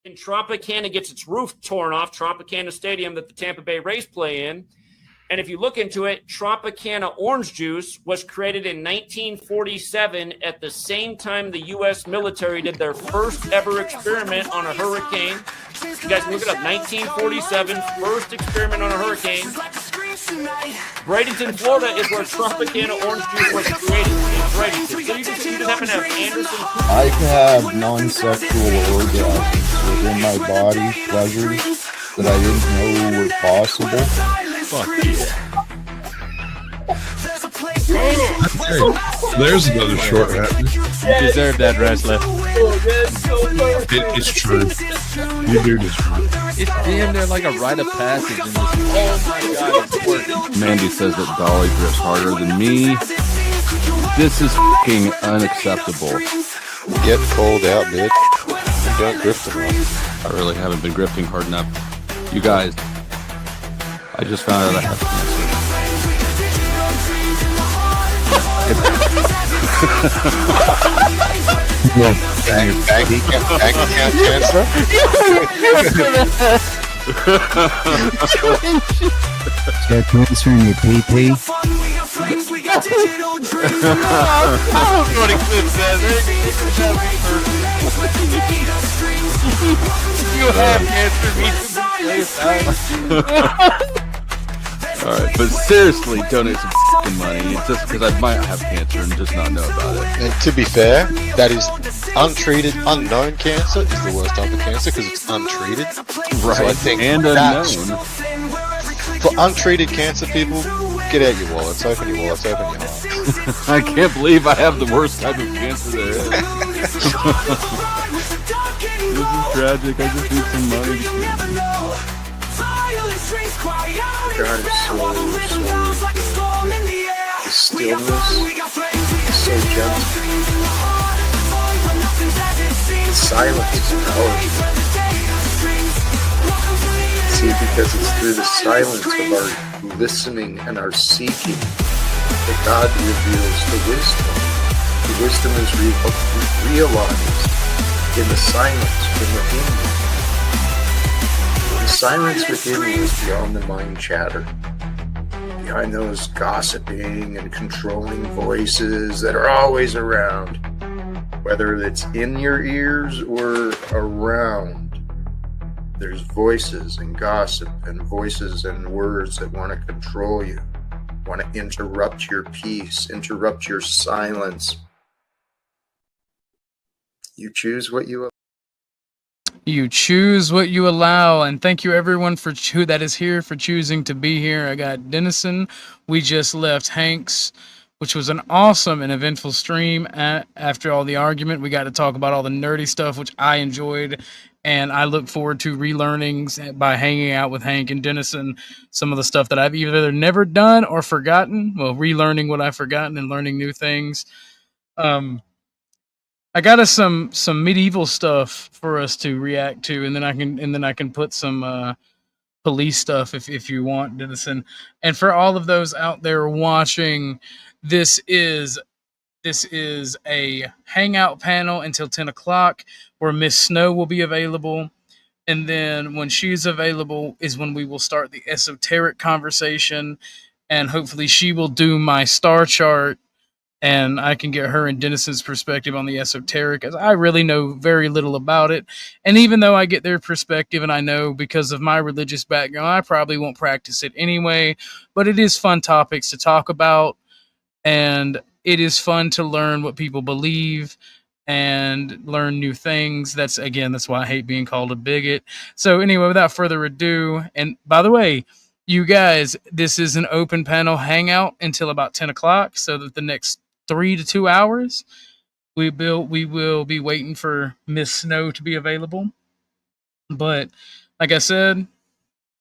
And Tropicana gets its roof torn off, Tropicana Stadium that the Tampa Bay Rays play in. And if you look into it, Tropicana orange juice was created in 1947 at the same time the U.S. military did their first ever experiment on a hurricane. You guys can look it up. 1947, first experiment on a hurricane. Bradenton, Florida is where Tropicana orange juice was created. In Bradenton. So you just happen to have Anderson. I can have non-sexual orgasms within my body, pleasures that I didn't know were possible. Fuck yeah. There's another short hat. You deserve that, wrestler. It's true. You do this. It's damn near like a rite of passage in this. Oh my god, it's working. Mandy says that Dolly drifts harder than me. This is fucking unacceptable. Get cold out, bitch. You don't drift enough. I really haven't been grifting hard enough. You guys, I just found out I have cancer. Bank account cancer? Got cancer in your PP? You have cancer. All right, but seriously, donate some fucking money. It's just because I might have cancer and just not know about it. And to be fair, that is untreated, unknown cancer is the worst type of cancer because it's untreated. Right, so I think and unknown. For untreated cancer people, get out your wallets, open your wallets, open your heart. I can't believe I have the worst type of cancer there is. This is tragic. I just need some money to kill me. God is so the stillness is so gentle. The silence is powerful. See, because it's through the silence of our listening and our seeking that God reveals the wisdom. The wisdom is realized in the silence from within you. The silence within you is beyond the mind chatter, behind those gossiping and controlling voices that are always around, whether it's in your ears or around. There's voices and gossip and voices and words that want to control you, want to interrupt your peace, interrupt your silence. You choose what you You choose what you allow, and thank you everyone for who that is here for choosing to be here. I got Dennison. We just left Hank's, which was an awesome and eventful stream. After all the argument, we got to talk about all the nerdy stuff, which I enjoyed, and I look forward to relearning by hanging out with Hank and Dennison some of the stuff that I've either never done or forgotten. Well, relearning what I've forgotten and learning new things. I got us some medieval stuff for us to react to, and then I can put some police stuff if you want, Dennison. And for all of those out there watching, this is a hangout panel until 10 o'clock where Miss Snow will be available. And then when she's available is when we will start the esoteric conversation, and hopefully she will do my star chart. And I can get her and Dennis's perspective on the esoteric, as I really know very little about it. And even though I get their perspective, and I know because of my religious background, I probably won't practice it anyway, but it is fun topics to talk about. And it is fun to learn what people believe and learn new things. That's why I hate being called a bigot. So anyway, without further ado, and by the way, you guys, this is an open panel hangout until about 10 o'clock, so that the next 3 to 2 hours, we will be waiting for Miss Snow to be available. But like I said,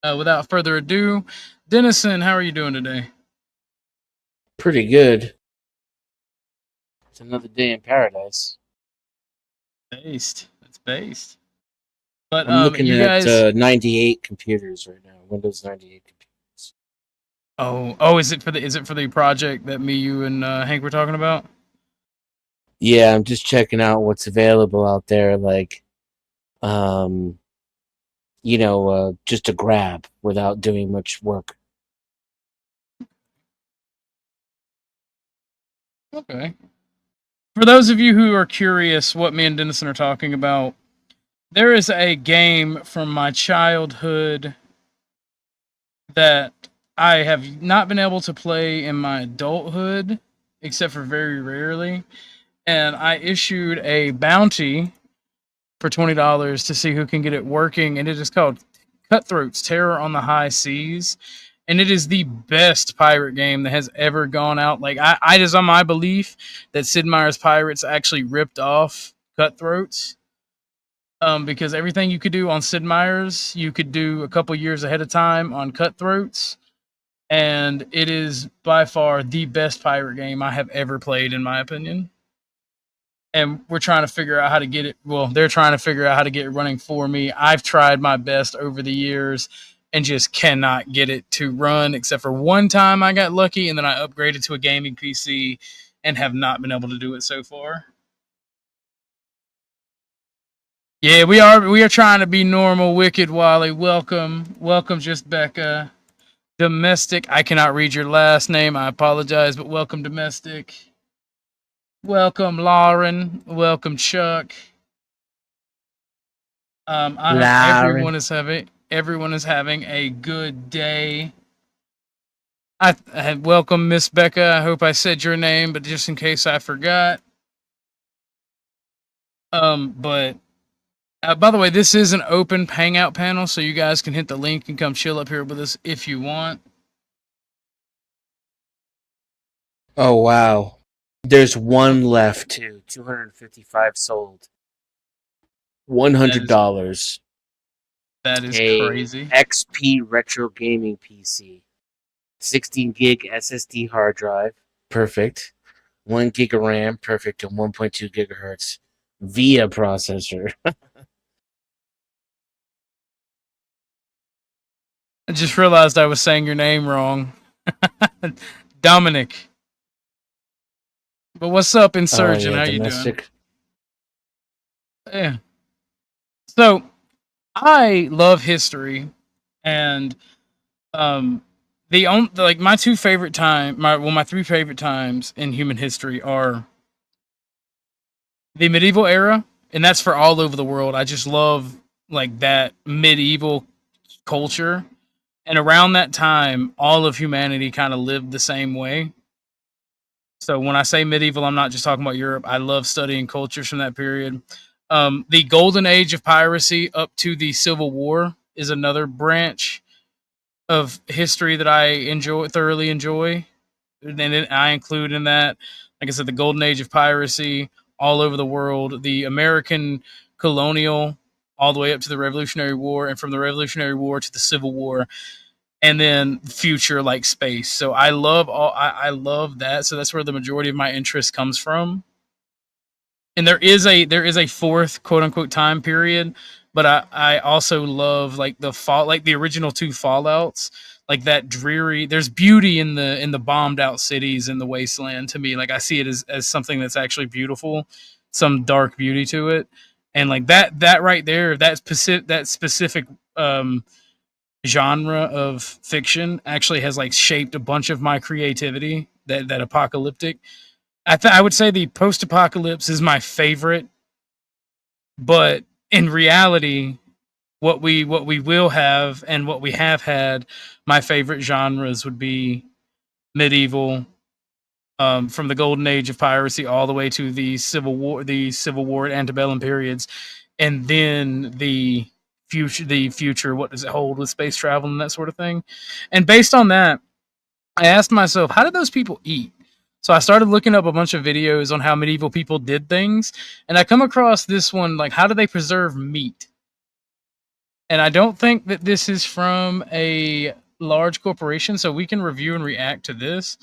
without further ado, Dennison, how are you doing today? Pretty good. It's another day in paradise. Based. It's based. But I'm looking you at guys... 98 computers right now. Windows 98 computers. Oh! Is it for the project that you and Hank were talking about? Yeah, I'm just checking out what's available out there. Like, just a grab without doing much work. Okay. For those of you who are curious what me and Dennison are talking about, there is a game from my childhood that I have not been able to play in my adulthood, except for very rarely. And I issued a bounty for $20 to see who can get it working, and it is called Cutthroats: Terror on the High Seas. And it is the best pirate game that has ever gone out. Like, it is on my belief that Sid Meier's Pirates actually ripped off Cutthroats. Because everything you could do on Sid Meier's, you could do a couple years ahead of time on Cutthroats. And it is by far the best pirate game I have ever played, in my opinion. And we're trying to figure out how to get it. Well, they're trying to figure out how to get it running for me. I've tried my best over the years and just cannot get it to run, except for one time I got lucky, and then I upgraded to a gaming PC and have not been able to do it so far. Yeah, we are trying to be normal. Wicked Wally, welcome, just Becca. Domestic, I cannot read your last name. I apologize, but welcome, Domestic. Welcome, Lauren. Welcome, Chuck. Everyone is having a good day. I welcome, Miss Becca. I hope I said your name, but just in case I forgot. But by the way, this is an open Hangout panel, so you guys can hit the link and come chill up here with us if you want. Oh, wow. There's one left, too. 255 sold. $100. That is crazy. XP retro gaming PC. 16 gig SSD hard drive. Perfect. 1 gig of RAM. Perfect. And 1.2 gigahertz VIA processor. I just realized I was saying your name wrong. Dominic. But what's up, Insurgent? How Domestic. you doing? Yeah. So, I love history, and my three favorite times in human history are the medieval era, and that's for all over the world. I just love like that medieval culture, and around that time, all of humanity kind of lived the same way. So when I say medieval, I'm not just talking about Europe. I love studying cultures from that period. The golden age of piracy up to the Civil War is another branch of history that I thoroughly enjoy. And I include in that, like I said, the golden age of piracy all over the world, the American colonial, all the way up to the Revolutionary War, and from the Revolutionary War to the Civil War, and then future like space. So I love that. So that's where the majority of my interest comes from. And there is a fourth quote unquote time period, but I also love like the original two Fallouts, like that dreary. There's beauty in the bombed out cities in the wasteland to me. Like I see it as something that's actually beautiful, some dark beauty to it, and like that right there, that specific genre of fiction actually has like shaped a bunch of my creativity. That apocalyptic. I would say the post-apocalypse is my favorite, but in reality, what we will have and what we have had, my favorite genres would be medieval, from the golden age of piracy all the way to the Civil War and antebellum periods, and then the future. What does it hold with space travel and that sort of thing? And based on that, I asked myself, how did those people eat? So I started looking up a bunch of videos on how medieval people did things, and I come across this one, like, how do they preserve meat? And I don't think that this is from a large corporation, so we can review and react to this,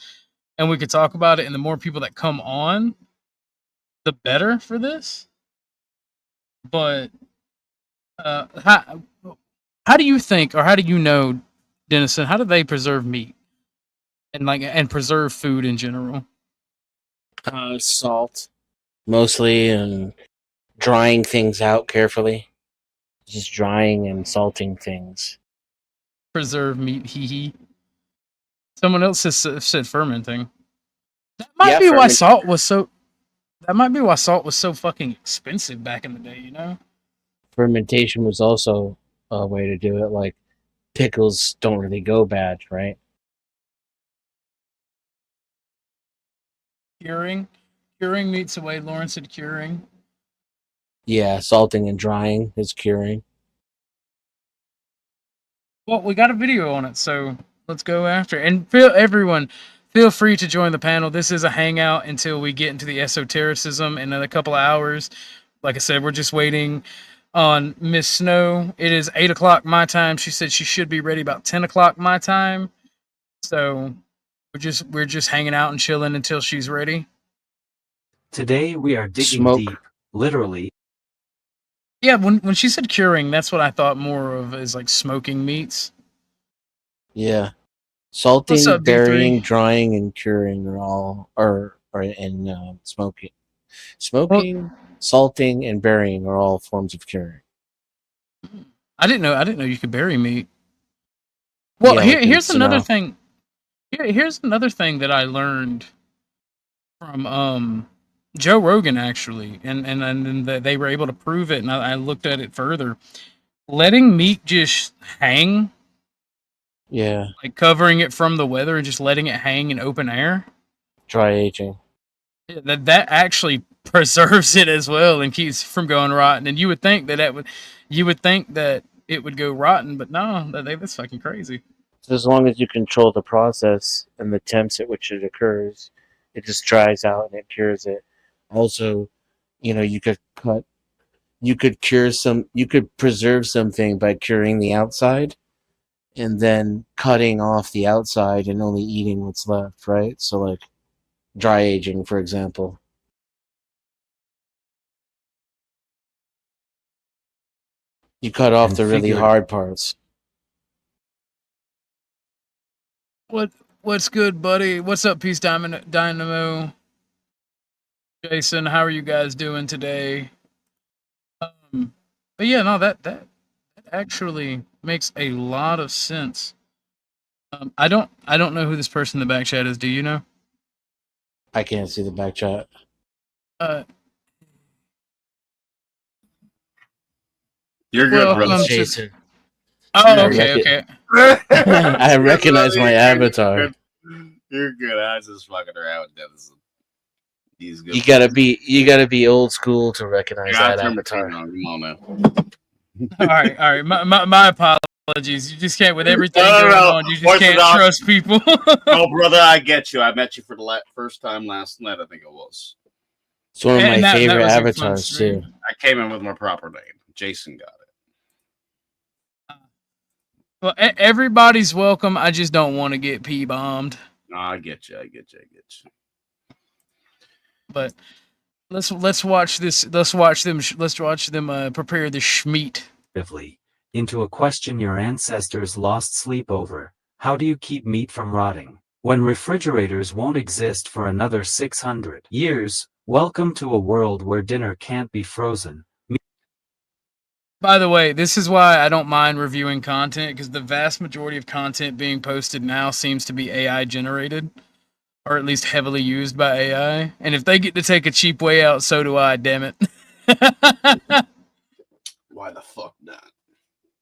and we could talk about it, and the more people that come on, the better for this. But how do you think, or how do you know, Dennison, how do they preserve meat? And preserve food in general? Salt, mostly, and drying things out carefully. just drying and salting things. Preserve meat, hee hee. Someone else has said fermenting. That might be why salt was so. That might be why salt was so fucking expensive back in the day. You know. Fermentation was also a way to do it. Like pickles don't really go bad, right? Curing meats away. Lauren said curing. Yeah, salting and drying is curing. Well, we got a video on it, so let's go after it. And everyone, feel free to join the panel. This is a hangout until we get into the esotericism in a couple of hours. Like I said, we're just waiting on Miss Snow. It is 8 o'clock my time. She said she should be ready about 10 o'clock my time. So we're just hanging out and chilling until she's ready. Today we are digging deep, literally. Yeah, when she said curing, that's what I thought more of as like smoking meats. Yeah. Salting, What's up, burying, D3? drying, and curing are all and smoking. Smoking, salting, and burying are all forms of curing. I didn't know you could bury meat. Well, Yeah, here's another thing. Here's another thing that I learned from Joe Rogan actually, and they were able to prove it, and I looked at it further. Letting meat just hang, Yeah, like covering it from the weather and just letting it hang in open air, dry aging. that actually preserves it as well and keeps it from going rotten. And you would think that it would go rotten, but no, that's fucking crazy. So as long as you control the process and the temps at which it occurs, it just dries out and it cures it. Also, you could preserve something by curing the outside and then cutting off the outside and only eating what's left, right? So like dry aging, for example. You cut off the really hard parts. What's good, buddy? What's up, Peace Dynamo? Jason, how are you guys doing today? But yeah, no, that actually makes a lot of sense. I don't know who this person in the back chat is. Do you know? I can't see the back chat. You're good, brother. Jason. Oh, okay. I recognize my avatar. You're good. I was just fucking around with Dennis. He's good. You gotta be old school to recognize that avatar. Come on now. All right. My apologies. You just can't with everything going on. You just can't trust people. Oh, brother, I get you. I met you for the first time last night. I think it was. It's one of my favorite avatars too. I came in with my proper name. Jason got it. Well, everybody's welcome. I just don't want to get bombed. No, I get you. But let's watch this. Let's watch them prepare the schmeat. Into a question your ancestors lost sleep over. How do you keep meat from rotting when refrigerators won't exist for another 600 years? Welcome to a world where dinner can't be frozen. By the way, this is why I don't mind reviewing content, because the vast majority of content being posted now seems to be AI generated, or at least heavily used by AI. And if they get to take a cheap way out, so do I, damn it. Why the fuck not?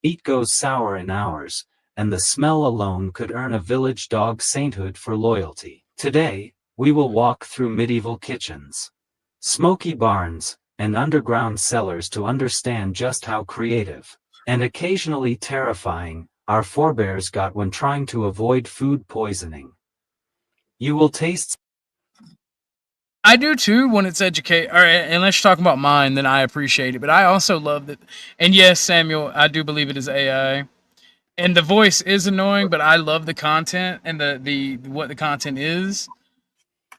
Meat goes sour in hours, and the smell alone could earn a village dog sainthood for loyalty. Today, we will walk through medieval kitchens, smoky barns, and underground cellars to understand just how creative, and occasionally terrifying, our forebears got when trying to avoid food poisoning. You will taste... I do too when it's educate. All right, unless you're talking about mine, then I appreciate it. But I also love that. And yes, Samuel, I do believe it is AI. And the voice is annoying, but I love the content and the what the content is.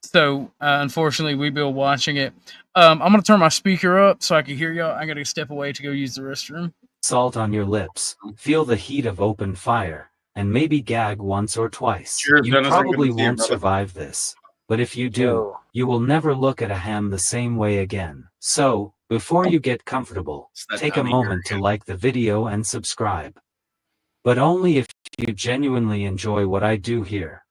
So unfortunately, we've been watching it. I'm gonna turn my speaker up so I can hear y'all. I gotta step away to go use the restroom. Salt on your lips, feel the heat of open fire, and maybe gag once or twice. Cheers, You Dennis. probably Good to see you, won't brother. survive this. but if you do, Yo. you will never look at a ham the same way again. So, before you get comfortable, It's that take a time of year moment to again. like the video and subscribe. But only if you genuinely enjoy what I do here.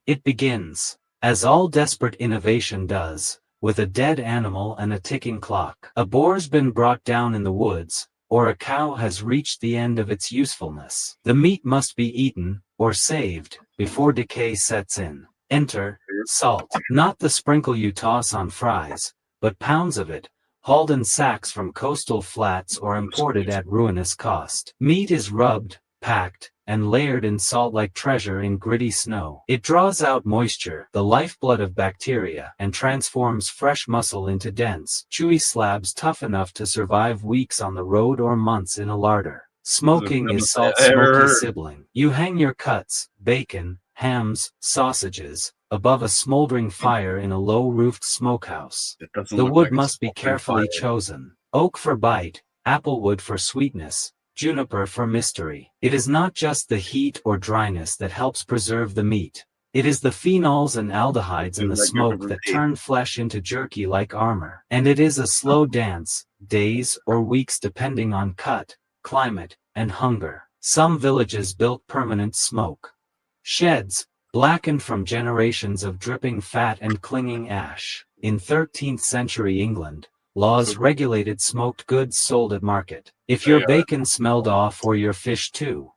It begins, as all desperate innovation does, with a dead animal and a ticking clock. A boar's been brought down in the woods, or a cow has reached the end of its usefulness. The meat must be eaten, or saved, before decay sets in. Enter salt, not the sprinkle you toss on fries, but pounds of it, hauled in sacks from coastal flats or imported at ruinous cost. Meat is rubbed, packed, and layered in salt like treasure in gritty snow. It draws out moisture, the lifeblood of bacteria, and transforms fresh muscle into dense, chewy slabs tough enough to survive weeks on the road or months in a larder. Smoking is salt's smoky sibling. You hang your cuts, bacon, hams, sausages, above a smoldering fire in a low-roofed smokehouse. It doesn't The look wood like a must be smoking carefully fire. chosen. Oak for bite, applewood for sweetness, juniper for mystery. It is not just the heat or dryness that helps preserve the meat. It is the phenols and aldehydes in the Like smoke that turn flesh into jerky like armor. And it is a slow dance, days or weeks depending on cut, climate, and hunger. Some villages built permanent smoke sheds, blackened from generations of dripping fat and clinging ash. In 13th century England, laws regulated smoked goods sold at market. If your bacon smelled off or your fish too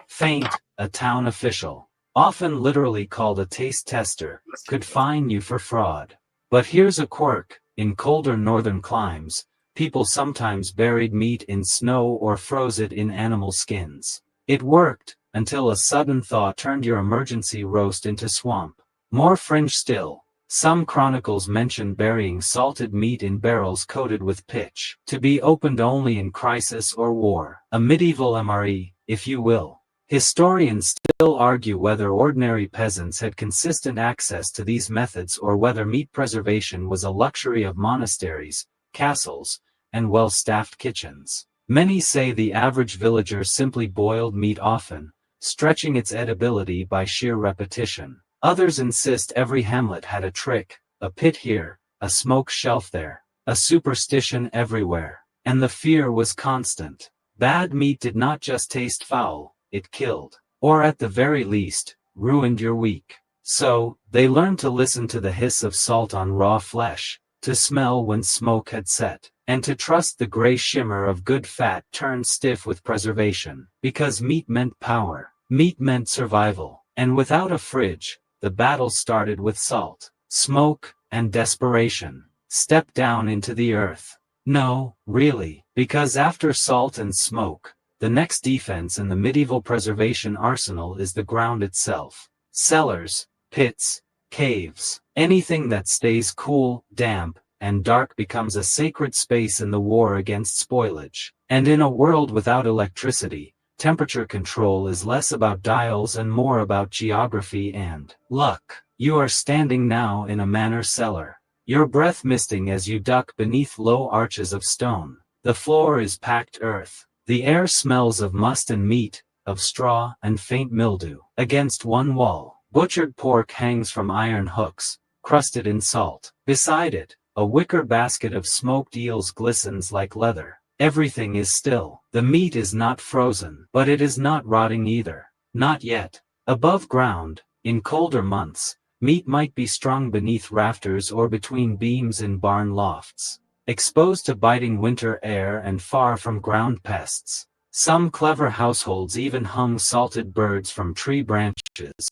faint, a town official, often literally called a taste tester, could fine you for fraud. But here's a quirk: in colder northern climes, people sometimes buried meat in snow or froze it in animal skins. It worked, until a sudden thaw turned your emergency roast into swamp. More fringe still, some chronicles mention burying salted meat in barrels coated with pitch, to be opened only in crisis or war. A medieval MRE, if you will. Historians still argue whether ordinary peasants had consistent access to these methods or whether meat preservation was a luxury of monasteries, castles, and well-staffed kitchens. Many say the average villager simply boiled meat often, stretching its edibility by sheer repetition. Others insist every hamlet had a trick, a pit here, a smoke shelf there, a superstition everywhere. And the fear was constant. Bad meat did not just taste foul, it killed. Or at the very least, ruined your week. So, they learned to listen to the hiss of salt on raw flesh, to smell when smoke had set, and to trust the gray shimmer of good fat turned stiff with preservation. Because meat meant power. Meat meant survival. And without a fridge, the battle started with salt, smoke, and desperation. Step down into the earth. No, really, because after salt and smoke, the next defense in the medieval preservation arsenal is the ground itself. Cellars, pits, caves, anything that stays cool, damp, and dark becomes a sacred space in the war against spoilage. And in a world without electricity, temperature control is less about dials and more about geography and luck. You are standing now in a manor cellar. Your breath misting as you duck beneath low arches of stone. The floor is packed earth. The air smells of must and meat, of straw and faint mildew. Against one wall, butchered pork hangs from iron hooks, crusted in salt. Beside it, a wicker basket of smoked eels glistens like leather. Everything is still. The meat is not frozen, but it is not rotting either. Not yet. Above ground, in colder months, meat might be strung beneath rafters or between beams in barn lofts, exposed to biting winter air and far from ground pests. Some clever households even hung salted birds from tree branches,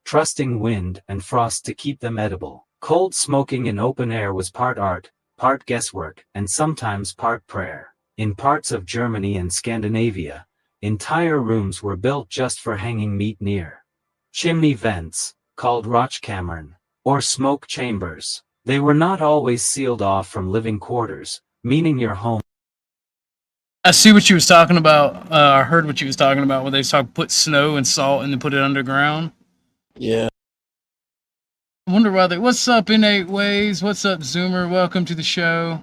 trusting wind and frost to keep them edible. Cold smoking in open air was part art, part guesswork, and sometimes part prayer. In parts of Germany and Scandinavia, entire rooms were built just for hanging meat near chimney vents, called Rochkammern, or smoke chambers. They were not always sealed off from living quarters, meaning your home. I see what you was talking about. I heard what you was talking about when they was talking put snow and salt and then put it underground. Yeah. I wonder why they. What's up, Innate Ways? What's up, Zoomer? Welcome to the show.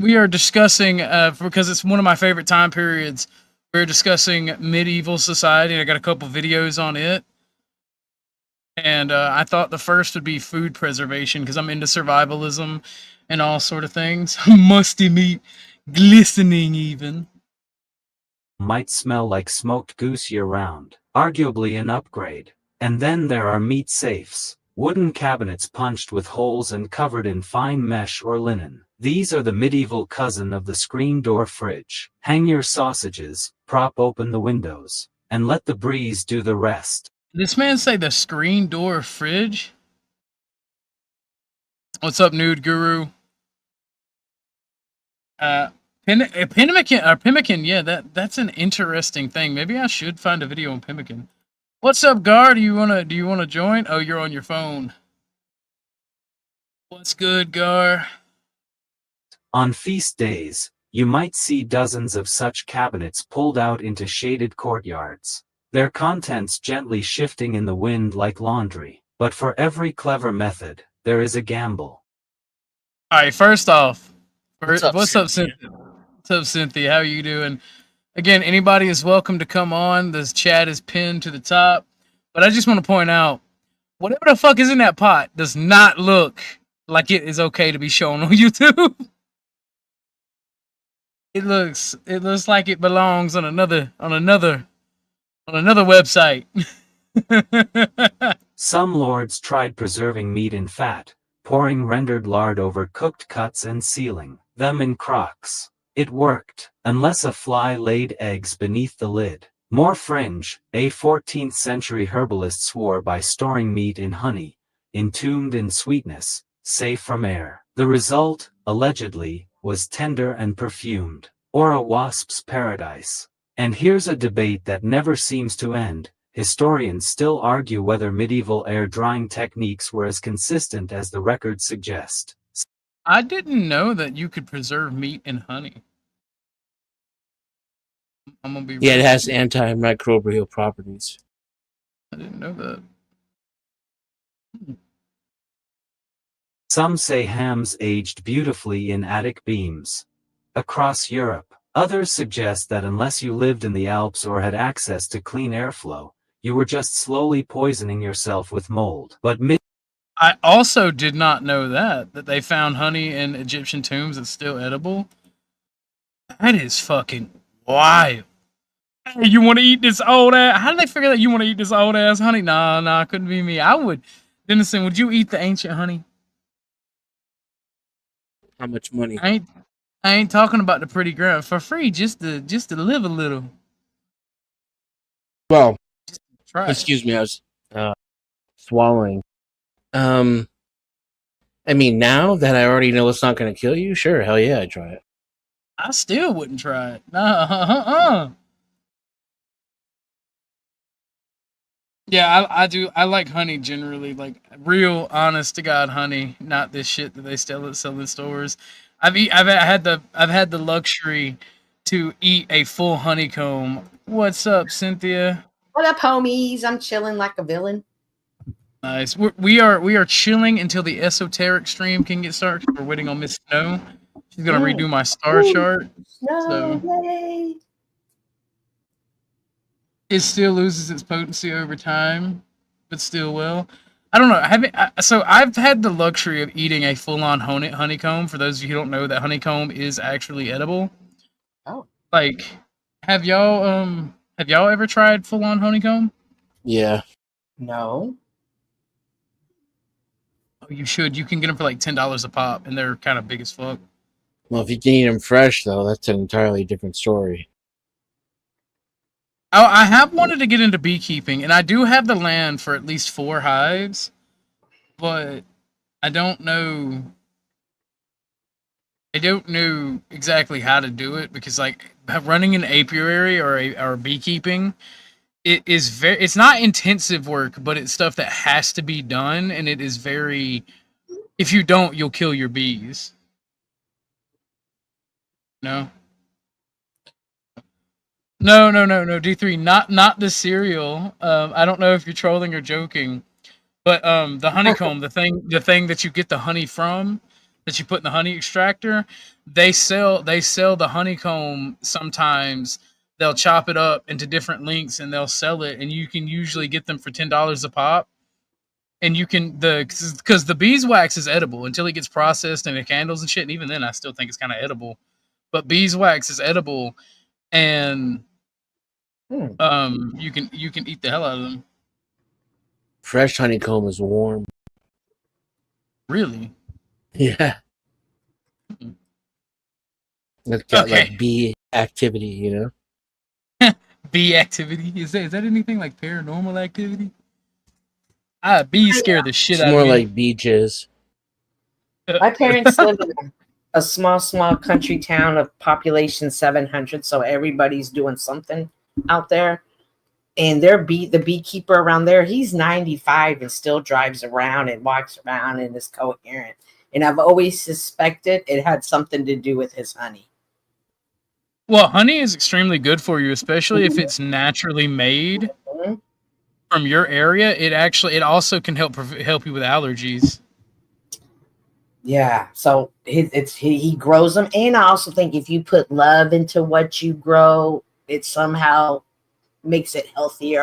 We are discussing, because it's one of my favorite time periods, we're discussing medieval society, and I got a couple videos on it. And I thought the first would be food preservation because I'm into survivalism and all sort of things. Musty meat, glistening even. Might smell like smoked goose year-round, arguably an upgrade. And then there are meat safes, wooden cabinets punched with holes and covered in fine mesh or linen. These are the medieval cousin of the screen door fridge. Hang your sausages, prop open the windows, and let the breeze do the rest. This man say the screen door fridge? What's up, nude guru? Pemmican, yeah, that's an interesting thing. Maybe I should find a video on Pemmican. What's up, Gar? Do you wanna join? Oh, you're on your phone. What's good, Gar? On feast days, you might see dozens of such cabinets pulled out into shaded courtyards, their contents gently shifting in the wind like laundry. But for every clever method, there is a gamble. Alright, first off, What's up, Cynthia? What's up, Cynthia? How are you doing? Again, anybody is welcome to come on. This chat is pinned to the top. But I just want to point out, whatever the fuck is in that pot does not look like it is okay to be shown on YouTube. It looks like it belongs on another website. Some lords tried preserving meat in fat, pouring rendered lard over cooked cuts and sealing them in crocks. It worked, unless a fly laid eggs beneath the lid. More fringe, a 14th century herbalist swore by storing meat in honey, entombed in sweetness, safe from air. The result, allegedly, was tender and perfumed, or a wasp's paradise. And here's a debate that never seems to end. Historians still argue whether medieval air drying techniques were as consistent as the records suggest. I didn't know that you could preserve meat in honey. I'm gonna be Yeah, it has antimicrobial properties. I didn't know that. Some say hams aged beautifully in attic beams across Europe. Others suggest that unless you lived in the Alps or had access to clean airflow, you were just slowly poisoning yourself with mold. But I also did not know that they found honey in Egyptian tombs that's still edible. That is fucking wild. Hey, you want to eat this old ass? How did they figure that you want to eat this old ass honey? Nah, couldn't be me. I would. Dennison, would you eat the ancient honey? How much money? I ain't talking about the pretty girl for free, just to live a little. Well, Try. excuse me, I was swallowing. I mean, now that I already know it's not going to kill you, sure, hell yeah, I'd try it. I still wouldn't try it. Nah, Yeah, I do. I like honey generally, like real, honest to God honey, not this shit that they sell in stores. I've had the luxury to eat a full honeycomb. What's up, Cynthia? What up, homies? I'm chilling like a villain. Nice. We are chilling until the esoteric stream can get started. We're waiting on Miss Snow. She's gonna redo my star chart. No way. It still loses its potency over time, but still will. I don't know. So I've had the luxury of eating a full-on honeycomb. For those of you who don't know, that honeycomb is actually edible. Oh. Like, have y'all ever tried full-on honeycomb? Yeah. No. Oh, you should. You can get them for like $10 a pop, and they're kind of big as fuck. Well, if you can eat them fresh, though, that's an entirely different story. I have wanted to get into beekeeping, and I do have the land for at least 4 hives, but I don't know exactly how to do it because, like, running an apiary or beekeeping, it's not intensive work, but it's stuff that has to be done, and it is very. If you don't, you'll kill your bees. No. No, D3, not the cereal. I don't know if you're trolling or joking, but the honeycomb, the thing that you get the honey from, that you put in the honey extractor, they sell the honeycomb sometimes. They'll chop it up into different lengths and they'll sell it, and you can usually get them for $10 a pop. And you can because the beeswax is edible until it gets processed into candles and shit. And even then, I still think it's kind of edible. But beeswax is edible, and you can eat the hell out of them. Fresh honeycomb is warm. Really? Yeah. It's got like bee activity, you know? Bee activity? Is that anything like paranormal activity? Bees scare the shit out of me. It's more like bee jizz. My parents live in a small country town of population 700, so everybody's doing something out there. And the beekeeper around there, he's 95 and still drives around and walks around and is coherent. And I've always suspected it had something to do with his honey. Well, honey is extremely good for you, especially if it's naturally made from your area. It also can help you with allergies. Yeah, so he grows them, and I also think if you put love into what you grow, it somehow makes it healthier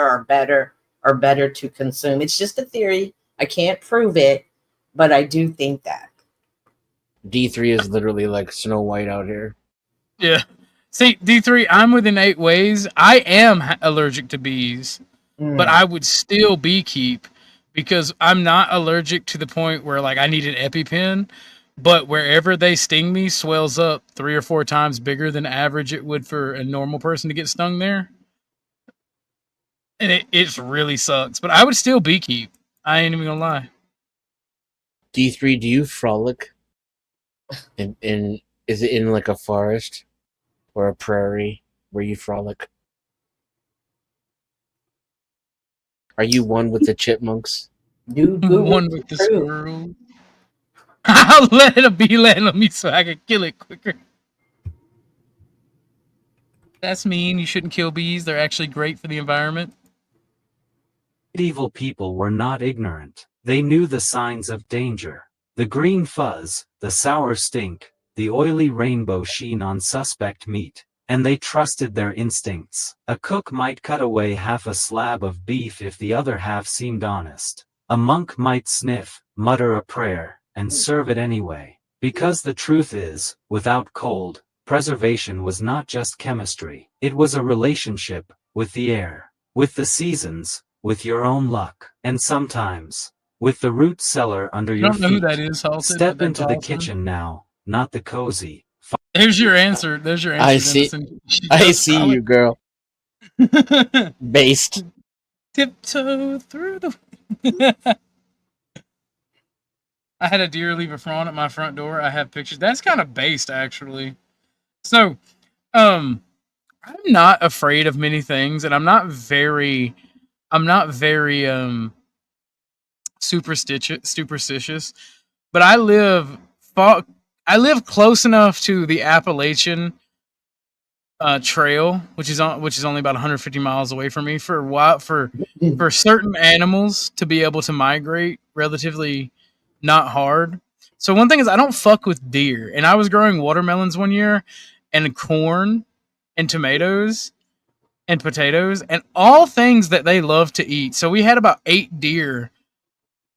or better to consume. It's just a theory. I can't prove it, but I do think that. D3 is literally like Snow White out here. Yeah. See, D3, I'm within 8 ways. I am allergic to bees, but I would still beekeep because I'm not allergic to the point where like I need an EpiPen, but wherever they sting me swells up 3 or 4 times bigger than average it would for a normal person to get stung there. And it really sucks, but I would still beekeep. I ain't even gonna lie. D3, do you frolic? Is it in like a forest or a prairie where you frolic? Are you one with the chipmunks? One with the squirrel. I'll let a bee land on me so I can kill it quicker. That's mean. You shouldn't kill bees. They're actually great for the environment. Medieval people were not ignorant. They knew the signs of danger. The green fuzz, the sour stink, the oily rainbow sheen on suspect meat, and they trusted their instincts. A cook might cut away half a slab of beef if the other half seemed honest. A monk might sniff, mutter a prayer, and serve it anyway. Because the truth is, without cold, preservation was not just chemistry. It was a relationship with the air, with the seasons, with your own luck, and sometimes with the root cellar under your feet. I don't know who that is, Halted. Step into the kitchen now, not the cozy. There's your answer. I see you, girl. Based. Tiptoe through the... I had a deer leave a fawn at my front door. I have pictures. That's kind of based, actually. So, I'm not afraid of many things, and I'm not very superstitious, but I live close enough to the Appalachian Trail, which is only about 150 miles away from me, for certain animals to be able to migrate relatively not hard. So one thing is I don't fuck with deer, and I was growing watermelons one year, and corn, and tomatoes, and potatoes, and all things that they love to eat. So we had about 8 deer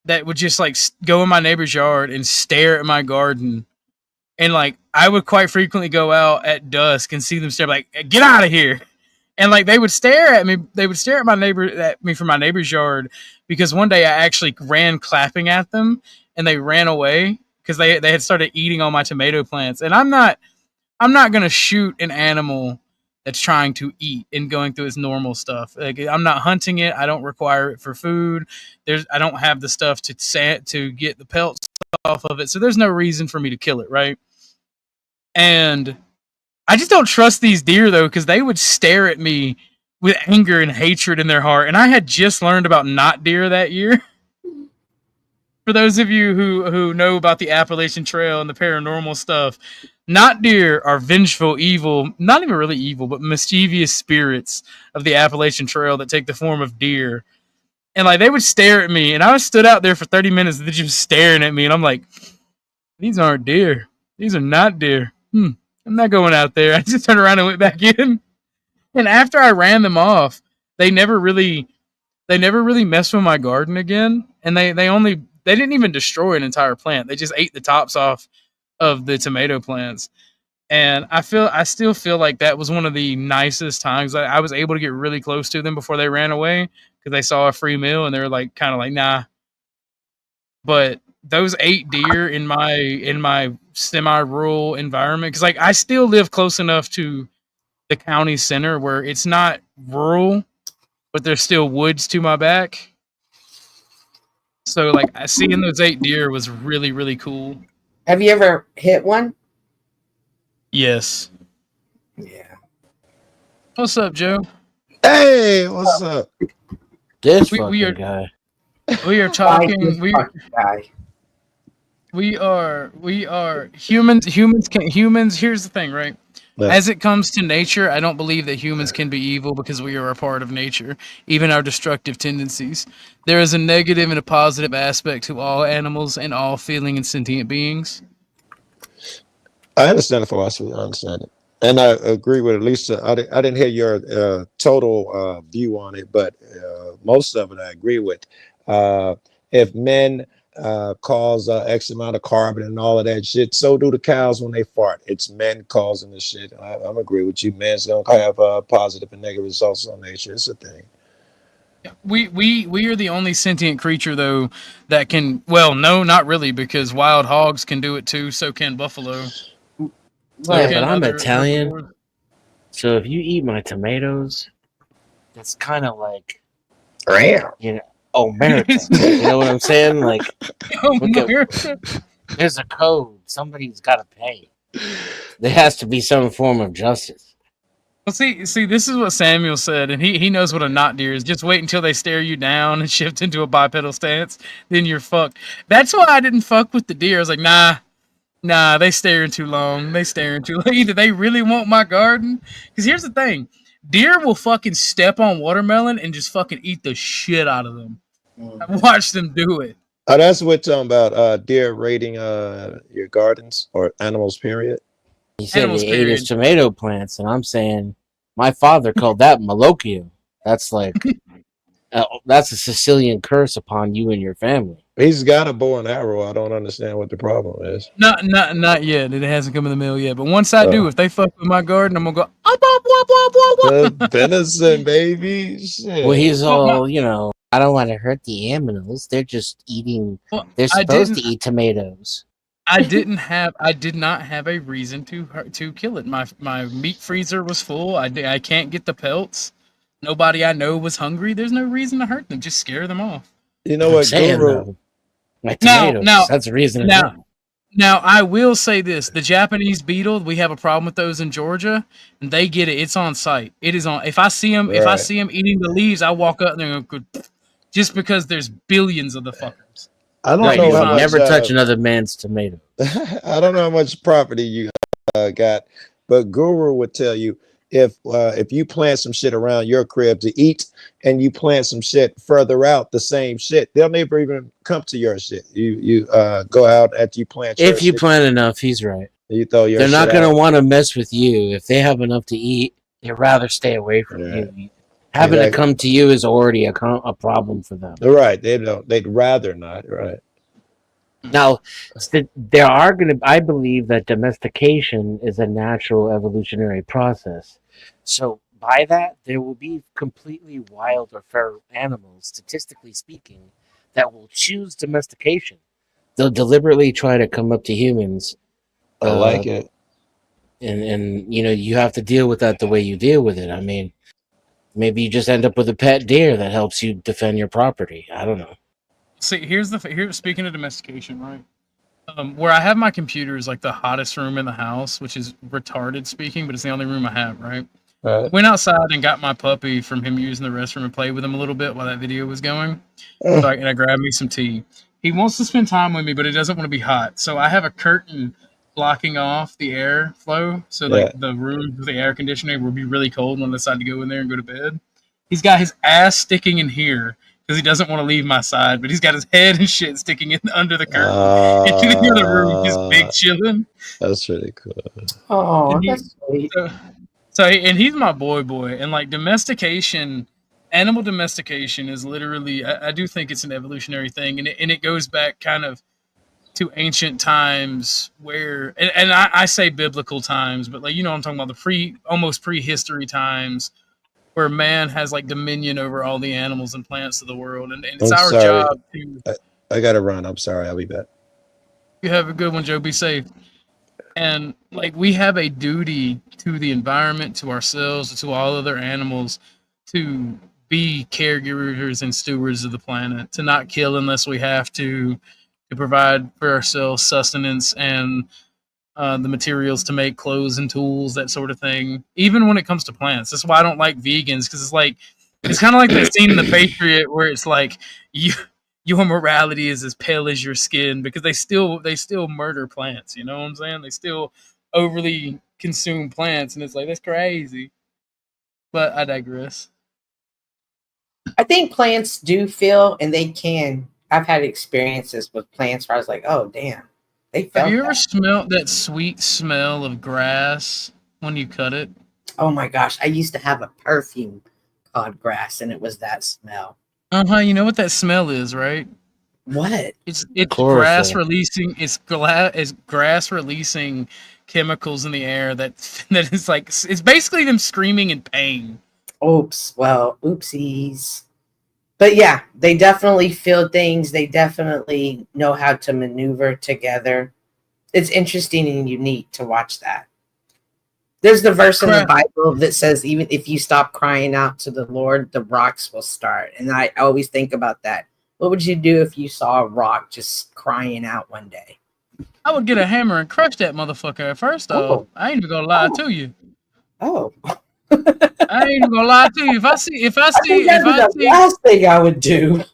that would just like go in my neighbor's yard and stare at my garden. And like, I would quite frequently go out at dusk and see them stare like, get out of here. And like, they would stare at me. They would stare at me from my neighbor's yard because one day I actually ran clapping at them and they ran away because they had started eating all my tomato plants. And I'm not going to shoot an animal that's trying to eat and going through its normal stuff. Like, I'm not hunting it. I don't require it for food. I don't have the stuff to get the pelts off of it. So there's no reason for me to kill it, right? And I just don't trust these deer though, because they would stare at me with anger and hatred in their heart. And I had just learned about not deer that year. For those of you who know about the Appalachian Trail and the paranormal stuff, not deer are vengeful, evil, not even really evil, but mischievous spirits of the Appalachian Trail that take the form of deer. And like, they would stare at me, and I stood out there for 30 minutes, and they're just staring at me, and I'm like, these aren't deer. These are not deer. I'm not going out there. I just turned around and went back in. And after I ran them off, they never really messed with my garden again. and they didn't even destroy an entire plant. They just ate the tops off of the tomato plants. And I still feel like that was one of the nicest times. I was able to get really close to them before they ran away because they saw a free meal and they were like, kind of like, nah. But those 8 deer in my semi-rural environment, because like I still live close enough to the county center where it's not rural, but there's still woods to my back. So like seeing those 8 deer was really, really cool. Have you ever hit one? Yes. Yeah. What's up, Joe? Hey, what's up? This We fucking are- guy. We are talking. We are humans. Humans. Here's the thing, right? Yeah. As it comes to nature, I don't believe that humans can be evil because we are a part of nature, even our destructive tendencies. There is a negative and a positive aspect to all animals and all feeling and sentient beings. I understand the philosophy. I understand it, and I agree with Lisa. I didn't hear your total view on it, but most of it I agree with. If men cause X amount of carbon and all of that shit, so do the cows when they fart. It's men causing the shit. I'm agree with you. Men's don't have positive and negative results on nature. It's a thing. We are the only sentient creature though that can. Well, no, not really, because wild hogs can do it too. So can buffalo. Yeah, but I'm Italian, so if you eat my tomatoes, it's kind of like, you know, America. You know what I'm saying? Like, there's a code. Somebody's got to pay. There has to be some form of justice. Well, see, this is what Samuel said, and he knows what a knot deer is. Just wait until they stare you down and shift into a bipedal stance, then you're fucked. That's why I didn't fuck with the deer. I was like, nah, they staring too long. They staring too long. Either they really want my garden. Because here's the thing. Deer will fucking step on watermelon and just fucking eat the shit out of them. I've watched them do it. Oh, that's what we're talking about. Deer raiding your gardens or animals, period. He said he ate his tomato plants, and I'm saying my father called that malocchio. That's like, that's a Sicilian curse upon you and your family. He's got a bow and arrow. I don't understand what the problem is. Not yet. It hasn't come in the mail yet. But once I do, if they fuck with my garden, I'm gonna go up, up, up, up, up, up. Venison, baby. Shit. Well, he's all, you know, I don't want to hurt the animals. They're just eating. They're supposed to eat tomatoes. I did not have a reason to kill it. My meat freezer was full. I can't get the pelts. Nobody I know was hungry. There's no reason to hurt them. Just scare them off. You know what, Guru? My tomatoes. That's the reason. Now I will say this: the Japanese beetle, we have a problem with those in Georgia, and they get it. It's on site. It is on. If I see them, if I see them eating the leaves, I walk up there and go, just because there's billions of the fuckers. I don't know how much, never touch another man's tomato. I don't know how much property you got, but Guru would tell you if you plant some shit around your crib to eat, and you plant some shit further out, the same shit, they'll never even come to your shit. You go out after you plant. If you plant enough, he's right. You throw your. They're not going to want to mess with you if they have enough to eat. They'd rather stay away from you. Having to come to you is already a problem for them. Right. They'd rather not. Right. Now, there are going to. I believe that domestication is a natural evolutionary process. So by that, there will be completely wild or feral animals, statistically speaking, that will choose domestication. They'll deliberately try to come up to humans. I like it. And you know, you have to deal with that the way you deal with it. I mean, maybe you just end up with a pet deer that helps you defend your property. I don't know. See, here's speaking of domestication, right? Where I have my computer is like the hottest room in the house, which is retarded speaking, but it's the only room I have, right? Went outside and got my puppy from him using the restroom and played with him a little bit while that video was going. And I grabbed me some tea. He wants to spend time with me, but he doesn't want to be hot. So I have a curtain blocking off the air flow. So like the room with the air conditioning will be really cold when I decide to go in there and go to bed. He's got his ass sticking in here because he doesn't want to leave my side, but he's got his head and shit sticking in under the curtain into the other room, just big chilling. That's really cool. Oh, that's sweet. So and he's my boy, and like domestication, animal domestication is literally, I do think it's an evolutionary thing, and it goes back kind of to ancient times where, and I say biblical times, but like, I'm talking about the almost prehistory times where man has like dominion over all the animals and plants of the world, and it's I'm our sorry. job to. I gotta run. I'm sorry. I'll be back. You have a good one, Joe. Be safe. And like we have a duty to the environment, to ourselves, to all other animals, to be caregivers and stewards of the planet, to not kill unless we have to provide for ourselves sustenance and the materials to make clothes and tools, that sort of thing. Even when it comes to plants, that's why I don't like vegans, because it's kind of like that scene in The Patriot where it's like your morality is as pale as your skin, because they still murder plants. You know what I'm saying? They still overly consume plants, and it's like, that's crazy. But I digress. I think plants do feel, and they can. I've had experiences with plants where I was like, oh damn, they felt. Have you ever that. smelled that sweet smell of grass when you cut it? Oh my gosh, I used to have a perfume called grass, and it was that smell. You know what that smell is, right? What? It's Chlorophyll. grass releasing. It's grass releasing chemicals in the air that is like, it's basically them screaming in pain. Oops. Well, oopsies. But yeah, they definitely feel things. They definitely know how to maneuver together. It's interesting and unique to watch that. There's the verse in the Bible that says, even if you stop crying out to the Lord, the rocks will start. And I always think about that. What would you do if you saw a rock just crying out one day? I would get a hammer and crush that motherfucker. First off, I ain't even gonna lie to you. Oh. I ain't even gonna lie to you. If I see, the last thing I would do.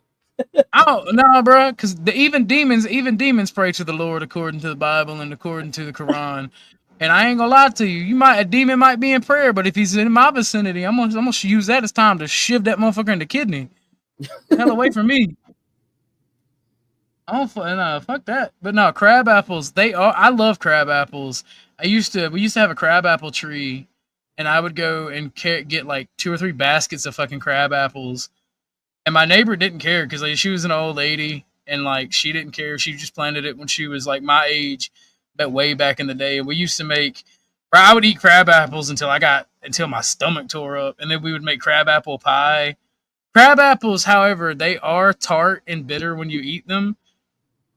Oh no, bro, because even demons pray to the Lord according to the Bible and according to the Quran. And I ain't gonna lie to you, a demon might be in prayer, but if he's in my vicinity, I'm gonna use that as time to shiv that motherfucker in the kidney. Hell away from me. Oh, fuck that. But no, crab apples. I love crab apples. We used to have a crab apple tree, and I would go and get like 2 or 3 baskets of fucking crab apples. And my neighbor didn't care because like, she was an old lady, and like she didn't care. She just planted it when she was like my age, but way back in the day. And we used to make. I would eat crab apples until my stomach tore up, and then we would make crab apple pie. Crab apples, however, they are tart and bitter when you eat them.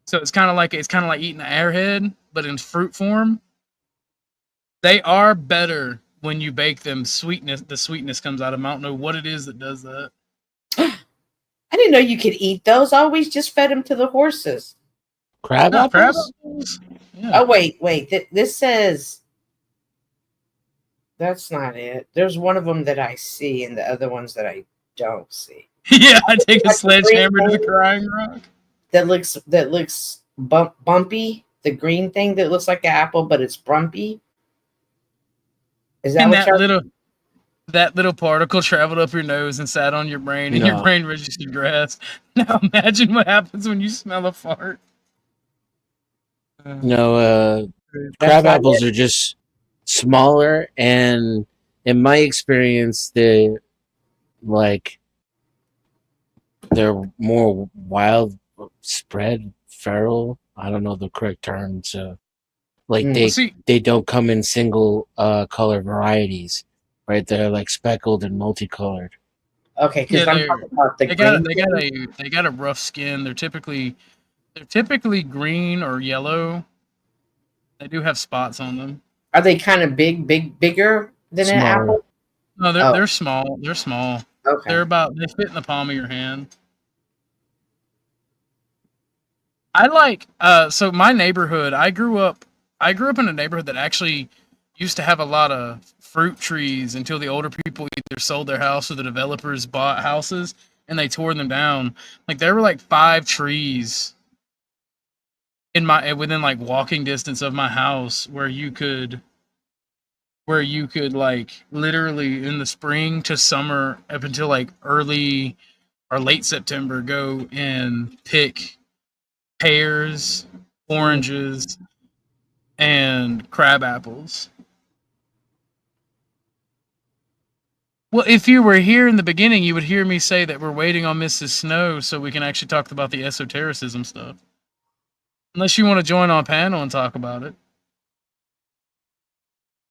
So it's kind of like eating an airhead, but in fruit form. They are better when you bake them. The sweetness comes out of them. I don't know what it is that does that. I didn't know you could eat those. I always just fed them to the horses. Crab apples? Yeah. Oh, wait. This says... That's not it. There's one of them that I see, and the other ones that I don't see. Yeah, I take a sledgehammer to the crying rock. That looks bumpy. The green thing that looks like an apple, but it's bumpy. Is that and that little particle traveled up your nose and sat on your brain, and your brain registered grass. Now imagine what happens when you smell a fart. Crab apples are just smaller, and in my experience, they're more wild spread, feral. I don't know the correct term. So, they don't come in single color varieties, right? They're like speckled and multicolored. Okay, because I'm talking about they got a rough skin. They're typically green or yellow. They do have spots on them. Are they kind of bigger than an apple? No, they're small. They're small. Okay. They fit in the palm of your hand. I like so my neighborhood, I grew up in a neighborhood that actually used to have a lot of fruit trees until the older people either sold their house or the developers bought houses and they tore them down. Like there were like 5 trees within like walking distance of my house where you could like literally in the spring to summer up until like early or late September go and pick pears, oranges, and crab apples. Well, if you were here in the beginning, you would hear me say that we're waiting on Mrs. Snow so we can actually talk about the esotericism stuff. Unless you want to join our panel and talk about it.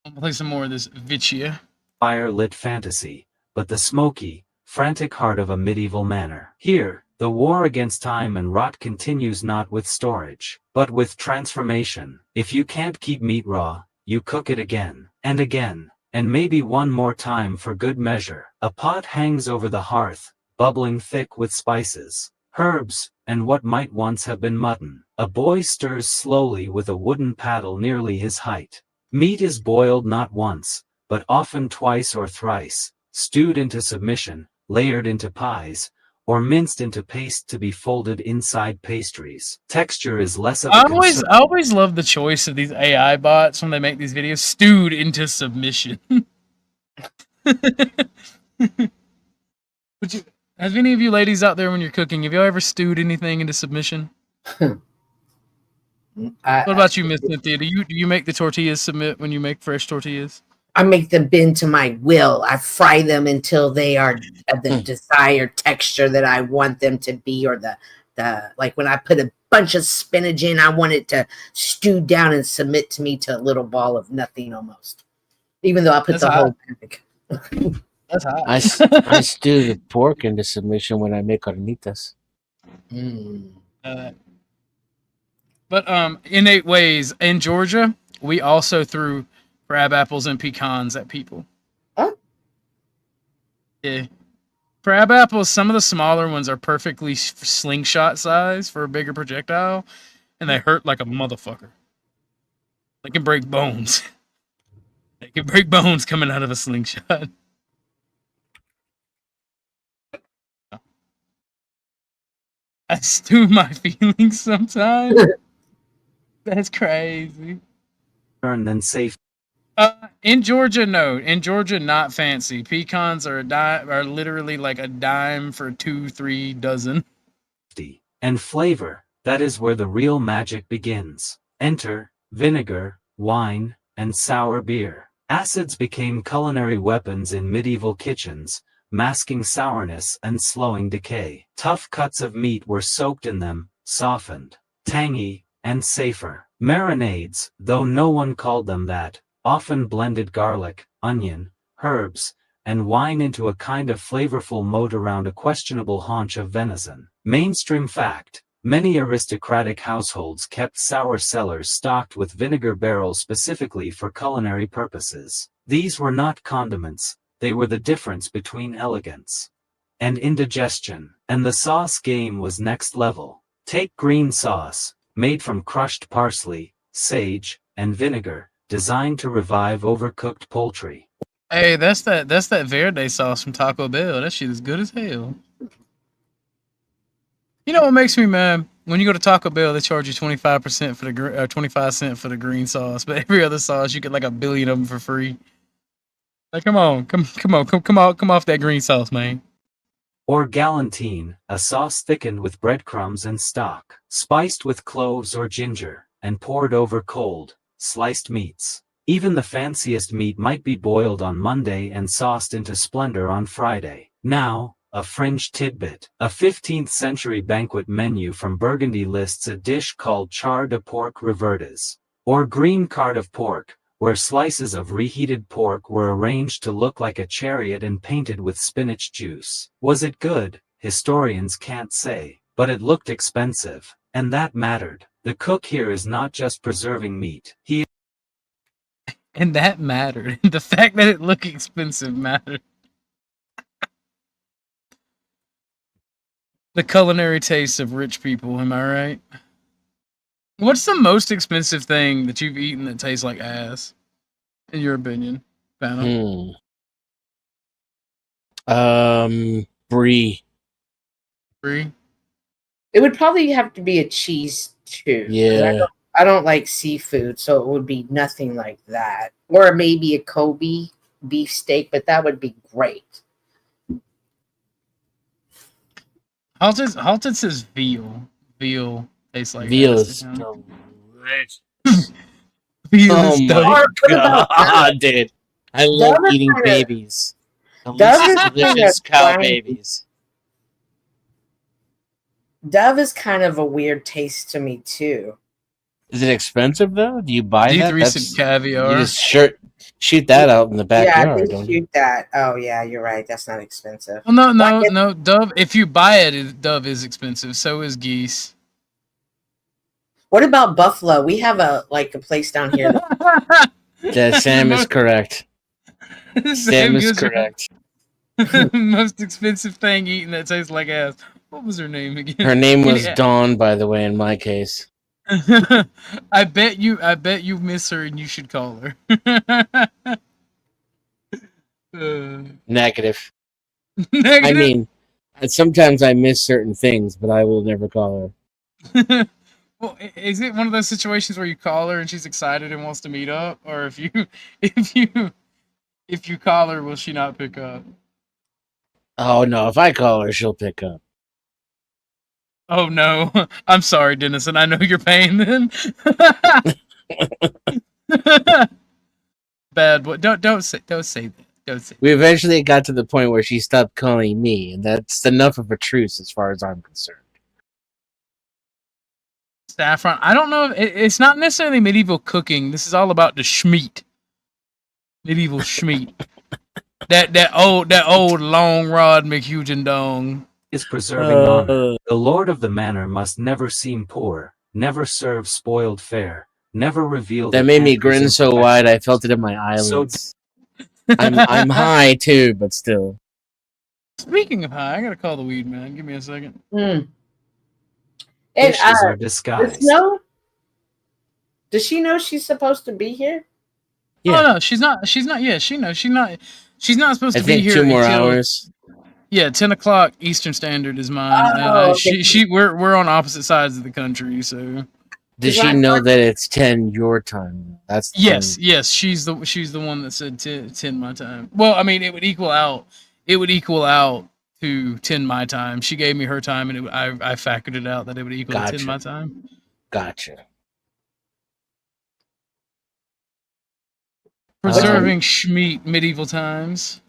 I'll play some more of this Vicia. Fire-lit fantasy, but the smoky, frantic heart of a medieval manor. Here, the war against time and rot continues not with storage, but with transformation. If you can't keep meat raw, you cook it again, and maybe one more time for good measure. A pot hangs over the hearth, bubbling thick with spices, herbs, and what might once have been mutton. A boy stirs slowly with a wooden paddle nearly his height. Meat is boiled not once, but often twice or thrice, stewed into submission, layered into pies, or minced into paste to be folded inside pastries. Texture is less of a concern. I always love the choice of these AI bots when they make these videos, stewed into submission. Have any of you ladies out there when you're cooking, have y'all ever stewed anything into submission? What about you, Miss Cynthia? Do you make the tortillas submit when you make fresh tortillas? I make them bend to my will. I fry them until they are of the desired texture that I want them to be, or the like when I put a bunch of spinach in, I want it to stew down and submit to me to a little ball of nothing almost. Even though I put whole bag. That's hot. I stew the pork into submission when I make carnitas. But innate ways in Georgia, we also threw crab apples and pecans at people. Oh. Yeah. Crab apples, some of the smaller ones are perfectly slingshot size for a bigger projectile, and they hurt like a motherfucker. They can break bones. They can break bones coming out of a slingshot. I stew my feelings sometimes. That's crazy. And then safe. In Georgia, no. In Georgia, not fancy. Pecans are literally like a dime for 2-3 dozen. And flavor, that is where the real magic begins. Enter vinegar, wine, and sour beer. Acids became culinary weapons in medieval kitchens, masking sourness and slowing decay. Tough cuts of meat were soaked in them, softened, tangy, and safer. Marinades, though no one called them that, often blended garlic, onion, herbs, and wine into a kind of flavorful moat around a questionable haunch of venison. Mainstream fact: many aristocratic households kept sour cellars stocked with vinegar barrels specifically for culinary purposes. These were not condiments, they were the difference between elegance and indigestion. And the sauce game was next level. Take green sauce, made from crushed parsley, sage, and vinegar, designed to revive overcooked poultry. Hey, that's that verde sauce from Taco Bell. That shit is good as hell. You know what makes me mad? When you go to Taco Bell, they charge you 25% for the 25 cents for the green sauce, but every other sauce you get like a billion of them for free. Like, come off that green sauce, man. Or galantine, a sauce thickened with breadcrumbs and stock, spiced with cloves or ginger, and poured over cold, sliced meats. Even the fanciest meat might be boiled on Monday and sauced into splendor on Friday. Now, a fringe tidbit. A 15th century banquet menu from Burgundy lists a dish called char de porc reverdes, or green card of pork, where slices of reheated pork were arranged to look like a chariot and painted with spinach juice. Was it good? Historians can't say, but it looked expensive, and that mattered. The cook here is not just preserving meat. And that mattered. The fact that it looked expensive mattered. The culinary tastes of rich people, am I right? What's the most expensive thing that you've eaten that tastes like ass, in your opinion, Banner? Brie. Brie? It would probably have to be a cheese too. Yeah. I don't like seafood, so it would be nothing like that. Or maybe a Kobe beef steak, but that would be great. Halted says veal. Veal tastes like veal ass, is delicious. Oh my god, dude. I love eating babies. Dove is kind delicious of cow slimy. babies. Dove is kind of a weird taste to me too. Is it expensive though? Do you buy that? D3 said caviar. You just shoot that out in the Yeah, I backyard, did don't you? shoot that. Oh yeah, you're right. That's not expensive. Well, no. Dove. If you buy it, dove is expensive. So is geese. What about buffalo? We have a place down here. Yeah, Sam is correct. Sam is correct. Most expensive thing eaten that tastes like ass. What was her name again? Her name was Dawn, by the way, in my case. I bet you miss her and you should call her. Negative. I mean, sometimes I miss certain things, but I will never call her. Well, is it one of those situations where you call her and she's excited and wants to meet up, or if you call her, will she not pick up? Oh no! If I call her, she'll pick up. Oh no! I'm sorry, Dennison. I know you're paying then. Bad boy. Don't say that. Don't say. We eventually got to the point where she stopped calling me, and that's enough of a truce as far as I'm concerned. Saffron. I don't know. It's not necessarily medieval cooking. This is all about the schmeat. Medieval schmeat. that old long rod McHugendong is preserving honor. The lord of the manor must never seem poor, never serve spoiled fare, never reveal. That made me grin so wide I felt it in my eyelids. I'm high too, but still. Speaking of high, I gotta call the weed man. Give me a second. And disguised. Does she know she's supposed to be here? Yeah. Oh no, she's not. Yeah, she knows. She's not supposed to be here. 2 more hours. Yeah, 10 o'clock Eastern Standard is mine. Okay. We're on opposite sides of the country, so. Does she know that it's 10 your time? That's yes. She's the one that said 10 my time. Well, I mean, it would equal out. It would equal out to 10 my time. She gave me her time, and I factored it out that it would equal to 10 my time. Gotcha. Preserving schmeat medieval times.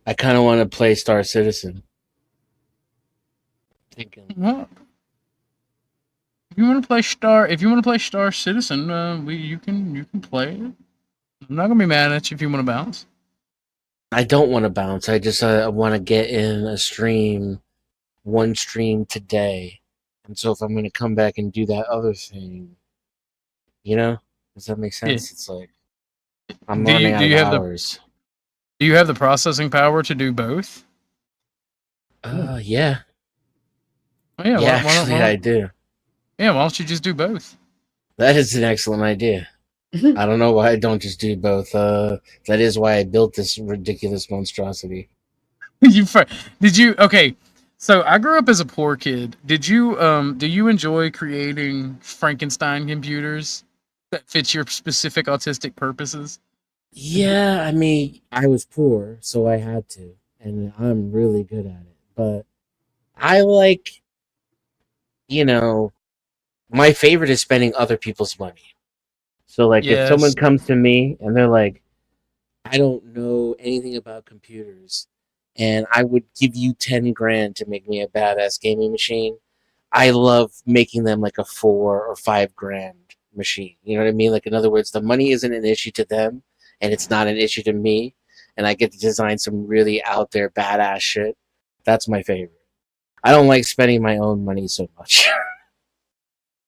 I kind of want to play Star Citizen. What? If you want to play Star Citizen, you can play it. I'm not gonna be mad at you if you want to bounce. I don't want to bounce. I just want to get in a stream, one stream today, and so if I'm gonna come back and do that other thing, does that make sense? Yeah. It's like I'm running out of hours. Do you have the processing power to do both? Yeah. Oh, yeah. Actually, I do. Yeah, why don't you just do both? That is an excellent idea. I don't know why I don't just do both. That is why I built this ridiculous monstrosity. Okay, so I grew up as a poor kid. Do you enjoy creating Frankenstein computers that fit your specific autistic purposes? Yeah, I mean, I was poor, so I had to, and I'm really good at it. But I like, my favorite is spending other people's money. So, like, if someone comes to me and they're like, I don't know anything about computers, and I would give you 10 grand to make me a badass gaming machine, I love making them like a 4 or 5 grand machine. You know what I mean? Like, in other words, the money isn't an issue to them, and it's not an issue to me, and I get to design some really out there badass shit. That's my favorite. I don't like spending my own money so much.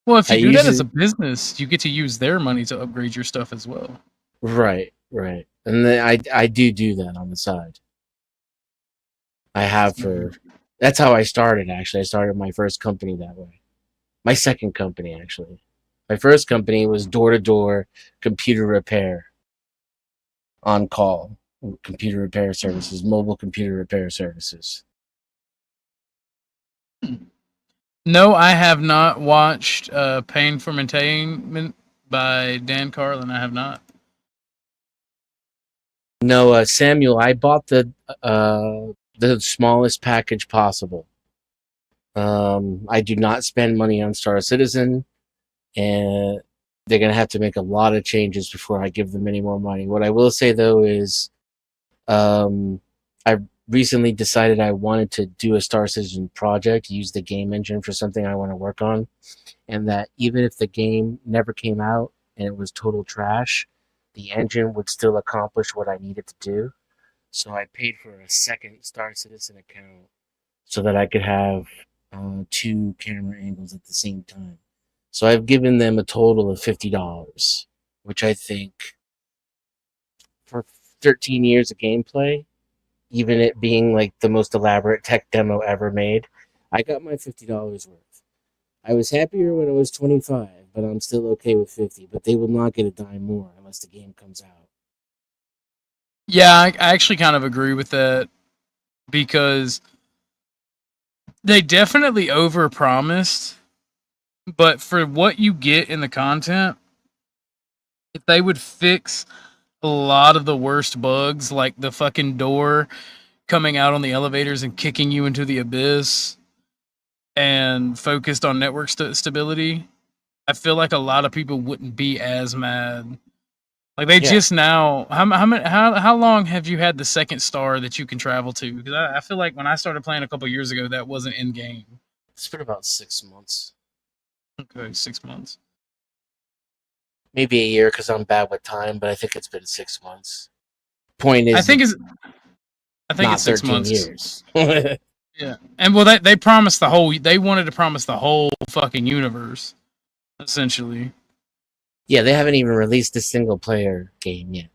Well, if you do that as a business, you get to use their money to upgrade your stuff as well. Right. And then I do that on the side. I have that's how I started, actually. I started my first company that way. My second company, actually. My first company was door-to-door computer repair. On call. Computer repair services. Mobile computer repair services. No, I have not watched Pain for Maintainment by Dan Carlin. I have not. No, Samuel, I bought the smallest package possible. I do not spend money on Star Citizen, and they're going to have to make a lot of changes before I give them any more money. What I will say, though, is I recently decided I wanted to do a Star Citizen project, use the game engine for something I want to work on, and that even if the game never came out and it was total trash, the engine would still accomplish what I needed to do. So I paid for a second Star Citizen account so that I could have 2 camera angles at the same time. So I've given them a total of $50, which I think for 13 years of gameplay, even it being like the most elaborate tech demo ever made, I got my $50 worth. I was happier when it was 25, but I'm still okay with 50. But they will not get a dime more unless the game comes out. Yeah, I actually kind of agree with that because they definitely overpromised, but for what you get in the content, if they would fix a lot of the worst bugs, like the fucking door coming out on the elevators and kicking you into the abyss, and focused on network stability, I feel like a lot of people wouldn't be as mad. Like they just now, how long have you had the second star that you can travel to? Because I feel like when I started playing a couple years ago, that wasn't in game. It's been about 6 months. Okay, 6 months. Maybe a year because I'm bad with time, but I think it's been 6 months. Point is, I think it's not 6 13 months. years. Yeah, and well, they promised the whole. They wanted to promise the whole fucking universe, essentially. Yeah, they haven't even released a single player game yet.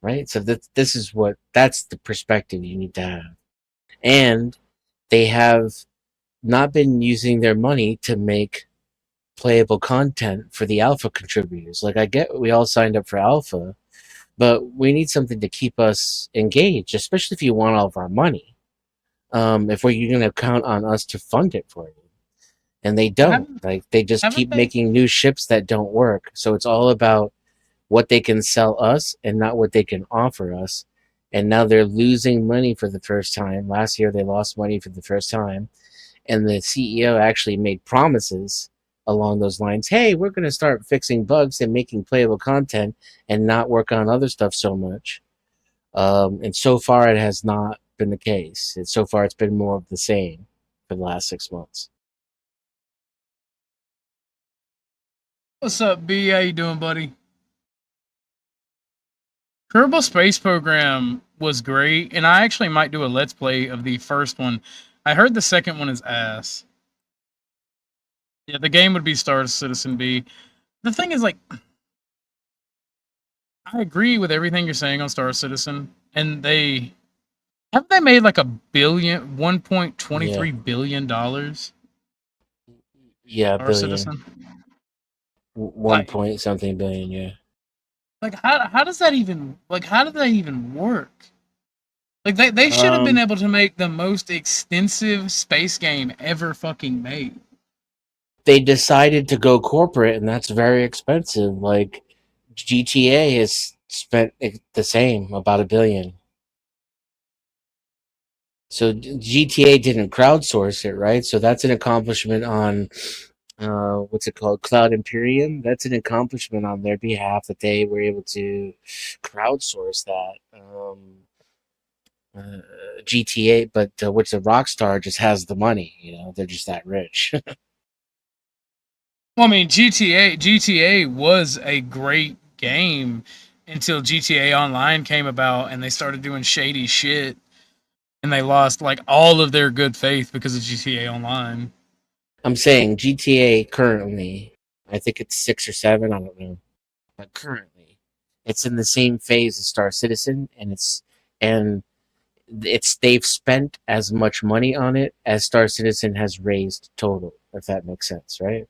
Right? So that's the perspective you need to have. And they have not been using their money to make playable content for the alpha contributors. Like I get we all signed up for alpha, but we need something to keep us engaged, especially if you want all of our money. If we're going to count on us to fund it for you. And they don't. Like they just keep making new ships that don't work. So it's all about what they can sell us and not what they can offer us. And now they're losing money for the first time. Last year they lost money for the first time. And the CEO actually made promises along those lines. Hey, we're going to start fixing bugs and making playable content and not work on other stuff so much. And so far it has not been the case. So far it's been more of the same for the last 6 months. What's up, B? How you doing, buddy? Kerbal Space Program was great, and I actually might do a Let's Play of the first one. I heard the second one is ass. Yeah, the game would be Star Citizen B. The thing is, like, I agree with everything you're saying on Star Citizen, and they made like $1.23 billion. Yeah, Star billion. Citizen. 1 point something billion, yeah. Like how does that even work? Like they should have been able to make the most extensive space game ever fucking made. They decided to go corporate, and that's very expensive. Like GTA has spent the same, about $1 billion. So GTA didn't crowdsource it, right? So that's an accomplishment on what's it called? Cloud Imperium. That's an accomplishment on their behalf that they were able to crowdsource that. GTA, but which the Rockstar just has the money. You know, they're just that rich. Well, I mean, GTA was a great game until GTA Online came about, and they started doing shady shit, and they lost like all of their good faith because of GTA Online. I'm saying GTA currently, I think it's 6 or 7, I don't know. But currently, it's in the same phase as Star Citizen, and they've spent as much money on it as Star Citizen has raised total, if that makes sense, right?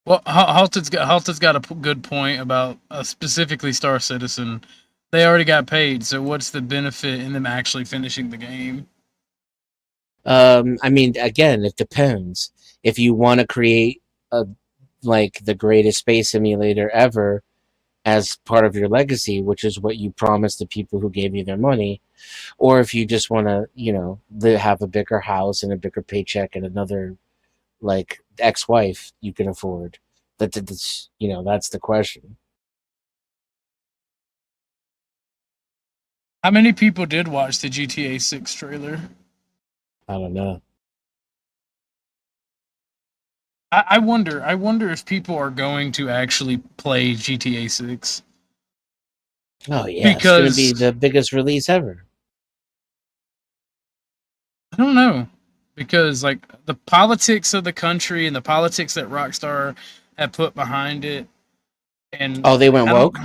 Well, Halted's got a good point about specifically Star Citizen. They already got paid, so what's the benefit in them actually finishing the game? I mean, again, it depends. If you want to create like the greatest space simulator ever as part of your legacy, which is what you promised the people who gave you their money, or if you just want to, you know, have a bigger house and a bigger paycheck and another like ex-wife you can afford. That's you know, that's the question. How many people did watch the GTA 6 trailer? I don't know. I wonder. I wonder if people are going to actually play GTA 6. Oh yeah, it's gonna be Because the biggest release ever. I don't know. Because like the politics of the country and the politics that Rockstar have put behind it, and Oh, they went I don't. woke.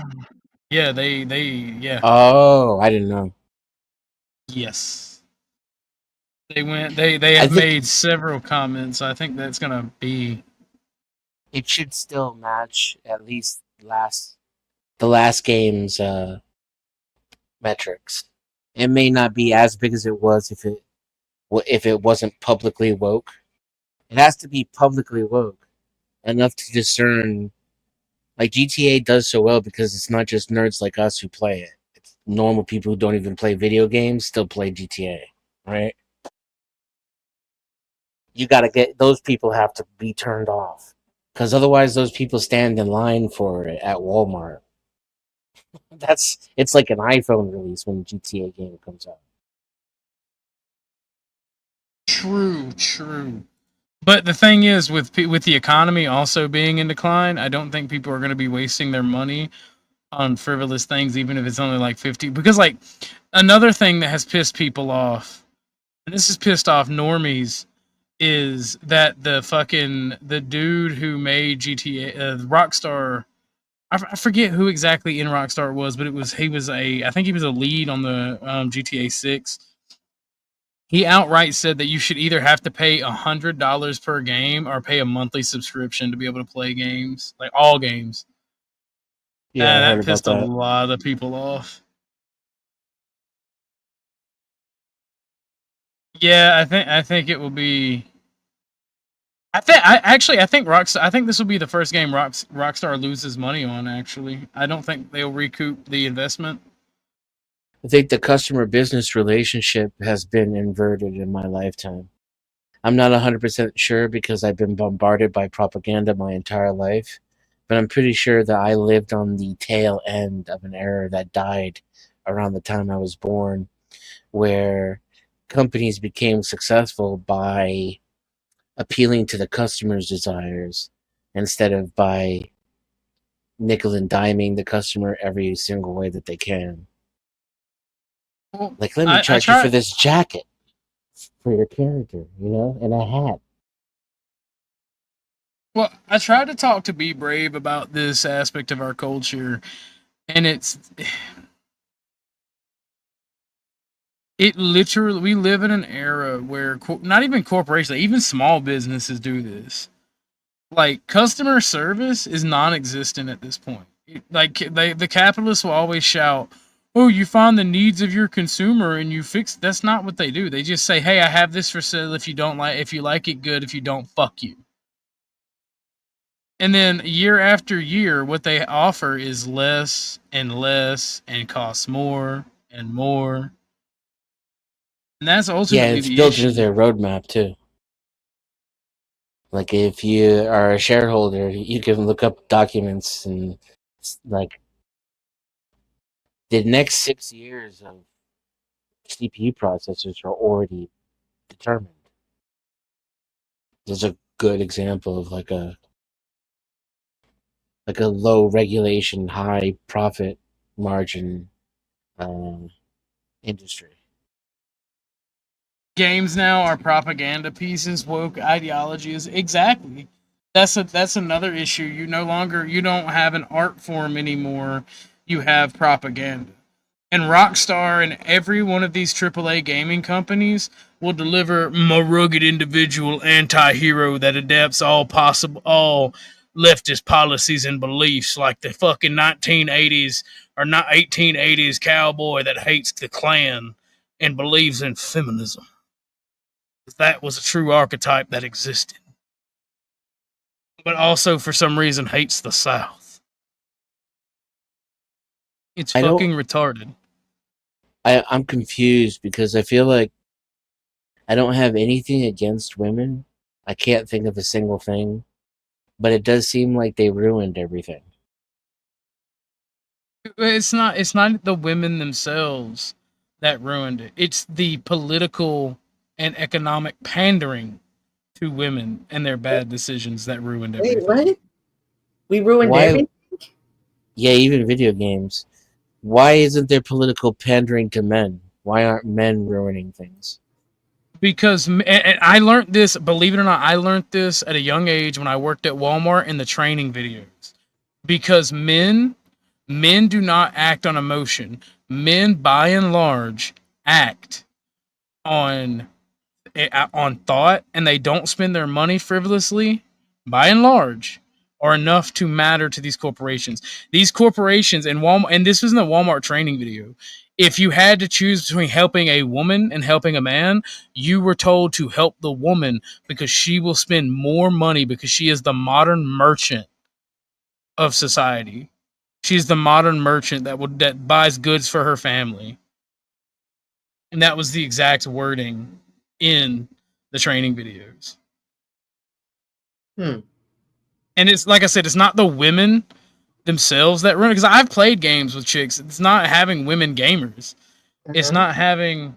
Yeah, yeah. Oh, I didn't know. Yes. They went. They I have think made several comments. I think that's gonna be. it should still match at least the last game's metrics. It may not be as big as it was if it wasn't publicly woke. It has to be publicly woke enough to discern. Like GTA does so well because it's not just nerds like us who play it. It's normal people who don't even play video games still play GTA, right? You got to get those people have to be turned off because otherwise those people stand in line for it at Walmart. It's like an iPhone release when a GTA game comes out. True. But the thing is, with the economy also being in decline, I don't think people are going to be wasting their money on frivolous things, even if it's only like 50. Because like another thing that has pissed people off, and this has pissed off normies, is that the dude who made GTA, Rockstar. I forget who exactly in Rockstar it was, but I think he was a lead on the GTA 6. He outright said that you should either have to pay $100 per game or pay a monthly subscription to be able to play games, like all games. Yeah, I heard That about pissed a that. lot of people off. Yeah, I think it will be. I think Rockstar. I think this will be the first game Rockstar loses money on. Actually, I don't think they'll recoup the investment. I think the customer business relationship has been inverted in my lifetime. I'm not 100% sure because I've been bombarded by propaganda my entire life, but I'm pretty sure that I lived on the tail end of an era that died around the time I was born, where companies became successful by appealing to the customer's desires instead of by nickel and diming the customer every single way that they can. Well, Like, let me charge you for this jacket for your character, and a hat. Well, I tried to talk to Be Brave about this aspect of our culture, and it literally, we live in an era where not even corporations, even small businesses do this. Like, customer service is non-existent at this point. The capitalists will always shout, "Oh, you find the needs of your consumer and you fix." That's not what they do. They just say, "Hey, I have this for sale. If you like it, good. If you don't, fuck you." And then year after year, what they offer is less and less and costs more and more. And that's Yeah, ultimately it's the built issue. into their roadmap too. Like, if you are a shareholder, you can look up documents and like the next 6 years of CPU processors are already determined. There's a good example of like a low regulation, high profit margin industry. Games now are propaganda pieces, woke ideologies. Exactly. That's another issue. You don't have an art form anymore. You have propaganda. And Rockstar and every one of these AAA gaming companies will deliver a rugged individual anti-hero that adapts all leftist policies and beliefs, like the fucking 1980s or not 1880s cowboy that hates the Klan and believes in feminism. That was a true archetype that existed, but also for some reason hates the South. It's fucking retarded. I'm confused because I feel like I don't have anything against women. I can't think of a single thing, but it does seem like they ruined everything. It's not the women themselves. that ruined it. It's the political and economic pandering to women and their bad decisions that ruined everything. Wait, what? We ruined Why- everything? Yeah, even video games. Why isn't there political pandering to men? Why aren't men ruining things? Because and I learned this, believe it or not, I learned this at a young age when I worked at Walmart in the training videos. Because men do not act on emotion. Men, by and large, act on thought, and they don't spend their money frivolously, by and large, are enough to matter to these corporations. These corporations and Walmart, and this was in the Walmart training video. If you had to choose between helping a woman and helping a man, you were told to help the woman because she will spend more money because she is the modern merchant of society. She's the modern merchant that buys goods for her family. And that was the exact wording in the training videos. And it's like I said, it's not the women themselves that ruin it. Because I've played games with chicks. It's not having women gamers. It's not having.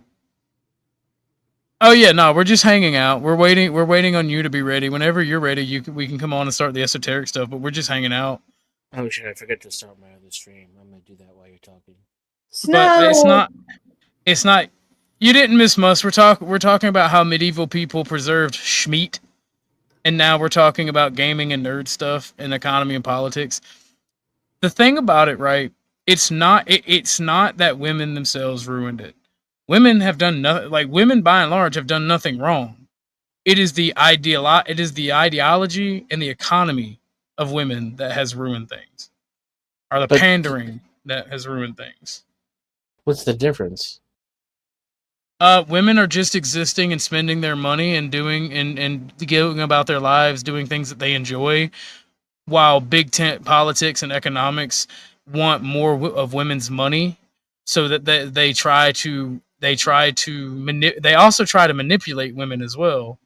Oh yeah, no, we're just hanging out. We're waiting on you to be ready. Whenever you're ready, we can come on and start the esoteric stuff. But we're just hanging out. Oh shit! I forgot to start my other stream. I'm gonna do that while you're talking. But it's not. It's not. You didn't miss much. We're talking about how medieval people preserved schmeat, and now we're talking about gaming and nerd stuff and economy and politics. The thing about it, right? It's not that women themselves ruined it. Women have done nothing. Like women, by and large, have done nothing wrong. It is the ideology and the economy of women that has ruined things, or the pandering that has ruined things. What's the difference? Women are just existing and spending their money and doing and going about their lives, doing things that they enjoy, while big tent politics and economics want more of women's money, so that they also try to manipulate women as well.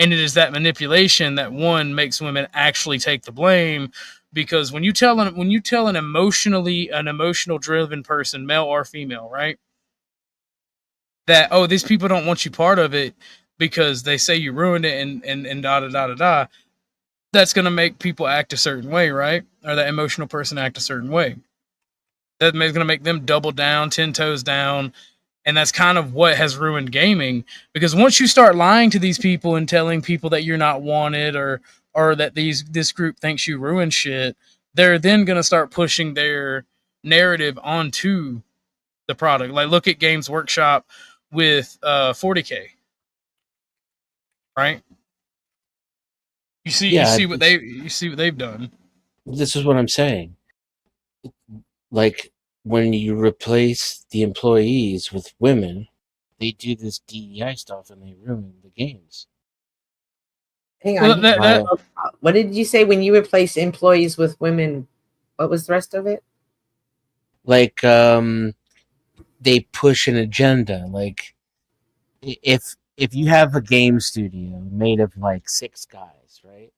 And it is that manipulation that one makes women actually take the blame, because when you tell an emotional driven person, male or female, right, that, oh, these people don't want you part of it because they say you ruined it and da da da da da, that's going to make people act a certain way, right? Or that emotional person act a certain way. That's going to make them double down, 10 toes down. And that's kind of what has ruined gaming. Because once you start lying to these people and telling people that you're not wanted, or that this group thinks you ruined shit, they're then going to start pushing their narrative onto the product. Like, look at Games Workshop with 40K, right? You see what they've done. This is what I'm saying. Like, when you replace the employees with women, they do this DEI stuff and they ruin the games. Hang on. What did you say when you replace employees with women? What was the rest of it? Like, they push an agenda. Like, if you have a game studio made of like 6 guys, right?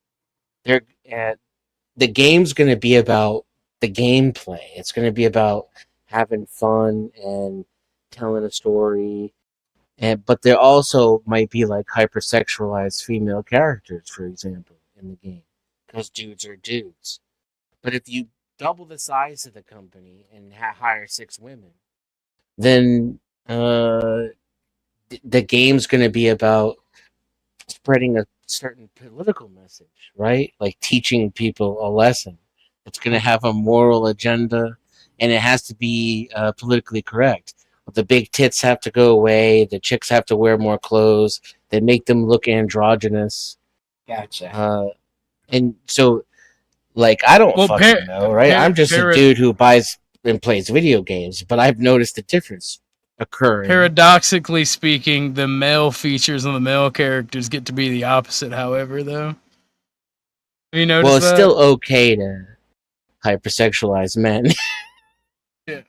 The game's going to be about the gameplay. It's going to be about having fun and telling a story. But there also might be like hypersexualized female characters, for example, in the game, because dudes are dudes. But if you double the size of the company and hire 6 women, then the game's going to be about spreading a certain political message, right? Like teaching people a lesson. It's going to have a moral agenda, and it has to be politically correct. The big tits have to go away. The chicks have to wear more clothes. They make them look androgynous. Gotcha. And so, like, I don't fucking know, right? I'm just a dude who buys and plays video games, but I've noticed a difference occurring. Paradoxically speaking, the male features on the male characters get to be the opposite, however, though. Have you noticed Well, it's that? still okay to hypersexualize men. Yeah.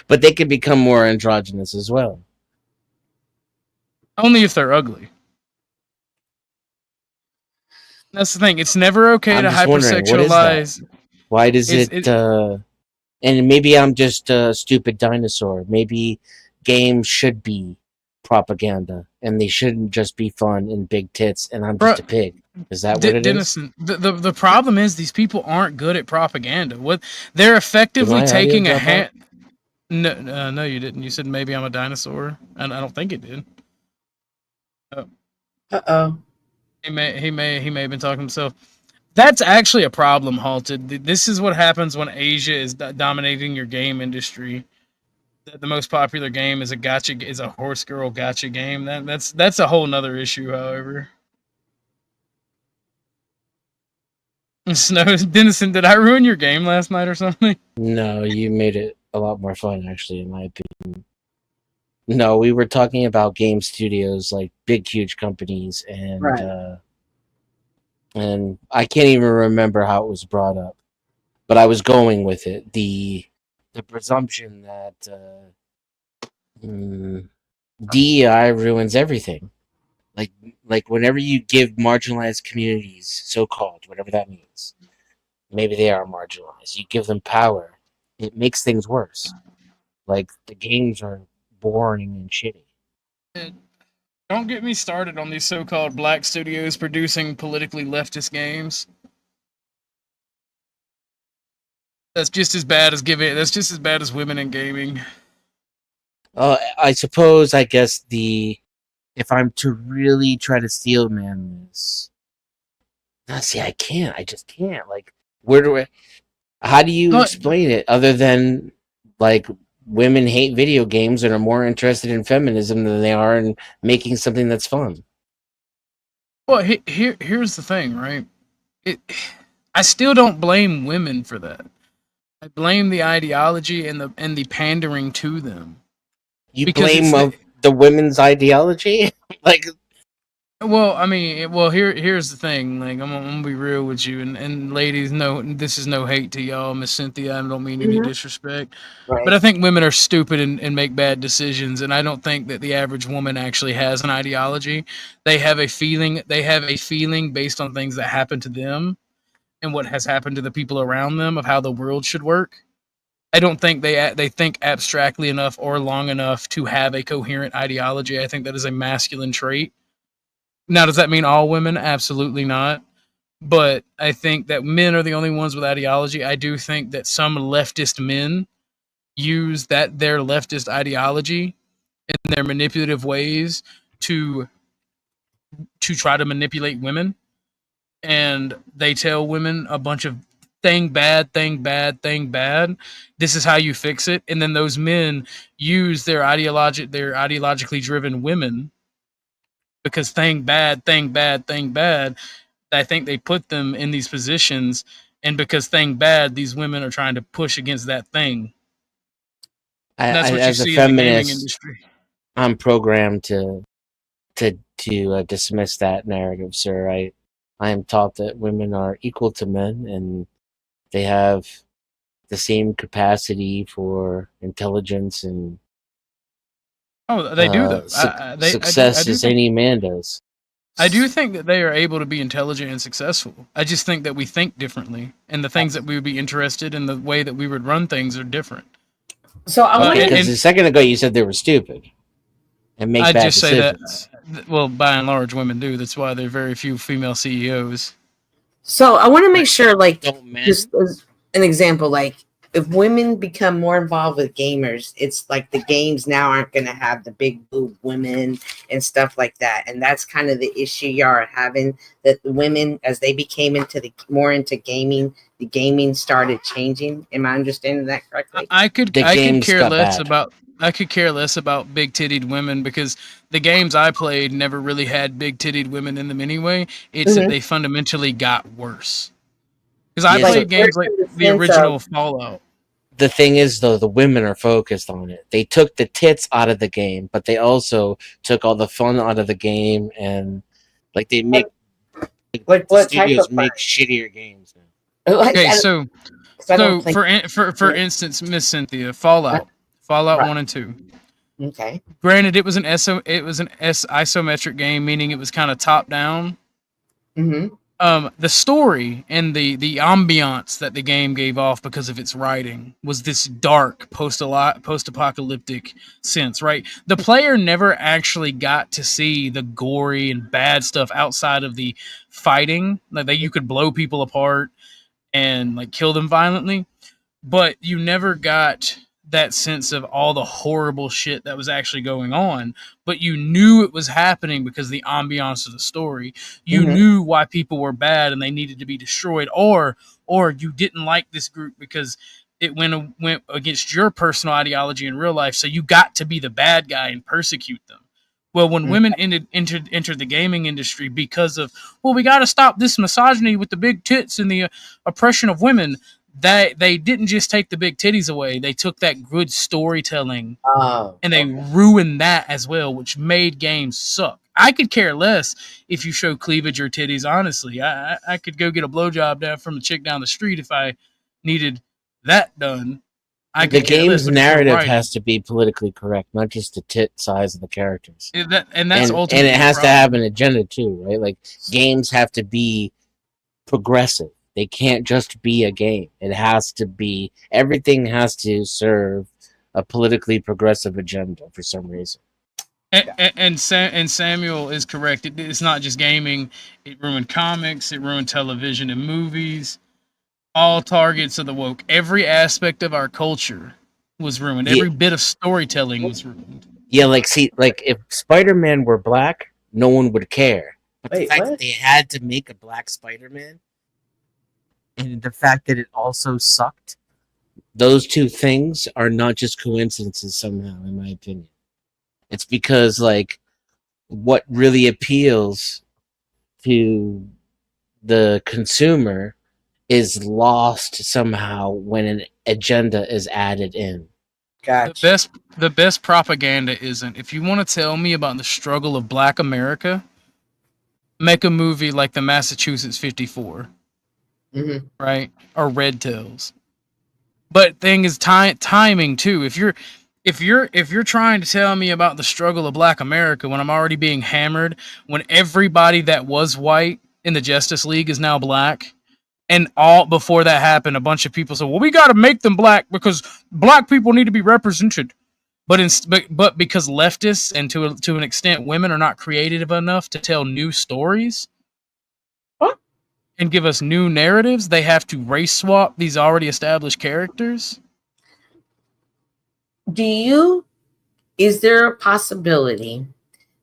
But they can become more androgynous as well. Only if they're ugly. That's the thing. It's never okay to hypersexualize. Why does it? And maybe I'm just a stupid dinosaur. Maybe games should be propaganda and they shouldn't just be fun and big tits and I'm just a pig. Is that what it is? Dennison, the problem is these people aren't good at propaganda. What they're effectively Did my taking audio a drop out? hand. No, you didn't. You said maybe I'm a dinosaur, and I don't think it did. Uh-oh. He may have been talking to himself. That's actually a problem, Halted. This is what happens when Asia is dominating your game industry. The most popular game is a horse girl gotcha game. That's a whole nother issue, however. Snow Dennison, did I ruin your game last night or something? No, you made it a lot more fun, actually, in my opinion. No, we were talking about game studios, like big, huge companies, and Right. And I can't even remember how it was brought up, but I was going with it. The presumption that DEI ruins everything. Like whenever you give marginalized communities, so-called, whatever that means, maybe they are marginalized, you give them power, it makes things worse. Like, the games are boring and shitty. Don't get me started on these so-called black studios producing politically leftist games. That's just as bad as women in gaming. I suppose, I guess, if I'm to really try to steel man this, see, I can't. I just can't. Like, how do you explain it other than, like, women hate video games and are more interested in feminism than they are in making something that's fun? Well, here's the thing, right? I still don't blame women for that. I blame the ideology and the pandering to them. You blame the women's ideology? Like, well, I mean, here's the thing. Like, I'm gonna be real with you, and ladies, no, this is no hate to y'all, Miss Cynthia. I don't mean any disrespect, but I think women are stupid and make bad decisions, and I don't think that the average woman actually has an ideology. They have a feeling. They have a feeling based on things that happen to them and what has happened to the people around them of how the world should work. I don't think they think abstractly enough or long enough to have a coherent ideology. I think that is a masculine trait. Now, does that mean all women? Absolutely not. But I think that men are the only ones with ideology. I do think that some leftist men use their leftist ideology in their manipulative ways to try to manipulate women. And they tell women a bunch of thing bad. This is how you fix it. And then those men use their ideologically driven women, because thing bad. I think they put them in these positions, and because thing bad, these women are trying to push against that thing. And that's what you see in the gaming industry. I'm programmed to dismiss that narrative, sir. I am taught that women are equal to men, and they have the same capacity for intelligence and they do though. Success as any man does. I do think that they are able to be intelligent and successful. I just think that we think differently, and the things that we would be interested in, the way that we would run things, are different. So I want because a second ago you said they were stupid and make bad decisions. Say that. Well, by and large, women do. That's why there are very few female CEOs. So I want to make sure, like, just as an example, like, if women become more involved with gamers, it's like the games now aren't going to have the big boob women and stuff like that. And that's kind of the issue y'all are having, that the women, as they became more into gaming, the gaming started changing. Am I understanding that correctly? I could care less about big tittied women, because the games I played never really had big tittied women in them anyway. It's that they fundamentally got worse. Because I played games like the original Fallout. The thing is, though, the women are focused on it. They took the tits out of the game, but they also took all the fun out of the game, and like they make what studios make shittier games now. Okay, so for instance, Miss Cynthia, Fallout 1 and 2. Okay. Granted, it was an isometric game, meaning it was kind of top down. Mm-hmm. The story and the ambiance that the game gave off because of its writing was this dark post-apocalyptic sense, right? The player never actually got to see the gory and bad stuff outside of the fighting, like that you could blow people apart and like kill them violently, but you never got that sense of all the horrible shit that was actually going on, but you knew it was happening because of the ambiance of the story. You knew why people were bad and they needed to be destroyed, or you didn't like this group because it went against your personal ideology in real life, so you got to be the bad guy and persecute them. Well, when women entered the gaming industry because of, well, we got to stop this misogyny with the big tits and the oppression of women, they didn't just take the big titties away. They took that good storytelling and they ruined that as well, which made games suck. I could care less if you show cleavage or titties, honestly. I could go get a blowjob down from a chick down the street if I needed that done. The game's narrative has to be politically correct, not just the tit size of the characters. And it has to have an agenda too, right? Like games have to be progressive. They can't just be a game. It has to be, everything has to serve a politically progressive agenda for some reason. And Samuel is correct. It's not just gaming. It ruined comics. It ruined television and movies. All targets of the woke. Every aspect of our culture was ruined. Every bit of storytelling was ruined. Yeah, like if Spider-Man were black, no one would care. But the fact that they had to make a black Spider-Man, and the fact that it also sucked, those two things are not just coincidences somehow, in my opinion. It's because, like, what really appeals to the consumer is lost somehow when an agenda is added in. Gotcha. The best propaganda isn't, if you want to tell me about the struggle of Black America, make a movie like the Massachusetts 54. Right? Or Red Tails. But thing is timing too. If you're trying to tell me about the struggle of Black America when I'm already being hammered, when everybody that was white in the Justice League is now black, and all before that happened, a bunch of people said, "Well, we got to make them black because black people need to be represented." But because leftists and to an extent women are not creative enough to tell new stories and give us new narratives, they have to race swap these already established characters. Is there a possibility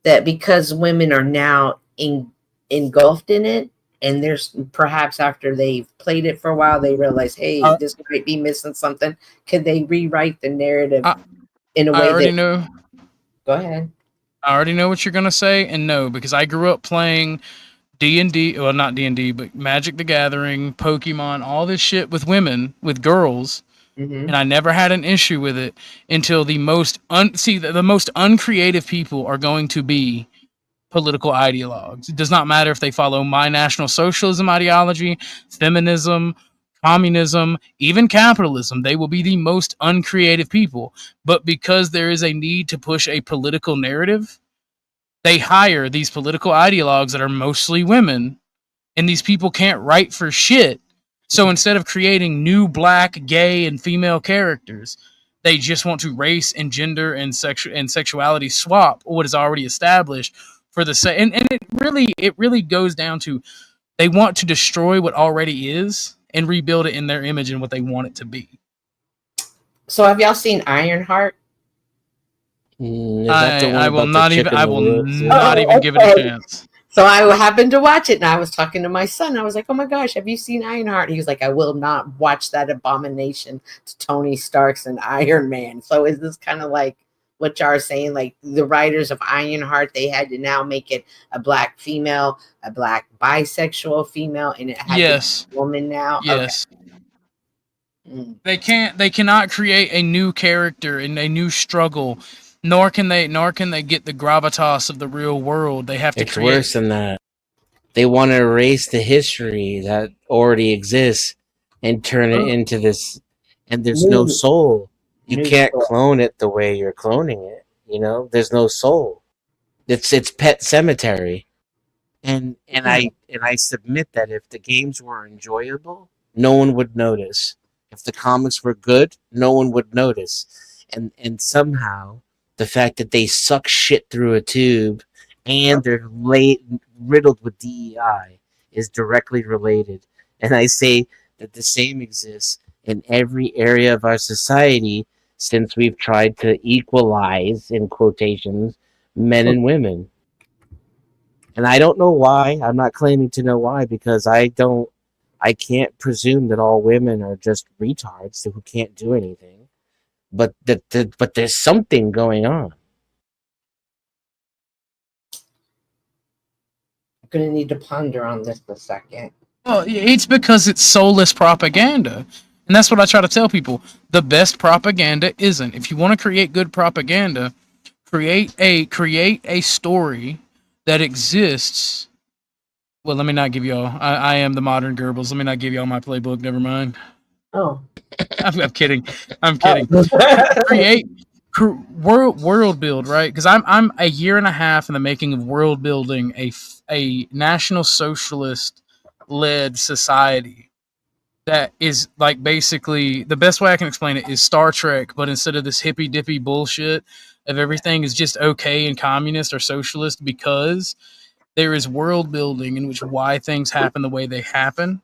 that because women are now engulfed in it, and there's perhaps after they've played it for a while, they realize, hey, this might be missing something. Could they rewrite the narrative in a way know. Go ahead. I already know what you're going to say, and no, because I grew up playing D&D, well, not D&D, but Magic the Gathering, Pokemon, all this shit with women, with girls, and I never had an issue with it until the most uncreative people are going to be political ideologues. It does not matter if they follow my National Socialism ideology, feminism, communism, even capitalism. They will be the most uncreative people. But because there is a need to push a political narrative, they hire these political ideologues that are mostly women, and these people can't write for shit. So instead of creating new black, gay, and female characters, they just want to race and gender and sexuality swap what is already established for the same. And it really goes down to they want to destroy what already is and rebuild it in their image and what they want it to be. So have y'all seen Ironheart? I will not even give it a chance. So I happened to watch it, and I was talking to my son. I was like, "Oh my gosh, have you seen Ironheart?" He was like, "I will not watch that abomination to Tony Stark's and Iron Man." So is this kind of like what y'all are saying? Like the writers of Ironheart, they had to now make it a black female, a black bisexual female, and it had to be a woman now. Yes. Okay. They cannot create a new character and a new struggle. Nor can they get the gravitas of the real world. They have to create. It's worse than that. They want to erase the history that already exists and turn it into this. And there's no soul. You can't clone it the way you're cloning it. You know, there's no soul. It's Pet Cemetery. I submit that if the games were enjoyable, no one would notice. If the comics were good, no one would notice. And somehow the fact that they suck shit through a tube and they're riddled with DEI is directly related. And I say that the same exists in every area of our society since we've tried to equalize, in quotations, men and women. And I don't know why. I'm not claiming to know why because I can't presume that all women are just retards who can't do anything. But but there's something going on. I'm gonna need to ponder on this a second. Well, it's because it's soulless propaganda. And that's what I try to tell people. The best propaganda isn't. If you want to create good propaganda, create a story that exists. Well, let me not give y'all. I am the modern Goebbels. Let me not give y'all my playbook. Never mind. Oh, I'm kidding. I'm kidding. World build, right? Because I'm a year and a half in the making of world building a national socialist led society that is like basically the best way I can explain it is Star Trek, but instead of this hippy dippy bullshit of everything is just okay and communist or socialist because there is world building in which why things happen the way they happen.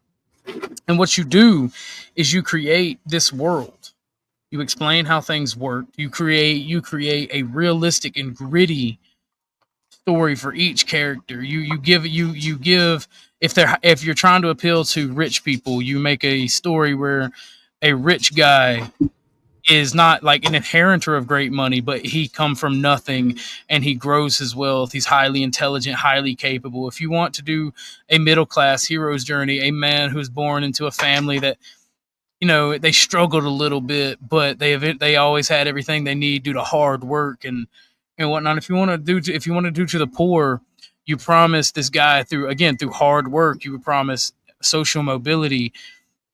And what you do is you create this world. You explain how things work. You create a realistic and gritty story for each character. You give if you're trying to appeal to rich people, you make a story where a rich guy is not like an inheritor of great money, but he come from nothing and he grows his wealth. He's highly intelligent, highly capable. If you want to do a middle class hero's journey, a man who's born into a family that they struggled a little bit, but they always had everything they need due to hard work and whatnot. If you want to do to the poor, you promise this guy through hard work. You would promise social mobility.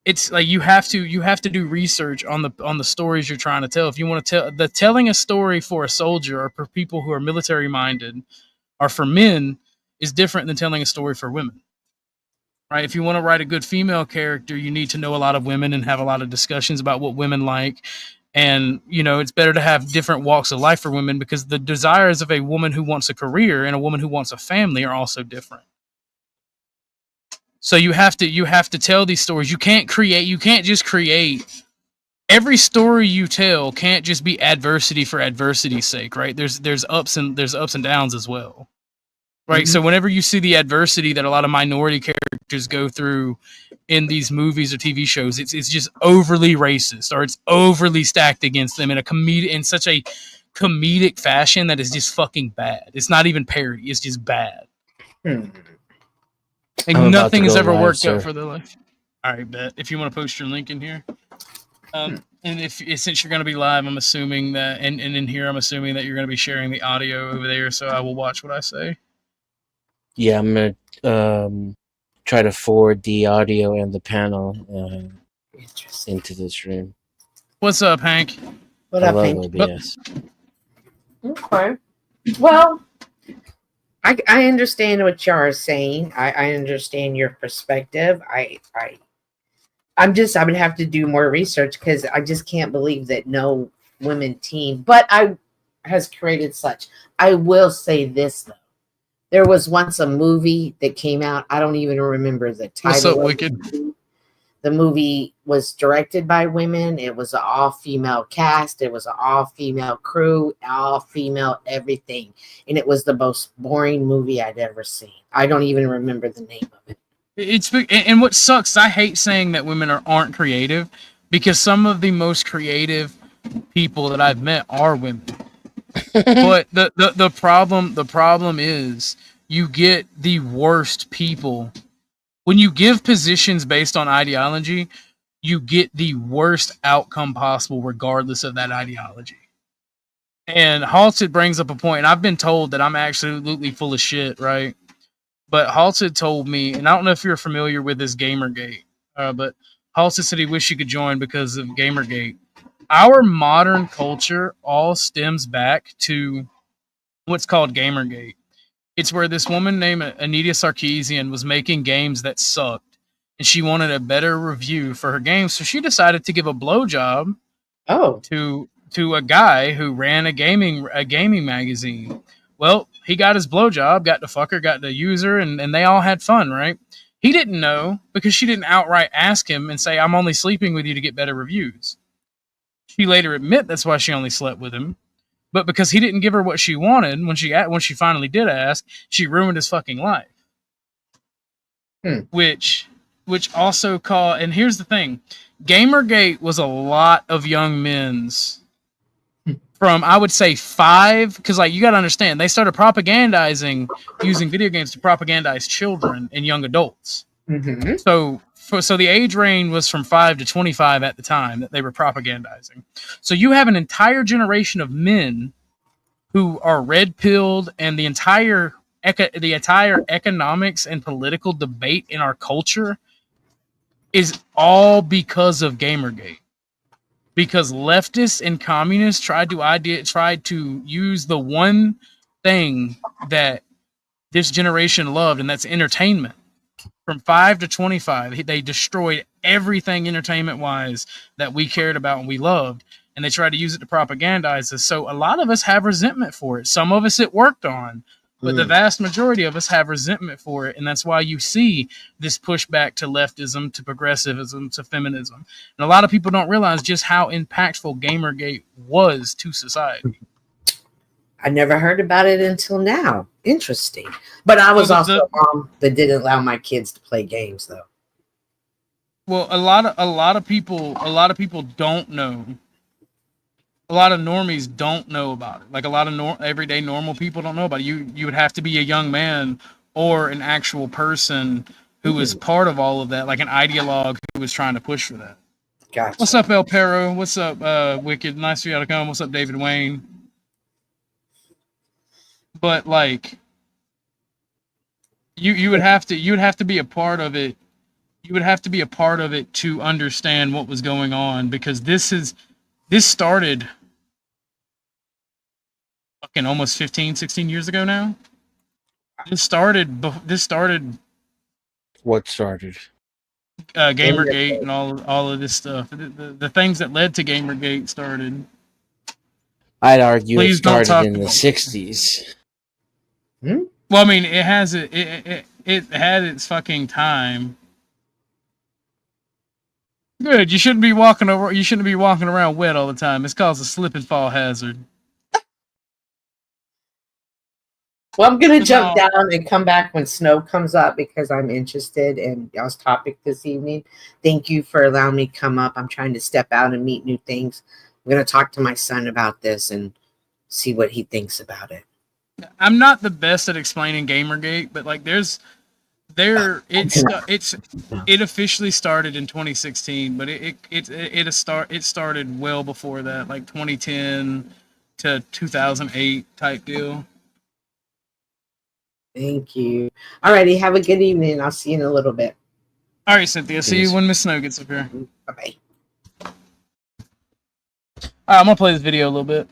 It's like you have to do research on the stories you're trying to tell. If you want to telling a story for a soldier or for people who are military minded or for men is different than telling a story for women. Right? If you want to write a good female character, you need to know a lot of women and have a lot of discussions about what women like. And, it's better to have different walks of life for women because the desires of a woman who wants a career and a woman who wants a family are also different. So you have to tell these stories. You can't just create. Every story you tell can't just be adversity for adversity's sake, right? There's ups and downs as well. Right. Mm-hmm. So whenever you see the adversity that a lot of minority characters go through in these movies or TV shows, it's just overly racist or it's overly stacked against them in such a comedic fashion that is just fucking bad. It's not even parody. It's just bad. Like nothing has ever worked out for their life. All right, bet. If you want to post your link in here. And since you're going to be live, I'm assuming that, and in here, I'm assuming that you're going to be sharing the audio over there. So I will watch what I say. Yeah, I'm gonna try to forward the audio and the panel into the stream. What's up, Hank? What up, Hank? OBS. Okay. Well, I understand what you are saying. I understand your perspective. I would have to do more research because I just can't believe that no women team, but has created such. I will say this though. There was once a movie that came out. I don't even remember the title. What's up, Wicked? The movie was directed by women. It was an all-female cast. It was an all-female crew, all-female everything. And it was the most boring movie I'd ever seen. I don't even remember the name of it. And what sucks, I hate saying that women aren't creative because some of the most creative people that I've met are women. But the problem is you get the worst people. When you give positions based on ideology, you get the worst outcome possible regardless of that ideology. And Halted brings up a point, and I've been told that I'm absolutely full of shit, right? But Halted told me, and I don't know if you're familiar with this Gamergate, but Halted said he wished he could join because of Gamergate. Our modern culture all stems back to what's called Gamergate. It's where this woman named Anita Sarkeesian was making games that sucked, and she wanted a better review for her games, so she decided to give a blowjob to a guy who ran a gaming magazine. Well, he got his blowjob, got the fucker, got the user, and they all had fun, right? He didn't know because she didn't outright ask him and say, "I'm only sleeping with you to get better reviews." She later admit that's why she only slept with him. But because he didn't give her what she wanted when she finally did ask, she ruined his fucking life. Which also caused, and here's the thing, Gamergate was a lot of young men's from, I would say, 5, because like you got to understand, they started propagandizing using video games to propagandize children and young adults. Mm-hmm. So the age range was from 5 to 25 at the time that they were propagandizing. So you have an entire generation of men who are red-pilled, and the entire economics and political debate in our culture is all because of Gamergate. Because leftists and communists tried to use the one thing that this generation loved, and that's entertainment. From 5 to 25, they destroyed everything entertainment-wise that we cared about and we loved, and they tried to use it to propagandize us. So a lot of us have resentment for it. Some of us it worked on, but the vast majority of us have resentment for it, and that's why you see this pushback to leftism, to progressivism, to feminism. And a lot of people don't realize just how impactful Gamergate was to society. I never heard about it until now. Interesting. But I was also a mom that didn't allow my kids to play games, though. Well, a lot of people don't know. A lot of normies don't know about it. Like a lot of everyday normal people don't know about it. You would have to be a young man or an actual person who was part of all of that, like an ideologue who was trying to push for that. Gotcha. What's up, El Perro? What's up, Wicked? Nice for you to come. What's up, David Wayne? But like, you would have to be a part of it. You would have to be a part of it to understand what was going on, because this started fucking almost 15, 16 years ago now. This started. What started? Gamergate and all of this stuff. The things that led to Gamergate started. I'd argue it started in the 60s. Hmm? Well, I mean, it had its fucking time. Good. You shouldn't be walking around wet all the time. It's called a slip and fall hazard. Well, I'm gonna jump down and come back when snow comes up because I'm interested in y'all's topic this evening. Thank you for allowing me to come up. I'm trying to step out and meet new things. I'm gonna talk to my son about this and see what he thinks about it. I'm not the best at explaining Gamergate, but like it officially started in 2016, but it started well before that, like 2010 to 2008 type deal. Thank you. Alrighty, have a good evening. I'll see you in a little bit. All right, Cynthia. See you when Miss Snow gets up here. Bye-bye. All right, I'm gonna play this video a little bit.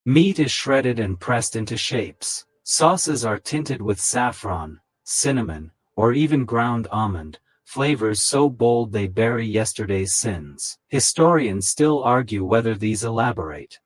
Meat is shredded and pressed into shapes. Sauces are tinted with saffron, cinnamon, or even ground almond, flavors so bold they bury yesterday's sins. Historians still argue whether these elaborate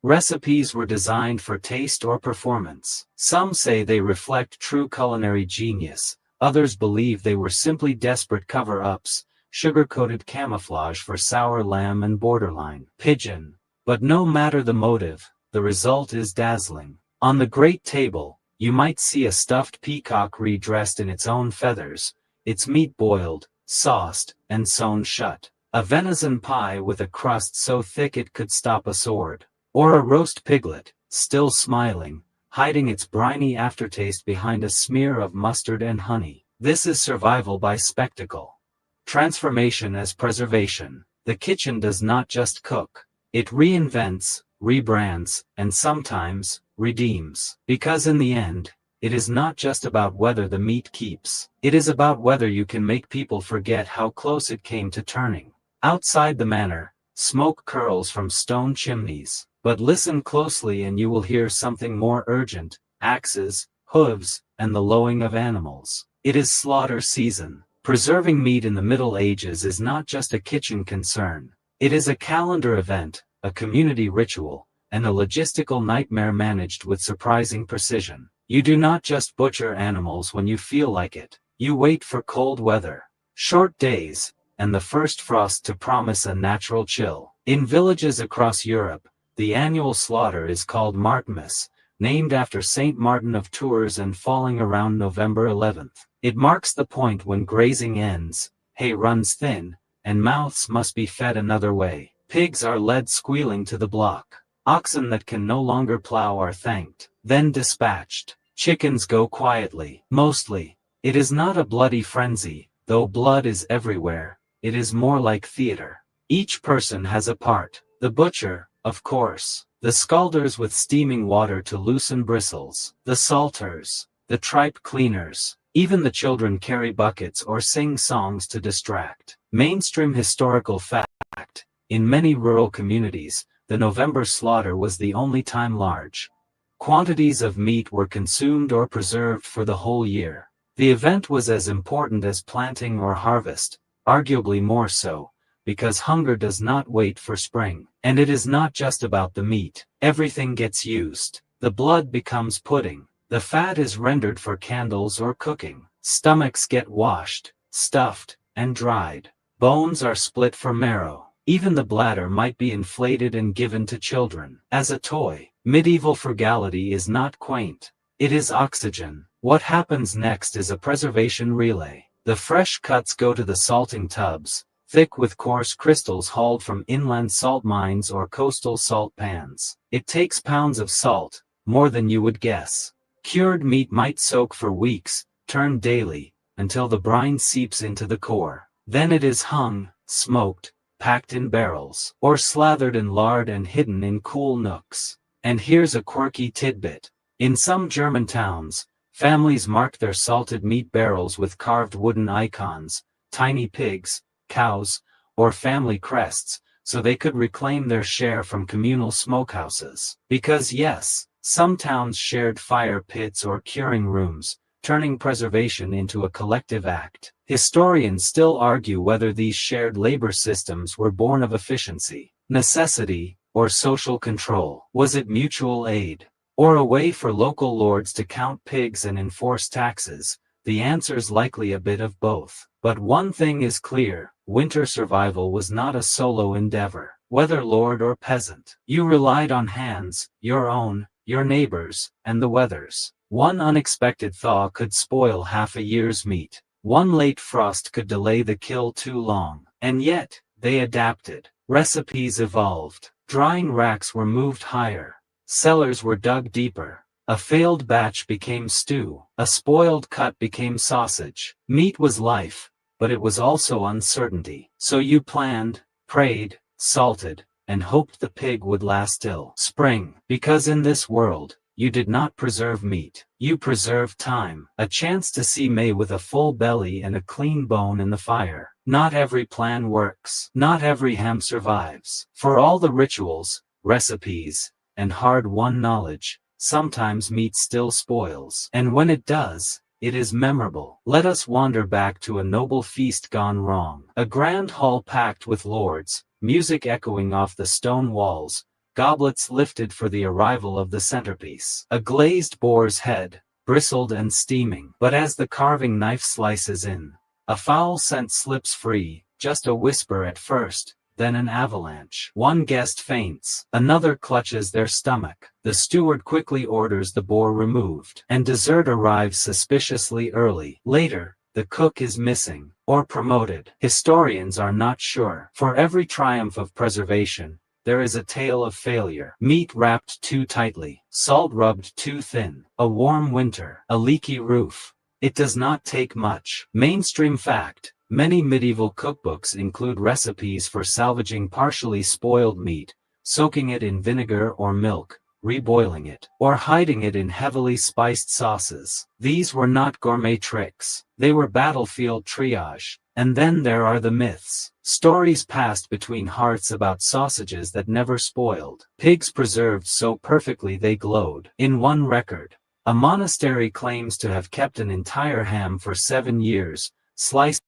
recipes were designed for taste or performance. Some say they reflect true culinary genius. Others believe they were simply desperate cover-ups, sugar-coated camouflage for sour lamb and borderline pigeon. But no matter the motive, the result is dazzling. On the great table, you might see a stuffed peacock redressed in its own feathers, its meat boiled, sauced, and sewn shut. A venison pie with a crust so thick it could stop a sword. Or a roast piglet, still smiling, hiding its briny aftertaste behind a smear of mustard and honey. This is survival by spectacle. Transformation as preservation. The kitchen does not just cook. It reinvents, rebrands, and sometimes, redeems. Because in the end, it is not just about whether the meat keeps. It is about whether you can make people forget how close it came to turning. Outside the manor, smoke curls from stone chimneys. But listen closely and you will hear something more urgent: axes, hooves, and the lowing of animals. It is slaughter season. Preserving meat in the Middle Ages is not just a kitchen concern. It is a calendar event, a community ritual, and a logistical nightmare managed with surprising precision. You do not just butcher animals when you feel like it. You wait for cold weather, short days, and the first frost to promise a natural chill. In villages across Europe, the annual slaughter is called Martinmas, named after Saint Martin of Tours and falling around November 11th. It marks the point when grazing ends, hay runs thin, and mouths must be fed another way. Pigs are led squealing to the block. Oxen that can no longer plow are thanked, then dispatched. Chickens go quietly. Mostly, it is not a bloody frenzy, though blood is everywhere. It is more like theater. Each person has a part. The butcher, of course. The scalders with steaming water to loosen bristles. The salters. The tripe cleaners. Even the children carry buckets or sing songs to distract. Mainstream historical fact. In many rural communities, the November slaughter was the only time large quantities of meat were consumed or preserved for the whole year. The event was as important as planting or harvest, arguably more so, because hunger does not wait for spring. And it is not just about the meat. Everything gets used. The blood becomes pudding. The fat is rendered for candles or cooking. Stomachs get washed, stuffed, and dried. Bones are split for marrow. Even the bladder might be inflated and given to children as a toy. Medieval frugality is not quaint. It is oxygen. What happens next is a preservation relay. The fresh cuts go to the salting tubs, thick with coarse crystals hauled from inland salt mines or coastal salt pans. It takes pounds of salt, more than you would guess. Cured meat might soak for weeks, turned daily, until the brine seeps into the core. Then it is hung, smoked, packed in barrels, or slathered in lard and hidden in cool nooks. And here's a quirky tidbit. In some German towns, families marked their salted meat barrels with carved wooden icons, tiny pigs, cows, or family crests, so they could reclaim their share from communal smokehouses. Because yes, some towns shared fire pits or curing rooms, turning preservation into a collective act. Historians still argue whether these shared labor systems were born of efficiency, necessity, or social control. Was it mutual aid, or a way for local lords to count pigs and enforce taxes? The answer's likely a bit of both. But one thing is clear, winter survival was not a solo endeavor. Whether lord or peasant, you relied on hands, your own, your neighbors, and the weather's. One unexpected thaw could spoil half a year's meat. One late frost could delay the kill too long. And yet, they adapted. Recipes evolved. Drying racks were moved higher. Cellars were dug deeper. A failed batch became stew. A spoiled cut became sausage. Meat was life, but it was also uncertainty. So you planned, prayed, salted, and hoped the pig would last till spring. Because in this world, you did not preserve meat. You preserved time. A chance to see May with a full belly and a clean bone in the fire. Not every plan works. Not every ham survives. For all the rituals, recipes, and hard-won knowledge, sometimes meat still spoils. And when it does, it is memorable. Let us wander back to a noble feast gone wrong. A grand hall packed with lords, music echoing off the stone walls, goblets lifted for the arrival of the centerpiece. A glazed boar's head, bristled and steaming. But as the carving knife slices in, a foul scent slips free, just a whisper at first, then an avalanche. One guest faints, another clutches their stomach. The steward quickly orders the boar removed, and dessert arrives suspiciously early. Later, the cook is missing, or promoted. Historians are not sure. For every triumph of preservation, there is a tale of failure. Meat wrapped too tightly, salt rubbed too thin, a warm winter, a leaky roof. It does not take much. Mainstream fact. Many medieval cookbooks include recipes for salvaging partially spoiled meat, soaking it in vinegar or milk, reboiling it, or hiding it in heavily spiced sauces. These were not gourmet tricks. They were battlefield triage. And then there are the myths. Stories passed between hearts about sausages that never spoiled. Pigs preserved so perfectly they glowed. In one record, A monastery claims to have kept an entire ham for 7 years, sliced.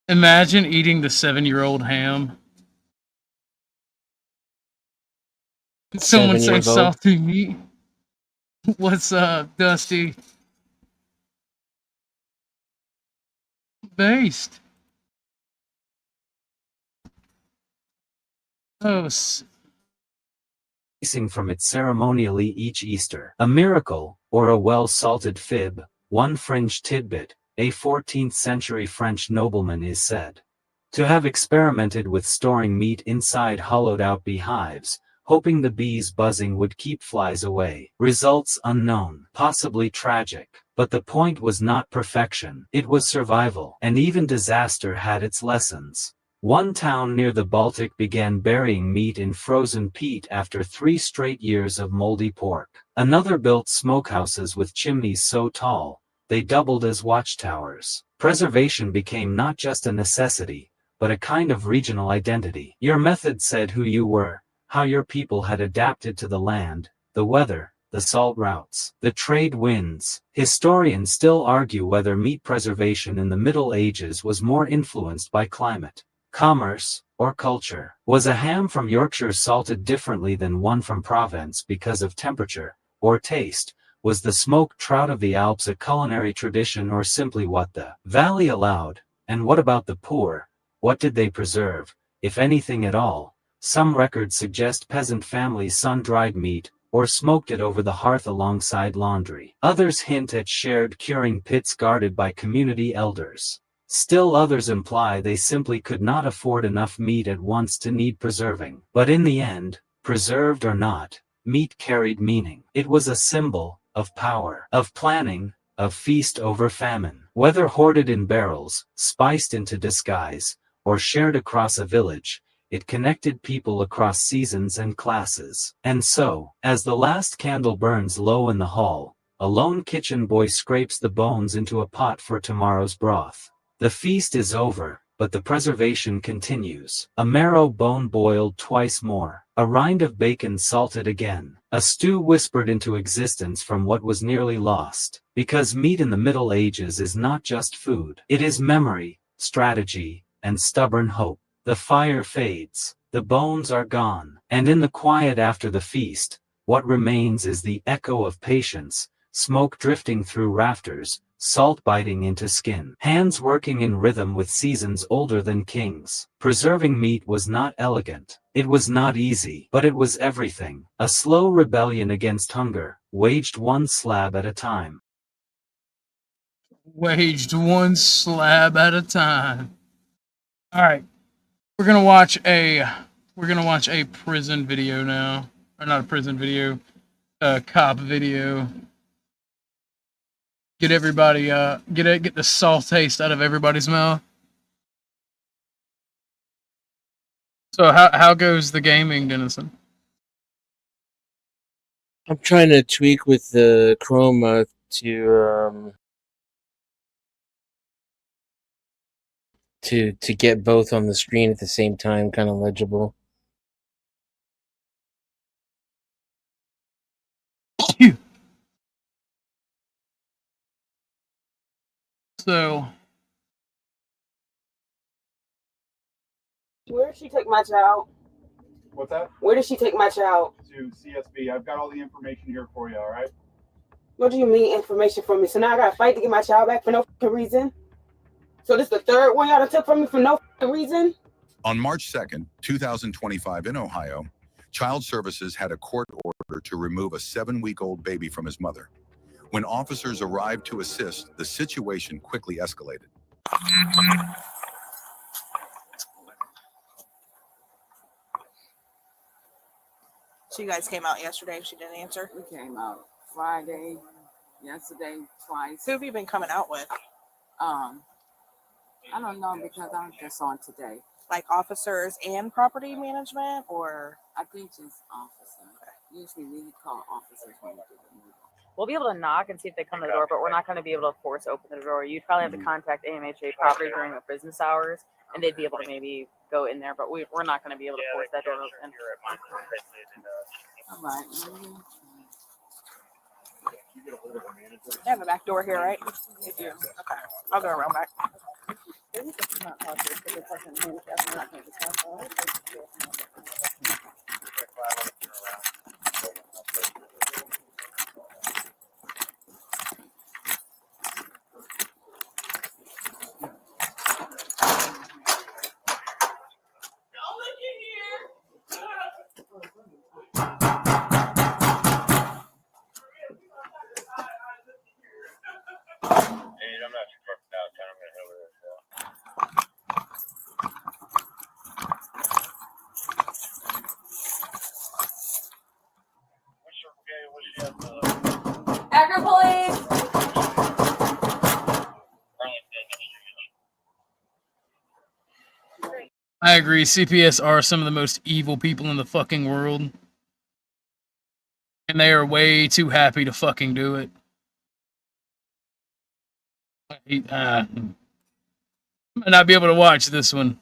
Imagine eating the 7-year-old ham. Someone 7 say years old. salty meat. What's up, Dusty? Based. Oh, From it ceremonially each Easter. A miracle, or a well-salted fib, one fringe tidbit, a 14th century French nobleman is said to have experimented with storing meat inside hollowed-out beehives, hoping the bees buzzing would keep flies away. Results unknown, possibly tragic. But the point was not perfection, it was survival, and even disaster had its lessons. One town near the Baltic began burying meat in frozen peat after 3 straight years of moldy pork. Another built smokehouses with chimneys so tall, they doubled as watchtowers. Preservation became not just a necessity, but a kind of regional identity. Your method said who you were, how your people had adapted to the land, the weather, the salt routes, the trade winds. Historians still argue whether meat preservation in the Middle Ages was more influenced by climate, commerce, or culture. Was a ham from Yorkshire salted differently than one from Provence because of temperature or taste? Was the smoked trout of the Alps a culinary tradition or simply what the valley allowed? And what about the poor? What did they preserve, if anything at all? Some records suggest peasant families sun-dried meat, or smoked it over the hearth alongside laundry. Others hint at shared curing pits guarded by community elders. Still others imply they simply could not afford enough meat at once to need preserving. But in the end, preserved or not, meat carried meaning. It was a symbol of power, of planning, of feast over famine. Whether hoarded in barrels, spiced into disguise, or shared across a village, it connected people across seasons and classes. And so, as the last candle burns low in the hall, a lone kitchen boy scrapes the bones into a pot for tomorrow's broth. The feast is over, but the preservation continues. A marrow bone boiled twice more, a rind of bacon salted again, a stew whispered into existence from what was nearly lost. Because meat in the Middle Ages is not just food, it is memory, strategy, and stubborn hope. The fire fades, the bones are gone, and in the quiet after the feast, what remains is the echo of patience, smoke drifting through rafters, salt biting into skin, hands working in rhythm with seasons older than kings. Preserving meat was not elegant, it was not easy, but it was everything. A slow rebellion against hunger, waged one slab at a time. waged one slab at a time. All right, we're gonna watch a prison video now, or not a prison video, a cop video. Get everybody, get the salt taste out of everybody's mouth. So how goes the gaming, Dennison? I'm trying to tweak with the chroma to get both on the screen at the same time, kind of legible. So, where did she take my child? What's that? Where did she take my child? To CSB. I've got all the information here for you, all right? What do you mean information from me? So now I gotta fight to get my child back for no reason? So this is the third one y'all done took from me for no reason? On March 2nd, 2025 in Ohio, Child Services had a court order to remove a 7-week-old baby from his mother. When officers arrived to assist, the situation quickly escalated. So you guys came out yesterday. She didn't answer. We came out Friday, yesterday, twice. Who have you been coming out with? I don't know because I'm just on today. Like officers and property management, or I think just officers. Usually we call officers when we do the move. We'll be able to knock and see if they come to the door, but we're not going to be able to force open the door. You'd probably have to contact AMHA property during the business hours, and they'd be able to maybe go in there, but we're not going to be able to force that door open. All right. They have a back door here, right? They do. Okay. I'll go around back. Agri police. I agree. CPS are some of the most evil people in the fucking world. And they are way too happy to fucking do it. I might not be able to watch this one.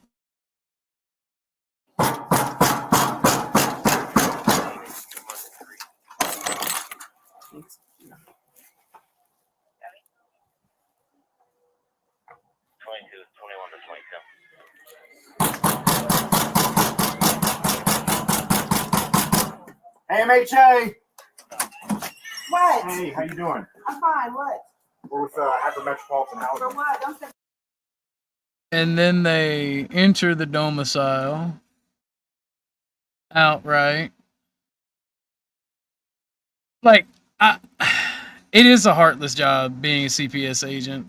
AMHA. What? Hey, how you doing? I'm fine. What? We're with Agri Metropolitan Housing. For what? Don't say. And then they enter the domicile outright. Like, it is a heartless job being a CPS agent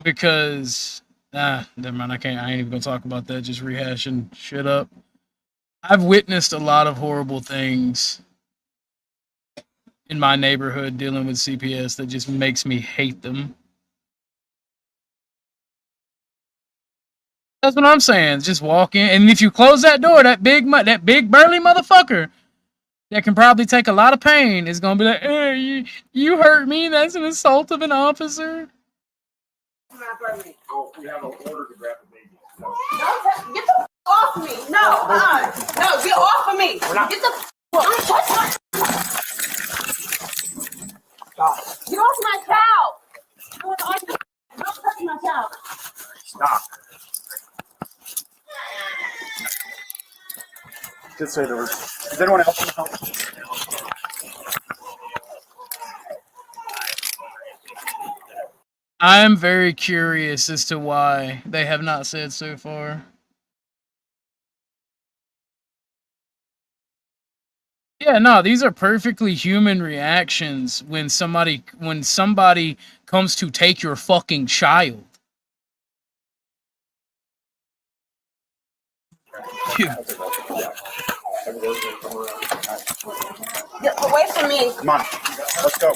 because, never mind. I ain't even gonna talk about that. Just rehashing shit up. I've witnessed a lot of horrible things in my neighborhood dealing with CPS that just makes me hate them. That's what I'm saying. Just walk in, and if you close that door, that big burly motherfucker that can probably take a lot of pain is gonna be like, "Hey, you hurt me. That's an assault of an officer." Oh, we have an order to grab the baby. So. Get the off me! No, no, get off of me! Get the don't touch my. Get off my cow! Don't touch my cow! Stop. Just say there was. Is anyone else in the house? I am very curious as to why they have not said so far. Yeah, no, these are perfectly human reactions when somebody comes to take your fucking child. Get away from me! Come on, let's go.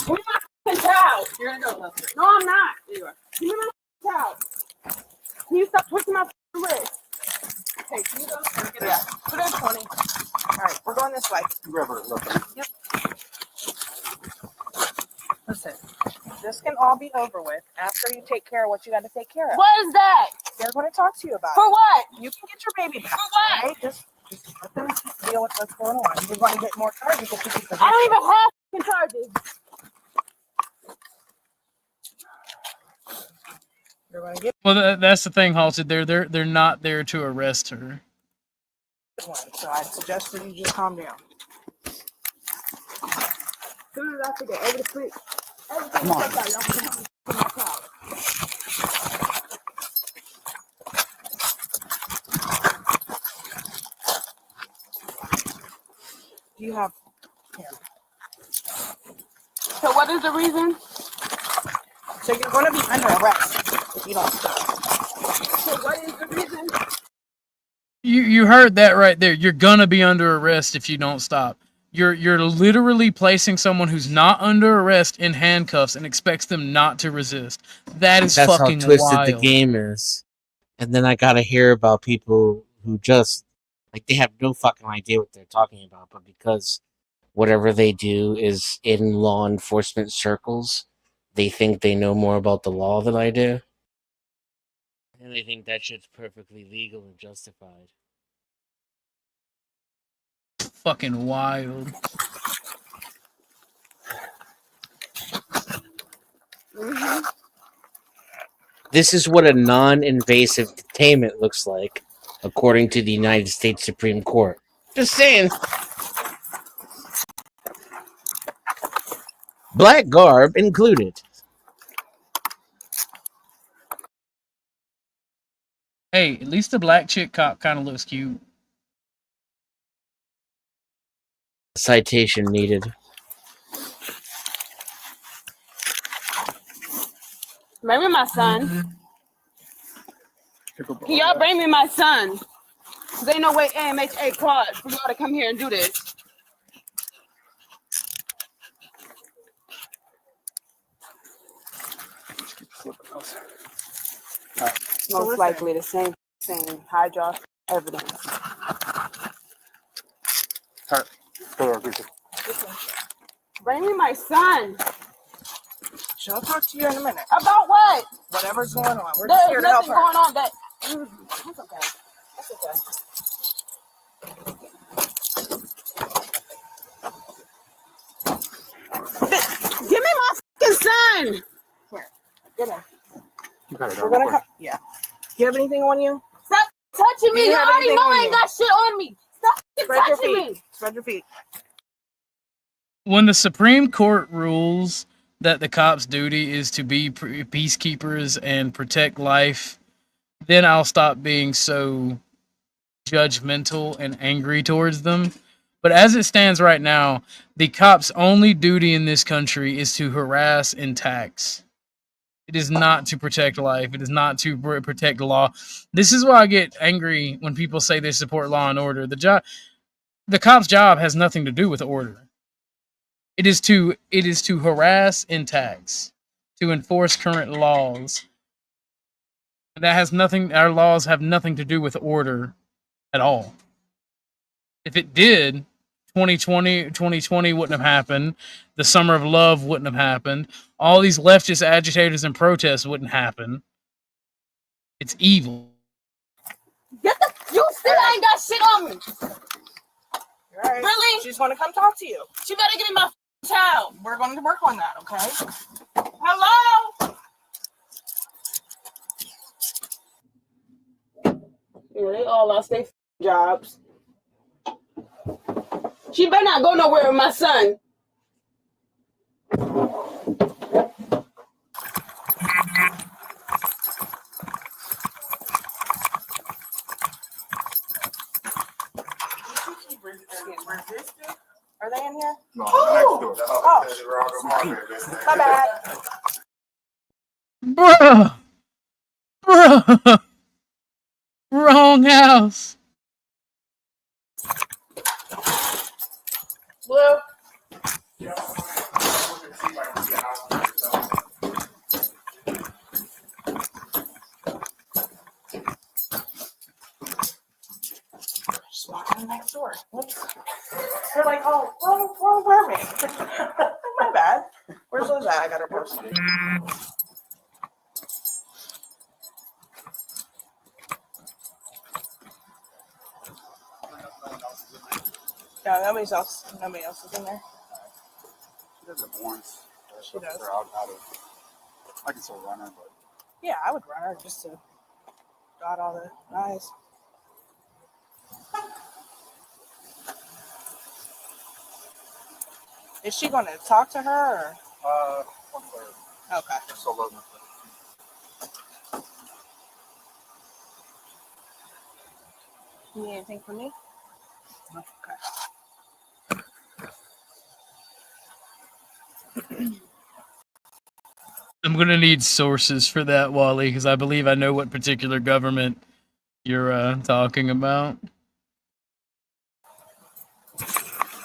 Give me my cow! You're gonna go, Lester. No, I'm not. There you are. Give me my cow. Can you stop twisting my wrist? Okay, can you go? Yeah. Put in 20. All right, we're going this way. Grab her. Yep. Listen, this can all be over with after you take care of what you got to take care of. What is that? They're going to talk to you about For it. what? You can get your baby back. For what? Right? Just let them deal with what's going on. You're going to get more charges if you keep I don't even have charges. You're going to get Well, that's the thing, Halted. They're not there to arrest her. one. So I'd suggest that you just calm down. As soon as I forget, over the street. Everything Come on. is okay. Y'all can come to my cow. You have. Here. So what is the reason? So you're going to be under arrest if you don't stop. So what is the reason? You heard that right there. You're gonna be under arrest if you don't stop. You're literally placing someone who's not under arrest in handcuffs and expects them not to resist. That's fucking how twisted wild. the game is. And then I gotta hear about people who just like they have no fucking idea what they're talking about, but because whatever they do is in law enforcement circles, they think they know more about the law than I do. And they think that shit's perfectly legal and justified. fucking wild. This is what a non-invasive detainment looks like, according to the United States Supreme Court. Just saying. Black garb included. Hey, at least the black chick cop kind of looks cute. Citation needed. Bring me my son. Can y'all bring me my son? Cause ain't no way AMHA quad for y'all to come here and do this. Most likely the same hydro evidence. Bring me my son. She'll talk to you in a minute. About what? Whatever's going on. We're just There's here to help nothing her. going on that. That's okay. That's okay. Give me my fucking son. Here, get him. Okay, We're gonna come. Yeah. Do you have anything on you? Stop touching me. Do You have already anything know on I ain't you? got shit on me. Stop Spread your touching feet. me. Spread your feet. When the Supreme Court rules that the cops' duty is to be peacekeepers and protect life, then I'll stop being so judgmental and angry towards them. But as it stands right now, the cops' only duty in this country is to harass and tax. It is not to protect life. It is not to protect law. This is why I get angry when people say they support law and order. The cop's job has nothing to do with order. It is to harass and tax, to enforce current laws. That has nothing. Our laws have nothing to do with order at all. If it did, 2020 wouldn't have happened. The Summer of Love wouldn't have happened. All these leftist agitators and protests wouldn't happen. It's evil. Get the. You still ain't got shit on me. You're right. Really? She's gonna come talk to you. She better give me my child. We're going to work on that, okay? Hello. Yeah, they all lost their jobs. She better not go nowhere with my son. Are they in here? No, Oh! next door. My bad. Bruh! Wrong house. Blue. Just walking next door. Whoops. They're like, oh, wrong apartment. My bad. Where's Liz at? I got her posted. No, nobody else is in there. She does it once. She does. I can still run her, but Yeah, I would run her just to dot all the I's. Is she going to talk to her? Or? Okay. so low. You need anything from me? Okay. I'm gonna need sources for that, Wally, because I believe I know what particular government you're talking about.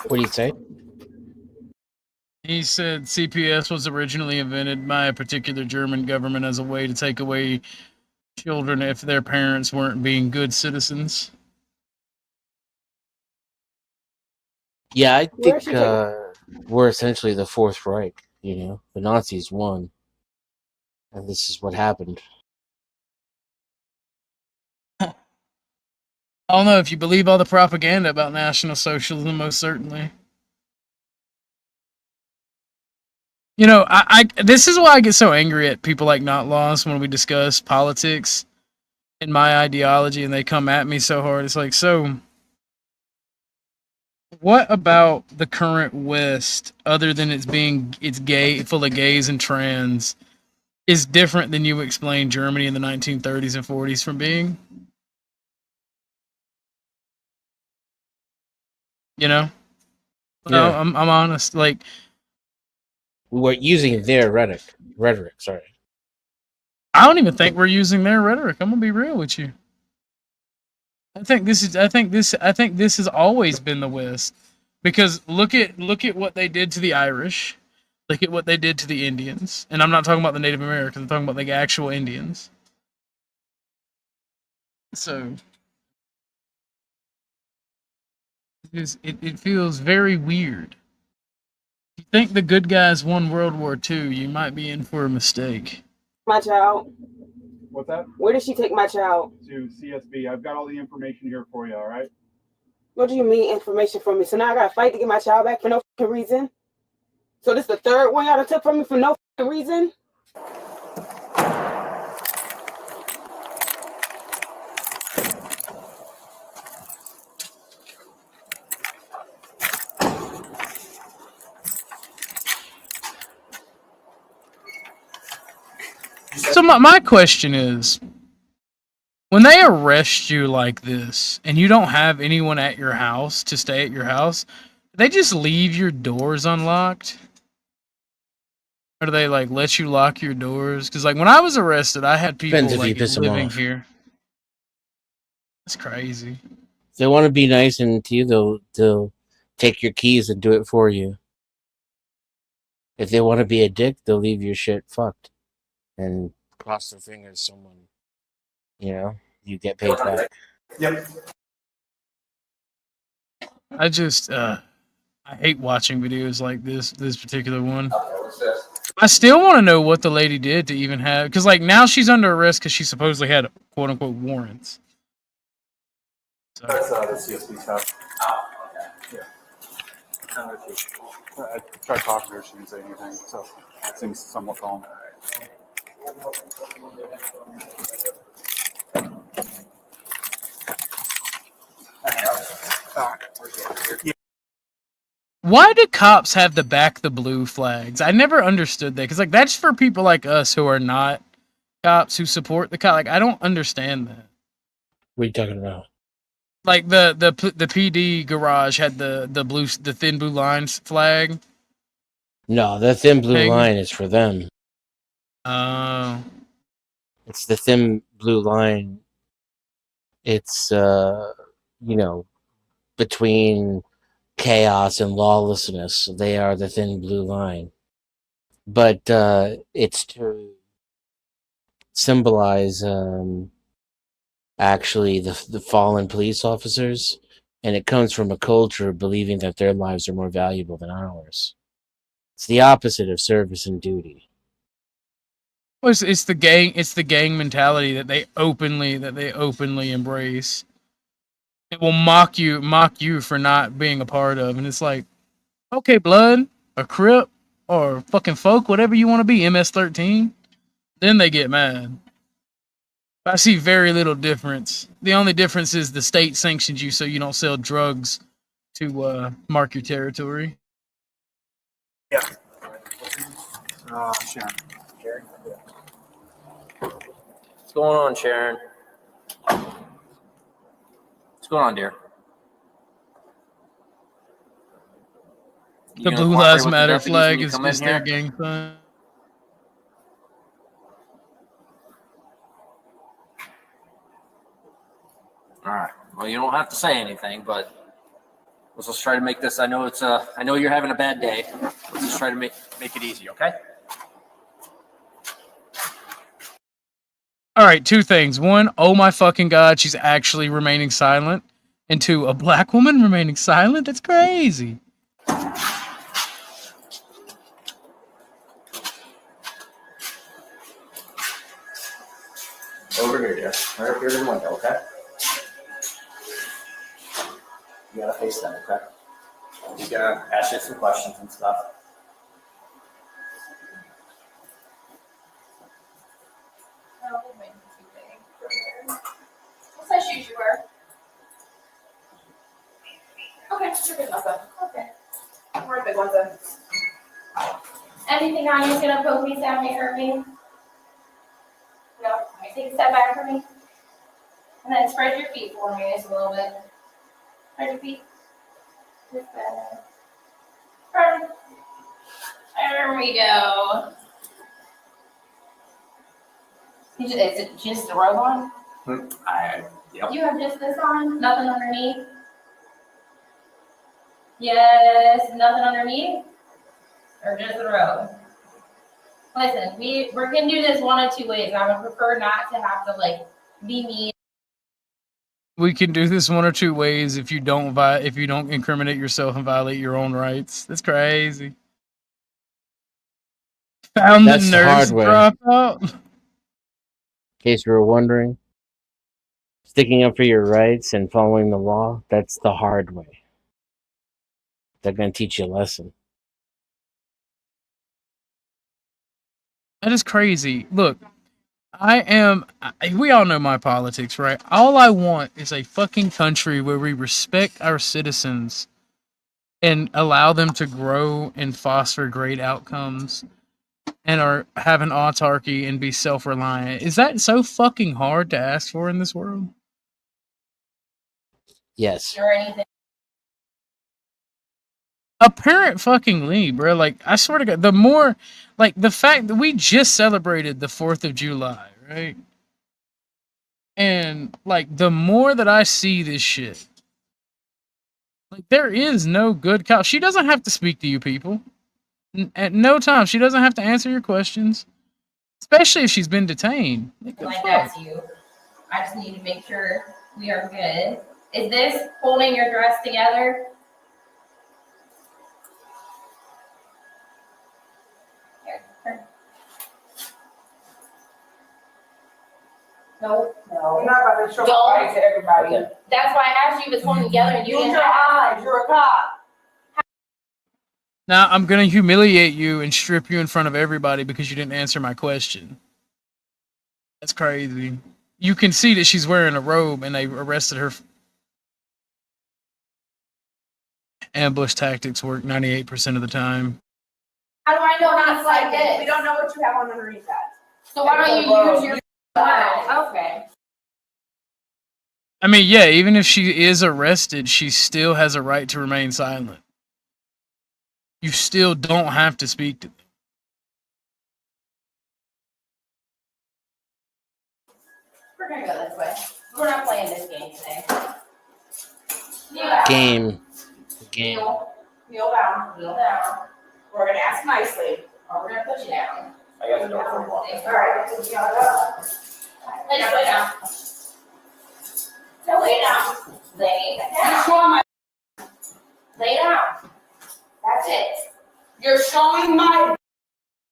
What do you say? He said CPS was originally invented by a particular German government as a way to take away children if their parents weren't being good citizens. Yeah, I think we're essentially the Fourth Reich. You know, the Nazis won, and this is what happened. I don't know if you believe all the propaganda about National Socialism, most certainly. You know, I this is why I get so angry at people like Not Lost when we discuss politics and my ideology, and they come at me so hard. It's like, so what about the current West, other than it's gay, full of gays and trans, is different than you explain Germany in the 1930s and 40s from being? You know? No, Yeah. I'm honest. Like, We're using their rhetoric. Sorry. I don't even think we're using their rhetoric. I'm gonna be real with you. I think this has always been the West, because look at what they did to the Irish, look at what they did to the Indians, and I'm not talking about the Native Americans. I'm talking about the actual Indians. So it feels very weird. If you think the good guys won World War II, you might be in for a mistake. My child. What's that? Where did she take my child? To CSB. I've got all the information here for you, all right? What do you mean information from me? So now I gotta fight to get my child back for no reason? So this the third one y'all took from me for no reason? So my question is, when they arrest you like this and you don't have anyone at your house to stay at your house, do they just leave your doors unlocked? Or do they like let you lock your doors? Because like when I was arrested, I had people Depends if you like piss them living off. here. That's crazy. If they want to be nice and to you, they'll take your keys and do it for you. If they want to be a dick, they'll leave your shit fucked and cross their fingers someone, you get paid back. Yep. I just I hate watching videos like this particular one. I still want to know what the lady did to even have, because like now she's under arrest because she supposedly had quote unquote warrants. So. That's the CSB stuff. Oh, okay. Yeah. I tried talking to her, she didn't say anything, so it seems somewhat calm. Why do cops have to back the blue flags? I never understood that, because like that's for people like us who are not cops, who support the cop. Like I don't understand that. What are you talking about? Like the PD garage had the thin blue lines flag. No, the thin blue Thing. line is for them. Oh. It's the thin blue line. It's between chaos and lawlessness. They are the thin blue line. But it's to symbolize actually the fallen police officers, and it comes from a culture believing that their lives are more valuable than ours. It's the opposite of service and duty. Well, it's the gang mentality that they openly embrace. It will mock you for not being a part of, and it's like, okay, blood, a crip, or fucking folk, whatever you want to be, MS-13. Then they get mad. I see very little difference. The only difference is the state sanctions you so you don't sell drugs to mark your territory. Yeah. Sharon. Sharon? Yeah. What's going on, Sharon? What's going on, dear? The Blue Lives Matter flag is their gang sign. All right. Well, you don't have to say anything, but let's just try to make this. I know you're having a bad day. Let's just try to make it easy, okay? All right, two things. One, oh my fucking god, she's actually remaining silent. And two, a black woman remaining silent? That's crazy. Over here, dear. Right up here to the window, okay? You gotta face them, okay? You gotta ask you some questions and stuff. What size shoes you wear? Okay, you're good enough then. Okay. We're big ones then. Anything on you's gonna poke me, stab me, hurt me? No. Take a step back for me. And then spread your feet for me just a little bit. Spread your feet. Just better. Spread. There we go. Is it just the robe on? Yep. You have just this on? Nothing underneath? Yes, nothing underneath? Or just the robe? Listen, we're gonna do this one of two ways. I would prefer not to have to like be mean. We can do this one or two ways if you don't incriminate yourself and violate your own rights. That's crazy. Found That's the the hard nurse way. dropout. In case you were wondering, sticking up for your rights and following the law, that's the hard way. They're going to teach you a lesson. That is crazy. Look, we all know my politics, right? All I want is a fucking country where we respect our citizens and allow them to grow and foster great outcomes and have an autarky and be self-reliant. Is that so fucking hard to ask for in this world? Yes. Or anything. Apparent fucking Lee, bro. Like, I swear to God, the more, like, the fact that we just celebrated the 4th of July, right? And, like, the more that I see this shit, like, there is no good cop. She doesn't have to speak to you people. At no time. She doesn't have to answer your questions. Especially if she's been detained. Like that's you. I just need to make sure we are good. Is this holding your dress together? No. You're not about to show my eyes to everybody. Okay. That's why I asked you if it's holding together and you Use didn't your have- eyes. You're a cop. Now, I'm going to humiliate you and strip you in front of everybody because you didn't answer my question. That's crazy. You can see that she's wearing a robe and they arrested her. Ambush tactics work 98% of the time. How do I know not like this? We don't know what you have on underneath that. So why don't you use your okay. I mean, yeah, even if she is arrested, she still has a right to remain silent. You still don't have to speak to them. We're gonna go this way. We're not playing this game today. Game. Kneel down. Kneel down. We're gonna ask nicely, or we're gonna put you down. I got to go for a walk. All right. Let's lay down. So lay down. Lay down. Lay down. That's it. You're showing my.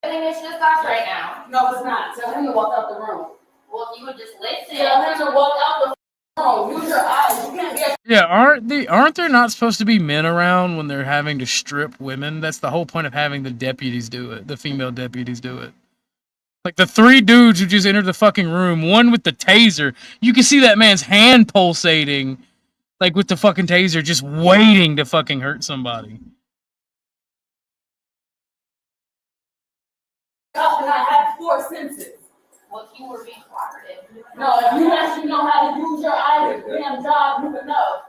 Everything is just us right now. No, it's not. Tell him to walk out the room. Well, if you would just listen. Tell him to walk out the room. Use your eyes. You can't be. Yeah, aren't there not supposed to be men around when they're having to strip women? That's the whole point of having the deputies do it. The female deputies do it. Like the 3 dudes who just entered the fucking room, one with the taser. You can see that man's hand pulsating, like with the fucking taser, just waiting to fucking hurt somebody. And I have 4 senses. Well, if you were being cooperative. No, if you actually know how to use your eyes at your damn job, you would know.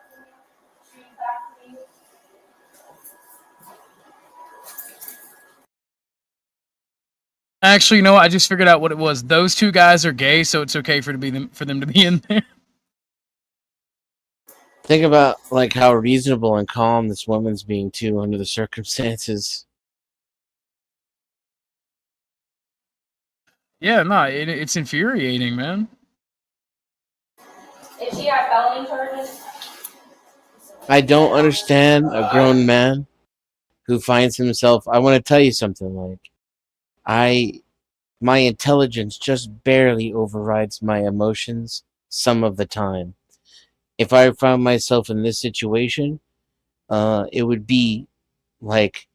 Actually, you know what? I just figured out what it was. Those 2 guys are gay, so it's okay for them to be in there. Think about like how reasonable and calm this woman's being too under the circumstances. Yeah, no, it's infuriating, man. If she got felony charges. I don't understand a grown man who finds himself. I want to tell you something. Like, my intelligence just barely overrides my emotions some of the time. If I found myself in this situation, it would be like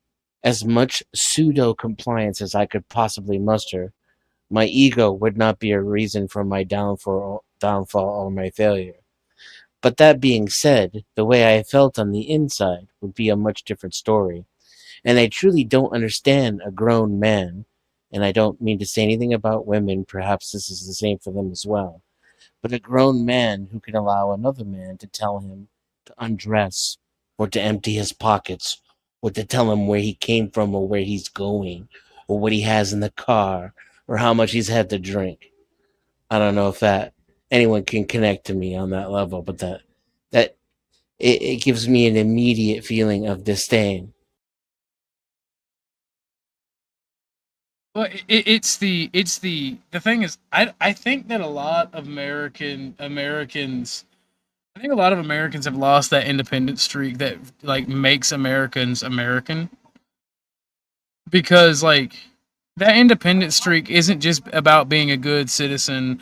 as much pseudo compliance as I could possibly muster. My ego would not be a reason for my downfall or my failure. But that being said, the way I felt on the inside would be a much different story. And I truly don't understand a grown man, and I don't mean to say anything about women, perhaps this is the same for them as well, but a grown man who can allow another man to tell him to undress, or to empty his pockets, or to tell him where he came from or where he's going, or what he has in the car, or how much he's had to drink. I don't know if that anyone can connect to me on that level, but that it gives me an immediate feeling of disdain. Well, it's the thing is, I think that a lot of Americans, I think a lot of Americans have lost that independent streak that like makes Americans American, because like that independent streak isn't just about being a good citizen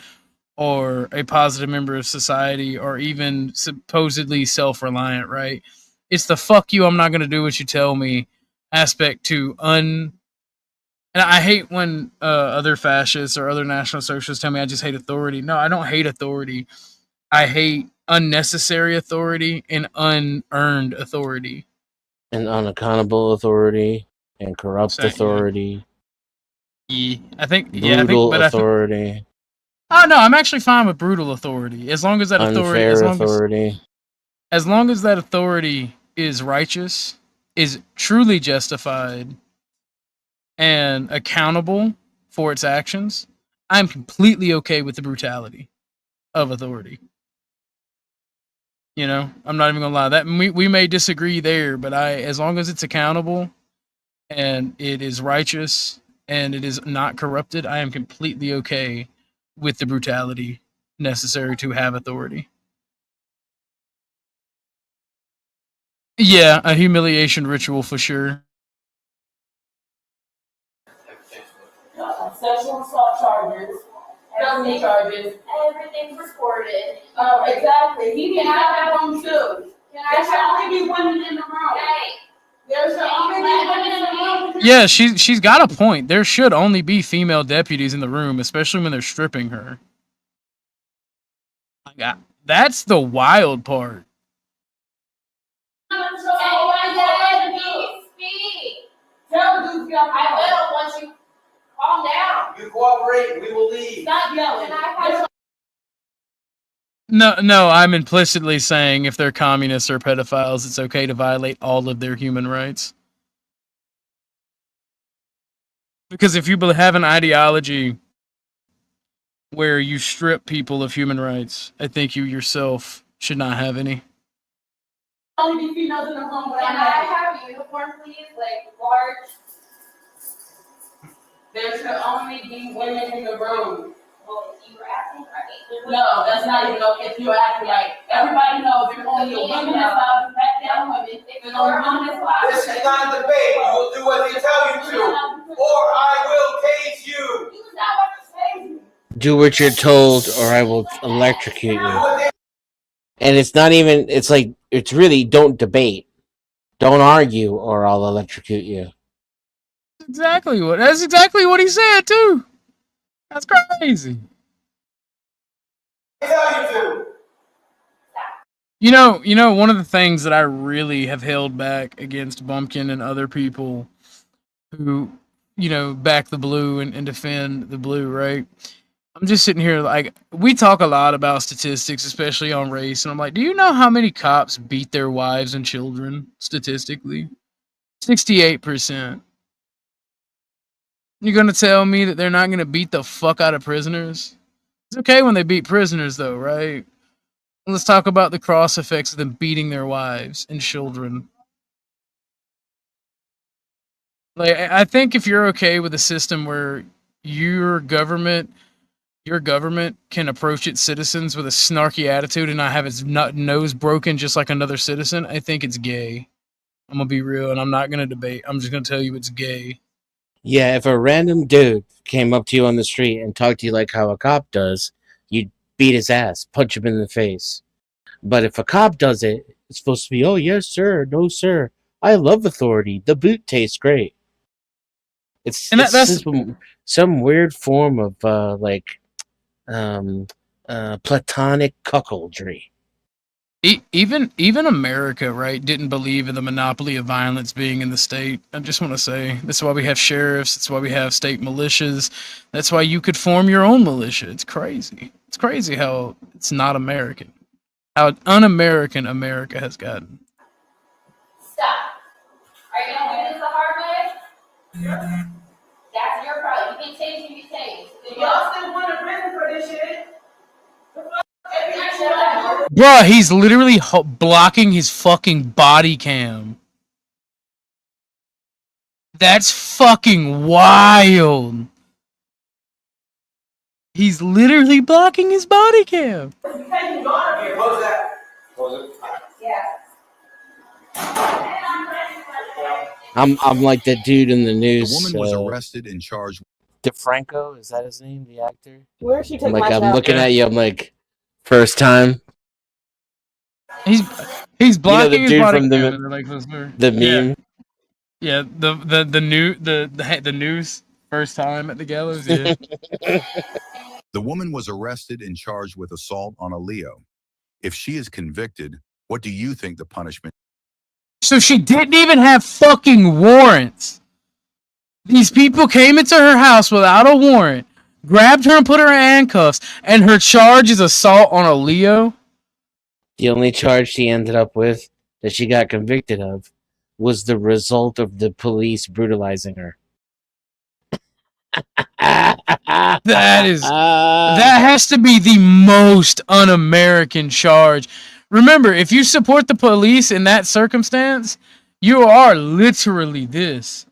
or a positive member of society or even supposedly self-reliant, right? It's the fuck you, I'm not going to do what you tell me aspect to and I hate when other fascists or other national socialists tell me I just hate authority. No, I don't hate authority. I hate unnecessary authority and unearned authority. And unaccountable authority and corrupt authority. Yeah, Brutal authority. Oh no, I'm actually fine with brutal authority as long as that authority, as long as that authority is righteous, is truly justified, and accountable for its actions. I'm completely okay with the brutality of authority. You know, I'm not even gonna lie. That we may disagree there, but as long as it's accountable and it is righteous and it is not corrupted, I am completely okay with the brutality necessary to have authority. Yeah, a humiliation ritual for sure. Sexual assault charges, felony charges. Everything's recorded. Oh, exactly. He can have that one too. There should only be women in the room. Hey. There should only be women in the room. Yeah, she's got a point. There should only be female deputies in the room, especially when they're stripping her. That's the wild part. Tell dudes got I will once you calm down. You cooperate, we will leave. Stop yelling. No, I'm implicitly saying if they're communists or pedophiles, it's okay to violate all of their human rights. Because if you have an ideology where you strip people of human rights, I think you yourself should not have any. Only be females in the room. Can I have uniform, please? Like large. There should only be women in the room. Well, you were acting right. No, that's not even okay. If you're acting like everybody knows there's only a woman that's allowed to back down women. There's only women that's allowed. This is not a debate. You will do what they tell you to, or I will cage you. You not what to say. Do what you're told, or I will electrocute you. And it's not even. It's like it's really don't debate, don't argue, or I'll electrocute you. That's exactly what he said too. That's crazy. You know, one of the things that I really have held back against Bumpkin and other people who, back the blue and defend the blue, right? I'm just sitting here like, we talk a lot about statistics, especially on race, and I'm like, do you know how many cops beat their wives and children statistically? 68%. You're gonna tell me that they're not gonna beat the fuck out of prisoners? It's okay when they beat prisoners, though, right? Let's talk about the cross effects of them beating their wives and children. Like, I think if you're okay with a system where your government can approach its citizens with a snarky attitude and not have its nose broken just like another citizen, I think it's gay. I'm gonna be real, and I'm not gonna debate. I'm just gonna tell you it's gay. Yeah, if a random dude came up to you on the street and talked to you like how a cop does, you'd beat his ass, punch him in the face. But if a cop does it, It's supposed to be, oh yes, sir, no, sir. I love authority. The boot tastes great. It's that's some weird form of platonic cuckoldry. Even America, right, didn't believe in the monopoly of violence being in the state. I just want to say that's why we have sheriffs. That's why we have state militias. That's why you could form your own militia. It's crazy. It's crazy how it's not American. How un-American America has gotten. Stop. Are you gonna win this the hard way? That's your problem. You can change, you can change. Y'all still going to prison for this shit? Bruh, he's literally blocking his fucking body cam. That's fucking wild. He's literally blocking his body cam. What was that? What was it? Yeah. I'm like that dude in the news. The woman was arrested and charged. DeFranco, is that his name? The actor? Where she take I'm my I'm looking at you. I'm like, first time. He's blocking the dude his body from cam. the meme. Yeah, the news first time at the gallows. Yeah. The woman was arrested and charged with assault on a Leo. If she is convicted, what do you think the punishment? So she didn't even have fucking warrants. These people came into her house without a warrant, grabbed her and put her in handcuffs, and her charge is assault on a Leo? The only charge she ended up with that she got convicted of was the result of the police brutalizing her. That has to be the most un-American charge. Remember, if you support the police in that circumstance, you are literally this.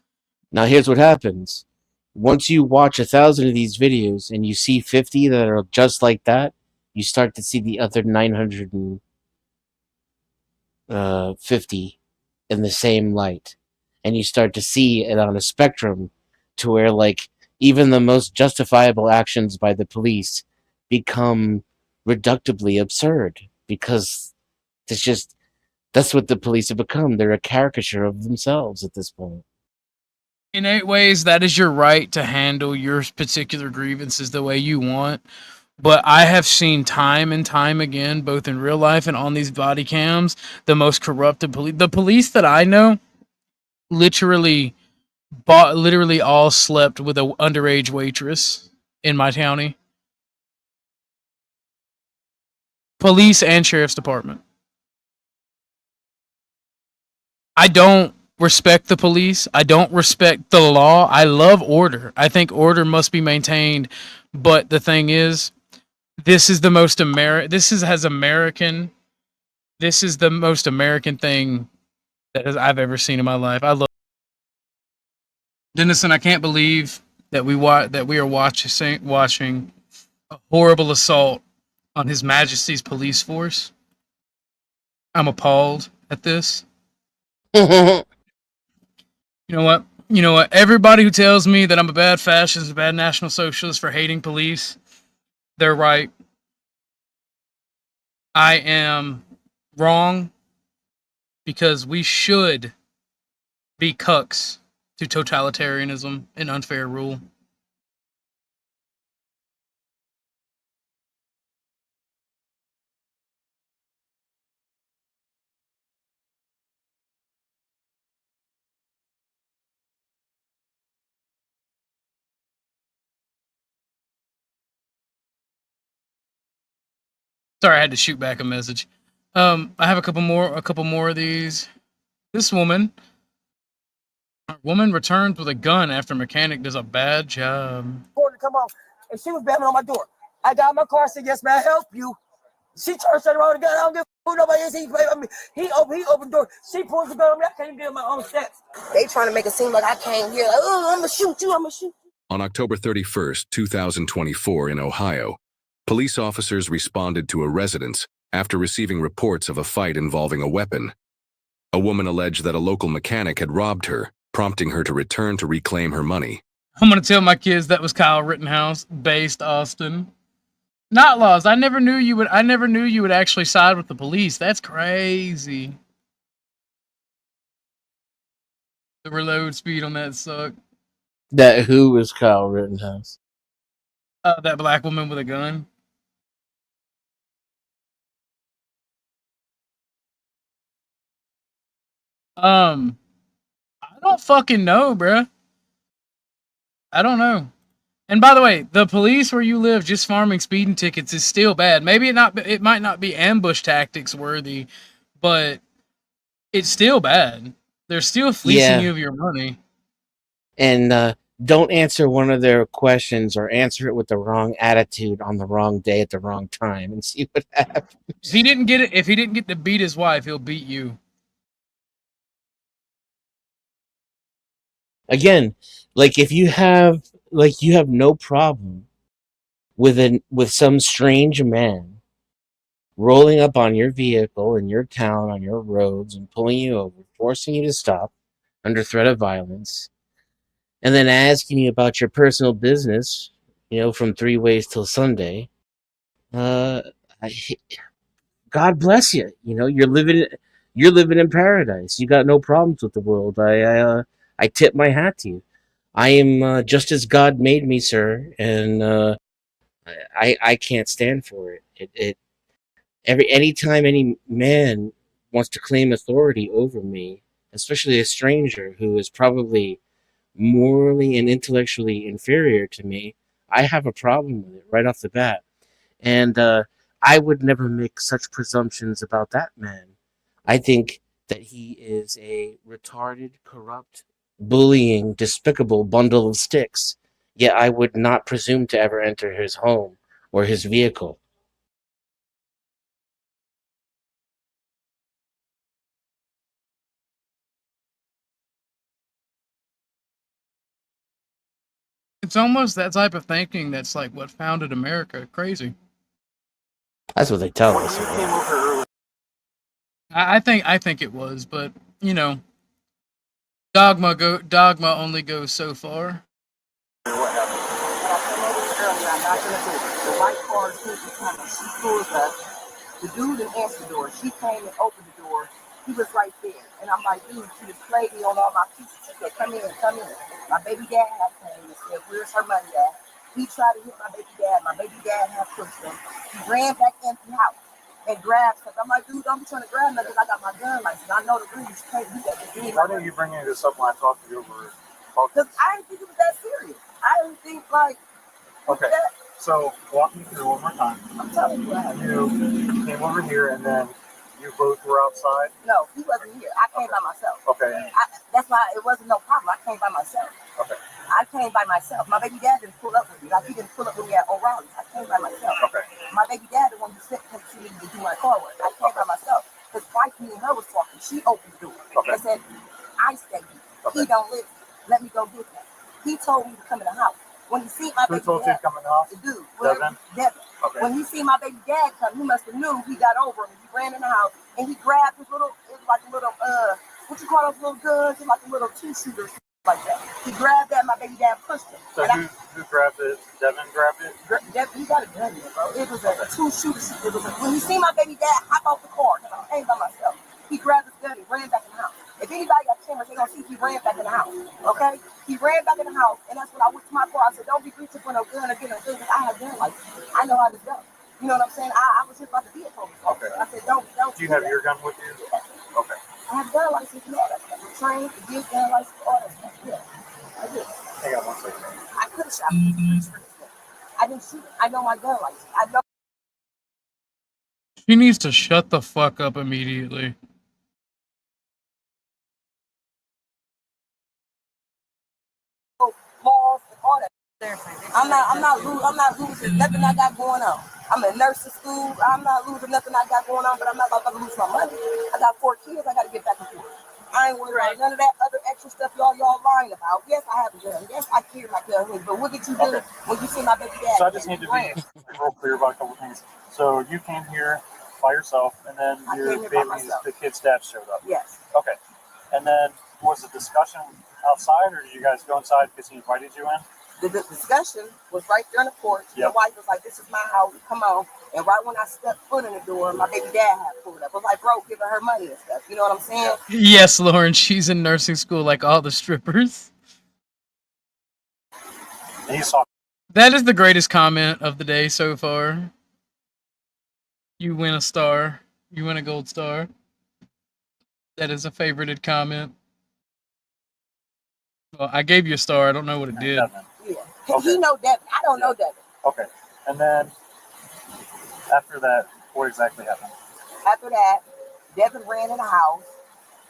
Now here's what happens. Once you watch 1,000 of these videos and you see 50 that are just like that, you start to see the other 950 in the same light. And you start to see it on a spectrum to where, like, even the most justifiable actions by the police become reductibly absurd, because that's what the police have become. They're a caricature of themselves at this point. In 8 ways, that is your right to handle your particular grievances the way you want. But I have seen time and time again, both in real life and on these body cams, the most corrupted police. The police that I know literally all slept with an underage waitress in my county. Police and sheriff's department. I don't respect the police. I don't respect the law. I love order. I think order must be maintained. But the thing is, this is the most American. This is the most American thing I've ever seen in my life. I love Dennison. I can't believe that we are watching a horrible assault on His Majesty's police force. I'm appalled at this. You know what? Everybody who tells me that I'm a bad fascist, a bad national socialist for hating police, they're right. I am wrong because we should be cucks to totalitarianism and unfair rule. Sorry, I had to shoot back a message. I have a couple more of these. This woman returns with a gun after mechanic does a bad job. To come on, and she was banging on my door. I got in my car, said, "Yes, may I help you?" She turns around the gun. I don't give a who nobody is. He opened the door. She pulls the gun on me. I can't even get my own steps. They trying to make it seem like I can't hear. Like, oh, I'm gonna shoot you. I'm gonna shoot you. On October 31st, 2024 in Ohio, police officers responded to a residence after receiving reports of a fight involving a weapon. A woman alleged that a local mechanic had robbed her, prompting her to return to reclaim her money. I'm going to tell my kids that was Kyle Rittenhouse, based Austin. Not laws. I never knew you would actually side with the police. That's crazy. The reload speed on that sucked. That who was Kyle Rittenhouse? That black woman with a gun. I don't fucking know, bruh. I don't know. And by the way, the police where you live just farming speeding tickets is still bad. Maybe it might not be ambush tactics worthy, but it's still bad. They're still fleecing you of your money. And don't answer one of their questions or answer it with the wrong attitude on the wrong day at the wrong time and see what happens. If he didn't get to beat his wife, he'll beat you. Again, like if you have no problem with some strange man rolling up on your vehicle in your town on your roads and pulling you over, forcing you to stop under threat of violence, and then asking you about your personal business, from 3 ways till Sunday. God bless you. You're living in paradise. You got no problems with the world. I tip my hat to you. I am just as God made me, sir, and I can't stand for it. Anytime any man wants to claim authority over me, especially a stranger who is probably morally and intellectually inferior to me, I have a problem with it right off the bat. And I would never make such presumptions about that man. I think that he is a retarded, corrupt, bullying, despicable bundle of sticks. Yet I would not presume to ever enter his home or his vehicle. It's almost that type of thinking that's like what founded America. Crazy. That's what they tell us. I think it was, but dogma only goes so far. The white car she pulls up. The dude didn't answer the door. She came and opened the door. He was right there. And I'm like, dude, she just played me on all my pieces. She said, come in. My baby dad came and said, where's her money at? He tried to hit my baby dad. My baby dad had pushed him. He ran back into the house and grabbed stuff. I'm like, dude, don't be trying to grab nothing. I got my gun license. I know the rules. You can't do that. Why don't you bring any of this up when I talk to you over? Because I didn't think it was that serious. I didn't think, like, okay. So walk me through one more time. I'm telling you what happened. You came over here and then you both were outside? No, he wasn't here. I came by myself. Okay. That's why it wasn't no problem. I came by myself. Okay. I came by myself. My baby dad didn't pull up with me. Like, he didn't pull up with me at O'Reilly's. I came by myself. Okay. My baby dad, the one who sent him to me to do my car work. I came by myself. His wife, me and her was talking. She opened the door. Okay. And said, I stay here. Okay. He don't live here. Let me go get him. He told me to come in the house. When he see my baby dad, who told you to come in the house? The dude. Devin? Okay. When he see my baby dad come, he must have knew. He got over him. He ran in the house and he grabbed his little, it was like a little, what you call those little guns? It's like a little 2-shooter like that. He grabbed that, my baby dad pushed him. So who grabbed it? Devin grabbed it? He got a gun there, bro. It was a 2-shooter. When he see my baby dad hop off the car, because I came by myself, he grabbed his gun and ran back in the house. If anybody got cameras, they're going to see he ran back in the house. Okay? He ran back in the house, and that's when I went to my car. I said, don't be reaching for no gun or get no gun, because I have gun license. I know how to go. You know what I'm saying? I was just about to be a police officer. Okay. I said, don't. Do you have your gun with you? Yeah. Okay. I have gun license and all that stuff. I'm trained to get gun license, all that stuff. Yeah. I did. Hang on one second. I could have shot him. I didn't shoot him. I know my gun license. I know. She needs to shut the fuck up immediately. Laws and all that. I'm not losing nothing I got going on. I'm in nursing school. I'm not losing nothing I got going on, but I'm not about to lose my money. I got 4 kids. I got to get back and forth. I ain't worried about none of that other extra stuff y'all lying about. Yes, I have a gun. Yes, I carry my gun. But what did you do when you see my baby dad? So I just need to be real clear about a couple things. So you came here by yourself, and then your babies, the kids' dad showed up. Yes. Okay. And then was the discussion outside, or did you guys go inside because he invited you in? The discussion was right there on the porch. The wife was like, "This is my house. Come on." And right when I stepped foot in the door, my baby dad had pulled up. I was like, "Bro, giving her money and stuff." You know what I'm saying? Yes, Lauren, she's in nursing school like all the strippers. That is the greatest comment of the day so far. You win a star. You win a gold star. That is a favorited comment. Well, I gave you a star. I don't know what it did. Yeah. He know Devin. I don't know Devin. Okay. And then after that, what exactly happened? After that, Devin ran in the house.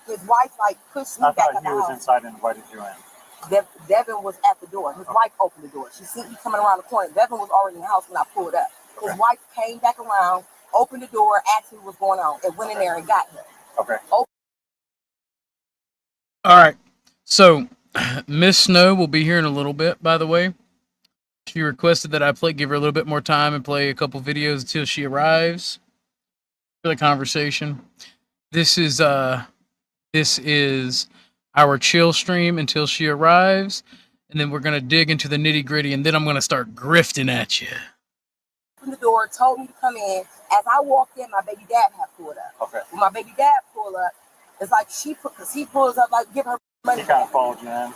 His wife like pushed me I back in thought the he was house. inside and invited you in. Devin was at the door. His wife opened the door. She seen me coming around the corner. Devin was already in the house when I pulled up. His wife came back around, opened the door, asked me what's going on, and went in there and got him. Okay. All right. So, Miss Snow will be here in a little bit, by the way. She requested that I give her a little bit more time and play a couple videos until she arrives for the conversation. This is our chill stream until she arrives, and then we're gonna dig into the nitty gritty, and then I'm gonna start grifting at you. Opened the door, told me to come in. As I walked in, my baby dad had pulled up. Okay. When my baby dad pulled up, it's like because he pulls up like give her money. He kind of followed you in.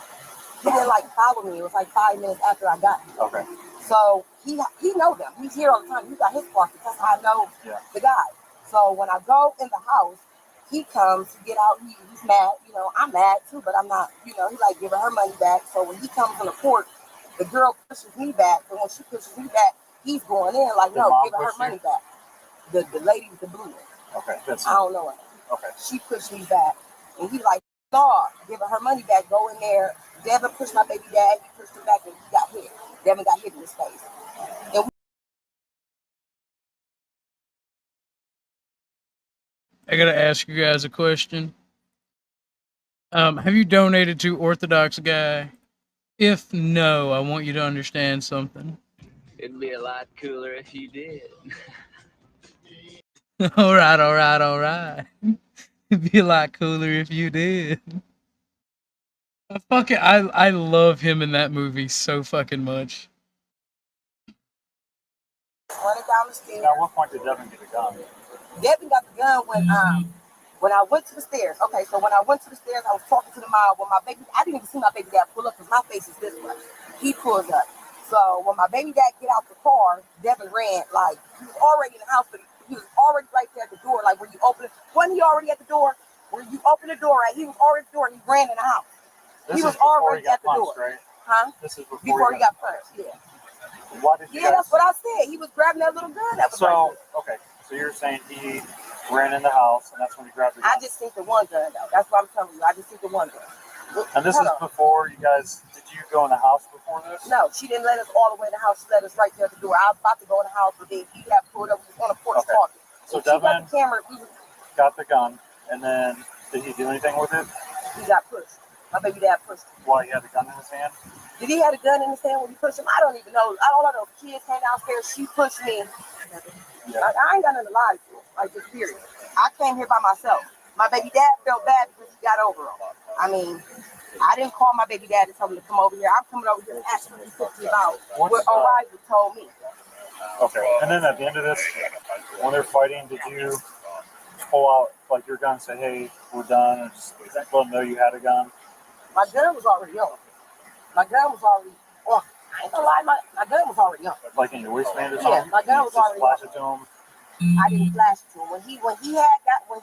He didn't like follow me. It was like 5 minutes after I got here. Okay. So he know them. He's here all the time. He got his party. That's how I know the guy. So when I go in the house, he comes to get out. He's mad. You know, I'm mad too, but I'm not. You know, he like giving her money back. So when he comes on the porch, the girl pushes me back. But when she pushes me back, he's going in like, no, giving her money back. The lady with the blue one. Okay. I don't know her. Okay. She pushed me back, and he like, no, giving her money back. Go in there. Devin pushed my baby dad. He pushed him back, and he got hit. Devin got hit in his face. And I gotta ask you guys a question. Have you donated to Orthodox Guy? If no, I want you to understand something. It'd be a lot cooler if you did. All right. It'd be a lot cooler if you did. I love him in that movie so fucking much. running down the stairs. Now, at what point did Devin get a gun? Devin got the gun when I went to the stairs. Okay, so when I went to the stairs, I was talking to the mom. When my baby, I didn't even see my baby dad pull up because my face is this way. He pulls up. So when my baby dad get out the car, Devin ran like he was already in the house, but he was already right there at the door. Like when you open it, wasn't he already at the door? When you open the door, right? He was already at the door and he ran in the house. He was already at the door. Right? Huh? This is before he got punched. Yeah. Why did you Yeah, that's what I said. He was grabbing that little gun that was right there. Okay, so you're saying he ran in the house and that's when he grabbed the gun. I just think the one gun though. That's what I'm telling you. I just think the one gun. And this is before you guys, did you go in the house before this? No, she didn't let us all the way in the house. She let us right there at the door. I was about to go in the house, but then he got pulled up. We was on the porch talking. So And she got Devin the camera. got the gun, and then did he do anything with it? He got pushed. My baby dad pushed him. While he had the gun in his hand? Did he have a gun in his hand when he pushed him? I don't even know. I don't know. The kids came downstairs. She pushed me. Like, I ain't got nothing to lie to. Like, just period. I came here by myself. My baby dad felt bad because he got over him. I mean, I didn't call my baby dad to tell him to come over here. I'm coming over here and asking him about what O'Reilly told me. Okay, and then at the end of this, when they're fighting, did you pull out like your gun and say, hey, we're done, and just let them know you had a gun? My gun was already on. My gun was already on. I ain't gonna lie, my gun was already on. Like in your waistband or something? Yeah, my gun was just already flash on. it to him? I didn't flash it to him. When he did what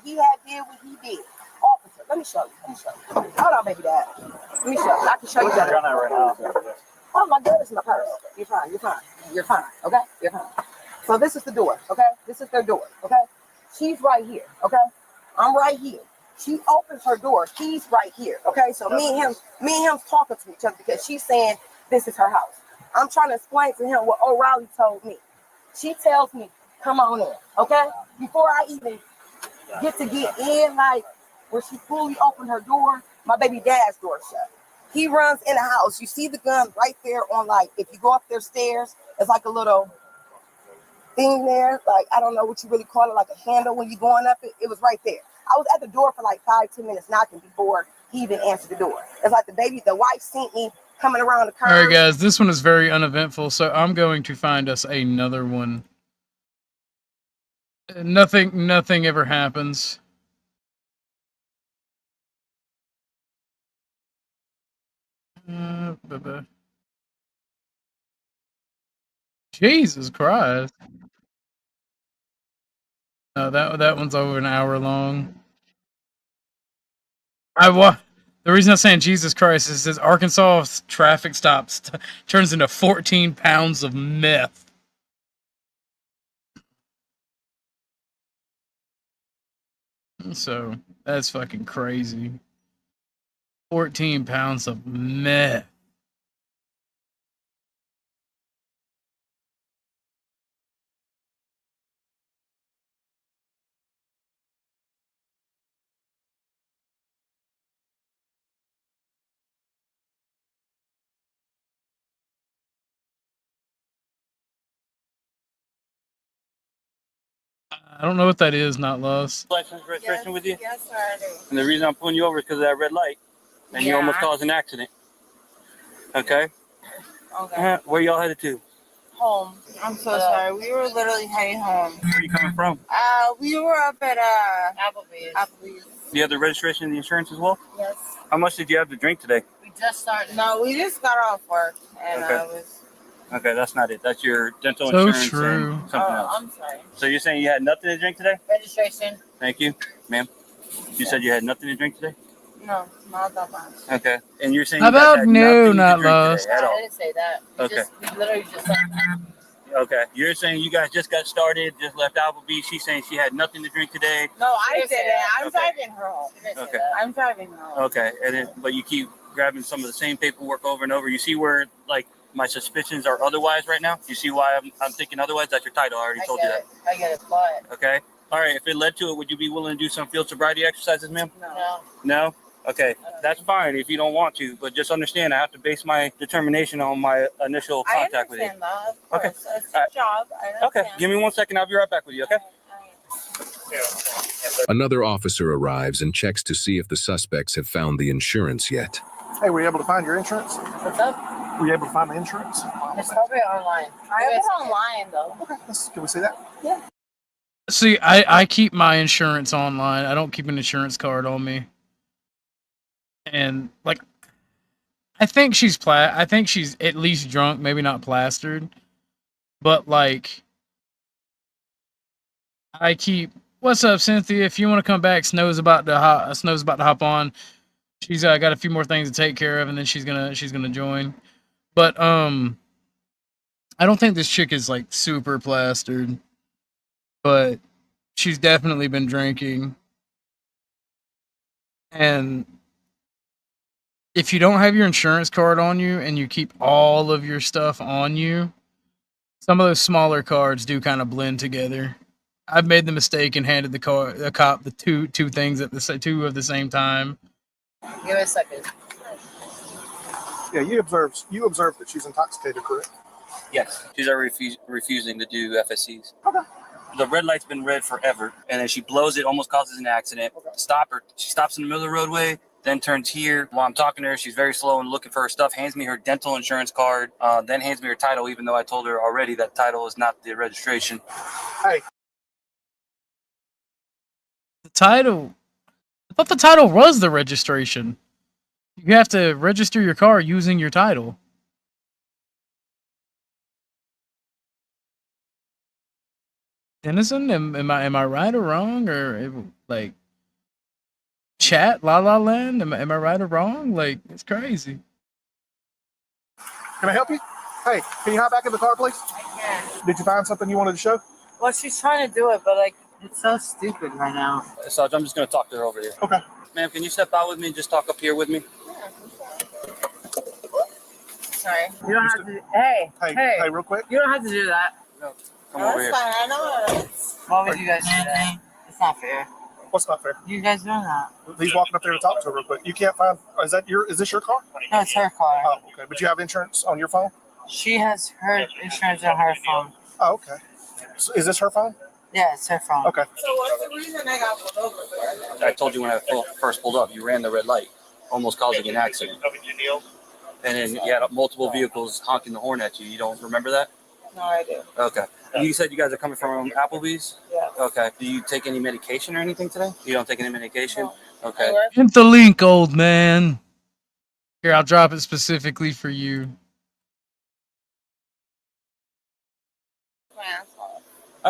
he did. Officer, let me show you. Hold on, baby dad. Let me show you. I can show you Where's that. your gun at right now? Oh, my gun is in my purse. You're fine. Okay? You're fine. So this is the door, okay? This is their door, okay? She's right here, okay? I'm right here. She opens her door. He's right here, okay? So me and him talking to each other because she's saying this is her house. I'm trying to explain to him what O'Reilly told me. She tells me, come on in, okay? Before I even get in, like, where she fully opened her door, my baby dad's door shut. He runs in the house. You see the gun right there on, like, if you go up their stairs, it's like a little thing there. Like, I don't know what you really call it, like a handle when you're going up it. It was right there. I was at the door for like 5-10 minutes knocking before he even answered the door. It's like the wife seen me coming around the curve. All right, guys, this one is very uneventful, so I'm going to find us another one. Nothing ever happens. Jesus Christ. No, that one's over an hour long. The reason I'm saying Jesus Christ is this Arkansas traffic stops turns into 14 pounds of meth. So that's fucking crazy. 14 pounds of meth. I don't know what that is, not lost. License registration with you? Yes, sir, I do. And the reason I'm pulling you over is because of that red light. And you almost caused an accident. Okay? Okay. Where y'all headed to? Home. I'm so sorry. We were literally heading home. Where are you coming from? We were up at Applebee's. Do you have the registration and the insurance as well? Yes. How much did you have to drink today? We just started. No, we just got off work, and Okay. Okay, that's not it. That's your dental So insurance true. and something else. I'm sorry. So you're saying you had nothing to drink today? Registration? Thank you, ma'am. You said you had nothing to drink today? No, not that much. Okay. And you're saying How you guys about had no, nothing to not drink lost? today at all? I didn't say that. Okay. We literally just. Okay. You're saying you guys just got started, just left Applebee's. She's saying she had nothing to drink today. No, I didn't. I'm Okay. driving her home. Okay. I'm driving her home. Okay. And then, but you keep grabbing some of the same paperwork over and over. You see where, like, my suspicions are otherwise right now? You see why I'm thinking otherwise? That's your title. I already told you that. I get it, but. Okay. All right. If it led to it, would you be willing to do some field sobriety exercises, ma'am? No. No? Okay. That's fine if you don't want to, but just understand I have to base my determination on my initial contact with you. I understand that. Of Okay. course. It's your job. I understand. Okay. Give me 1 second. I'll be right back with you, okay? Another officer arrives and checks to see if the suspects have found the insurance yet. Hey, were you able to find your insurance? What's up? Were you able to find the insurance? It's probably online. I have it online, though. Okay, can we see that? Yeah. See, I keep my insurance online. I don't keep an insurance card on me. And like, I think she's at least drunk, maybe not plastered. But like, I keep. What's up, Cynthia? If you want to come back, Snow's about to hop on. She's got a few more things to take care of, and then she's gonna join. But I don't think this chick is like super plastered, but she's definitely been drinking. And if you don't have your insurance card on you and you keep all of your stuff on you, some of those smaller cards do kind of blend together. I've made the mistake and handed the cop the two things at two of the same time. Give me a second. Yeah, you observed that she's intoxicated, correct? Yes. She's already refusing to do FSCs. Okay. The red light's been red forever, and then she blows it, almost causes an accident. Stop her. She stops in the middle of the roadway, then turns here. While I'm talking to her, she's very slow and looking for her stuff, hands me her dental insurance card, then hands me her title, even though I told her already that title is not the registration. Hey. The title. I thought the title was the registration. You have to register your car using your title. Denizen, am I right or wrong, or like chat La La Land? Am I right or wrong? Like, it's crazy. Can I help you? Hey, can you hop back in the car, please? Yeah. Did you find something you wanted to show? Well, she's trying to do it, but like, it's so stupid right now. So I'm just going to talk to her over here. Okay. Ma'am, can you step out with me and just talk up here with me? Sorry. You don't have to. Hey, hey, real quick. You don't have to do that. No, come over here. Fine. I know. Why would you guys do that? It's not fair. What's not fair? You guys doing that? He's walking up there to talk to her real quick. You can't find. Is this your car? No, it's her car. Oh, okay. But you have insurance on your phone? She has her insurance on her phone. Oh, okay. So is this her phone? Yeah, it's her phone. Okay. So what's the reason I got pulled over? I told you when I first pulled up, you ran the red light, almost causing an accident. And then you had multiple vehicles honking the horn at you. You don't remember that? No, I do. Okay. You said you guys are coming from Applebee's? Yeah. Okay. Do you take any medication or anything today? You don't take any medication? Okay. Hit the link, old man. Here, I'll drop it specifically for you.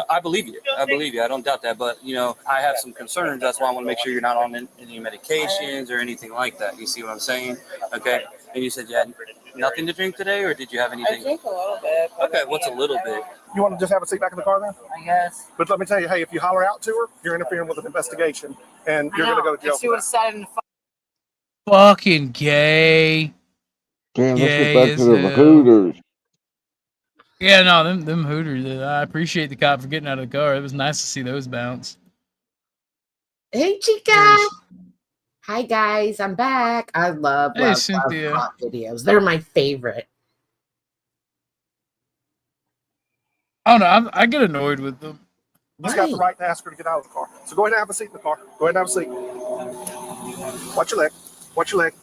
I believe you. I believe you. I don't doubt that. But, you know, I have some concerns. That's why I want to make sure you're not on any medications or anything like that. You see what I'm saying? Okay. And you said you had nothing to drink today, or did you have anything? I drink a little bit. Okay. What's a little bit? You want to just have a seat back in the car then? I guess. But let me tell you, hey, if you holler out to her, you're interfering with an investigation, and you're going to go to jail. She would have sat in the Fucking gay. Damn, let's Gay get back as to the hell. Hooters. Yeah, no, them Hooters. I appreciate the cop for getting out of the car. It was nice to see those bounce. Hey, Chica. Hi, guys. I'm back. I love Hey, love Cynthia. cop videos. They're my favorite. Oh no, I get annoyed with them. You just got the right to ask her to get out of the car. So go ahead and have a seat in the car. Go ahead and have a seat. Watch your leg. Watch your leg.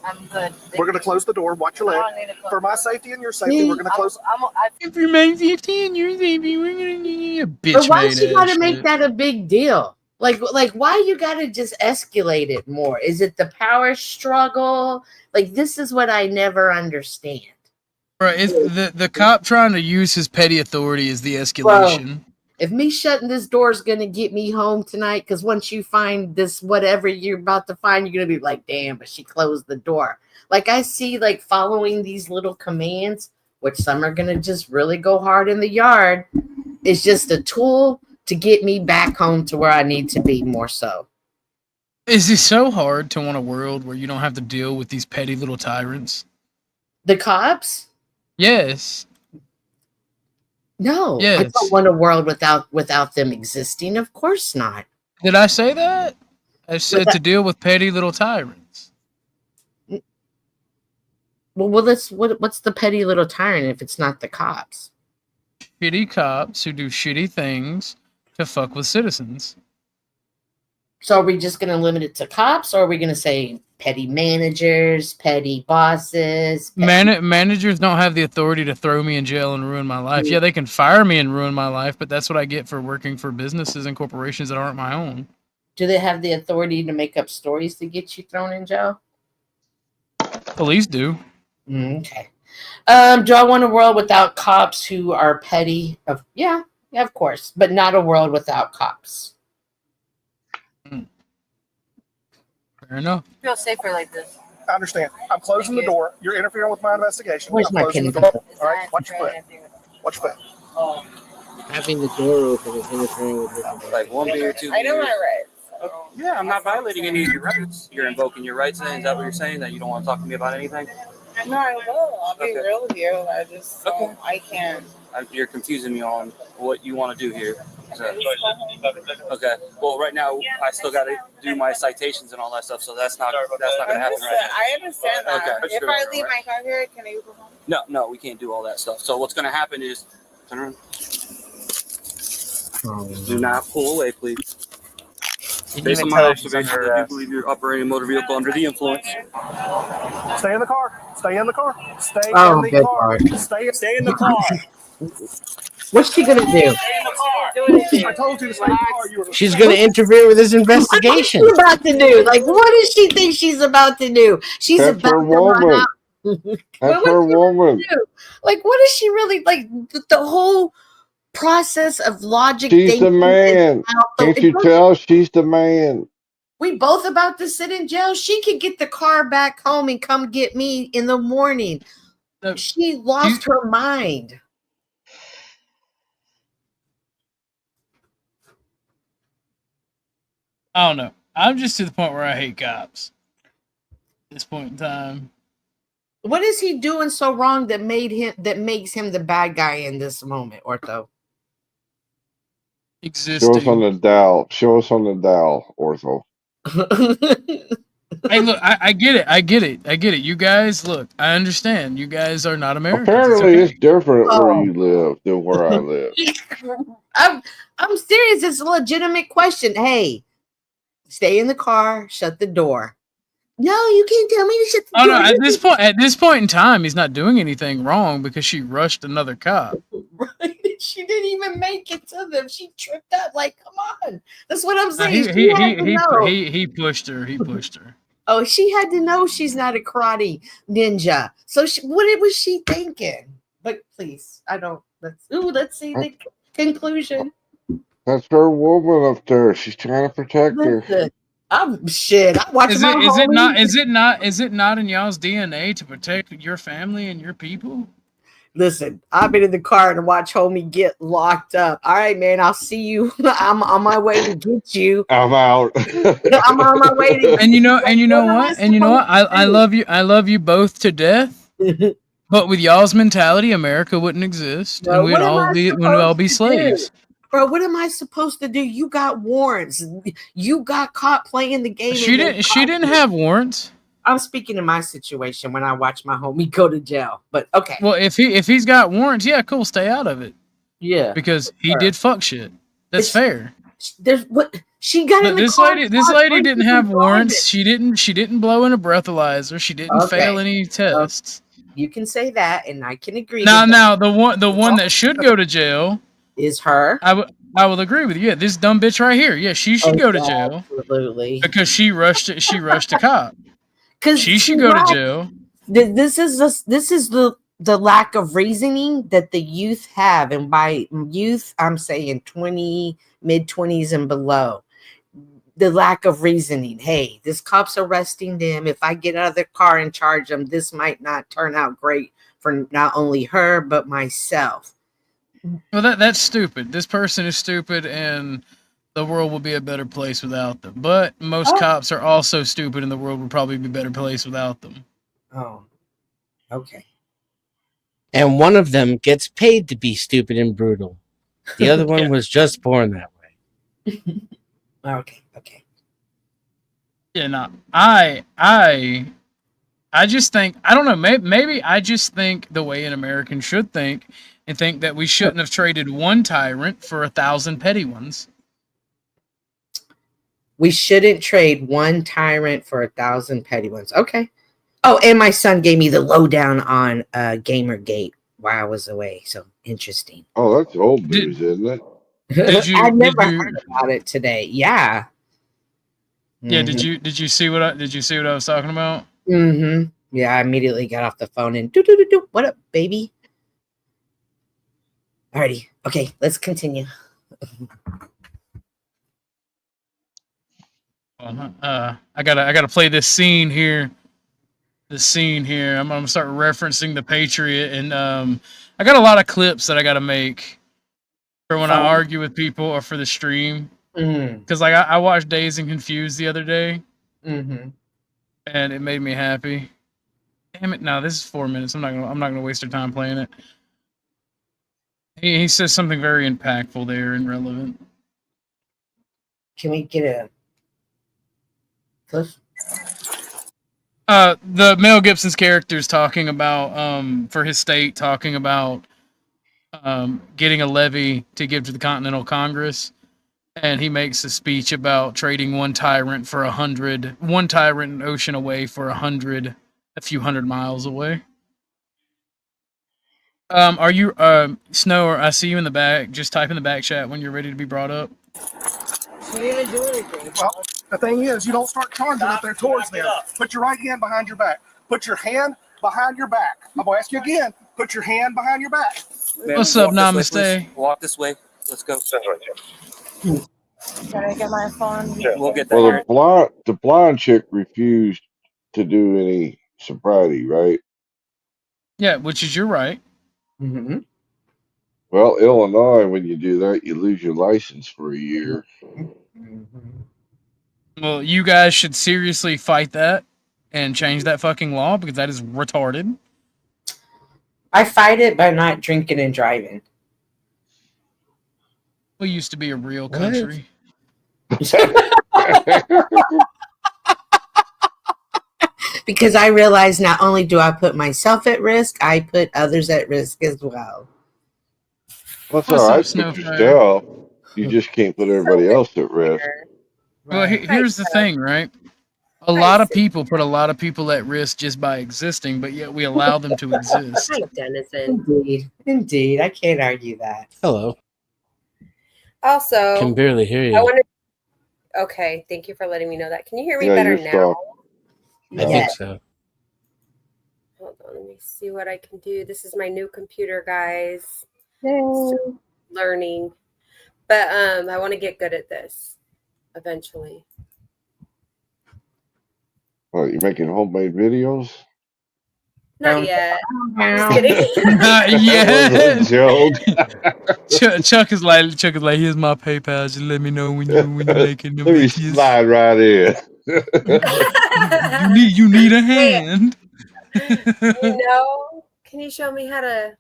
I'm good. We're going to close the door. Watch your leg. For my safety and your safety, we're going to close. If you're my safety and your safety, we're gonna need a bitch. But why made she ass gotta make shit. that a big deal? Like why you gotta just escalate it more? Is it the power struggle? Like, this is what I never understand. Right, it's the cop trying to use his petty authority is the escalation. If me shutting this door is gonna get me home tonight, because once you find this whatever you're about to find, you're gonna be like, damn, but she closed the door. Like, I see like following these little commands, which some are gonna just really go hard in the yard, is just a tool to get me back home to where I need to be more so. Is it so hard to want a world where you don't have to deal with these petty little tyrants? The cops? Yes. No, I Yes. don't want a world without them existing. Of course not. Did I say that? I said Without- to deal with petty little tyrants. Well, what's the petty little tyrant if it's not the cops? Shitty cops who do shitty things to fuck with citizens. So are we just going to limit it to cops, or are we going to say petty managers, petty bosses? Managers don't have the authority to throw me in jail and ruin my life. Yeah, they can fire me and ruin my life, but that's what I get for working for businesses and corporations that aren't my own. Do they have the authority to make up stories to get you thrown in jail? Police do. Okay. Do I want a world without cops who are petty? Yeah, of course, but not a world without cops. Fair enough. feel safer like this. I understand. I'm closing the door. You're interfering with my investigation. Where's I'm my closing the pen? door. All right, watch your foot. Watch your foot. Having the door open is interfering with this. Like 1 beer, 2 I know beers. my rights. Yeah, I'm not violating any of your rights. You're invoking your rights. Then is that what you're saying? That you don't want to talk to me about anything? No, I will. I'll be Okay. real with you. I just I can't. You're confusing me on what you want to do here. So, okay. Well, right now I still got to do my citations and all that stuff, so that's not going to happen right now. I understand that. Okay. If I leave my car here, can you go home? No, we can't do all that stuff. So what's going to happen is, turn around. Do not pull away, please. Based on my observation, I do believe you're operating a motor vehicle under the influence. Stay in the car. Stay in the car. Stay Oh, in the good car. Lord. Stay in the car. What's she gonna do? I told you to stay in the car. You were. She's going to interfere with his investigation. What's she about to do? Like, what does she think she's about to do? She's That's about her to run woman. out. That's her woman. do? Like, what is she really like? The whole process of logic. She's the thinking man. is out the- Can't you tell she's the man? We both about to sit in jail. She could get the car back home and come get me in the morning. She lost her mind. I don't know. I'm just to the point where I hate cops. At this point in time. What is he doing so wrong that makes him the bad guy in this moment, Ortho? Existing. Show us on the dial. Show us on the dial, Ortho. Hey, look, I get it. I get it. You guys, look, I understand. You guys are not Americans. Apparently, It's it's different Oh. where you live than where I live. I'm serious. It's a legitimate question. Hey, stay in the car, shut the door. No, you can't tell me to shut the Oh no! door. At this point in time, he's not doing anything wrong because she rushed another cop. Right? She didn't even make it to them. She tripped up. Like, come on. That's what I'm Uh, saying. he, She he, had he, to he, know. he pushed her. He pushed her. Oh, she had to know she's not a karate ninja. So what was she thinking? But please, I don't. Let's see the conclusion. That's her woman up there. She's trying to protect her. Listen, I'm shit. I'm watching Is my it? Is it homie. not? Is it not in y'all's DNA to protect your family and your people? Listen, I've been in the car and watch homie get locked up. All right, man. I'll see you. I'm on my way to get you. I'm out. I'm on my way to. And you know what? I do? love you. I love you both to death. But with y'all's mentality, America wouldn't exist, Bro, and we'd what am all I be supposed to slaves. do? Bro, what am I supposed to do? You got warrants. You got caught playing the game. She didn't have warrants. I'm speaking in my situation when I watch my homie go to jail. But okay. Well, if he's got warrants, yeah, cool, stay out of it. Yeah. Because he did fuck shit. That's fair. There's what she got in the This car. lady didn't have warrants. She didn't blow in a breathalyzer. She didn't Okay. fail any tests. You can say that, and I can agree. Now the one that should go to jail is her. I will agree with you. Yeah, this dumb bitch right here. Yeah, she should go to jail. Absolutely. Because she rushed a cop. She should go to jail. This is the lack of reasoning that the youth have, and by youth I'm saying mid-20s and below. The lack of reasoning. Hey, this cop's arresting them. If I get out of the car and charge them, this might not turn out great for not only her but myself. Well, that's stupid. This person is stupid, and the world will be a better place without them. But most cops are also stupid, and the world would probably be a better place without them. Oh, okay. And one of them gets paid to be stupid and brutal. The other one was just born that way. Okay. Yeah, no, I just think, I don't know, maybe I just think the way an American should think, and think that we shouldn't have traded one tyrant for 1,000 petty ones. We shouldn't trade one tyrant for 1,000 petty ones. Okay. Oh, and my son gave me the lowdown on Gamergate while I was away. So interesting. Oh, that's old news, isn't it? I never heard about it today. Yeah. Yeah, did you see what I was talking about? Mm-hmm. Yeah, I immediately got off the phone and what up, baby? Alrighty. Okay, let's continue. I gotta play this scene here. I'm gonna start referencing the Patriot, and I got a lot of clips that I gotta make for when I argue with people or for the stream. Because like I watched Dazed and Confused the other day, and it made me happy. Damn it! No, this is 4 minutes. I'm not gonna waste your time playing it. He says something very impactful there and relevant. Can we get a clip? The Mel Gibson's character is talking about for his state, talking about getting a levy to give to the Continental Congress. And he makes a speech about trading one tyrant for 100, one tyrant an ocean away for 100, a few hundred miles away. Are you Snow? I see you in the back. Just type in the back chat when you're ready to be brought up. She didn't do anything. Well, the thing is, you don't start charging up there towards them. Put your right hand behind your back. Put your hand behind your back. I'm going to ask you again. Put your hand behind your back. What's up, Namaste? Walk this way. Let's go. Can I get my phone? We'll get that. Well, the blind chick refused to do any sobriety, right? Yeah, which is your right. Mm-hmm. Well, Illinois, when you do that, you lose your license for a year. Well, you guys should seriously fight that and change that fucking law because that is retarded. I fight it by not drinking and driving. We used to be a real country. Because I realize not only do I put myself at risk, I put others at risk as well. What's all right? Put yourself. You just can't put everybody else at risk. Well, here's the thing, right? A lot of people put a lot of people at risk just by existing, but yet we allow them to exist. Hi, Denizen. Indeed. I can't argue that. Hello. Also, Can barely hear you. I want to. Okay, thank you for letting me know that. Can you hear me Yeah, better you're now? I think so. Hold on, let me see what I can do. This is my new computer, guys. Still learning, but I want to get good at this eventually. What, you making homemade videos? Not yet. Just kidding. Not That was a yet. joke. Chuck is like, here's my PayPal. Just let me know when you're making the Let me videos. slide right in. You need a hand. Can you show me how to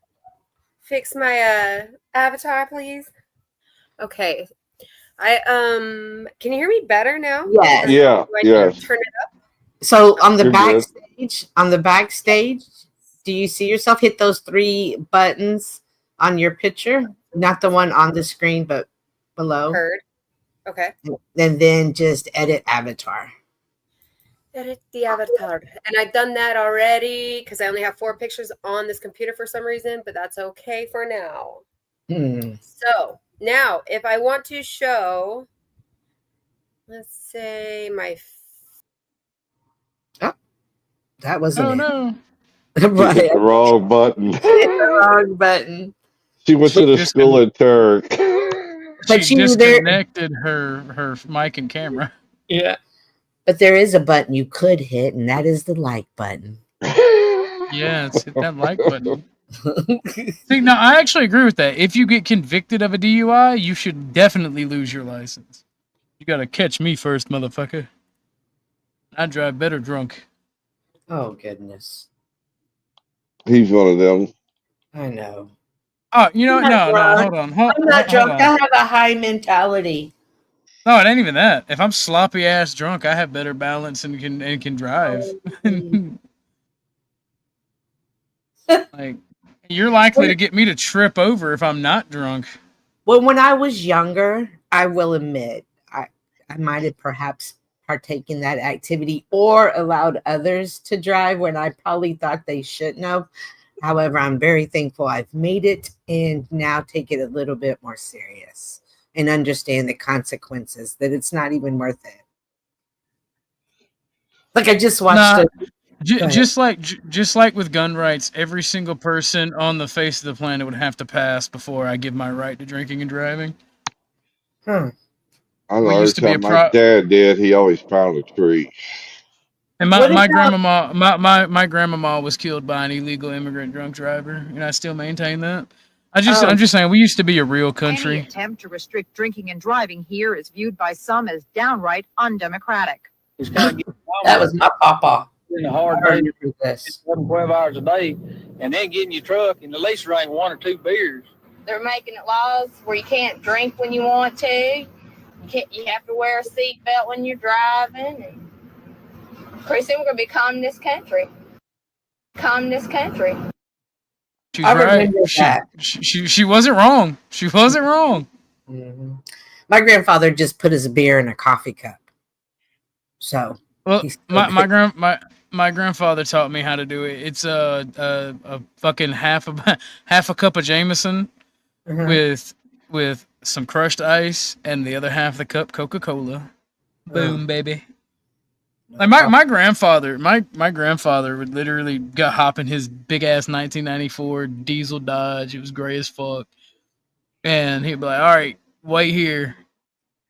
fix my avatar, please? Okay. Can you hear me better now? Yes. Yeah, Do I yes. turn it up? So on the You're good. backstage, do you see yourself hit those 3 buttons on your picture? Not the one on the screen, but below. Heard. Okay. And then just edit avatar. Edit the avatar. And I've done that already because I only have 4 pictures on this computer for some reason, but that's okay for now. So now if I want to show, let's say my. That wasn't Oh it. no. She hit the wrong button. Hit the wrong button. She went to the school in Turk. But She disconnected her mic and camera. Yeah. But there is a button you could hit, and that is the like button. Yes, hit that like button. See, now I actually agree with that. If you get convicted of a DUI, you should definitely lose your license. You gotta catch me first, motherfucker. I drive better drunk. Oh, goodness. He's one of them. I know. Oh, you know, I'm not no, drunk. hold on. I'm not hold drunk. on. I have a high mentality. No, it ain't even that. If I'm sloppy ass drunk, I have better balance and can drive. Like, you're likely to get me to trip over if I'm not drunk. Well, when I was younger, I will admit, I might have perhaps partaken in that activity or allowed others to drive when I probably thought they shouldn't have. However, I'm very thankful I've made it and now take it a little bit more serious and understand the consequences, that it's not even worth it. Like I just watched Just like with gun rights, every single person on the face of the planet would have to pass before I give my right to drinking and driving. I know every time my dad did, he always found a tree. And my grandmama my grandmama was killed by an illegal immigrant drunk driver, and I still maintain that. I'm just saying we used to be a real Any country. attempt to restrict drinking and driving here is viewed by some as downright undemocratic. That was my papa. In a hard day, 12 hours a day, and then get in your truck and at least drink 1 or 2 beers. They're making it laws where you can't drink when you want to. You have to wear a seatbelt when you're driving. And pretty soon we're going to be communist country. Communist country. She's right. She wasn't wrong. She wasn't wrong. Mm-hmm. My grandfather just put his beer in a coffee cup. So well, my grandfather taught me how to do it. It's a fucking half a cup of Jameson with some crushed ice and the other half of the cup Coca-Cola. Boom, baby. Like my grandfather would literally hop in his big ass 1994 diesel Dodge. It was gray as fuck, and he'd be like, "All right, wait here,"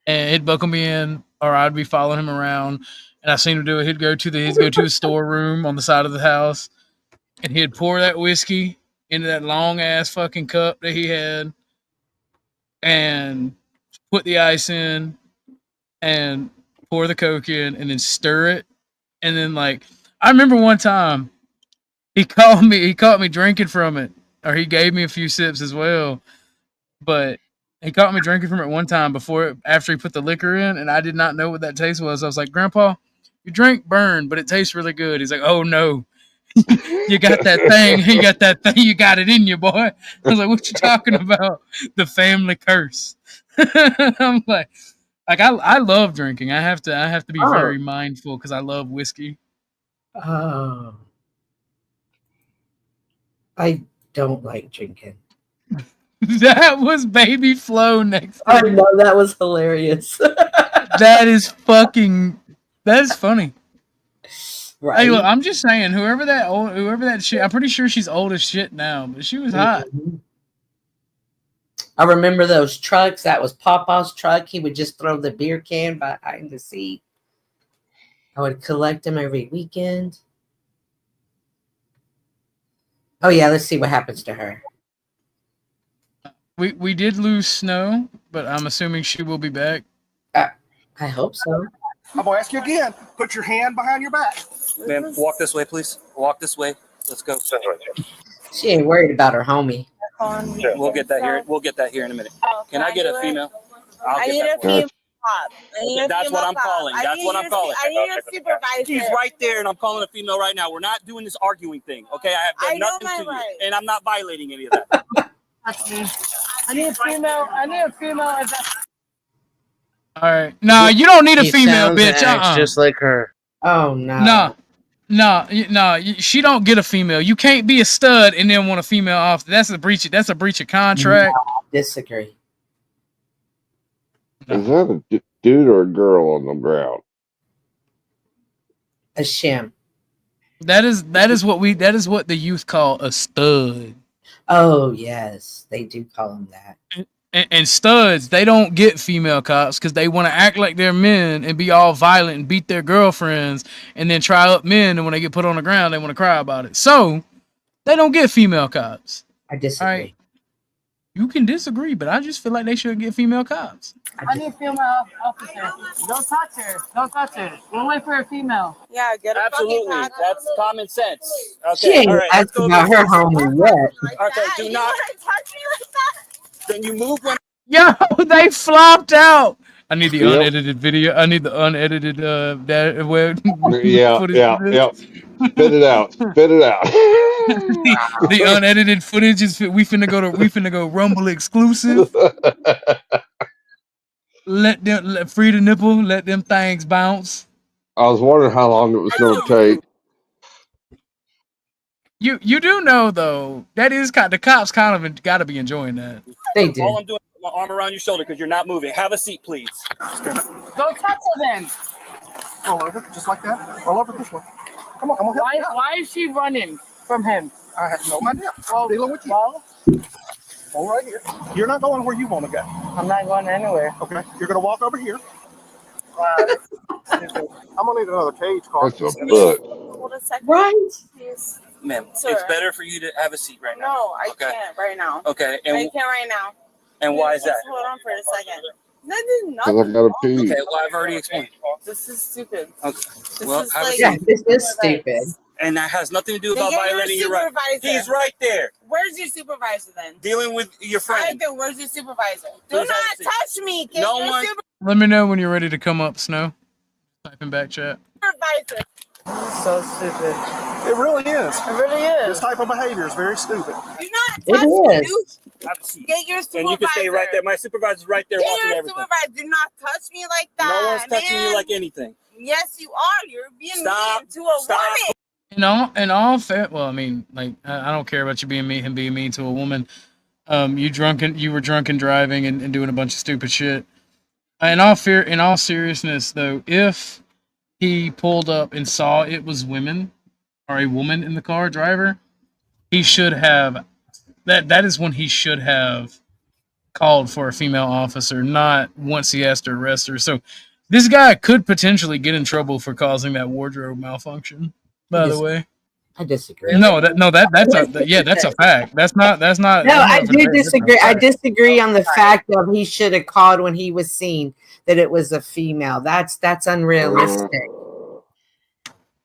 and he'd buckle me in, or I'd be following him around. And I seen him do it. He'd go to his storeroom on the side of the house, and he'd pour that whiskey into that long ass fucking cup that he had, and put the ice in, and pour the Coke in, and then stir it. And then, like, I remember one time he caught me drinking from it, or he gave me a few sips as well. But he caught me drinking from it one time after he put the liquor in, and I did not know what that taste was. I was like, "Grandpa, your drink burned, but it tastes really good." He's like, "Oh no, you got that thing. You got that thing. You got it in you, boy." I was like, "What you talking about? The family curse." I'm like, Like I love drinking. I have to be Oh. very mindful because I love whiskey. Oh. I don't like drinking. That was baby Flo next. I know, that was hilarious. That is fucking. That is funny. Right. Hey, look, I'm just saying, whoever that shit, I'm pretty sure she's old as shit now, but she was hot. I remember those trucks. That was Papa's truck. He would just throw the beer can behind the seat. I would collect them every weekend. Oh yeah, let's see what happens to her. We did lose Snow, but I'm assuming she will be back. I hope so. I'm gonna ask you again. Put your hand behind your back. Ma'am, walk this way, please. Walk this way. Let's go. She ain't worried about her homie. We'll get that here. We'll get that here in a minute. Can I get a female? I need a female cop. That's what I'm calling. That's what I'm calling. I need a supervisor. She's right there, and I'm calling a female right now. We're not doing this arguing thing, okay? I have done nothing to you, and I'm not violating any of that. I need a female. I need a female. All right. No, you don't need a He female, sounds and bitch. acts just like her. Oh no. No. She don't get a female. You can't be a stud and then want a female off. That's a breach. That's a breach of contract. No, I disagree. Is that a dude or a girl on the ground? A shim. That is what the youth call a stud. Oh yes, they do call them that. And studs, they don't get female cops because they want to act like they're men and be all violent and beat their girlfriends and then try up men. And when they get put on the ground, they want to cry about it. So they don't get female cops. I disagree. All right. You can disagree, but I just feel like they should get female cops. I need a female officer. Don't touch her. Don't touch her. We'll wait for a female. Yeah, get a Absolutely. fucking That's common sense. Okay. She ain't all right, let's asking go about her homie yet. Okay, do not. Then you move when. Yo, they flopped out. I need the unedited video. I need the unedited Yeah. Spit it out. Spit it out. the unedited footage is we finna go Rumble exclusive. Let free the nipple, let them things bounce. I was wondering how long it was going to take. You do know though that is the cops kind of got to be enjoying that. They do. All I'm doing is my arm around your shoulder because you're not moving. Have a seat, please. Don't touch her then. Roll over, just like that. Roll over this way. Come on, I'm gonna help you out. Why is she running from him? I have no idea. Well, dealing with you. Well, Hold right here. You're not going where you want to go. I'm not going anywhere. Okay. You're gonna walk over here. I'm gonna need another cage car. That's a book. Hold a second. Right. Please. Ma'am, Sir. it's better for you to have a seat right now. No, I Okay. can't right now. Okay, I can't right now. and why is that? Just hold on for a second. That is Because I nothing. got to pee. Okay, well, I've already explained. This is stupid. Okay. This Well, is have a like, seat. Yeah, this is stupid. And that has nothing to do Then about get your violating your right. supervisor. He's right there, Where's your supervisor then? dealing with your All right, friend. then where's your supervisor? Do Please have a not seat. touch me. Get No your one- Let me know when you're ready to come up, Snow. Type in back chat. supervisor. So stupid. It really is. It really This is. type of behavior is very stupid. Do not It touch me. is. Have a seat. Get your supervisor. And you can stay right there. My supervisor's right there Get watching your everything. supervisor. Do not touch me like that. No one's touching man. you like anything. Yes, you are. You're being Stop. mean to a Stop. woman. In all fair, well, I mean, like I don't care about you being mean to a woman. You were drunk and driving and doing a bunch of stupid shit. In all seriousness, though, if he pulled up and saw it was women or a woman in the car, driver, he should have. That is when he should have called for a female officer, not once he has to arrest her. So this guy could potentially get in trouble for causing that wardrobe malfunction. By the way, I disagree. no, that's a fact. That's not. No, I do disagree. I disagree on the fact of he should have called when he was seen that it was a female. That's unrealistic.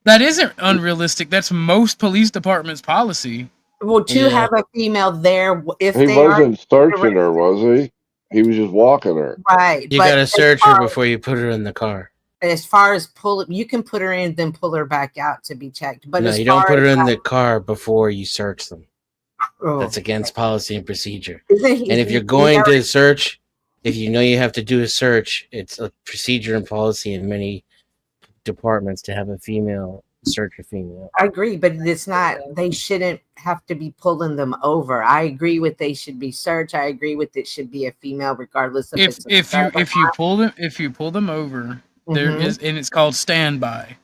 That isn't unrealistic. That's most police departments' policy. Well, to have a female there, if He they wasn't aren't searching her, was he? He was just walking her. right, You but gotta as search far- her before you put her in the car. As far as you can put her in, then pull her back out to be checked. But No, as you don't far put her as in the car before you search them. Oh. That's against policy and procedure. Isn't he- And if you're he going already- to search, If you know you have to do a search, it's a procedure and policy in many departments to have a female search a female. I agree, but it's not. They shouldn't have to be pulling them over. I agree with they should be searched. I agree with it should be a female, regardless if it's a If you pull them over, there Mhm. is, and it's called standby.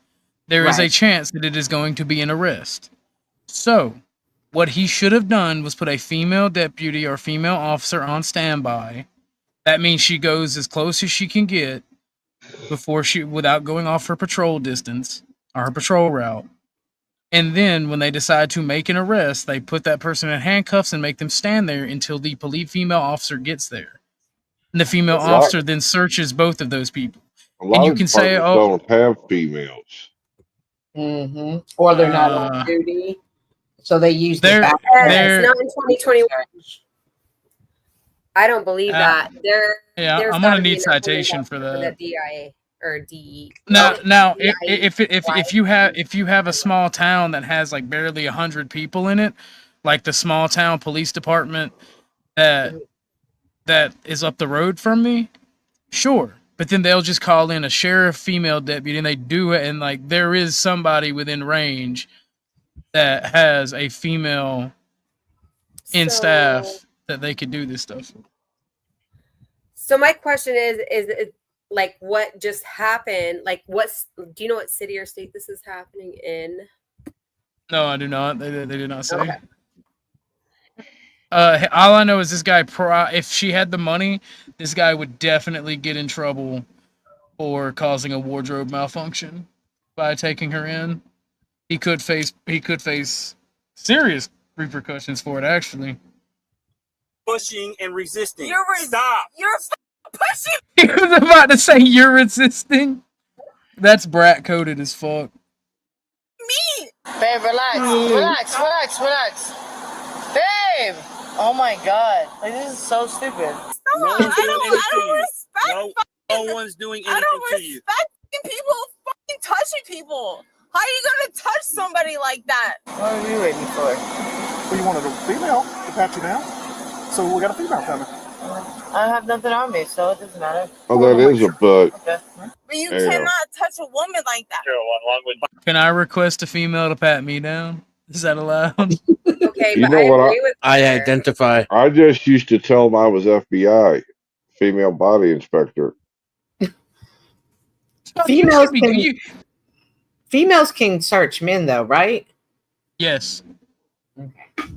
There is a Right. chance that it is going to be an arrest. So, what he should have done was put a female deputy or female officer on standby. That means she goes as close as she can get without going off her patrol distance or her patrol route. And then when they decide to make an arrest, they put that person in handcuffs and make them stand there until the female officer gets there. And the female A lot- officer then searches both of those people. A And lot you of can say, departments don't have females. Or they're not on duty, so they use the they're- back. they're- It's not in 2021. I don't believe that. Yeah, There's I'm gonna gotta be need an citation for the that. DIA or DE. Now, DIA. if you have a small town that has like barely 100 people in it, like the small town police department that is up the road from me, sure. But then they'll just call in a sheriff female deputy, and they do it, and like there is somebody within range that has a female in staff that they could do this stuff. So my question is it, like what just happened? Like do you know what city or state this is happening in? No, I do not. They did not say. Okay. All I know is this guy. If she had the money, this guy would definitely get in trouble for causing a wardrobe malfunction by taking her in. He could face serious repercussions for it. Actually, Pushing and resisting. Stop. You're pushing. he was about to say you're resisting. That's brat coded as fuck. Me. Babe, relax. Relax. Babe! Oh my god. Like, this is so stupid. No one's doing anything to you. respect. No one's doing I anything don't to you. respect people fucking touching people. How are you gonna touch somebody like that? What are you waiting for? Well, you wanted a female to pat you down, so we got a female coming. I have nothing on me, so it doesn't matter. Oh, that is a butt. Okay. But you There you go. cannot touch a woman like that. Can I request a female to pat me down? Is that allowed? Okay, You but know I what agree with I her. identify. I just used to tell them I was FBI, female body inspector. Females can search men, though, right? Yes.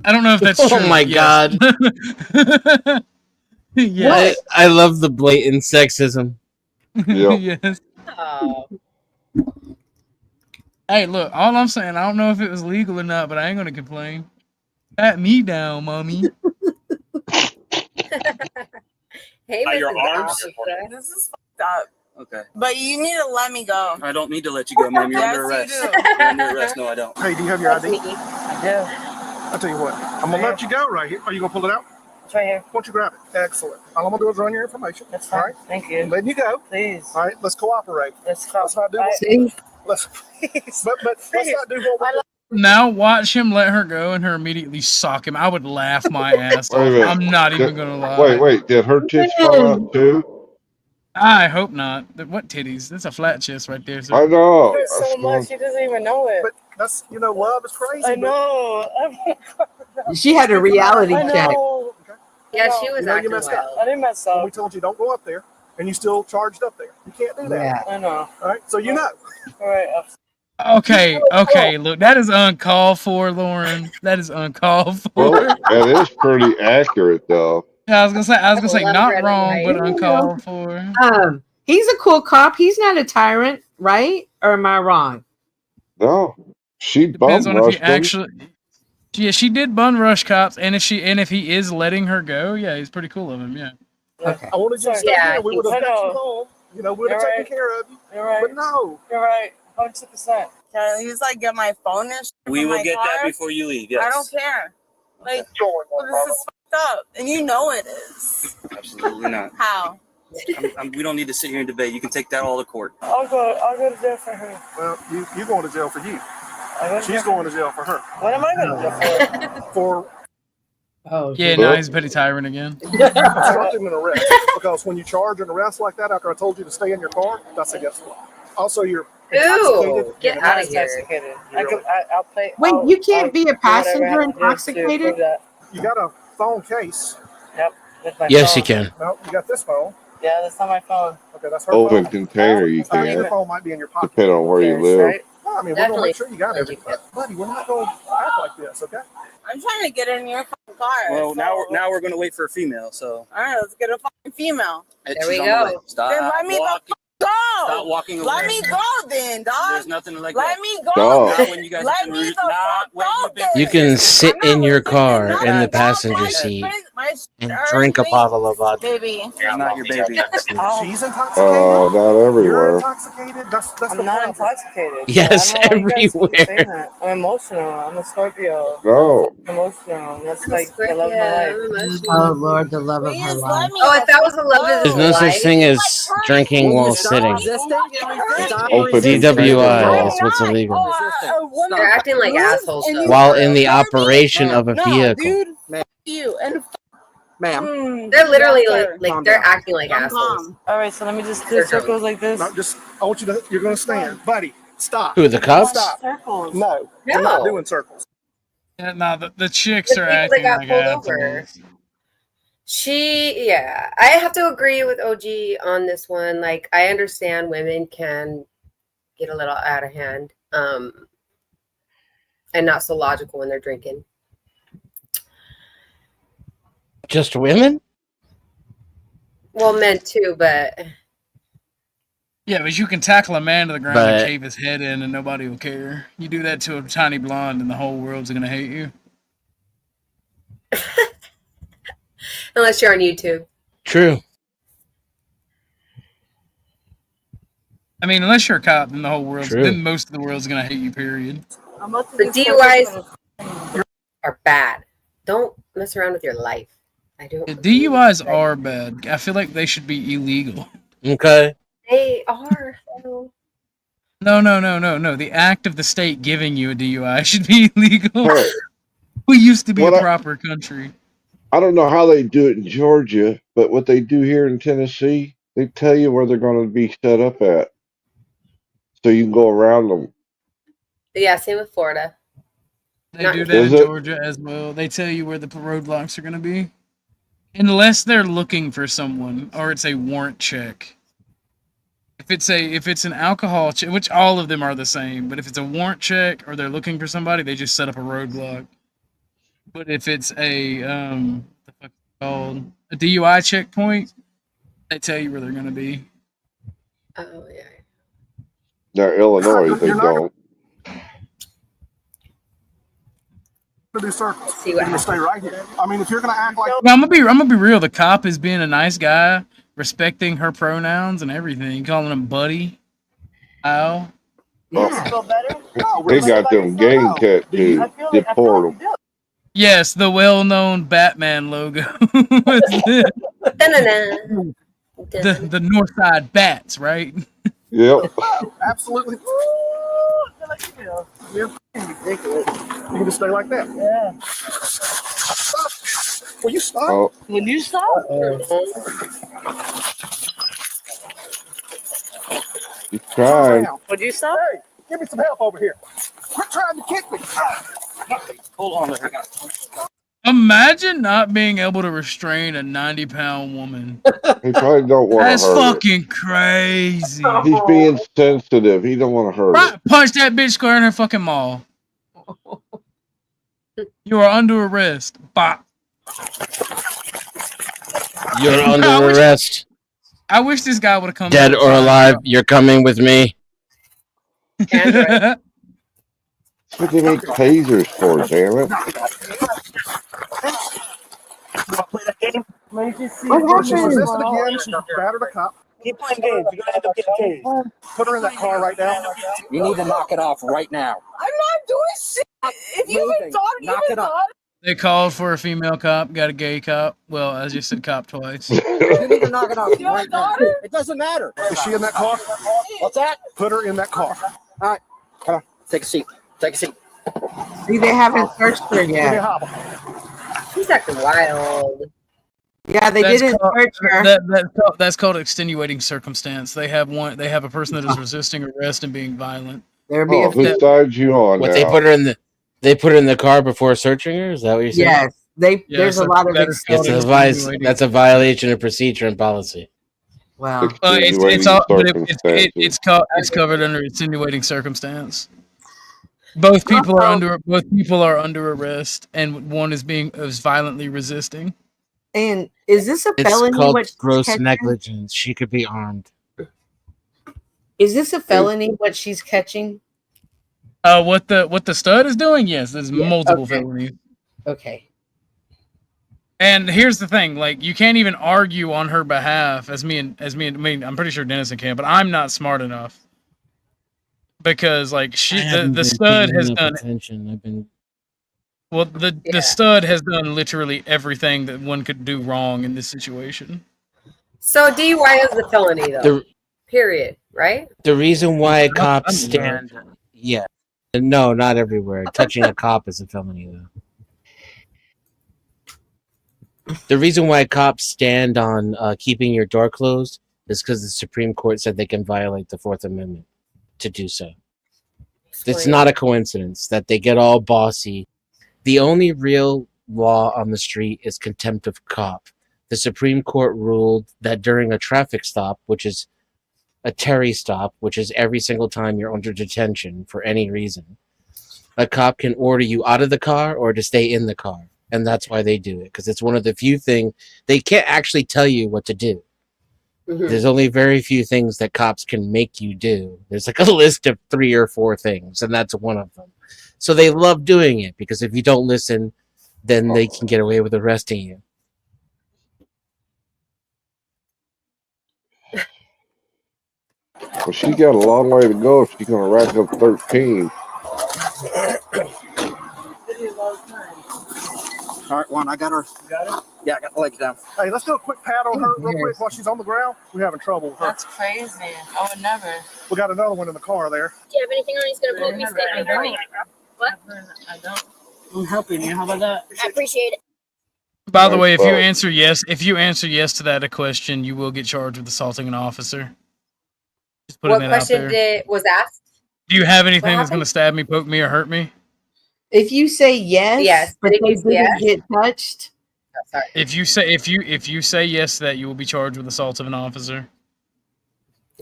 I don't know if that's Oh true. my Yes. god. Yes. I love the blatant sexism. Yes. Oh. Hey, look, all I'm saying, I don't know if it was legal or not, but I ain't gonna complain. Pat me down, mommy. Hey, Your Mrs. arms? Officer. This is fucked up. Okay. But you need to let me go. I don't need to let you go, ma'am. You're Yes, under you arrest. do. You're under arrest. No, I don't. Hey, do you have your ID? I do. I'll tell you what. I'm gonna let you go right here. Are you gonna pull it out? It's right here. Why don't you grab it? Excellent. All I'm gonna do is run your information. That's fine. All right. Thank you. I'm letting you go. Please. All right. Let's cooperate. Let's not do what. See? Let's but let's not do what we Now watch him let her go and her immediately sock him. I would laugh my ass Wait a off. minute. I'm not even gonna lie. Wait. Did her tits fall out too? I hope not. What titties? That's a flat chest right there. Sir. I know. There's so much. He doesn't even know it. But that's love is crazy. I know. She had a reality I check. know. Yeah, she was You know you acting messed wild. up. I didn't mess When up. we told you don't go up there, and you still charged up there. You can't do that. Yeah. I know. All right. So you know. All right. Okay. Look, that is uncalled for, Lauren. That is uncalled for. Well, that is pretty accurate, though. I was gonna say, not Red wrong, light. but uncalled for. He's a cool cop. He's not a tyrant, right? Or am I wrong? No, she Depends bum on if he rushed him. actually. Yeah, she did bun rush cops, and if he is letting her go, yeah, he's pretty cool of him. Yeah. Okay. I wanted you to stay Yeah, here. We would have I got you know. home. You know, we would have You're taken right. care of you. You're right. But no. You're right. 100%. Can you just like get my phone and shit We from will my get car? that before you leave. Yes. I don't care. Like, well, this is fucked up, and you know it is. Absolutely not. How? We don't need to sit here and debate. You can take that all to court. I'll go to jail for her. Well, you going to jail for you. I go to She's jail going to jail for her. What am I going to jail for? For Oh, Yeah, now he's petty tyrant again. Obstructing an arrest. Because when you charge an arrest like that after I told you to stay in your car, that's against the law. Also, you're Ew, get out of here. I'll pay. Wait, you can't be a passenger intoxicated? You got a phone case. Yep. That's my Yes, phone. you can. No, you got this phone. Yeah, that's not my phone. Okay, that's her Open phone. container, you Your can, phone might be in your pocket. depending on where you live. Right? No, I mean, we're gonna make sure you got everything. Buddy, we're not gonna act like this, okay? I'm trying to get in your fucking car. Well, so- now we're gonna wait for a female. So All right, let's get a fucking female. There she's we on the way. go. Stop Then let me walking. go. Stop walking away. Let me go then, dog. There's nothing to let Let go. me go. Dog. Not when you guys Let have been me rude. the Not when you've been. You can sit in your car in the passenger seat and drink a bottle of vodka. Baby. It's not your baby. She's intoxicated. Not You're everywhere. intoxicated. That's the I'm not problem. intoxicated. Yes, I don't know why you guys keep saying everywhere. that. I'm emotional. I'm a Scorpio. No. I'm emotional. That's like the love of my life. Oh Lord, the love of her life. Oh, if that was the love of There's his no life. such thing as drinking while sitting. DWI is what's illegal. They're acting like assholes. Though. While in the operation of a vehicle. Dude, you and Ma'am. They're literally Yes, like, sir. like Calm they're down. acting like I'm assholes. calm. All right, so let me just do They're circles like this. No, just I want you to. You're gonna stand, buddy. Stop. Who, the cops? Stop. Circles. No, we're not doing circles. Yeah, no, the chicks are The people that acting got like pulled over. assholes. Yeah, I have to agree with OG on this one. Like, I understand women can get a little out of hand, and not so logical when they're drinking. Just women? Well, men too, but Yeah, but you can tackle a man to the ground But- and cave his head in and nobody will care. You do that to a tiny blonde and the whole world's gonna hate you. unless you're on YouTube. True. I mean, unless you're a cop, then the whole world's True. then most of the world's gonna hate you, period. The DUIs are bad. Don't mess around with your life. I don't. The DUIs are bad. I feel like they should be illegal. Okay. They are. So... No. The act of the state giving you a DUI should be illegal. Hey, We used to be What a I- proper country. I don't know how they do it in Georgia, but what they do here in Tennessee, they tell you where they're going to be set up at, so you can go around them. Yeah, same with Florida. They Not- do that Is in it? Georgia as well. They tell you where the roadblocks are going to be. Unless they're looking for someone or it's a warrant check. If it's an alcohol check, which all of them are the same, but if it's a warrant check or they're looking for somebody, they just set up a roadblock. But if it's a what the fuck is it called, a DUI checkpoint, they tell you where they're going to be. Oh yeah. Now Illinois, they You're not don't. To do circles. See You're what gonna stay right here. I mean, if you're gonna act like Well, I'm gonna be real. The cop is being a nice guy, respecting her pronouns and everything, calling him buddy. Al. Oh, Feel better? no, they we're got them gang tattoos. Deport them. Yes, the well-known Batman logo. Dun-dun-dun. the North Side Bats, right? Yep. absolutely. You're ridiculous. You can just stay like that. Yeah. Will you stop? Oh, Will you stop? you tried. Would you stop? Hey, give me some help over here. Quit trying to kick me. Hold on there. Imagine not being able to restrain a 90-pound woman. He probably don't want That's to hurt her. fucking crazy. He's being sensitive. He don't want to hurt her. Right, punch that bitch square in her fucking maw. You are under arrest. Bop. You're I under wish- arrest. I wish this guy would have come. Dead or alive, you're coming with me. Android. That's what they make tasers for, damn it. Let me just see. What She happened? resisted again. She battered a cop. Keep playing games. You're gonna end up getting tased. Put her in that car right now. You need to knock it off right now. I'm not doing shit. If you Moving. even thought, Knock it off. They called for a female cop, got a gay cop. Well, I just said cop twice. You need to knock it off right now. It doesn't matter. Is she in that car? What's that? Put her in that car. All right. Come on. Take a seat. Take a seat. See, they haven't searched her Give me a yet. hobble. He's acting wild. Yeah, they didn't search her. That's called extenuating circumstance. They have a person that is resisting arrest and being violent. Oh, whose side you on What now? they put her in the car before searching her? Is that what you're saying? Yes, there's a lot of That's a violation of procedure and policy. Wow. It's covered under extenuating circumstance. Both people are under arrest, and one is violently resisting. And is this a It's felony? called What she's gross catching? negligence. She could be armed. Is this a felony? What she's catching? What the stud is doing? Yes, there's multiple felonies. Okay. And here's the thing: like, you can't even argue on her behalf, as me and I'm pretty sure Dennison can, but I'm not smart enough because like the stud has done. Well, the stud has done literally everything that one could do wrong in this situation. So DUI is a felony, though. Period. Right? The reason why cops stand, no, not everywhere. Touching a cop is a felony, though. The reason why cops stand on keeping your door closed is because the Supreme Court said they can violate the Fourth Amendment to do so. It's not a coincidence that they get all bossy. The only real law on the street is contempt of cop. The Supreme Court ruled that during a traffic stop, which is a Terry stop, which is every single time you're under detention for any reason, a cop can order you out of the car or to stay in the car. And that's why they do it, because it's one of the few things they can't actually tell you what to do. Mm-hmm. There's only very few things that cops can make you do. There's like a list of 3 or 4 things, and that's one of them. So they love doing it, because if you don't listen, then they can get away with arresting you. Well, she got a long way to go if she's going to rack up 13. All right, Juan, I got her. You got it? Yeah, I got the legs down. Hey, let's do a quick pat on her real quick while she's on the ground. We're having trouble with her. That's crazy. I would never. We got another one in the car there. Do you have anything on? He's gonna poke me, stick me, hurt me. What? I don't. I'm helping you. How about that? I appreciate it. By the way, if you answer yes to that question, you will get charged with assaulting an officer. Just putting What that out question there. was asked? Do you have anything that's going to stab me, poke me, or hurt me? If you say yes, but they didn't get touched. Oh, sorry. If you say yes to that, you will be charged with assault of an officer.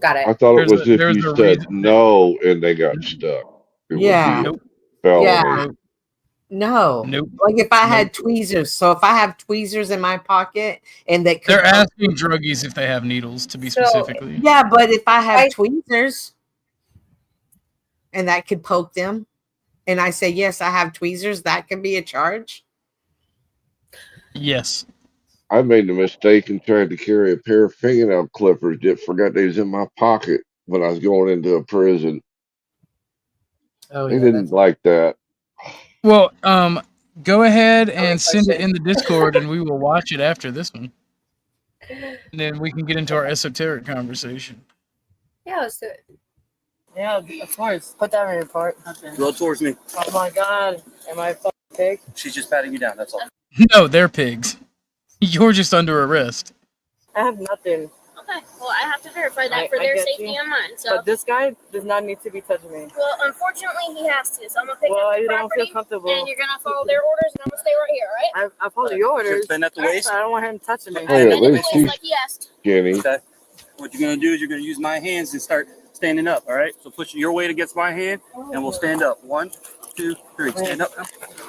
Got it. I thought it was if you said no and they got stuck. It would be a felony. Yeah. No. Nope. Like if I had tweezers. So if I have tweezers in my pocket and that they're asking druggies if they have needles, to be specifically. Yeah, but if I have tweezers and that could poke them, and I say yes, I have tweezers, that can be a charge. Yes. I made the mistake and tried to carry a pair of fingernail clippers. Just forgot they was in my pocket when I was going into a prison. Oh, they didn't like that. Well, go ahead and send it in the Discord, and we will watch it after this one. And then we can get into our esoteric conversation. Yeah, let's do it. Yeah, of course. Put that in your part. Go towards me. Oh my god. Am I a fucking pig? She's just patting you down, that's all. No, they're pigs. You're just under arrest. I have nothing. Okay, well, I have to verify that for their safety and mine. So, But this guy does not need to be touching me. well, unfortunately, he has to. So I'm gonna pick Well, up I the don't property, feel comfortable. and you're gonna follow their orders, and I'm gonna stay right here, all right? I follow your orders. Bend at the waist. I don't want him touching me. Hey, at least she's skinny. Okay. What you're gonna do is you're gonna use my hands and start standing up. All right. So push your weight against my hand, and we'll stand up. 1, 2, 3. Stand up.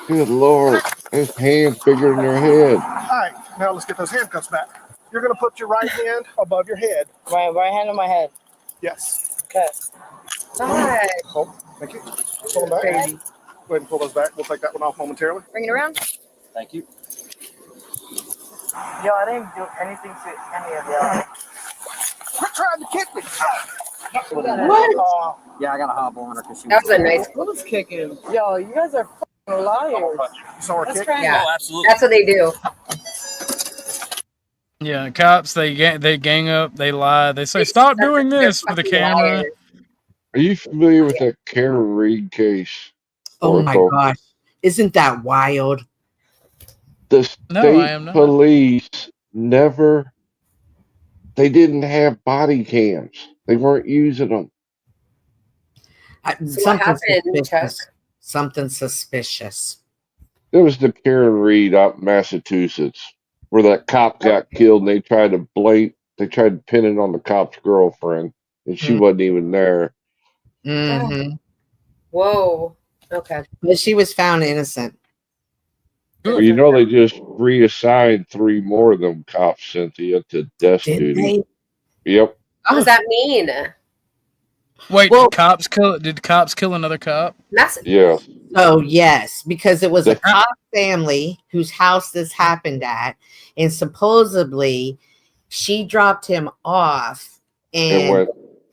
Good Lord, his hand's bigger than your head. All right, now let's get those handcuffs back. You're going to put your right hand above your head. My right hand on my head. Yes. Okay. Hi. Oh, thank you. Pull them back. Go ahead and pull those back. We'll take that one off momentarily. Bring it around. Thank you. Yo, I didn't do anything to any of y'all. Quit trying to kick me. What? Yeah, I got a hobble on her because she That was a nice. What was kicking? Yo, you guys are fucking liars. You saw her That's kick? crazy. Yeah, Oh, absolutely. that's what they do. Yeah, cops, they gang up, they lie, they say, stop doing this for the camera. Are you familiar with that Karen Reed case? Oh my gosh. Isn't that wild? The No, I state am not. police never, they didn't have body cams. They weren't using them. So what Something happened, Chuck? suspicious. Something suspicious. It was the Karen Reed out in Massachusetts where that cop got killed and they tried to pin it on the cop's girlfriend and she wasn't even there. Mm-hmm. Whoa. Okay. But she was found innocent. Well, you know, they just reassigned 3 more of them cops, Cynthia, to desk Did duty. they? Yep. What does that mean? Wait, did cops kill another cop? Yeah. Oh, yes, because it was a The- cop family whose house this happened at, and supposedly she dropped him off And and went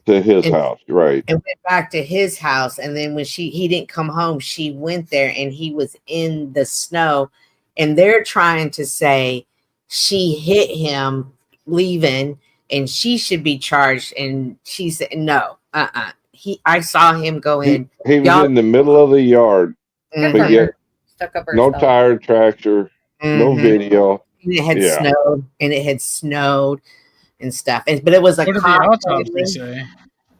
to his and, house, right? and went back to his house. And then when he didn't come home, she went there and he was in the snow. And they're trying to say she hit him leaving and she should be charged. And she said, no, I saw him go in. He was Y'all- in the middle of the yard, but yet Stuck up no herself. tire tractor, no Mhm. video. And it had Yeah. snowed, and it had snowed and stuff. But it was a What did the cop autopsy family, say?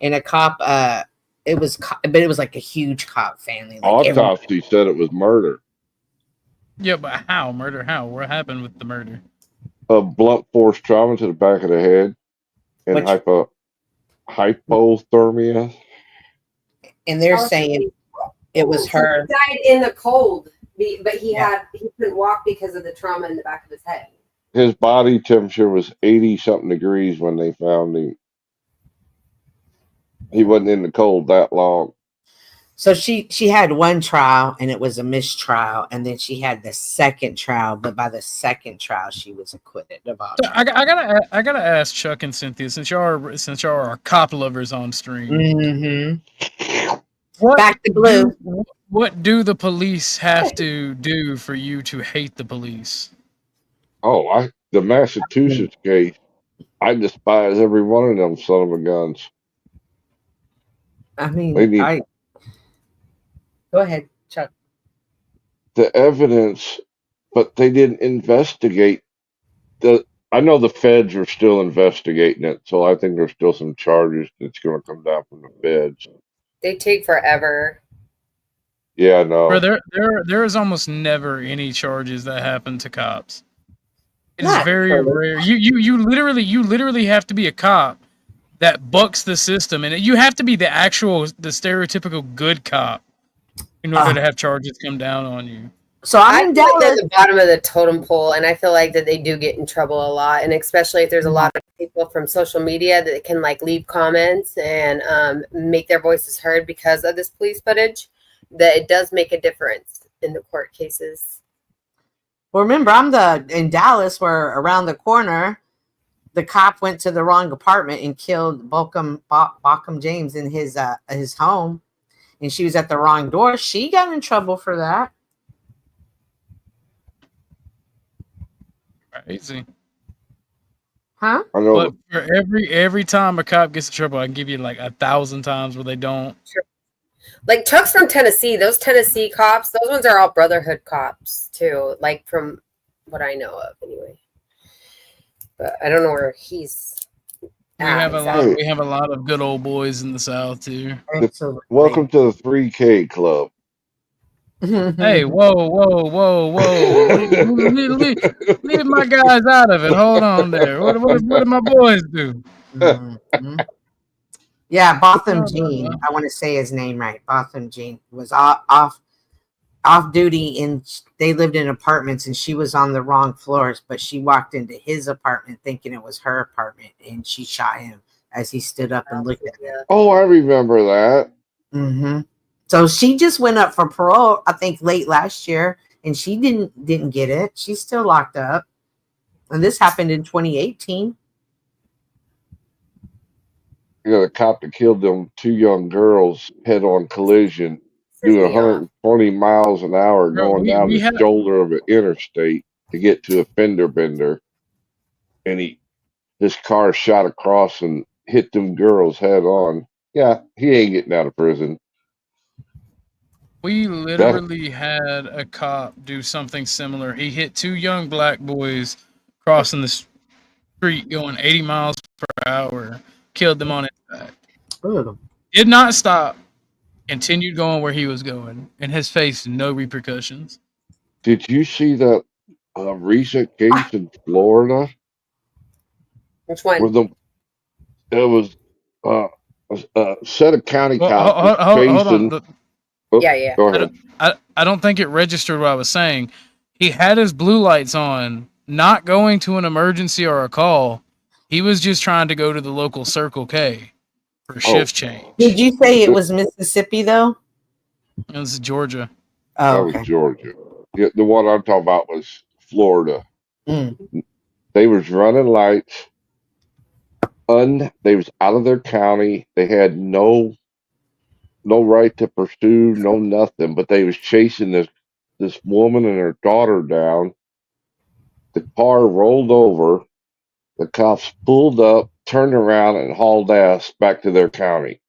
and a cop. But it was like a huge cop family. Like Autopsy said it was murder. Yeah, but how? Murder? How? What happened with the murder? A blunt force trauma to the back of the head and hypothermia. and they're saying it was her. He died in the cold, but he couldn't walk because of the trauma in the back of his head. His body temperature was 80 something degrees when they found him. He wasn't in the cold that long. So she had one trial, and it was a mistrial, and then she had the second trial. But by the second trial, she was acquitted of all. So I gotta ask Chuck and Cynthia, since y'all are cop lovers on stream. Mm-hmm. Back to blue. What do the police have to do for you to hate the police? Oh, the Massachusetts case, I despise every one of them son of a guns. I mean, They need go ahead, Chuck. the evidence, but they didn't investigate I know the feds are still investigating it, so I think there's still some charges that's going to come down from the feds. They take forever. Yeah, no. Bro, there is almost never any charges that happen to cops. It is very rare. You literally have to be a cop that bucks the system, and you have to be the stereotypical good cop in order to have charges come down on you. So I'm in feel like Dallas. they're at the bottom of the totem pole, and I feel like that they do get in trouble a lot, and especially if there's a lot of people from social media that can like leave comments and make their voices heard because of this police footage. That it does make a difference in the court cases. Well, remember, in Dallas, where around the corner, the cop went to the wrong apartment and killed Bockham James in his home, and she was at the wrong door. She got in trouble for that. Crazy. Huh? I know. But for every time a cop gets in trouble, I can give you like 1,000 times where they don't. Sure. Like Chuck's from Tennessee. Those Tennessee cops, those ones are all brotherhood cops too. Like from what I know of, anyway. But I don't know where he's. We have a lot of good old boys in the South too. Welcome to the 3K club. Hey, whoa! Leave my guys out of it. Hold on there. What do my boys do? Yeah, Botham Jean. I want to say his name right. Botham Jean was off duty, and they lived in apartments, and she was on the wrong floors, but she walked into his apartment thinking it was her apartment, and she shot him as he stood up and looked at her. Oh, I remember that. Mm-hmm. So she just went up for parole, I think, late last year, and she didn't get it. She's still locked up, and this happened in 2018. You know, the cop that killed them 2 young girls head-on collision, doing 120 miles an hour going down the shoulder of an interstate to get to a fender bender, and his car shot across and hit them girls head on. Yeah, he ain't getting out of prison. We literally had a cop do something similar. He hit 2 young black boys crossing the street going 80 miles per hour, killed them on impact. Did not stop, continued going where he was going, and has faced no repercussions. Did you see that recent case in Florida? Which one? Where it was a set of county Well, cops hold on. chasing. Oh, Yeah. Go ahead. I don't think it registered what I was saying. He had his blue lights on, not going to an emergency or a call. He was just trying to go to the local Circle K for shift change. Did you say it was Mississippi though? It was Georgia. Oh, That okay. was Georgia. Yeah, the one I'm talking about was Florida. Mm. They was running lights. They was out of their county. They had no right to pursue, no nothing. But they was chasing this woman and her daughter down. The car rolled over. The cops pulled up, turned around, and hauled ass back to their county.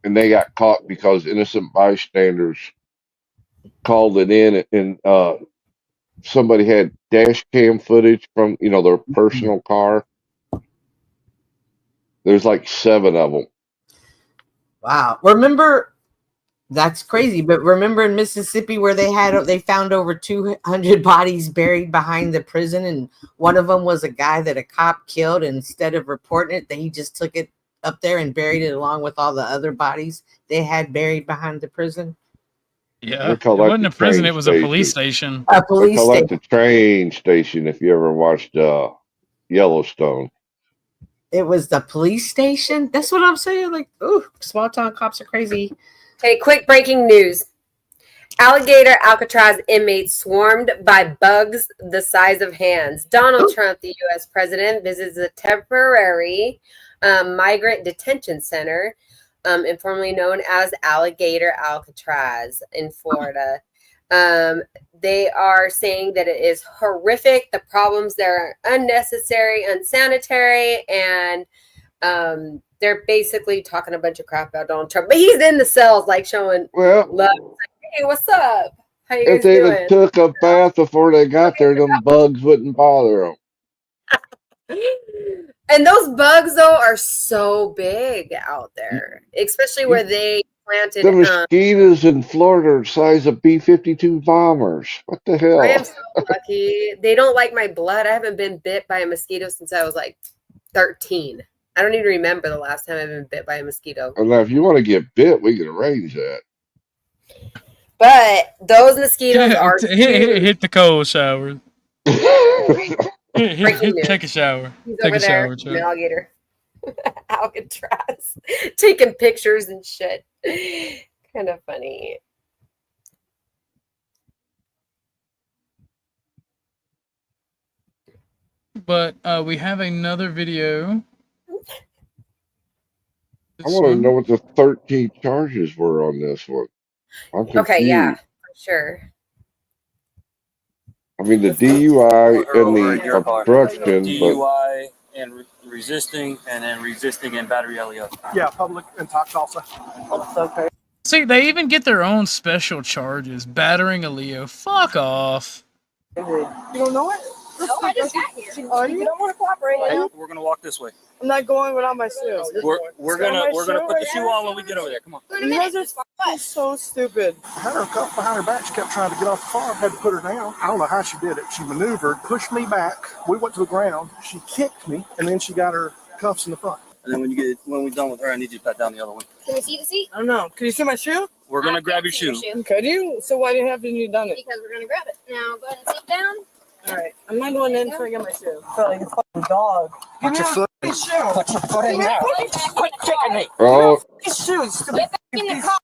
And they got caught because innocent bystanders called it in, and somebody had dash cam footage from their personal car. There's like 7 of them. Wow. Remember, that's crazy. But remember in Mississippi where they found over 200 bodies buried behind the prison, and one of them was a guy that a cop killed, and instead of reporting it, he just took it up there and buried it along with all the other bodies they had buried behind the prison. Yeah, it wasn't a prison; it was a police station. A police They call that station. the train station. If you ever watched Yellowstone. It was the police station. That's what I'm saying. Like, ooh, small town cops are crazy. Okay, quick breaking news. Alligator Alcatraz inmates swarmed by bugs the size of hands. Donald Trump, the U.S. president, visits a temporary migrant detention center, informally known as Alligator Alcatraz in Florida. They are saying that it is horrific. The problems there are unnecessary, unsanitary, and they're basically talking a bunch of crap about Donald Trump. But he's in the cells, like showing love. Like, hey, what's up? How you guys If they doing? had took a bath before they got there, them bugs wouldn't bother them. And those bugs, though, are so big out there, especially where they planted. The mosquitoes in Florida are the size of B-52 bombers. What the hell? I am so lucky. They don't like my blood. I haven't been bit by a mosquito since I was like 13. I don't even remember the last time I've been bit by a mosquito. And now, if you want to get bit, we can arrange that. But those mosquitoes are hit the cold shower. Take a shower. He's Take over a there, shower, Chuck. an alligator. Alcatraz. Taking pictures and shit. Kind of funny. But we have another video. I want to know what the 13 charges were on this one. I'm confused. Okay, yeah, for sure. I mean, the DUI and the obstruction, but DUI and resisting, and then resisting and battery LEO. Yeah, public and tax also. Okay. See, they even get their own special charges. Battering a Leo. Fuck off. You don't know it? No, I just got here. Oh, you don't want to cooperate? Hey, we're gonna walk this way. I'm not going without my shoes. We're gonna put the shoe on when we get over there. Come on. You guys are so stupid. I had her cuffed behind her back. She kept trying to get off the farm. Had to put her down. I don't know how she did it. She maneuvered, pushed me back. We went to the ground. She kicked me, and then she got her cuffs in the front. And then when we're done with her, I need you to pat down the other one. Can we see the seat? I don't know. Can you see my shoe? We're gonna grab your shoe. Could you? So why haven't you done it? Because we're gonna grab it. Now go ahead and sit down. All right. I'm not going in until I get my shoe. I felt like a fucking dog. Put your foot. Put your foot in there. Quit kicking me. oh, These shoes. Get back in the car.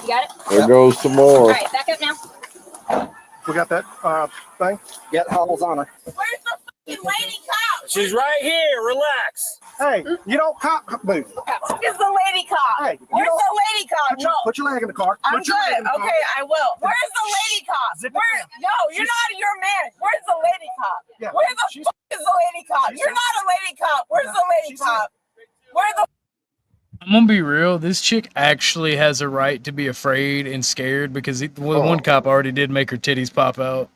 You got it? there goes some All more. right, back up now. We got that thing. Yeah, hobbles on her. Where's the fucking lady cop? She's right here. Relax. Hey, you don't cop move. Where's the lady cop? Hey, Where's the lady cop? Put your leg in the car. I'm Put your leg good. in the car. Okay, I will. Where's the lady cop? Zip it Where? down. No, you're not your man. Where's the lady cop? Yeah, Where the fuck is the lady cop? You're not a lady cop. Where's the lady cop? Where the? I'm gonna be real. This chick actually has a right to be afraid and scared because one cop already did make her titties pop out.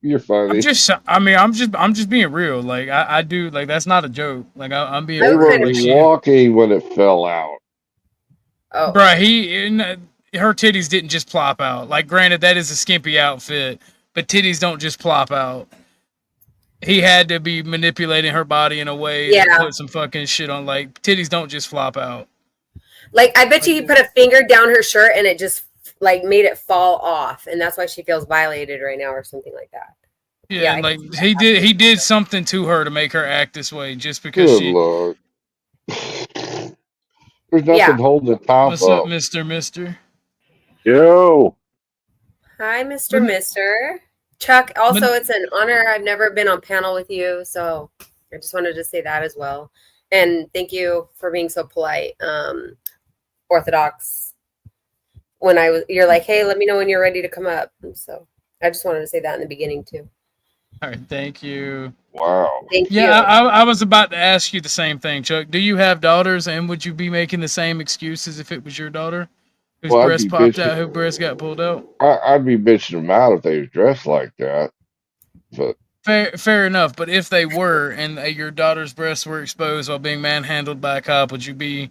You're funny. I'm just being real. Like I do, like that's not a joke. Like I'm being They for real. were Like walking when it fell out. bruh, her titties didn't just plop out. Like granted, that is a skimpy outfit, but titties don't just plop out. He had to be manipulating her body in a way that put some fucking shit on. Like titties don't just flop out. Like I bet you he put a finger down her shirt and it just like made it fall off, and that's why she feels violated right now or something like that. Yeah, and like he did something to her to make her act this way just because Good she. Lord. There's nothing holding the top What's up, up. Mister? Yo. Hi, Mister. Chuck, also, it's an honor. I've never been on panel with you, so I just wanted to say that as well. And thank you for being so polite. Orthodox. You're like, hey, let me know when you're ready to come up. So I just wanted to say that in the beginning too. All right, thank you. Wow. Thank you. I was about to ask you the same thing, Chuck. Do you have daughters, and would you be making the same excuses if it was your daughter whose Well, I'd breast be popped bitching. out, whose breast got pulled out? I'd be bitching them out if they was dressed like that. But Fair enough. But if they were, and your daughter's breasts were exposed while being manhandled by a cop, would you be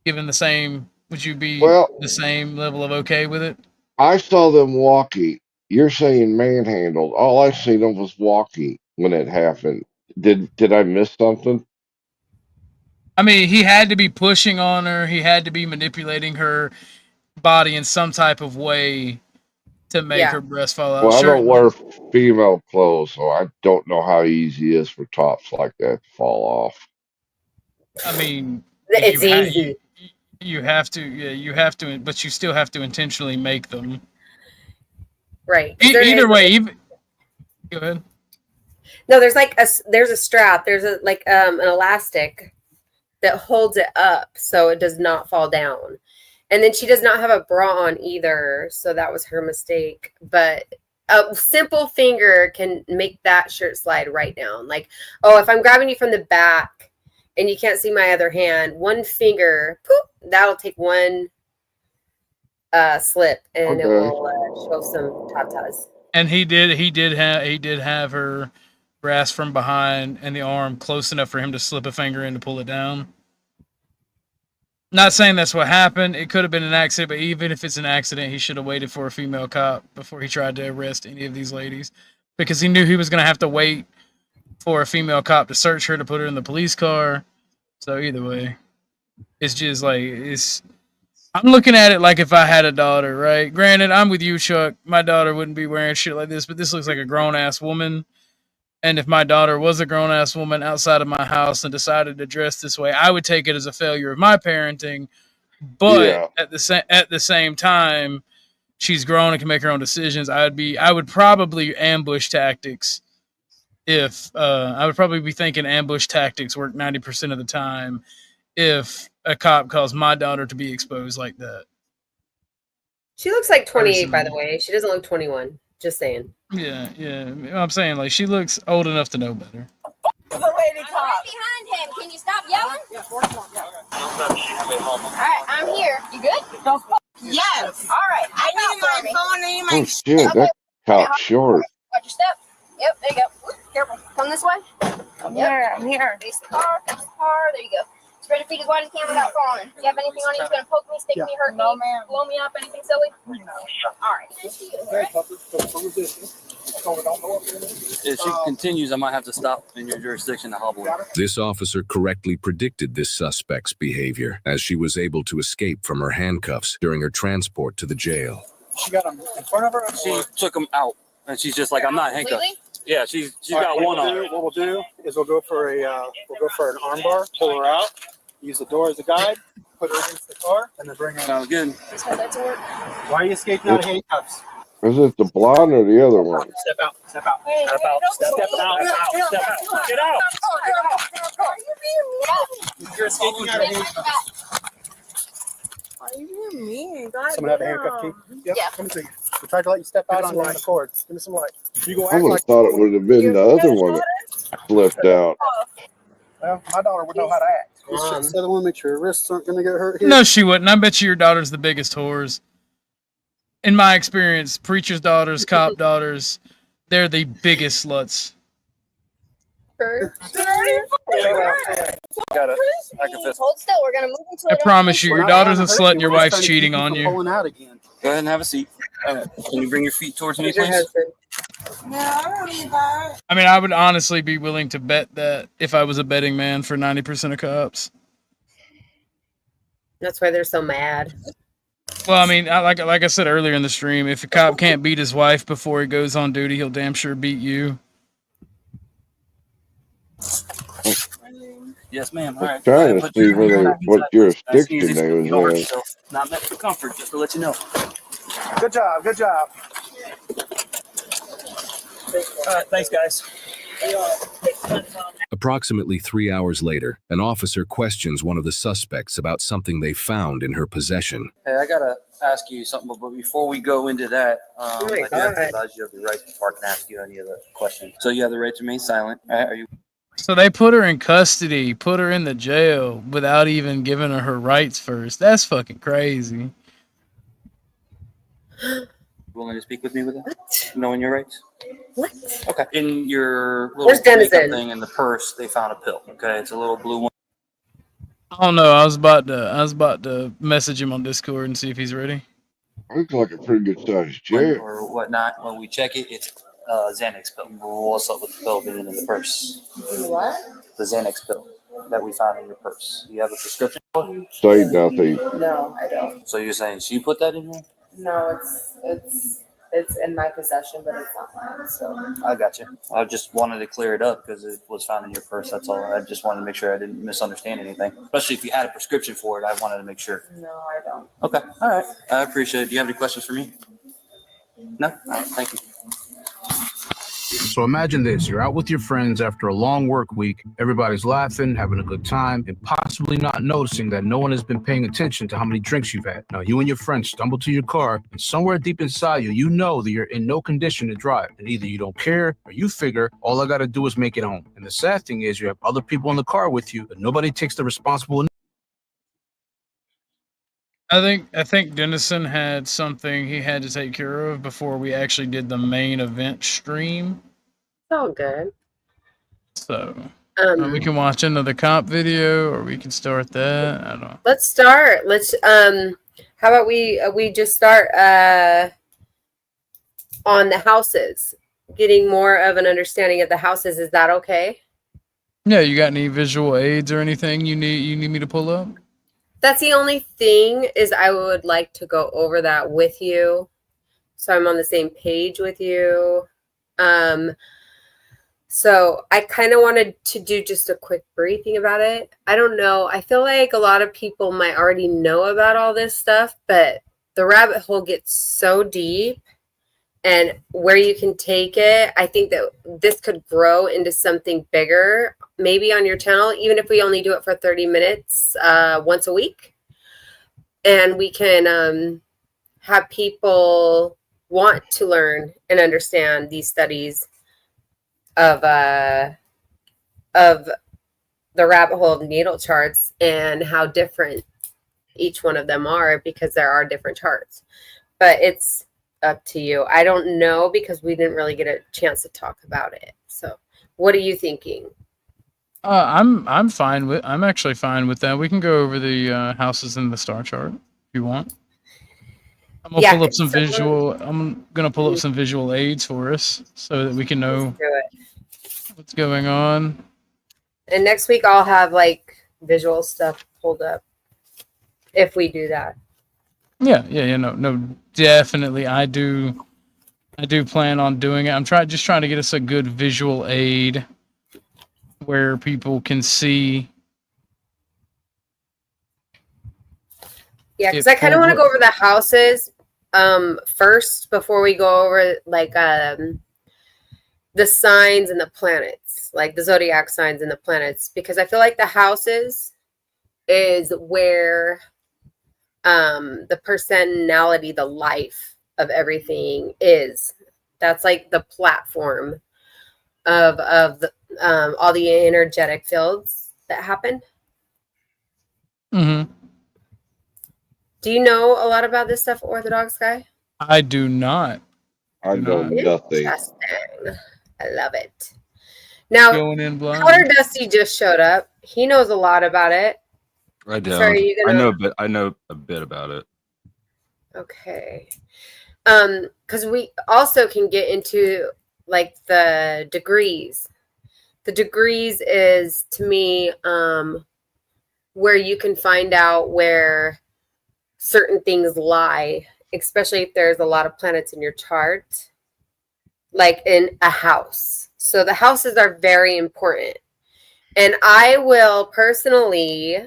given the same? Would you be the same level of okay with it? I saw them walking. You're saying manhandled. All I seen them was walking when it happened. Did I miss something? I mean, he had to be pushing on her. He had to be manipulating her body in some type of way to make her breast fall out. Well, I Sure. don't wear female clothes, so I don't know how easy it is for tops like that to fall off. I mean, it's easy. You have to, you have to, but you still have to intentionally make them. Right. Either way, go ahead. No, there's a strap. There's an elastic that holds it up so it does not fall down. And then she does not have a bra on either, so that was her mistake. But a simple finger can make that shirt slide right down. Like, if I'm grabbing you from the back and you can't see my other hand, one finger, poop, that'll take one slip and it will show some tatas. And he did have her grasp from behind and the arm close enough for him to slip a finger in to pull it down. Not saying that's what happened. It could have been an accident, but even if it's an accident, he should have waited for a female cop before he tried to arrest any of these ladies, because he knew he was going to have to wait for a female cop to search her to put her in the police car. So either way, it's just like, I'm looking at it like if I had a daughter, right? Granted, I'm with you, Chuck. My daughter wouldn't be wearing shit like this, but this looks like a grown-ass woman. And if my daughter was a grown-ass woman outside of my house and decided to dress this way, I would take it as a failure of my parenting. But at the same time, she's grown and can make her own decisions. I would probably ambush tactics. I would probably be thinking ambush tactics work 90% of the time if a cop caused my daughter to be exposed like that. She looks like 28, by the way. She doesn't look 21. Just saying. Yeah. I'm saying, like, she looks old enough to know better. I'm right behind him. Can you stop yelling? Yeah, all right, I'm here. You good? Yes. All right. I need my phone and Oh shit, that cop's short. Watch your step. Yep, there you go. Ooh, careful. Come this way. I'm here. Face the car. Face the car. There you go. Spread your feet as wide as you can without falling. Do you have anything on you that's going to poke me, stick me, hurt me, blow me up, anything silly? No. All right. If she continues, I might have to stop in your jurisdiction to hobble. This officer correctly predicted this suspect's behavior, as she was able to escape from her handcuffs during her transport to the jail. She got him in front of her? She took him out, and she's just like, I'm not handcuffed. Yeah, she's got one on. What we'll do is we'll go for an arm bar, pull her out, use the door as a guide, put her against the car, and then bring her. Sounds good. Why are you escaping out of handcuffs? Is it the blonde or the other one? Step out. Step out. Get out. You're escaping out of handcuffs. Why are you being mean? Someone have a handcuff key? Yep. Yeah. Let me see. We tried to let you step out on your own accord. Give me some light. You go I would have thought it would have been the other one that slipped out. Well, my daughter would know how to act. Mom. So I want to make sure her wrists aren't going to get hurt here. No, she wouldn't. I bet you your daughter's the biggest whores. In my experience, preacher's daughters, cop daughters, they're the biggest sluts. Got it. I confess. Hold still. We're gonna move into. I promise you, your daughter's a slut and your wife's cheating on you. Pulling out again. Go ahead and have a seat. Can you bring your feet towards me, Who's your please? husband? No, I don't need that. I mean, I would honestly be willing to bet that if I was a betting man for 90% of cops. That's why they're so mad. Well, I mean, like I said earlier in the stream, if a cop can't beat his wife before he goes on duty, he'll damn sure beat you. Yes, ma'am. All right. Trying to see what jurisdiction they was in. Yourself. Not meant for comfort, just to let you know. Good job. Good job. All right. Thanks, guys. Approximately 3 hours later, an officer questions one of the suspects about something they found in her possession. Hey, I gotta ask you something, but before we go into that, I do have to advise you of the right before I can ask you any of the questions. So you have the right to remain silent. All right, are you? So they put her in custody, put her in the jail without even giving her rights first. That's fucking crazy. Willing to speak with me with that? Knowing your rights? What? Okay. In your little Where's makeup Denizen? thing in the purse, they found a pill. Okay, it's a little blue one. I don't know. I was about to message him on Discord and see if he's ready. Looks like a pretty good sized jail. Or whatnot. When we check it, it's Xanax pill. What's up with the pill being in the purse? What? The Xanax pill that we found in your purse. You have a prescription for it? Say nothing. No, I don't. So you're saying she put that in here? No, it's in my possession, but it's not mine. So I got you. I just wanted to clear it up because it was found in your purse. That's all. I just wanted to make sure I didn't misunderstand anything. Especially if you had a prescription for it, I wanted to make sure. no, I don't. Okay. All right. I appreciate it. Do you have any questions for me? No? All right. Thank you. So imagine this, you're out with your friends after a long work week, everybody's laughing, having a good time, and possibly not noticing that no one has been paying attention to how many drinks you've had. Now you and your friends stumble to your car, and somewhere deep inside you, you know that you're in no condition to drive, and either you don't care, or you figure, all I gotta do is make it home. And the sad thing is you have other people in the car with you, but nobody takes the responsibility. I think Dennison had something he had to take care of before we actually did the main event stream. It's all good. So we can watch another comp video, or we can start that. I don't know. Let's start. Let's how about we just start on the houses, getting more of an understanding of the houses. Is that okay? Yeah, you got any visual aids or anything you need me to pull up? That's the only thing, is I would like to go over that with you, so I'm on the same page with you. So I kind of wanted to do just a quick briefing about it. I don't know. I feel like a lot of people might already know about all this stuff, but the rabbit hole gets so deep, and where you can take it, I think that this could grow into something bigger, maybe on your channel, even if we only do it for 30 minutes once a week. And we can have people want to learn and understand these studies of the rabbit hole of natal charts and how different each one of them are, because there are different charts. But it's up to you. I don't know, because we didn't really get a chance to talk about it. So what are you thinking? I'm actually fine with that. We can go over the houses in the star chart if you want. I'm gonna pull up some visual. I'm gonna pull up some visual aids for us so that we can know what's going on. And next week I'll have like visual stuff pulled up if we do that. Yeah, no, definitely. I do plan on doing it. I'm just trying to get us a good visual aid where people can see. Yeah, because I kind of want to go over the houses first before we go over like the signs and the planets, like the zodiac signs and the planets, because I feel like the houses is where the personality, the life of everything is. That's like the platform of the all the energetic fields that happened? Mm-hmm. Do you know a lot about this stuff, Orthodox Guy? I do not. I know nothing. Interesting. I love it. Now, Going in blind. Powder Dusty just showed up. He knows a lot about it. I don't. So are you gonna... I know a bit about it. Okay. Because we also can get into like the degrees. The degrees is, to me, where you can find out where certain things lie, especially if there's a lot of planets in your chart, like in a house. So the houses are very important. And I will personally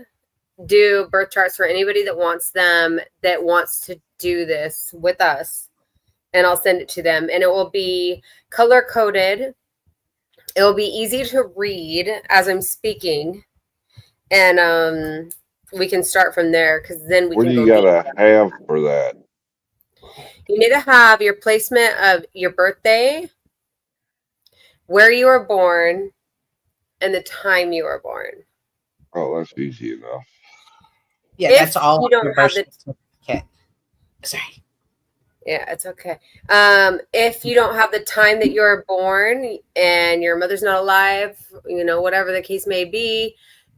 do birth charts for anybody that wants them, that wants to do this with us. And I'll send it to them. And it will be color coded. It will be easy to read as I'm speaking. And we can start from there, because then we What can do you go gotta deep. have for that? You need to have your placement of your birthday, where you were born, and the time you were born. Oh, that's easy enough. Yeah, If that's all you on don't your have birth the... certificate. Sorry. Yeah, it's okay. If you don't have the time that you were born and your mother's not alive, you know, whatever the case may be,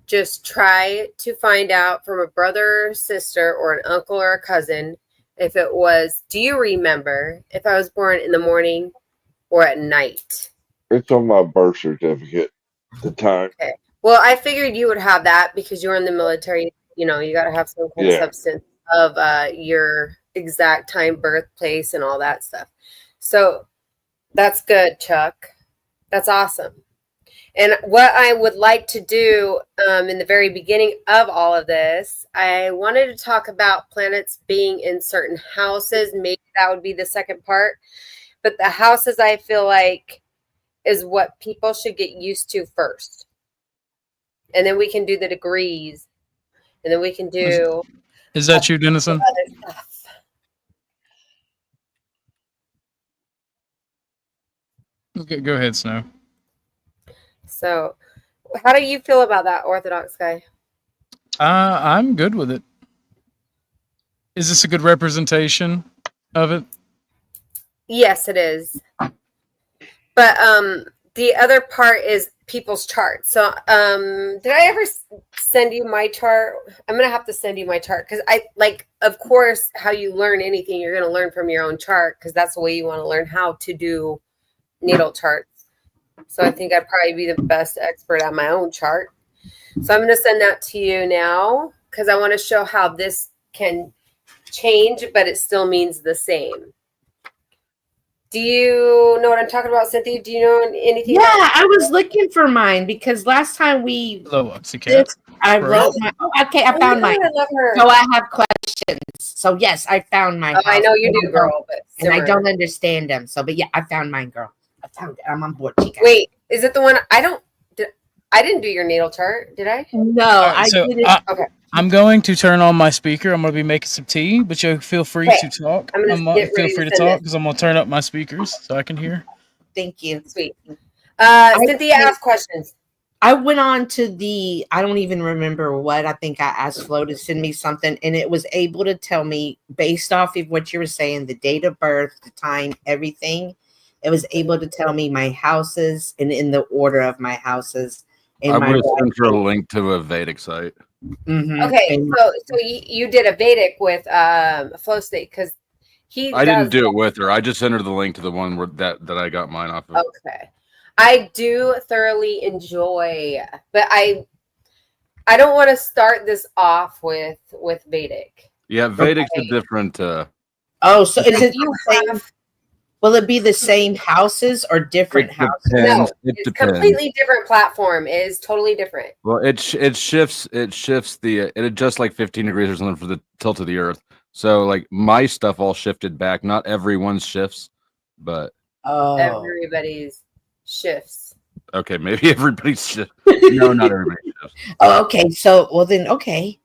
just try to find out from a brother, sister, or an uncle or a cousin if it was, do you remember if I was born in the morning or at night? It's on my birth certificate. The time. Okay. Well, I figured you would have that because you're in the military. You know, you got to have some kind of Yeah. substance of your exact time, birthplace, and all that stuff. So that's good, Chuck. That's awesome. And what I would like to do in the very beginning of all of this, I wanted to talk about planets being in certain houses. Maybe that would be the second part. But the houses, I feel like, is what people should get used to first. And then we can do the degrees. And then we can do... Is that you, Dennison? other stuff. Okay, go ahead, Snow. So, how do you feel about that, Orthodox Guy? I'm good with it. Is this a good representation of it? Yes, it is. But the other part is people's charts. So, did I ever send you my chart? I'm gonna have to send you my chart because I like, of course, how you learn anything, you're gonna learn from your own chart because that's the way you want to learn how to do natal charts. So I think I'd probably be the best expert at my own chart. So I'm gonna send that to you now because I want to show how this can change, but it still means the same. Do you know what I'm talking about, Cynthia? Do you know anything? Yeah, about I was looking for mine because last time we did, I wrote my. Oh, okay, I found mine. I love her. So I have questions. So yes, I found my. Oh, I house. know you do, girl. But And I similar. don't understand them. So, but yeah, I found mine, girl. I found it. I'm on board, chica. Wait, is it the one I didn't do your natal chart, did I? No, Alright, so didn't. Okay. I'm going to turn on my speaker. I'm going to be making some tea, but you feel free Okay. to talk. I'm gonna get feel ready free to to send talk it. because I'm going to turn up my speakers so I can hear. Thank you. Sweet. Cynthia, ask questions. I went on to the, I don't even remember what, I think I asked Flo to send me something, and it was able to tell me, based off of what you were saying, the date of birth, the time, everything. It was able to tell me my houses and in the order of my houses. I would have sent her a link to a Vedic site. Okay, so you did a Vedic with Flow State because I didn't do it with her. I just sent her the link to the one where that I got mine off of. Okay. I do thoroughly enjoy, but I don't want to start this off with Vedic. Yeah, Vedic's a different. Oh, so is it you have? Will it be the same houses or different houses? No, It it's depends. completely different platform. It is totally different. Well, it shifts the it adjusts like 15 degrees or something for the tilt of the Earth. So like my stuff all shifted back. Not everyone's shifts, but Everybody's shifts. okay, maybe everybody's shift. No, not everybody shifts. Oh, okay. So well then, okay.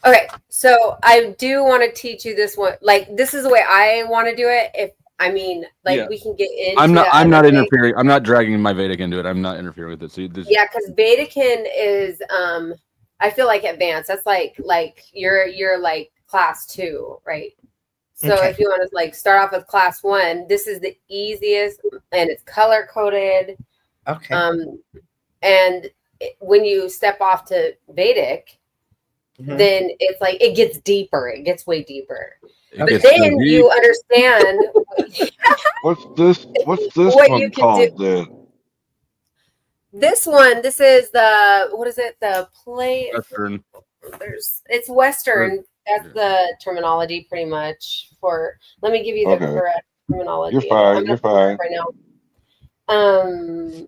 Okay, so I do want to teach you this one. Like, this is the way I want to do it. If I mean, like Yeah. we can get into. I'm not other things. interfering. I'm not dragging my Vedic into it. I'm not interfering with it. So Yeah, because Vatican is I feel like advanced. That's like you're like class 2, right? So Okay. if you want to like start off with class 1, this is the easiest and it's color coded. Okay. And when you step off to Vedic, then it's like it gets deeper. It gets way deeper. But then you understand What's this what one you can do. called then? This one, this is the what is it? The play. Western. It's Western. That's the terminology, pretty much. For let me give you the Okay. correct terminology. You're fine. I'm You're not sure fine. right now.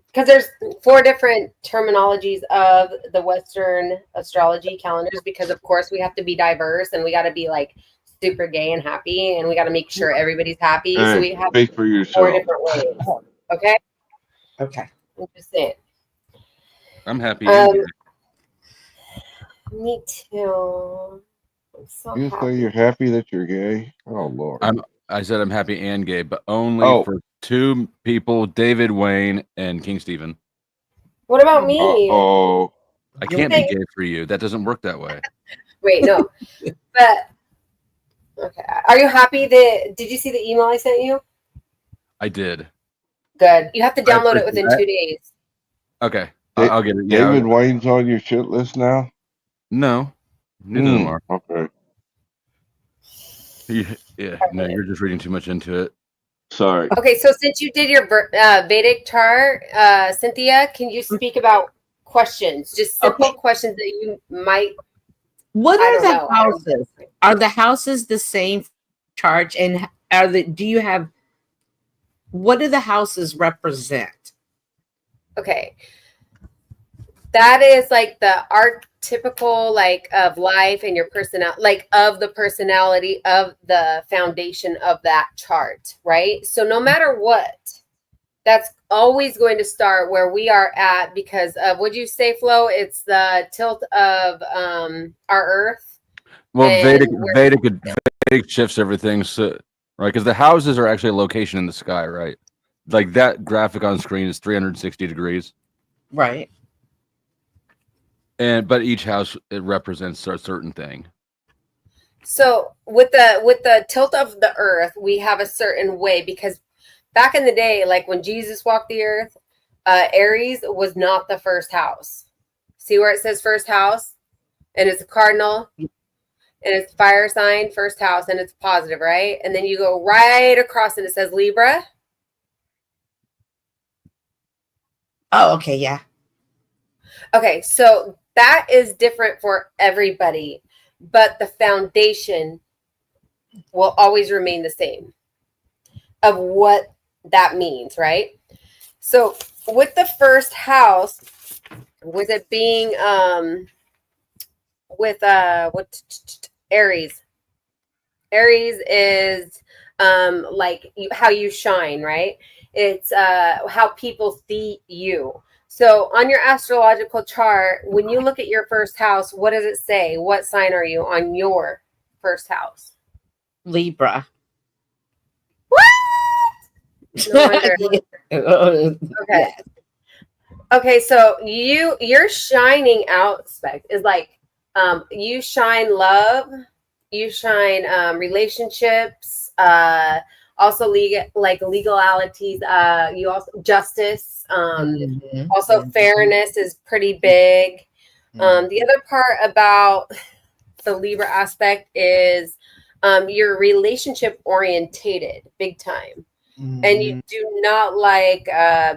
Because there's 4 different terminologies of the Western astrology calendars. Because of course we have to be diverse and we got to be like super gay and happy, and we got to make sure everybody's happy. So we have Speak for 4 yourself. different ways. Okay. Okay. I'm just saying. I'm happy. Me too. I'm so You happy. say you're happy that you're gay? Oh Lord. I said I'm happy and gay, but only Oh. for 2 people: David Wayne and King Stephen. What about me? Oh. I can't be gay for you. That doesn't work that way. Wait, no. But okay. Are you happy that did you see the email I sent you? I did. Good. You have to download it appreciate within that. 2 days. Okay. I'll get it. Yeah. David Wayne's on your shit list now? No. Neither of them are. Okay. Yeah. No, you're just reading too much into it. Sorry. Okay, so since you did your Vedic chart, Cynthia, can you speak about questions? Just simple questions that you might. What I are don't the know. houses? Are the houses the same charge? And do you have, what do the houses represent? Okay. That is like the archetypical like of life and your personality, like of the personality of the foundation of that chart, right? So no matter what, that's always going to start where we are at because of, would you say, Flo? It's the tilt of our Earth. Well, and Vedic shifts everything, so right, because the houses are actually a location in the sky, right? Like that graphic on screen is 360 degrees, Right. but each house it represents a certain thing. So with the tilt of the Earth, we have a certain way because back in the day, like when Jesus walked the earth, Aries was not the first house. See where it says first house, and it's a cardinal. And it's fire sign, first house, and it's positive, right? And then you go right across and it says Libra. Oh, okay, yeah. Okay, so that is different for everybody, but the foundation will always remain the same of what that means, right? So with the first house, with it being Aries. Aries is like how you shine, right? It's how people see you. So on your astrological chart, when you look at your first house, what does it say? What sign are you on your first house? Libra. What? No wonder. Okay. Yes. Okay, so your shining aspect is like you shine love, you shine relationships, also legalities, you also justice, also fairness is pretty big. The other part about the Libra aspect is you're relationship orientated big time. And you do not like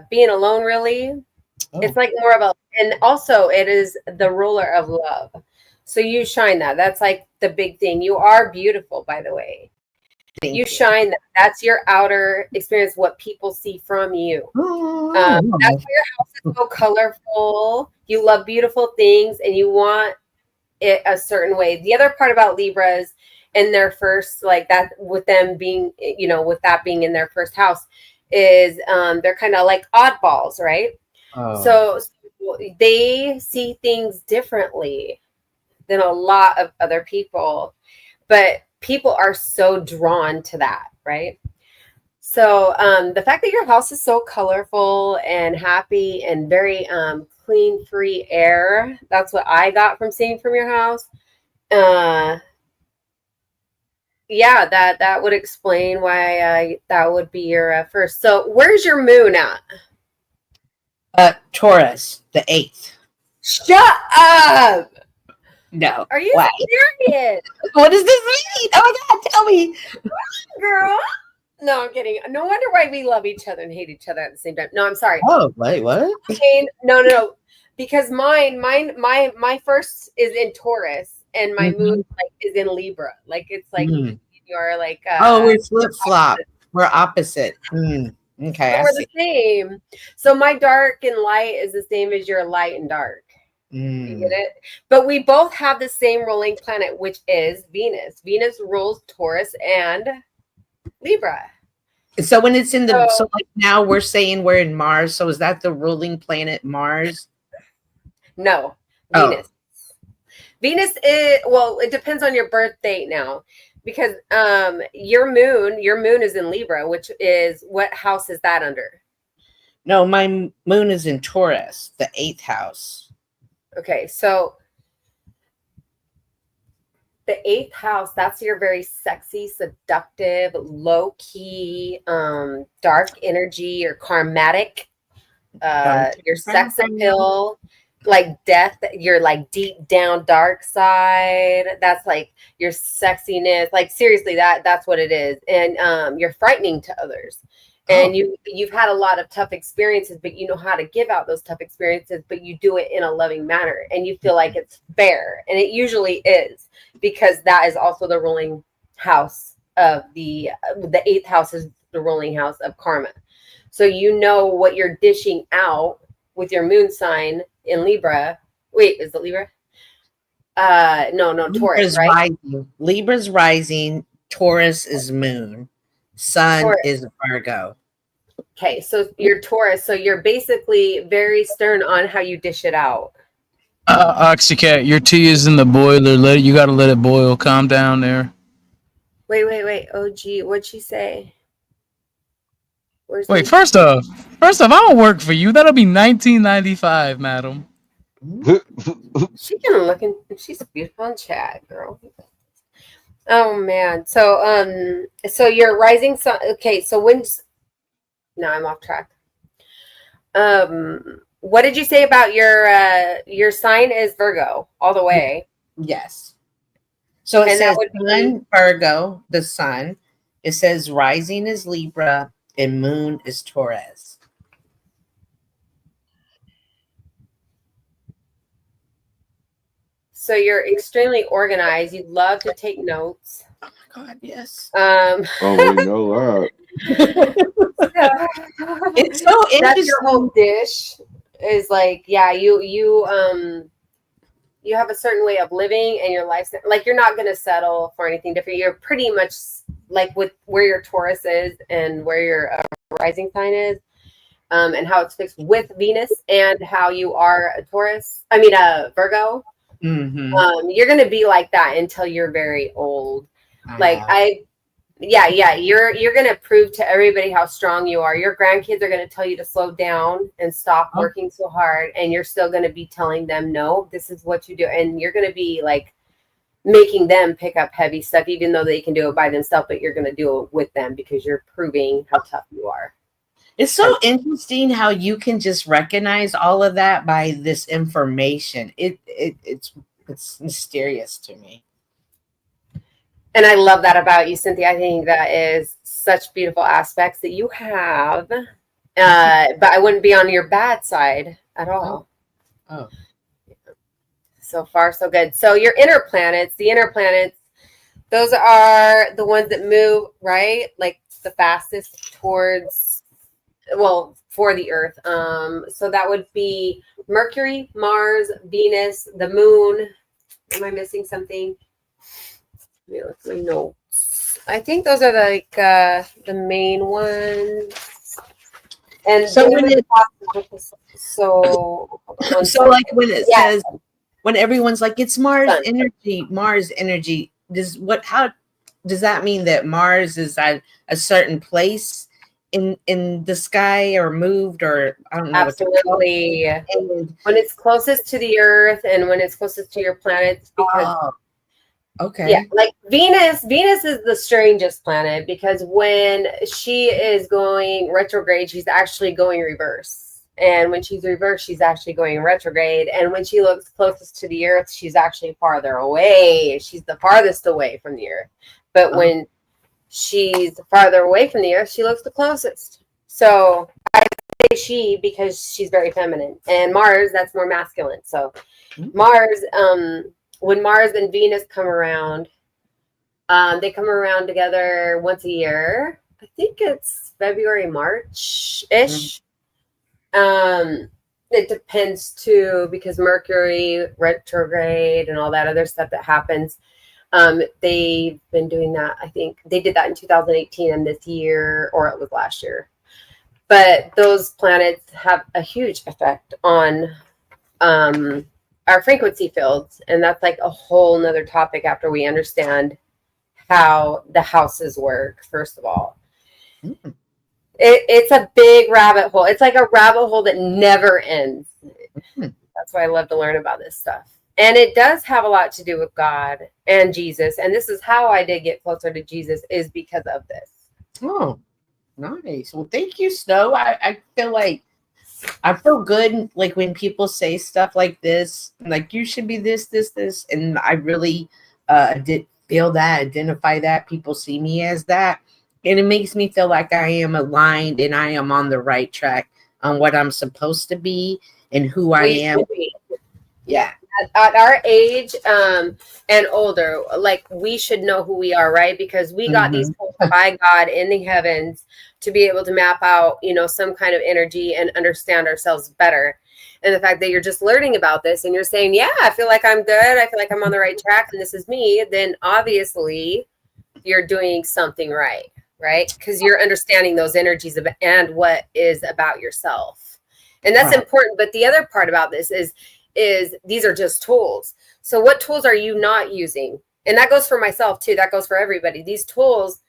being alone really. It's like more of a, and also it is the ruler of love. So you shine that. That's like the big thing. You are beautiful, by the way. You shine that. That's your outer experience, what people see from you. That's why your house is so colorful. You love beautiful things and you want it a certain way. The other part about Libras and their first, like that, with them being, you know, with that being in their first house, is they're kind of like oddballs, right? So they see things differently than a lot of other people, but people are so drawn to that, right? So the fact that your house is so colorful and happy and very clean, free air, that's what I got from seeing from your house. Yeah, that would explain why that would be your first. So where's your moon at? Taurus, the 8th. Shut up! No. Are you Why? serious? What does this mean? Oh my God, tell me. Girl. No, I'm kidding. No wonder why we love each other and hate each other at the same time. No, I'm sorry. Oh, wait, what? No. Because my first is in Taurus and my moon is in Libra. Like it's like you're like we're flip flop. We're opposite. Okay, we're the same. So my dark and light is the same as your light and dark. You get it? But we both have the same ruling planet, which is Venus. Venus rules Taurus and Libra. So when it's in the so like now we're saying we're in Mars. So is that the ruling planet Mars? No, Venus. Venus is it depends on your birth date now, because your moon is in Libra, which is what house is that under? No, my moon is in Taurus, the 8th house. Okay, so the 8th house, that's your very sexy, seductive, low-key, dark energy, your karmatic, your sex appeal, like death, your like deep down dark side. That's like your sexiness. Like seriously, that's what it is. And you're frightening to others. And you've had a lot of tough experiences, but you know how to give out those tough experiences, but you do it in a loving manner and you feel like it's fair. And it usually is, because that is also the ruling house of the 8th house is the ruling house of karma. So you know what you're dishing out with your moon sign in Libra. Wait, is it Libra? No, Taurus, Libra's right? rising. Libra's rising. Taurus is moon. Sun Taurus. is Virgo. Okay, so you're Taurus. So you're basically very stern on how you dish it out. Oxycat, your tea is in the boiler. You got to let it boil. Calm down there. Wait. OG, what'd she say? Wait, first off, I don't work for you. That'll be $19.95, madam. She can look in. She's beautiful in chat, girl. Oh man. So your rising sun. Okay, so when's? No, I'm off track. What did you say about your sign is Virgo all the way? Yes. So it says Sun, Virgo, the sun. It says rising is Libra and moon is Taurus. So you're extremely organized. You love to take notes. Oh my God, yes. Oh, we know that. It's so interesting. That's your whole dish is like, yeah, you have a certain way of living and your lifestyle. Like you're not going to settle for anything different. You're pretty much like with where your Taurus is and where your rising sign is, and how it's fixed with Venus and how you are a Virgo. Mm-hmm. You're going to be like that until you're very old. You're going to prove to everybody how strong you are. Your grandkids are going to tell you to slow down and stop working so hard. And you're still going to be telling them, no, this is what you do. And you're going to be like making them pick up heavy stuff, even though they can do it by themselves, but you're going to do it with them because you're proving how tough you are. It's so interesting how you can just recognize all of that by this information. It's mysterious to me. And I love that about you, Cynthia. I think that is such beautiful aspects that you have. But I wouldn't be on your bad side at all. Oh. So far, so good. So your inner planets, those are the ones that move, right? Like the fastest towards, for the Earth. So that would be Mercury, Mars, Venus, the moon. Am I missing something? Let me look at my notes. I think those are like the main ones. And so when like when it says, when everyone's like, it's Mars energy, how does that mean that Mars is at a certain place in the sky or moved, or I don't know. Absolutely. And when it's closest to the Earth and when it's closest to your planets, because okay, yeah, like Venus is the strangest planet because when she is going retrograde, she's actually going reverse. And when she's reversed, she's actually going retrograde. And when she looks closest to the Earth, she's actually farther away. She's the farthest away from the Earth. But when she's farther away from the Earth, she looks the closest. So I say she because she's very feminine. And Mars, that's more masculine. So Mars, when Mars and Venus come around, they come around together once a year. I think it's February, March-ish. It depends too, because Mercury retrograde and all that other stuff that happens. They've been doing that. I think they did that in 2018 and this year, or it was last year. But those planets have a huge effect on our frequency fields. And that's like a whole nother topic after we understand how the houses work, first of all. It's a big rabbit hole. It's like a rabbit hole that never ends. That's why I love to learn about this stuff. And it does have a lot to do with God and Jesus. And this is how I did get closer to Jesus, is because of this. Oh, nice. Well, thank you, Snow. I feel good, like when people say stuff like this, like you should be this, and I really did feel that, identify that. People see me as that. And it makes me feel like I am aligned and I am on the right track on what I'm supposed to be and who I am. Yeah. At our age and older, like we should know who we are, right? Because we got these tools by God in the heavens to be able to map out, some kind of energy and understand ourselves better. And the fact that you're just learning about this and you're saying, yeah, I feel like I'm good. I feel like I'm on the right track and this is me. Then obviously you're doing something right? Because you're understanding those energies and what is about yourself. And that's important. But the other part about this is these are just tools. So what tools are you not using? And that goes for myself too. That goes for everybody. These tools,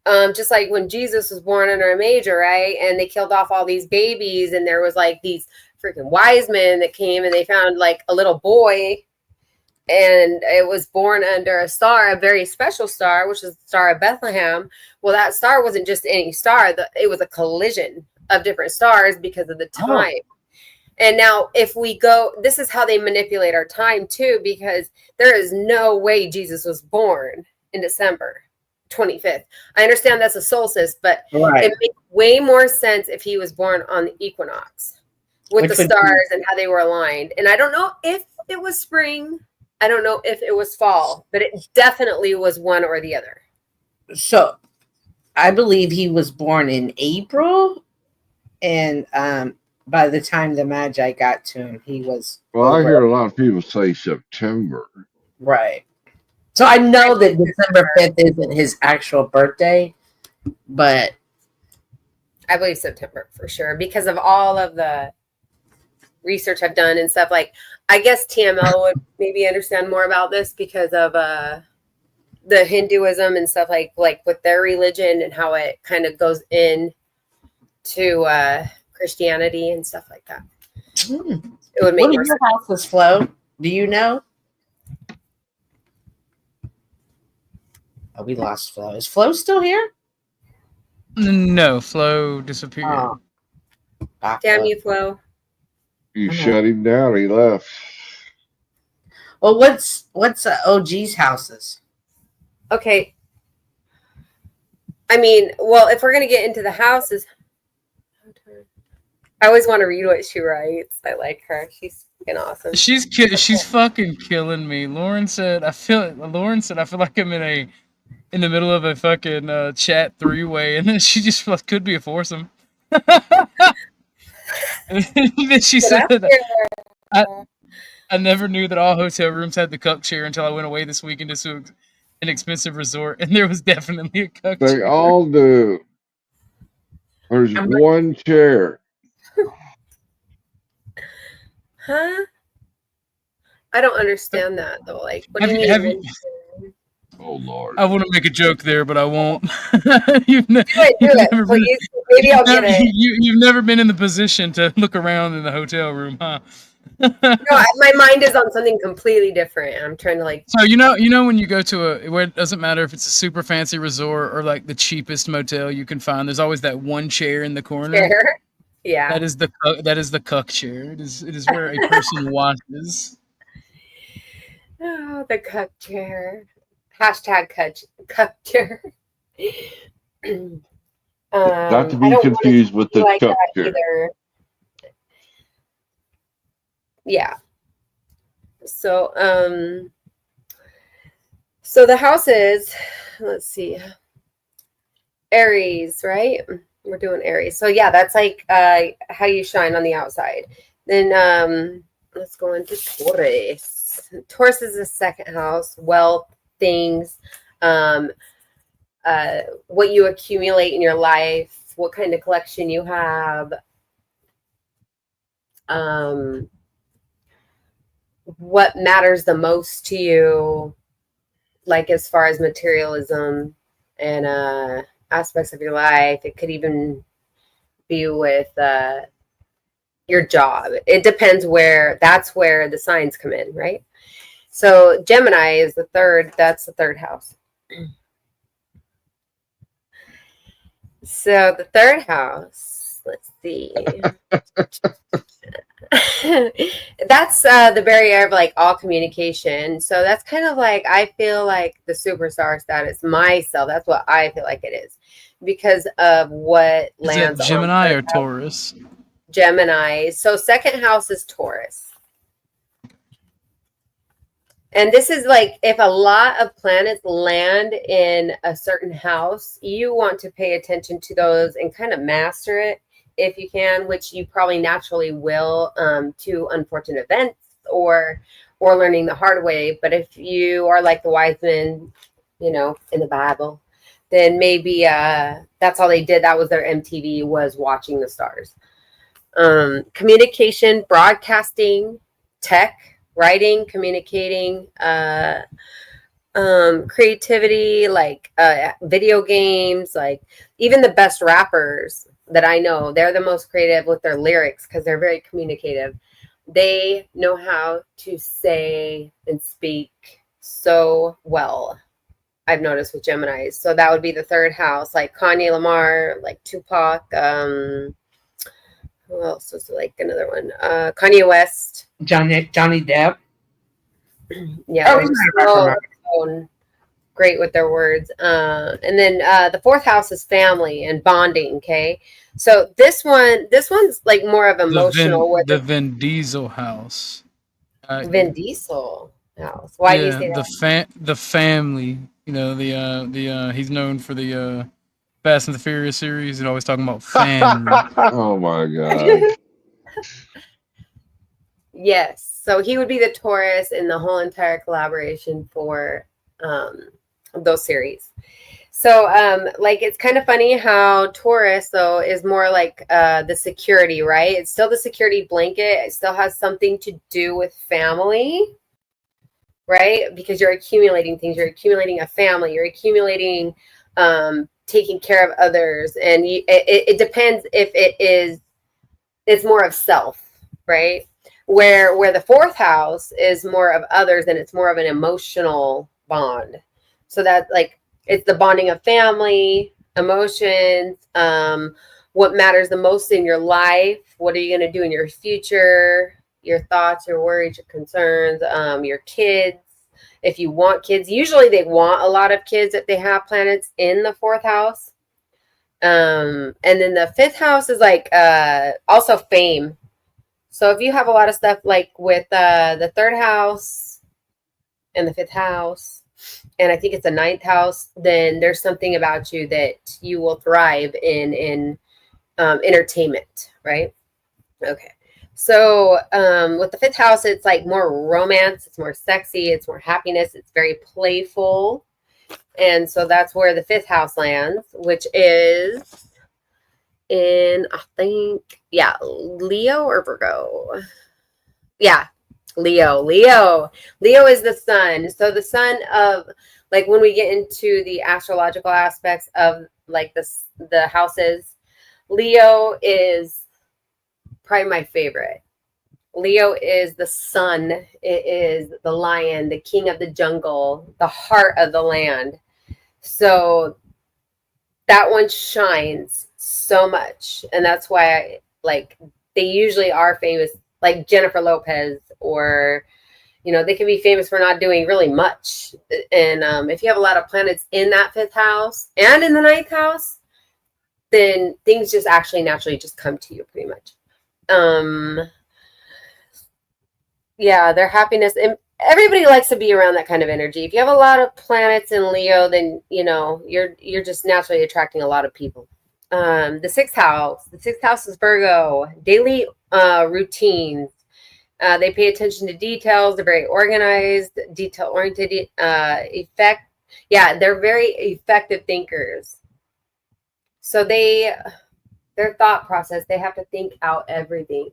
just like when Jesus was born under a manger, right? And they killed off all these babies and there was like these freaking wise men that came and they found like a little boy and it was born under a star, a very special star, which is the Star of Bethlehem. Well, that star wasn't just any star. It was a collision of different stars because of the time. And now if we go, this is how they manipulate our time too, because there is no way Jesus was born in December 25th. I understand that's a solstice, but it makes way more sense if he was born on the equinox with the stars and how they were aligned. And I don't know if it was spring. I don't know if it was fall, but it definitely was one or the other. So I believe he was born in April. And by the time the Magi got to him, he was. Well, I hear a lot of people say September. Right. So I know that December 5th isn't his actual birthday, but I believe September for sure because of all of the research I've done and stuff. Like, I guess TML would maybe understand more about this because of the Hinduism and stuff like with their religion and how it kind of goes in to Christianity and stuff like that. It would make more sense. Your houses, Flo? Do you know? Oh, we lost Flo. Is Flo still here? No, Flo disappeared. Oh. Damn you, Flo. You shut him down. He left. Well, what's OG's houses? Okay. I mean, well, if we're gonna get into the houses, I always want to read what she writes. I like her. She's fucking awesome. She's fucking killing me. Lauren said I feel like I'm in the middle of a fucking chat three-way, and then she just could be a foursome. And then she said, I never knew that all hotel rooms had the cuck chair until I went away this weekend to an expensive resort, and there was definitely a cuck chair. They all do. There's one chair. Huh? I don't understand that though. Like, what do you mean? Oh Lord. I want to make a joke there, but I won't. you've Do it, please. Maybe I'll get it. You've never been in the position to look around in the hotel room, huh? No, my mind is on something completely different. I'm trying to like. So you know when you go to where it doesn't matter if it's a super fancy resort or like the cheapest motel you can find. There's always that one chair in the corner. Chair? Yeah. That is the cuck chair. It is where a person watches. Oh, the cuck chair. Hashtag cuck chair. Not to be confused with the cuck chair. Either. Yeah. So so the houses, let's see, Aries, right? We're doing Aries. So yeah, that's like how you shine on the outside. Then let's go into Taurus. Taurus is the second house, wealth, things, what you accumulate in your life, what kind of collection you have, what matters the most to you, like as far as materialism and aspects of your life. It could even be with your job. It depends that's where the signs come in, right? So Gemini is the third, that's the third house. So the third house, let's see. That's the barrier of like all communication. So that's kind of like, I feel like the superstar status myself. That's what I feel like it is because of what lands on Gemini or Taurus. Gemini. So second house is Taurus. And this is like if a lot of planets land in a certain house, you want to pay attention to those and kind of master it if you can, which you probably naturally will to unfortunate events or learning the hard way. But if you are like the wise men, in the Bible, then maybe that's all they did. That was their MTV, was watching the stars. Communication, broadcasting, tech, writing, communicating, creativity, like video games, like even the best rappers that I know, they're the most creative with their lyrics because they're very communicative. They know how to say and speak so well, I've noticed with Geminis. So that would be the third house, like Kanye Lamar, like Tupac. Who else was like another one? Kanye West. Johnny Depp. Yeah, so great with their words. And then the fourth house is family and bonding. Okay, so this one's like more of emotional. The Vin Diesel house. Vin Diesel house. Why do you say that? The family. He's known for the Fast and the Furious series and always talking about family. Oh my god. Yes. So he would be the Taurus in the whole entire collaboration for those series. So like it's kind of funny how Taurus though is more like the security, right? It's still the security blanket. It still has something to do with family, right? Because you're accumulating things. You're accumulating a family. You're accumulating taking care of others. And it depends if it's more of self, right? Where the fourth house is more of others and it's more of an emotional bond. So that like it's the bonding of family, emotions, what matters the most in your life, what are you going to do in your future, your thoughts, your worries, your concerns, your kids. If you want kids, usually they want a lot of kids if they have planets in the fourth house. And then the fifth house is like also fame. So if you have a lot of stuff like with the third house and the fifth house, and I think it's the ninth house, then there's something about you that you will thrive in entertainment, right? Okay. So with the fifth house, it's like more romance, it's more sexy, it's more happiness, it's very playful. And so that's where the fifth house lands, which is in, I think, yeah, Leo or Virgo. Yeah, Leo is the sun. So the sun of like when we get into the astrological aspects of like the houses, Leo is probably my favorite. Leo is the sun. It is the lion, the king of the jungle, the heart of the land. So that one shines so much. And that's why they usually are famous, like Jennifer Lopez, or, they can be famous for not doing really much. And if you have a lot of planets in that 5th house and in the 9th house, then things just actually naturally just come to you pretty much. Yeah, their happiness, and everybody likes to be around that kind of energy. If you have a lot of planets in Leo, then you're just naturally attracting a lot of people. The 6th house is Virgo. Daily routines. They pay attention to details. They're very organized, detail oriented. Yeah, they're very effective thinkers. So their thought process, they have to think out everything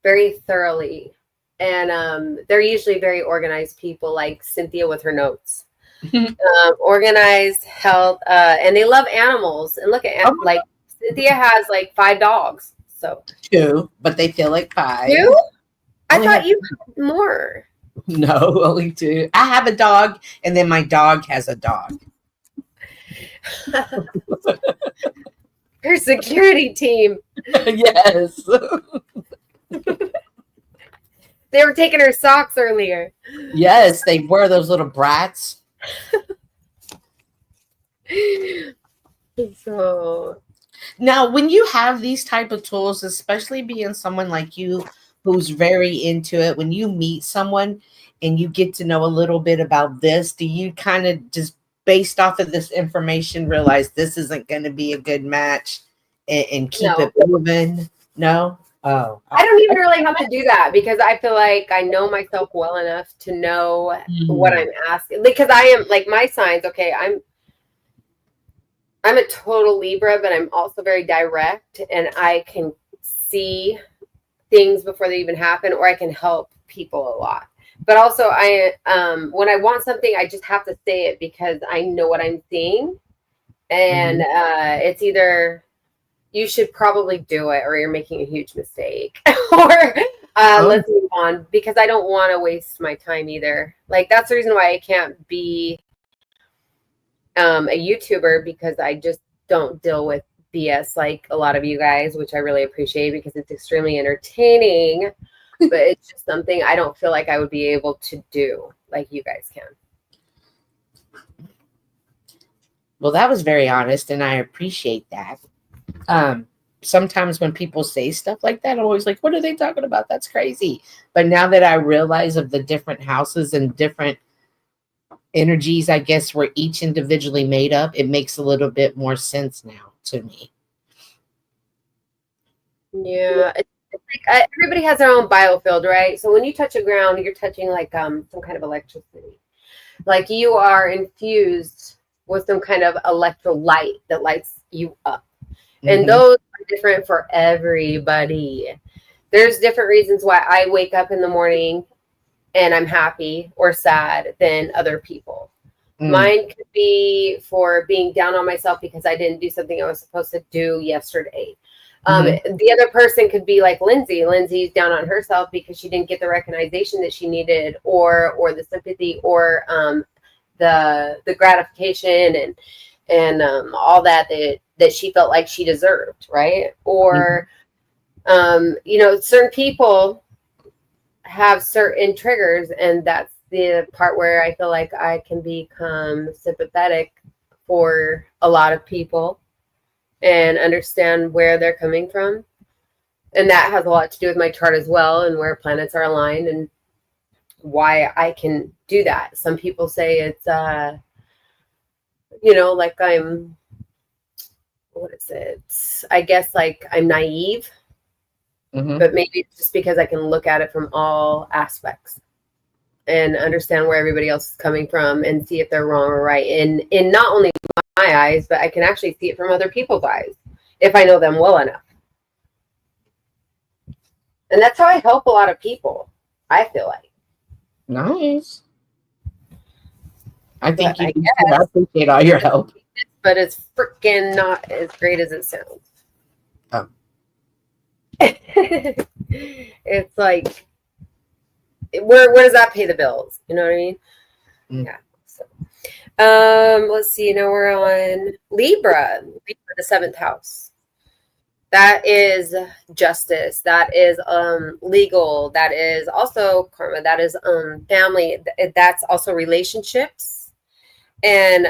very thoroughly. And they're usually very organized people, like Cynthia with her notes. Organized, health, and they love animals. And look at like Cynthia has like 5 dogs. So 2, but they feel like 5. 2? I thought you had more. No, only 2. I have a dog, and then my dog has a dog. Her security team. Yes. They were taking her socks earlier. Yes, they were, those little brats. So now, when you have these type of tools, especially being someone like you who's very into it, when you meet someone and you get to know a little bit about this, do you kind of just based off of this information realize this isn't going to be a good match and keep it moving? No? Oh, I don't even really have to do that because I feel like I know myself well enough to know what I'm asking. Because I am like my signs. Okay, I'm a total Libra, but I'm also very direct, and I can see things before they even happen, or I can help people a lot. But also, when I want something, I just have to say it because I know what I'm seeing, and it's either you should probably do it or you're making a huge mistake, or let's move on, because I don't want to waste my time either. Like that's the reason why I can't be a YouTuber, because I just don't deal with BS like a lot of you guys, which I really appreciate because it's extremely entertaining, but it's just something I don't feel like I would be able to do like you guys can. Well, that was very honest, and I appreciate that. Sometimes when people say stuff like that, I'm always like, what are they talking about? That's crazy. But now that I realize of the different houses and different energies, I guess, were each individually made up, it makes a little bit more sense now to me. Yeah, it's like everybody has their own biofield, right? So when you touch the ground, you're touching like some kind of electricity. Like you are infused with some kind of electrolyte that lights you up. And those are different for everybody. There's different reasons why I wake up in the morning and I'm happy or sad than other people. Mine could be for being down on myself because I didn't do something I was supposed to do yesterday. The other person could be like Lindsay. Lindsay's down on herself because she didn't get the recognition that she needed, or the sympathy, or the gratification and all that she felt like she deserved, right? Or certain people have certain triggers, and that's the part where I feel like I can become sympathetic for a lot of people and understand where they're coming from. And that has a lot to do with my chart as well, and where planets are aligned and why I can do that. Some people say it's like I'm, what is it? I guess like I'm naive, but maybe it's just because I can look at it from all aspects and understand where everybody else is coming from and see if they're wrong or right. In not only my eyes, but I can actually see it from other people's eyes if I know them well enough. And that's how I help a lot of people, I feel like. Nice. I think But you do. Too. I appreciate all your help. But it's freaking not as great as it sounds. Oh. It's like, where does that pay the bills? You know what I mean? Yeah. So, let's see. Now we're on Libra, the 7th house. That is justice. That is legal. That is also karma. That is family. That's also relationships and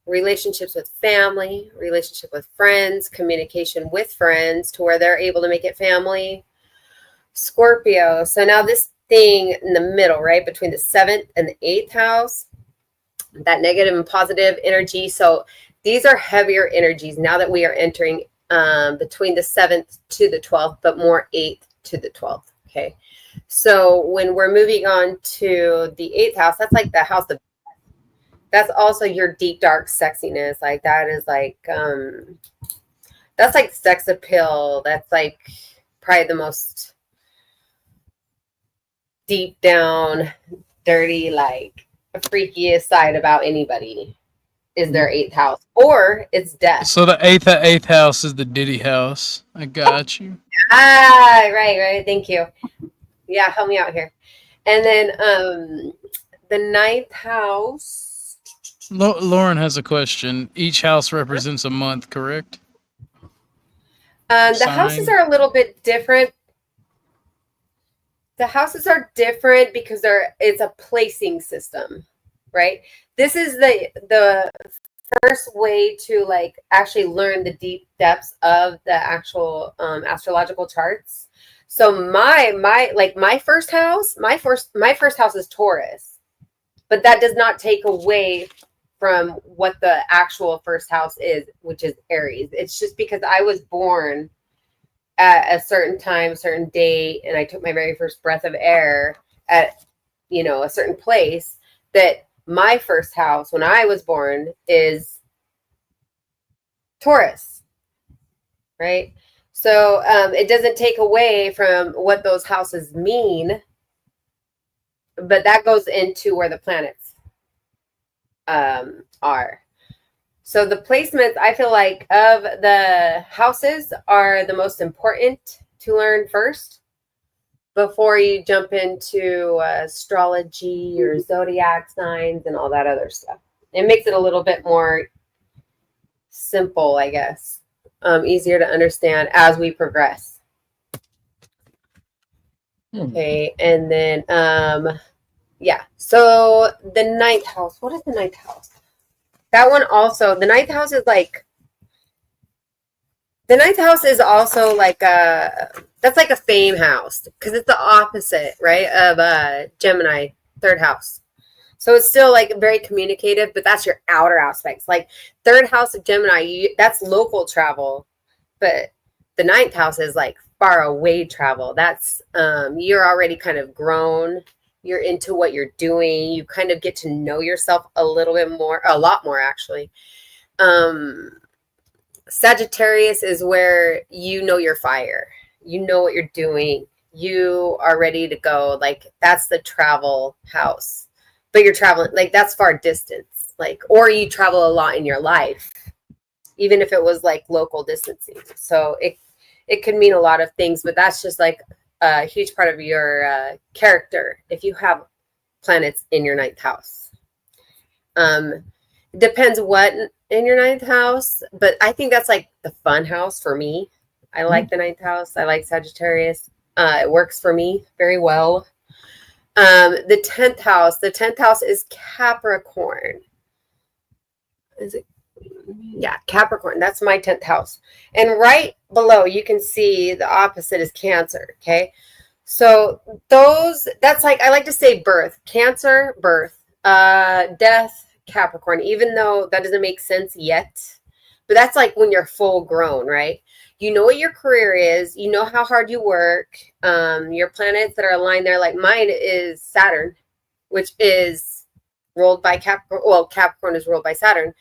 relationships with family, relationship with friends, communication with friends to where they're able to make it family. Scorpio. So now this thing in the middle, right, between the 7th and the 8th house, that negative and positive energy. So these are heavier energies now that we are entering between the 7th to the 12th, but more 8th to the 12th. Okay. So when we're moving on to the 8th house, that's like the house of, that's also your deep, dark sexiness. Like that is like, that's like sex appeal. That's like probably the most deep down, dirty, like freakiest side about anybody is their 8th house, or it's death. So the eighth house is the Diddy house. I got you. Ah, right. Thank you. Yeah, help me out here. And then the 9th house. Lauren has a question. Each house represents a month, correct? The houses are a little bit different. The houses are different because it's a placing system, right? This is the first way to like actually learn the deep depths of the actual astrological charts. So my first house is Taurus, but that does not take away from what the actual first house is, which is Aries. It's just because I was born at a certain time, certain date, and I took my very first breath of air at, a certain place, that my first house when I was born is Taurus, right? So it doesn't take away from what those houses mean, but that goes into where the planets are. So the placements, I feel like, of the houses are the most important to learn first before you jump into astrology or zodiac signs and all that other stuff. It makes it a little bit more simple, I guess, easier to understand as we progress. Okay, and then, yeah, so the 9th house, what is the 9th house? That one also, the 9th house is like, the 9th house is also like that's like a fame house because it's the opposite, right, of Gemini, 3rd house. So it's still like very communicative, but that's your outer aspects. Like 3rd house of Gemini, that's local travel, but the 9th house is like far away travel. That's you're already kind of grown. You're into what you're doing. You kind of get to know yourself a little bit more, a lot more actually. Sagittarius is where you know your fire. You know what you're doing. You are ready to go. Like that's the travel house. But you're traveling, like that's far distance. Like, or you travel a lot in your life, even if it was like local distancing. So it could mean a lot of things, but that's just like a huge part of your character if you have planets in your 9th house. Depends what in your 9th house, but I think that's like the fun house for me. I like the 9th house. I like Sagittarius. It works for me very well. The 10th house is Capricorn. Is it? Yeah, Capricorn. That's my 10th house. And right below, you can see the opposite is Cancer. Okay. So that's like, I like to say birth, Cancer, birth, death, Capricorn, even though that doesn't make sense yet, but that's like when you're full grown, right? You know what your career is, you know how hard you work, your planets that are aligned there, like mine is Saturn, which is ruled by Capricorn. Well, Capricorn is ruled by Saturn.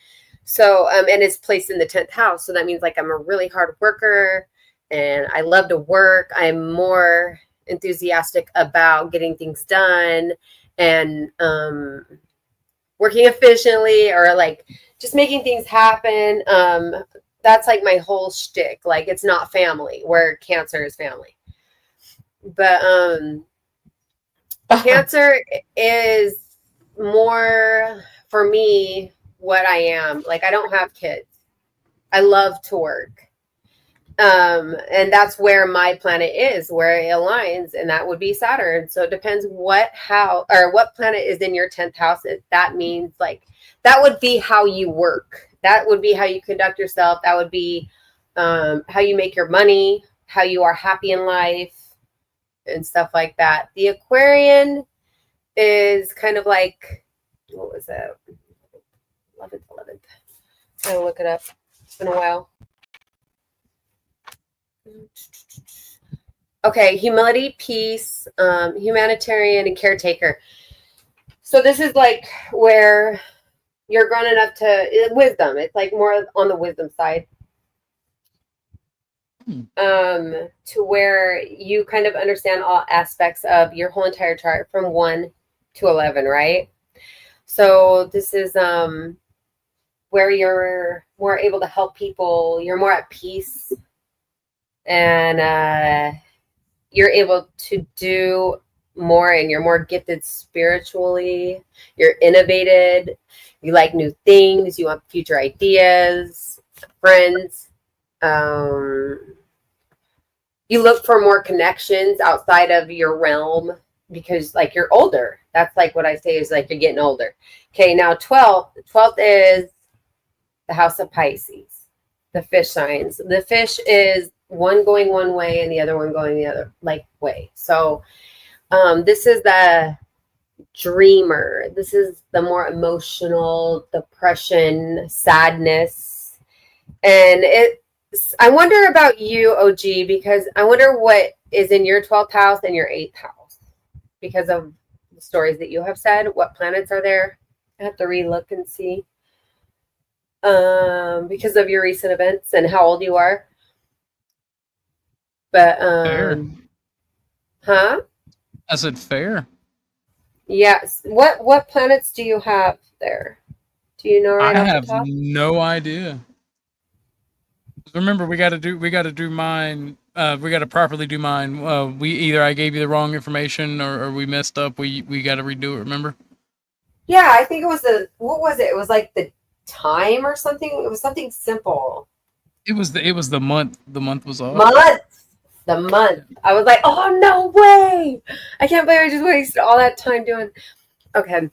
So, and it's placed in the 10th house. So that means like I'm a really hard worker and I love to work. I'm more enthusiastic about getting things done and working efficiently, or like just making things happen. That's like my whole shtick. Like, it's not family, where Cancer is family. But Cancer is more, for me, what I am. Like, I don't have kids. I love to work. And that's where my planet is, where it aligns, and that would be Saturn. So it depends what planet is in your 10th house. That means, like, that would be how you work. That would be how you conduct yourself. That would be how you make your money, how you are happy in life, and stuff like that. The Aquarian is kind of like, what was that? 11th. I'll look it up. It's been a while. Okay, humility, peace, humanitarian, and caretaker. So this is like where you're grown enough to wisdom. It's like more on the wisdom side. To where you kind of understand all aspects of your whole entire chart from 1 to 11, right? So this is where you're more able to help people. You're more at peace. And you're able to do more, and you're more gifted spiritually. You're innovated. You like new things. You want future ideas, friends. You look for more connections outside of your realm because, like, you're older. That's like what I say is like you're getting older. Okay, now 12th is the house of Pisces, the fish signs. The fish is one going one way and the other one going the other way. So this is the dreamer. This is the more emotional, depression, sadness. And I wonder about you, OG, because I wonder what is in your 12th house and your 8th house because of the stories that you have said. What planets are there? I have to relook and see. Because of your recent events and how old you are. But fair. Huh? I said fair. Yes. What planets do you have there? Do you know right I off have the top? no idea. Remember, we got to do mine. We got to properly do mine. I gave you the wrong information, or we messed up. We got to redo it. Remember? Yeah, I think it was what was it? It was like the time or something. It was something simple. It was the month. The month was off. The month. I was like, oh no way! I can't believe I just wasted all that time doing. Okay,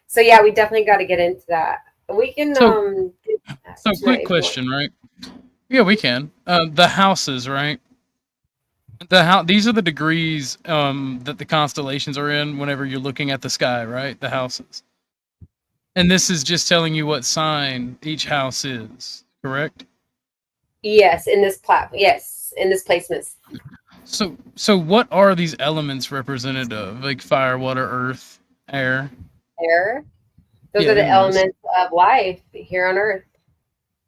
so yeah, we definitely got to get into that. We can. So quick question, right? Yeah, we can. The houses, right? These are the degrees that the constellations are in whenever you're looking at the sky, right? The houses. And this is just telling you what sign each house is, correct? Yes, in this placement. So what are these elements represented of? Like fire, water, earth, air? Air. Those are the elements of life here on Earth.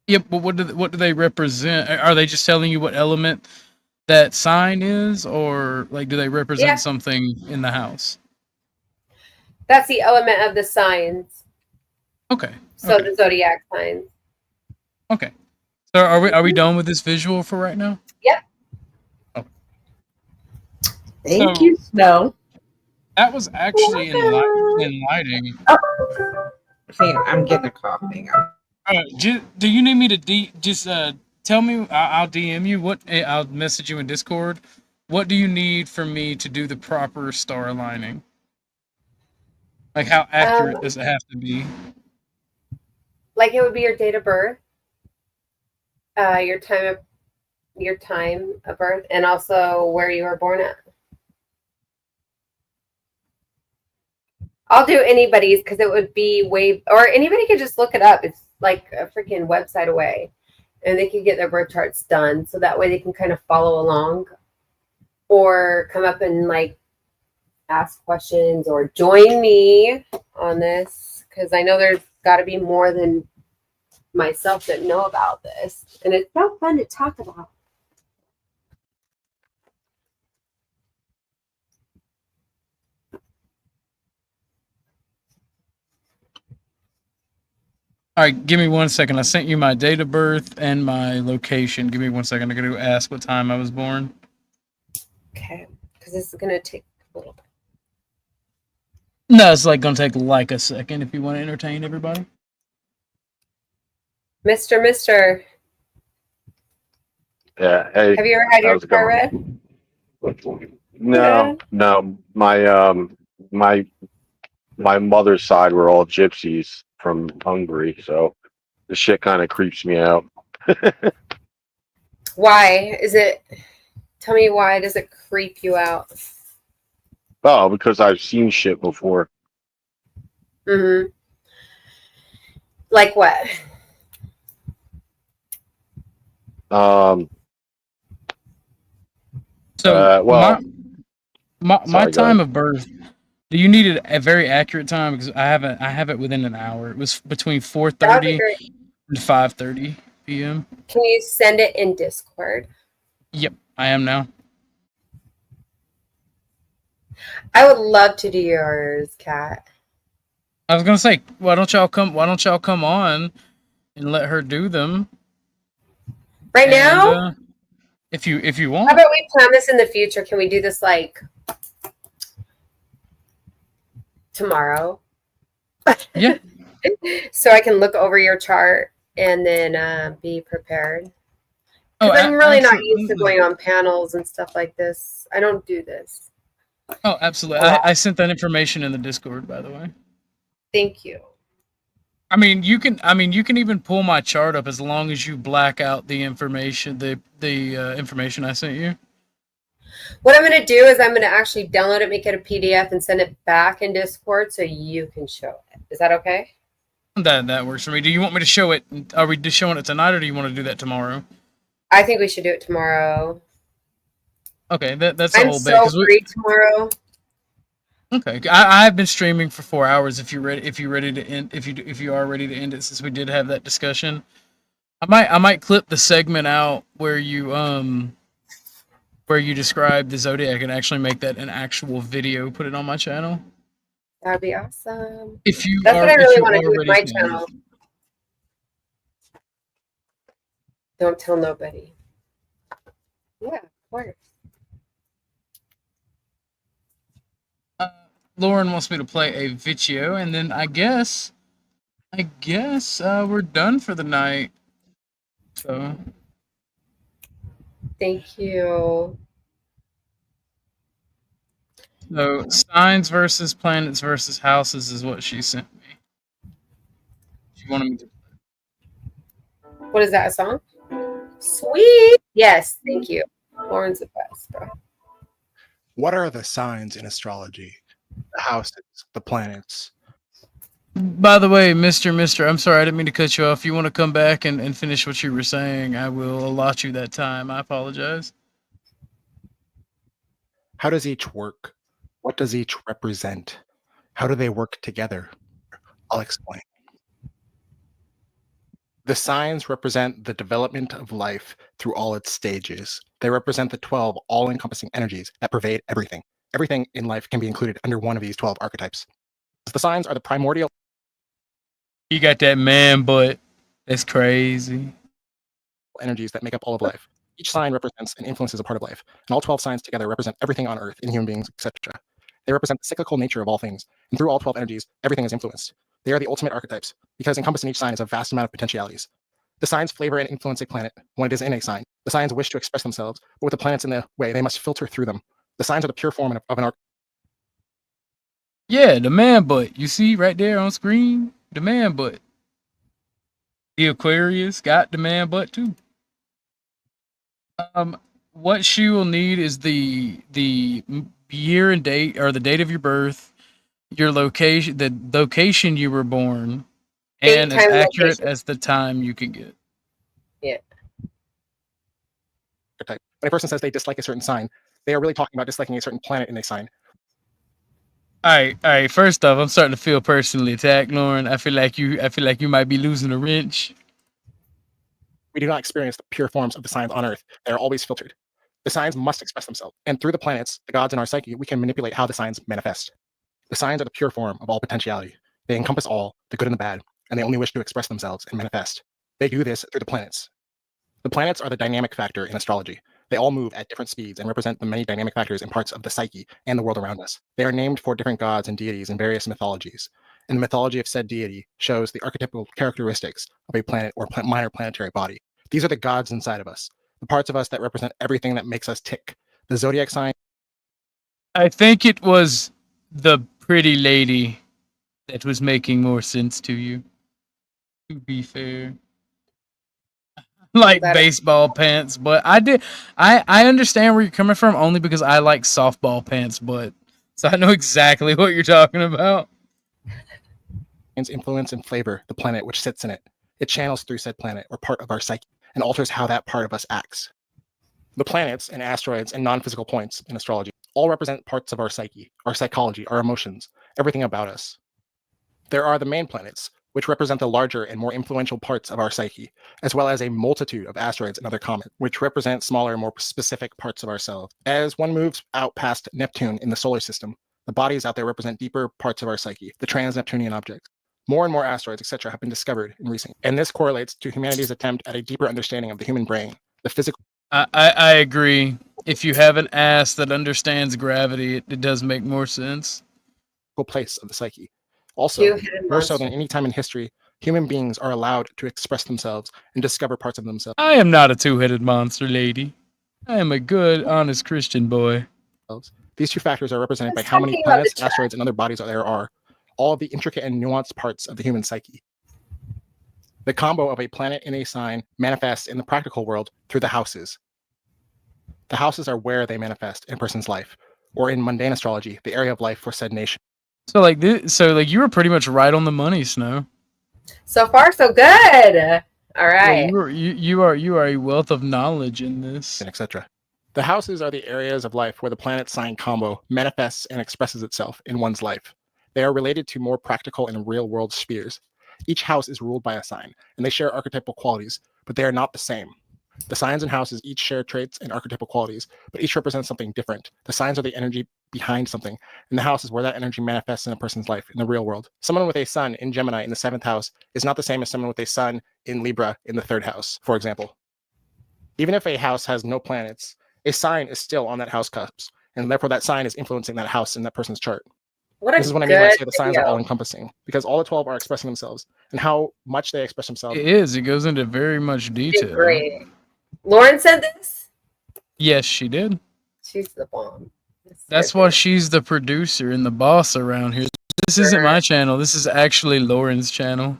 Yep, but what do they represent? Are they just telling you what element that sign is, or like do they represent something in the house? That's the element of the signs. Okay. So the zodiac signs. Okay. So are we done with this visual for right now? Yep. Oh. Thank you, Snow. That was actually enlightening. Here, I'm getting a coffee. Do you need me to just tell me? I'll DM you. I'll message you in Discord. What do you need for me to do the proper star aligning? Like, how accurate does it have to be? Like, it would be your date of birth, your time of birth, and also where you were born at. I'll do anybody's because it would be or anybody could just look it up. It's like a freaking website away, and they can get their birth charts done. So that way they can kind of follow along or come up and like ask questions or join me on this. Because I know there's got to be more than myself that know about this. And it's so fun to talk about. All right, give me 1 second. I sent you my date of birth and my location. Give me 1 second. I'm going to ask what time I was born. Okay, because this is going to take a little bit. No, it's like going to take like a second if you want to entertain everybody. Mister. Yeah. Hey. Have you ever had your how's it car going? read? No. My mother's side were all gypsies from Hungary, so the shit kind of creeps me out. Why is it? Tell me why does it creep you out? Oh, because I've seen shit before. Mm-hmm. Like what? So well, my sorry, go time ahead. of birth. Do you need a very accurate time? Because I have it within an hour. It was between That would be 4:30 great. and 5:30 p.m. Can you send it in Discord? Yep, I am now. I would love to do yours, Kat. I was gonna say, why don't y'all come on and let her do them Right now? if you How want. about we plan this in the future? Can we do this like tomorrow? Yeah. So I can look over your chart and then be prepared. Oh, Because I'm really not used to absolutely. going on panels and stuff like this. I don't do this. Oh, absolutely. I sent that information in the Discord, by the way. Thank you. I mean, you can even pull my chart up as long as you black out the information, the information I sent you. What I'm going to do is I'm going to actually download it, make it a PDF, and send it back in Discord so you can show it. Is that okay? That works for me. Do you want me to show it? Are we just showing it tonight, or do you want to do that tomorrow? I think we should do it tomorrow. Okay, that's the I'm whole bit. so free tomorrow. Okay, I have been streaming for 4 hours. If you're ready to end, if you are ready to end it, since we did have that discussion, I might clip the segment out where you describe the zodiac and actually make that an actual video. Put it on my channel. That'd be awesome. If you That's are, what I if really you want to are do with ready my to channel. Don't tell nobody. Yeah, of course. Lauren wants me to play a video, and then I guess we're done for the night. So Thank you. signs versus planets versus houses is what she sent me. She wanted me to. What is that, a song? Sweet. Yes, thank you. Lauren's the best, bro. What are the signs in astrology? The houses, the planets. By the way, Mr. I'm sorry, I didn't mean to cut you off. If you want to come back and finish what you were saying, I will allot you that time. I apologize. How does each work? What does each represent? How do they work together? I'll explain. The signs represent the development of life through all its stages. They represent the 12 all-encompassing energies that pervade everything. Everything in life can be included under one of these 12 archetypes. The signs are the primordial. You got that man butt. That's crazy. Energies that make up all of life. Each sign represents and influences a part of life, and all 12 signs together represent everything on Earth, in human beings, etc. They represent the cyclical nature of all things, and through all 12 energies, everything is influenced. They are the ultimate archetypes, because encompassing each sign is a vast amount of potentialities. The signs flavor and influence a planet when it is in a sign. The signs wish to express themselves, but with the planets in the way, they must filter through them. The signs are the pure form of an archetype. Yeah, the man butt. You see right there on screen? The man butt. The Aquarius got the man butt too. What she will need is the year and date, or the date of your birth, your location, the location you were born, and as accurate as the time you can get. Yeah. When a person says they dislike a certain sign, they are really talking about disliking a certain planet in a sign. All right. First off, I'm starting to feel personally attacked, Lauren. I feel like you might be losing a wrench. We do not experience the pure forms of the signs on Earth. They are always filtered. The signs must express themselves, and through the planets, the gods in our psyche, we can manipulate how the signs manifest. The signs are the pure form of all potentiality. They encompass all, the good and the bad. and they only wish to express themselves and manifest. They do this through the planets. The planets are the dynamic factor in astrology. They all move at different speeds and represent the many dynamic factors and parts of the psyche and the world around us. They are named for different gods and deities in various mythologies. And the mythology of said deity shows the archetypal characteristics of a planet or minor planetary body. These are the gods inside of us, the parts of us that represent everything that makes us tick. The zodiac sign. I think it was the pretty lady that was making more sense to you, to be fair. Like baseball pants, but I understand where you're coming from only because I like softball pants, but so I know exactly what you're talking about. Influence and flavor the planet which sits in it. It channels through said planet or part of our psyche and alters how that part of us acts. The planets and asteroids and non-physical points in astrology all represent parts of our psyche, our psychology, our emotions, everything about us. There are the main planets, which represent the larger and more influential parts of our psyche, as well as a multitude of asteroids and other comets, which represent smaller, more specific parts of ourselves. As one moves out past Neptune in the solar system, the bodies out there represent deeper parts of our psyche, the trans-Neptunian objects. More and more asteroids, etc., have been discovered in recent, and this correlates to humanity's attempt at a deeper understanding of the human brain, the physical. I agree. If you have an ass that understands gravity, it does make more sense. Place of the psyche. Also, more so than any time in history, human beings are allowed to express themselves and discover parts of themselves. I am not a two-headed monster, lady. I am a good, honest Christian boy. These two factors are represented by how many planets, asteroids, and other bodies there are, all of the intricate and nuanced parts of the human psyche. The combo of a planet in a sign manifests in the practical world through the houses. The houses are where they manifest in a person's life, or in mundane astrology, the area of life for said nation. So like you were pretty much right on the money, Snow. So far, so good. All right. Yeah, you are a wealth of knowledge in this, and etc. The houses are the areas of life where the planet sign combo manifests and expresses itself in one's life. They are related to more practical and real-world spheres. Each house is ruled by a sign, and they share archetypal qualities, but they are not the same. The signs and houses each share traits and archetypal qualities, but each represents something different. The signs are the energy behind something, and the house is where that energy manifests in a person's life in the real world. Someone with a sun in Gemini in the 7th house is not the same as someone with a sun in Libra in the 3rd house, for example. Even if a house has no planets, a sign is still on that house cusp, and therefore that sign is influencing that house in that person's chart. This is what I mean when I say the signs are all encompassing, because all the 12 are expressing themselves, and how much they express themselves. It is. It goes into very much detail. Great. Lauren said this? Yes, she did. She's the bomb. That's why she's the producer and the boss around here. This isn't my channel. This is actually Lauren's channel.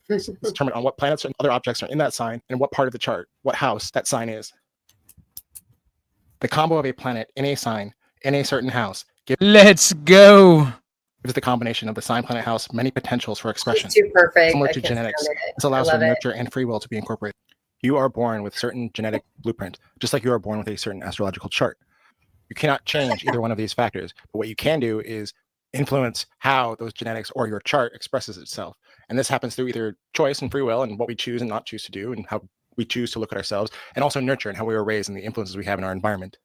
It's determined on what planets and other objects are in that sign and what part of the chart, what house that sign is. The combo of a planet in a sign in a certain house. Let's go. Gives the combination of the sign, planet, house many potentials for expression. It's too perfect. Similar to genetics, this allows for nurture and free will to be incorporated. You are born with certain genetic blueprint, just like you are born with a certain astrological chart. You cannot change either one of these factors, but what you can do is influence how those genetics or your chart expresses itself. And this happens through either choice and free will and what we choose and not choose to do and how we choose to look at ourselves, and also nurture and how we were raised and the influences we have in our environment.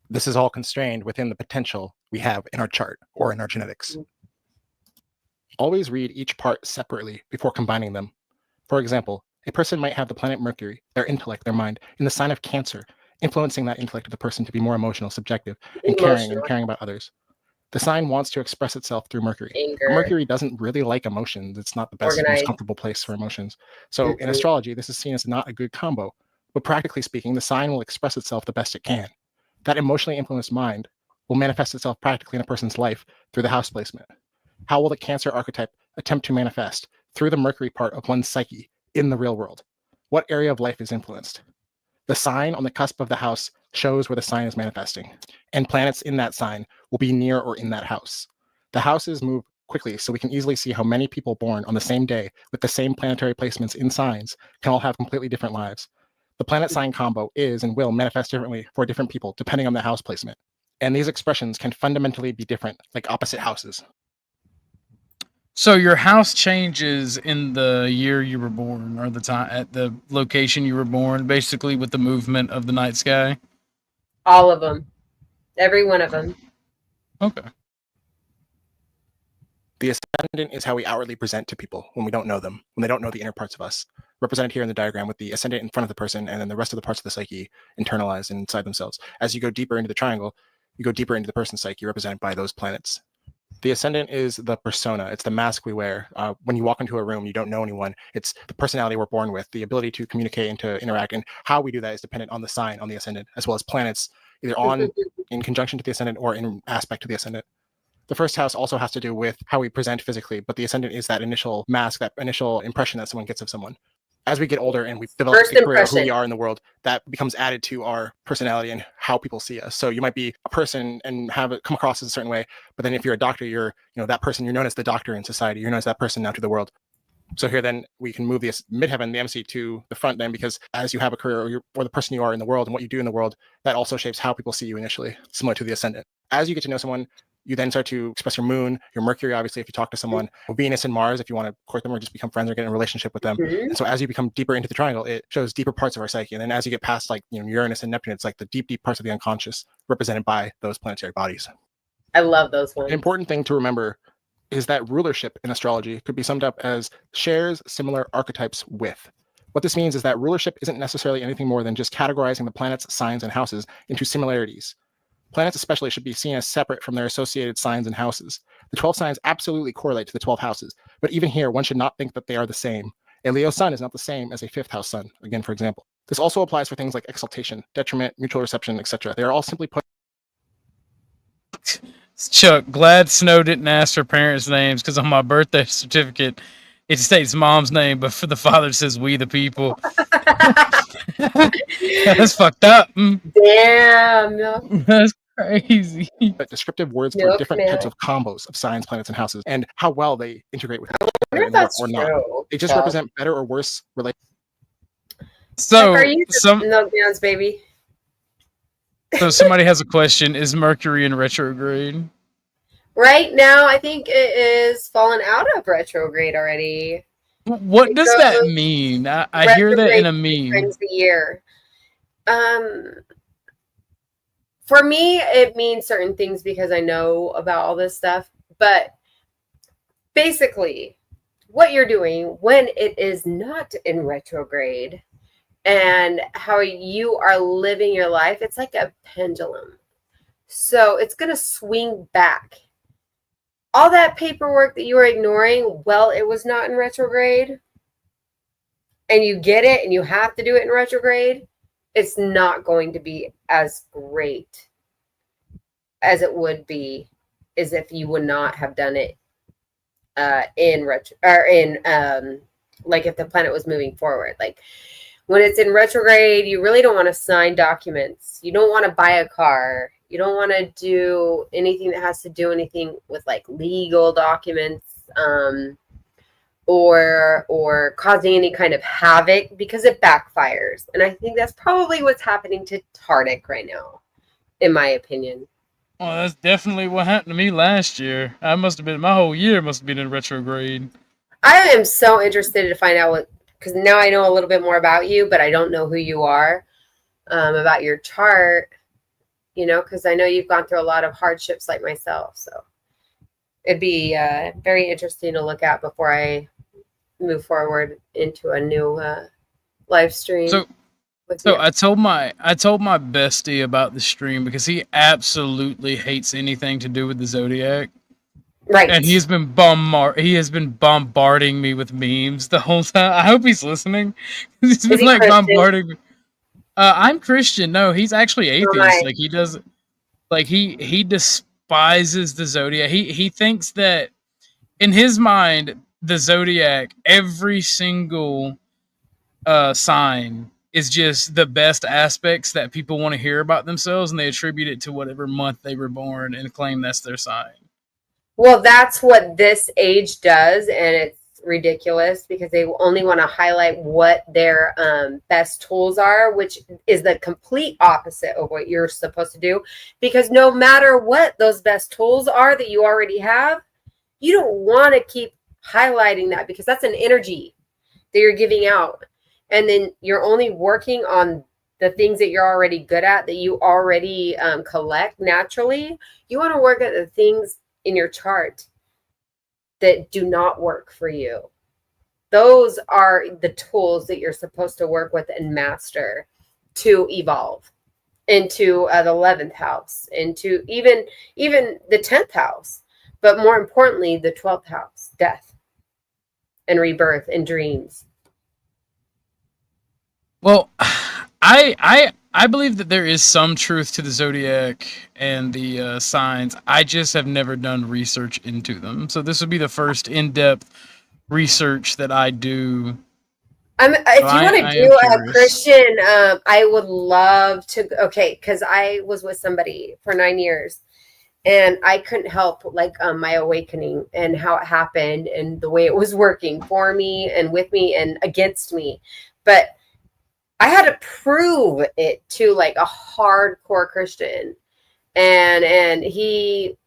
This is all constrained within the potential we have in our chart or in our genetics. Always read each part separately before combining them. For example, a person might have the planet Mercury, their intellect, their mind, in the sign of Cancer, influencing that intellect of the person to be more emotional, subjective, and caring about others. The sign wants to express itself through Mercury. Mercury doesn't really like emotions. It's not the best, most comfortable place for emotions. So in astrology, this is seen as not a good combo. But practically speaking, the sign will express itself the best it can. That emotionally influenced mind will manifest itself practically in a person's life through the house placement. How will the Cancer archetype attempt to manifest? Through the Mercury part of one's psyche in the real world. What area of life is influenced? The sign on the cusp of the house shows where the sign is manifesting, and planets in that sign will be near or in that house. The houses move quickly, so we can easily see how many people born on the same day with the same planetary placements in signs can all have completely different lives. The planet sign combo is and will manifest differently for different people depending on the house placement. And these expressions can fundamentally be different, like opposite houses. So your house changes in the year you were born, or the time at the location you were born, basically with the movement of the night sky? All of them. Every one of them. Okay. The ascendant is how we outwardly present to people when we don't know them, when they don't know the inner parts of us. Represented here in the diagram with the ascendant in front of the person and then the rest of the parts of the psyche internalized inside themselves. As you go deeper into the triangle, you go deeper into the person's psyche represented by those planets. The ascendant is the persona. It's the mask we wear. When you walk into a room, you don't know anyone. It's the personality we're born with, the ability to communicate and to interact. And how we do that is dependent on the sign on the ascendant, as well as planets, either on in conjunction to the ascendant or in aspect to the ascendant. The first house also has to do with how we present physically, but the ascendant is that initial mask, that initial impression that someone gets of someone. As we get older and we develop a career of who we are in the world, that becomes added to our personality and how people see us. So you might be a person and have it come across as a certain way, but then if you're a doctor, you're that person, you're known as the doctor in society. You're known as that person now to the world. So here then we can move the midheaven, the MC, to the front then, because as you have a career or the person you are in the world and what you do in the world, that also shapes how people see you initially, similar to the ascendant. As you get to know someone, you then start to express your moon, your Mercury, obviously, if you talk to someone, Venus and Mars, if you want to court them or just become friends or get in a relationship with them. And so as you become deeper into the triangle, it shows deeper parts of our psyche. And then as you get past Uranus and Neptune, it's like the deep, deep parts of the unconscious represented by those planetary bodies. I love those ones. An important thing to remember is that rulership in astrology could be summed up as shares similar archetypes with. What this means is that rulership isn't necessarily anything more than just categorizing the planets, signs, and houses into similarities. Planets especially should be seen as separate from their associated signs and houses. The 12 signs absolutely correlate to the 12 houses, but even here, one should not think that they are the same. A Leo sun is not the same as a fifth house sun, again, for example. This also applies for things like exaltation, detriment, mutual reception, etc. They are all simply put. Chuck, glad Snow didn't ask her parents' names, because on my birthday certificate, it states mom's name, but for the father it says we the people. That's fucked up. Damn. That's crazy. But descriptive words for different types of combos of signs, planets, and houses, and how well they integrate with each other or not. They just represent better or worse relationships. So, are you no downs, baby? So somebody has a question. Is Mercury in retrograde? Right now, I think it is fallen out of retrograde already. What does that mean? I hear that in a meme. Times a year. For me, it means certain things because I know about all this stuff. But basically, what you're doing when it is not in retrograde and how you are living your life, it's like a pendulum. So it's going to swing back. All that paperwork that you were ignoring, well, it was not in retrograde, and you get it and you have to do it in retrograde, it's not going to be as great as it would be as if you would not have done it like if the planet was moving forward. Like when it's in retrograde, you really don't want to sign documents. You don't want to buy a car. You don't want to do anything that has to do anything with like legal documents or causing any kind of havoc, because it backfires. And I think that's probably what's happening to Tardik right now, in my opinion. Well, that's definitely what happened to me last year. My whole year must have been in retrograde. I am so interested to find out because now I know a little bit more about you, but I don't know who you are, about your chart. Because I know you've gone through a lot of hardships like myself. So it'd be very interesting to look at before I move forward into a new live stream. So I told my bestie about the stream because he absolutely hates anything to do with the zodiac. Right. And he has been bombarding me with memes the whole time. I hope he's listening. He's been like bombarding me. I'm Christian. No, he's actually atheist. Right. Like he does, like he despises the zodiac. He thinks that in his mind, the zodiac, every single sign is just the best aspects that people want to hear about themselves, and they attribute it to whatever month they were born and claim that's their sign. Well, that's what this age does, and it's ridiculous because they only want to highlight what their best tools are, which is the complete opposite of what you're supposed to do. Because no matter what those best tools are that you already have, you don't want to keep highlighting that because that's an energy that you're giving out. And then you're only working on the things that you're already good at, that you already collect naturally. You want to work at the things in your chart that do not work for you. Those are the tools that you're supposed to work with and master to evolve into the 11th house, into even the 10th house, but more importantly, the 12th house, death and rebirth and dreams. Well, I believe that there is some truth to the zodiac and the signs. I just have never done research into them. So this would be the first in-depth research that I do. If you want to do a Christian, I would love to. Okay, because I was with somebody for 9 years, and I couldn't help my awakening and how it happened and the way it was working for me and with me and against me. But I had to prove it to like a hardcore Christian, and he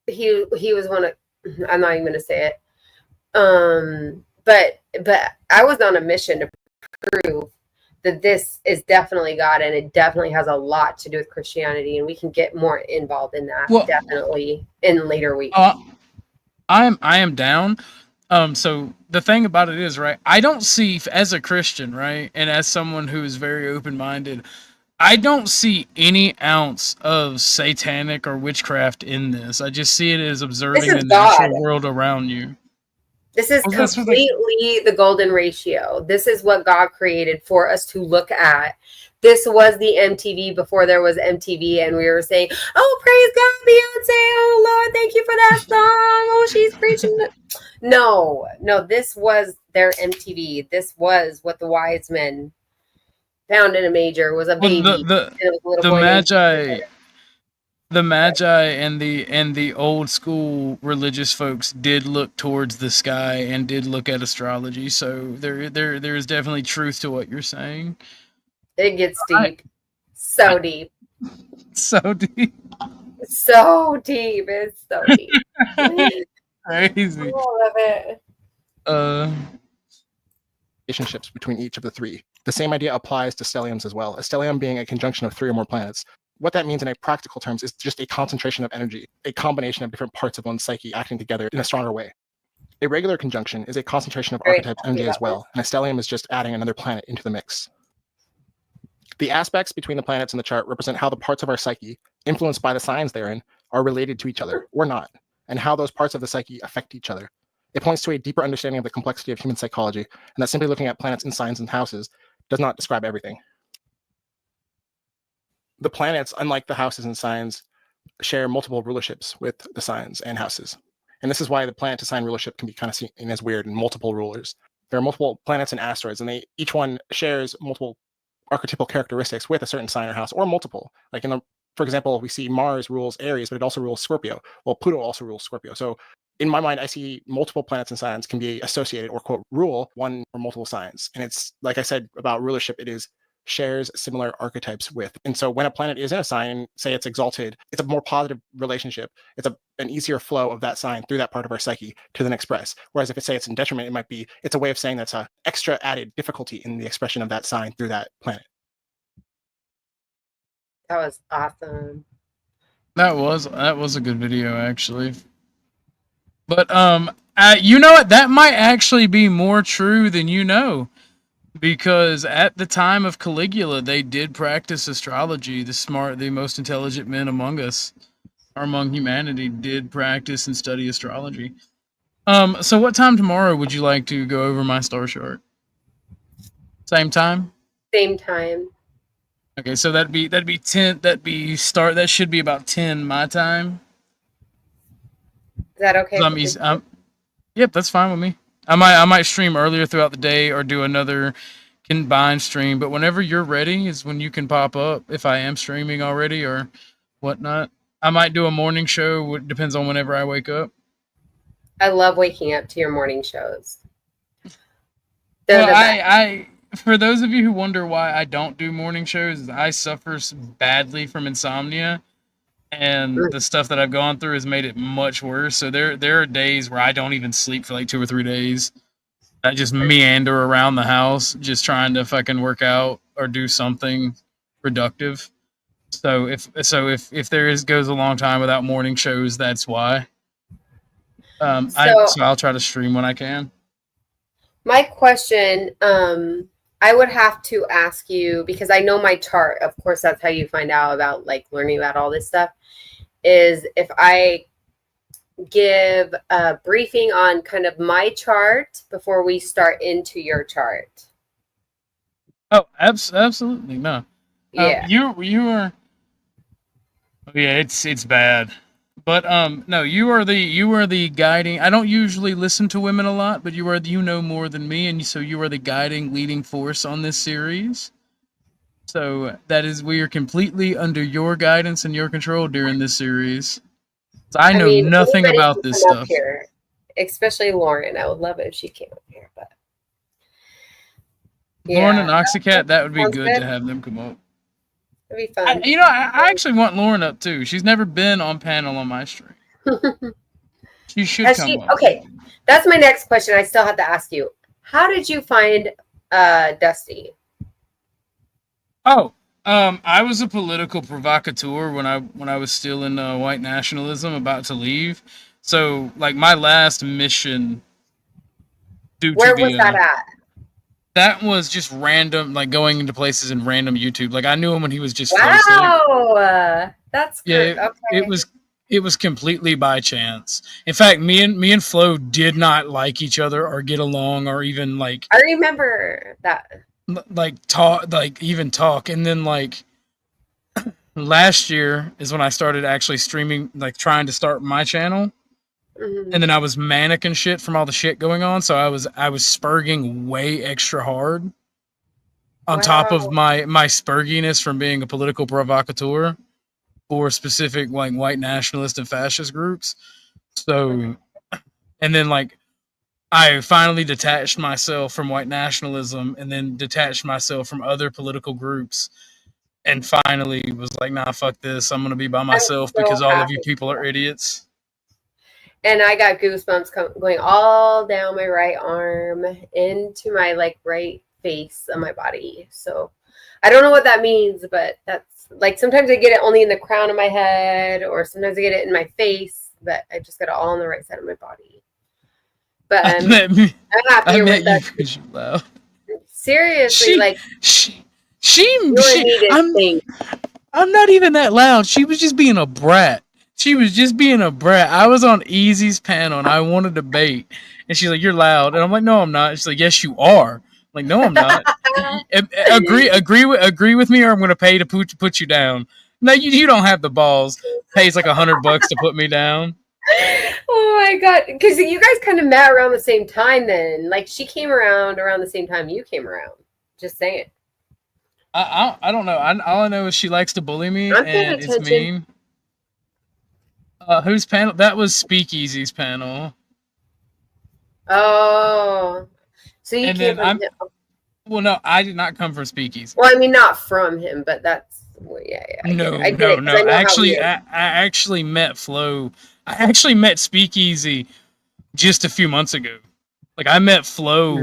was one of, I'm not even going to say it. But I was on a mission to prove that this is definitely God, and it definitely has a lot to do with Christianity, and we can get more involved in that definitely in later weeks. I am down. So the thing about it is, right, I don't see, as a Christian, right, and as someone who is very open-minded, I don't see any ounce of satanic or witchcraft in this. I just see it as observing the natural world around you. This is completely the golden ratio. This is what God created for us to look at. This was the MTV before there was MTV, and we were saying, "Oh, praise God, Beyonce! Oh Lord, thank you for that song. Oh, she's preaching." No, this was their MTV. This was what the wise men found in a major. Was a baby. Well, and it was a little the boy Magi and the old school religious folks did look towards the sky and did look at astrology. So there is definitely truth to what you're saying. It gets deep. So deep. So deep. So deep. It's so deep. Crazy. I love it. Relationships between each of the three. The same idea applies to stelliums as well. A stellium being a conjunction of 3 or more planets. What that means in a practical terms is just a concentration of energy, a combination of different parts of one's psyche acting together in a stronger way. A regular conjunction is a concentration of archetypes energy as well, and a stellium is just adding another planet into the mix. The aspects between the planets in the chart represent how the parts of our psyche, influenced by the signs therein, are related to each other or not, and how those parts of the psyche affect each other. It points to a deeper understanding of the complexity of human psychology, and that simply looking at planets in signs and houses does not describe everything. The planets, unlike the houses and signs, share multiple rulerships with the signs and houses. And this is why the planet to sign rulership can be kind of seen as weird and multiple rulers. There are multiple planets and asteroids, and each one shares multiple archetypal characteristics with a certain sign or house, or multiple. Like for example, we see Mars rules Aries, but it also rules Scorpio. Well, Pluto also rules Scorpio. So in my mind, I see multiple planets and signs can be associated or quote rule one or multiple signs. And it's like I said about rulership, it is shares similar archetypes with. And so when a planet is in a sign, say it's exalted, it's a more positive relationship. It's an easier flow of that sign through that part of our psyche to then express. Whereas if it's in detriment, it's a way of saying that's a extra added difficulty in the expression of that sign through that planet. That was awesome. That was a good video, actually. But you know what? That might actually be more true than you know. Because at the time of Caligula, they did practice astrology. The most intelligent men among us, or among humanity, did practice and study astrology. So what time tomorrow would you like to go over my star chart? Same time? Same time. Okay, so that'd be 10. That should be about 10 my time. Is that okay? Yep, that's fine with me. I might stream earlier throughout the day or do another combined stream, but whenever you're ready is when you can pop up if I am streaming already or whatnot. I might do a morning show. It depends on whenever I wake up. I love waking up to your morning shows. Well, for those of you who wonder why I don't do morning shows, I suffer badly from insomnia. And the stuff that I've gone through has made it much worse. So there are days where I don't even sleep for like 2 or 3 days. I just meander around the house, just trying to fucking work out or do something productive. So if there goes a long time without morning shows, that's why. So I'll try to stream when I can. my question, I would have to ask you, because I know my chart, of course, that's how you find out about like learning about all this stuff, is if I give a briefing on kind of my chart before we start into your chart. Oh, absolutely. No. Yeah. You are. Yeah, it's bad. But no, you are the guiding. I don't usually listen to women a lot, but you know more than me, and so you are the guiding leading force on this series. So that is, we are completely under your guidance and your control during this series. So I know mean, nothing anybody about can this come up stuff. here, especially Lauren. I would love it if she came up here, but Lauren and yeah. Oxycat, that would be Sounds good good. to have them come up. It'd be fun. I actually want Lauren up too. She's never been on panel on my stream. She should Has come she? up. Okay, that's my next question. I still have to ask you. How did you find Dusty? Oh, I was a political provocateur when I was still in white nationalism, about to leave. So, like, my last mission, Where was that at? That was just random, like going into places in random YouTube. Like, I knew him when he was just Flow Sick. Wow, that's Yeah, great. Okay. it was completely by chance. In fact, me and Flo did not like each other or get along or even like I remember that. talk. And then like last year is when I started actually streaming, like trying to start my channel. Mhm. And then I was manic and shit from all the shit going on, so I was spurging way extra hard on top of my spurginess from being a political provocateur for specific like white nationalist and fascist groups. So, and then like I finally detached myself from white nationalism and then detached myself from other political groups and finally was like, nah, fuck this. I'm going to be by myself so because all of you happy. people are idiots. And I got goosebumps going all down my right arm into my like right face of my body. So I don't know what that means, but that's like sometimes I get it only in the crown of my head, or sometimes I get it in my face. But I just got it all on the right side of my body. But I'm happy with that. Because you loud. Seriously, I'm not even that loud. She was just being a brat. I was on Easy's panel and I won a debate. And she's like, "You're loud." And I'm like, "No, I'm not." She's like, "Yes, you are." I'm like, "No, I'm not." Agree with me, or I'm going to pay to put you down. No, you don't have the balls. Pays like $100 to put me down. Oh my god! Because you guys kind of met around the same time. Then, like, she came around the same time you came around. Just saying. I don't know. All I know is she likes to bully me, I'm paying and it's attention. mean. Whose panel? That was Speakeasy's panel. Oh, so you And came then from him. Well, no, I did not come from Speakeasy. Well, I mean, not from him, but that's yeah. No. I know Actually, I actually met Flo. I actually met Speakeasy just a few months ago. Like I met Flo.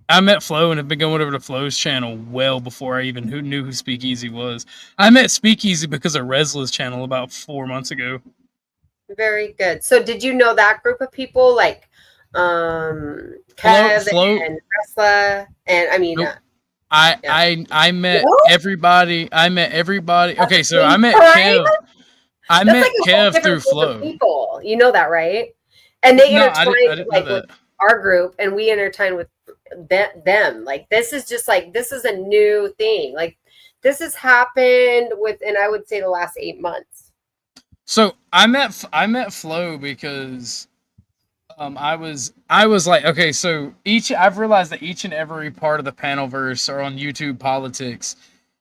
I met Flo and have been going over to Flo's channel well before I even knew who Speakeasy was. I met Speakeasy because of Resla's channel about 4 months ago. Very good. So, did you know that group of people, like Kev and Resla, and I mean, nope. I met everybody. Okay, so I met Kev. I met Kev through Flo. People, you know that, right? And they No, intertwined I didn't like know with our group, and we intertwined with them. Like this is just like this is a new thing. Like this has happened within, I would say, the last 8 months. So I met Flo because I was like, okay, so I've realized that each and every part of the panelverse or on YouTube politics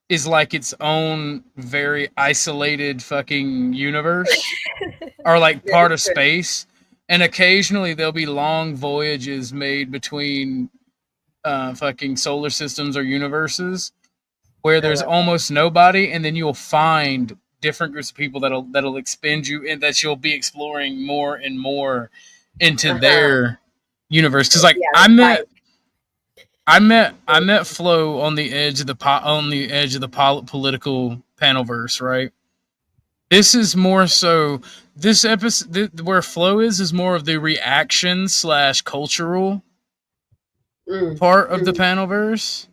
is like its own very isolated fucking universe or like part of space. And occasionally there'll be long voyages made between fucking solar systems or universes where there's almost nobody, and then you'll find different groups of people that'll expend you, and that you'll be exploring more and more into their universe. Because like I met Flo on the edge of the political panelverse, right? This is more so. This episode, where Flo is more of the reaction / cultural part of the panelverse.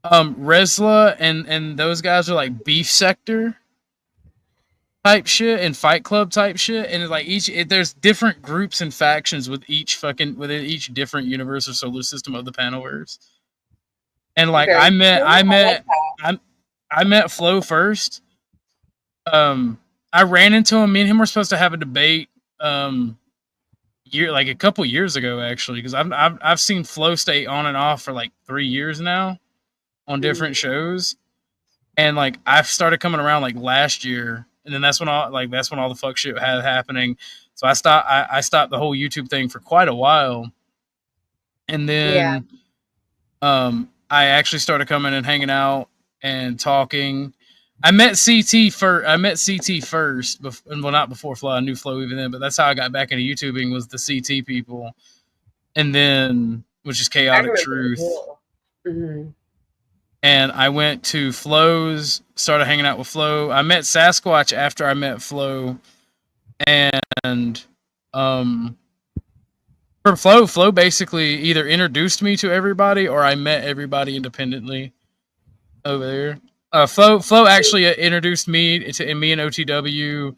Resla and those guys are like beef sector type shit and Fight Club type shit, and it's like there's different groups and factions with within each different universe or solar system of the panelverse. And like Very cool. I like met Flo first. I ran into him. Me and him were supposed to have a debate a couple years ago, actually, because I've seen Flo stay on and off for like 3 years now on different shows, and like I've started coming around like last year, and then that's when all the fuck shit had happening. So I stopped the whole YouTube thing for quite a while, and then I actually started coming and hanging out and talking. I met CT first. Well, not before Flo. I knew Flo even then, but that's how I got back into YouTubing, was the CT people, and then which is Chaotic Truth. Mm-hmm. And I went to Flo's, started hanging out with Flo. I met Sasquatch after I met Flo, and for Flo basically either introduced me to everybody or I met everybody independently over there. Flo actually introduced me to, and me and OTW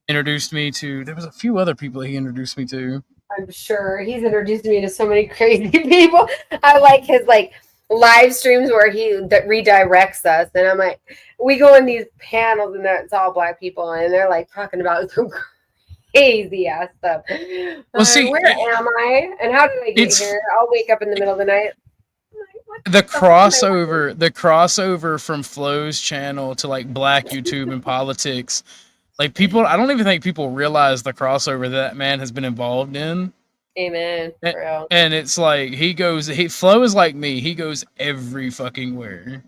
introduced me to. There was a few other people he introduced me to. I'm sure he's introduced me to so many crazy people. I like his live streams where he redirects us, and I'm like, we go in these panels and it's all black people, and they're like talking about some crazy ass stuff. Well, see, where am I, and how did I get here? I'll wake up in the middle of the night. The crossover from Flo's channel to like black YouTube and politics, like people, I don't even think people realize the crossover that man has been involved in. Amen. Bro. And it's like Flo is like me. He goes every fucking where.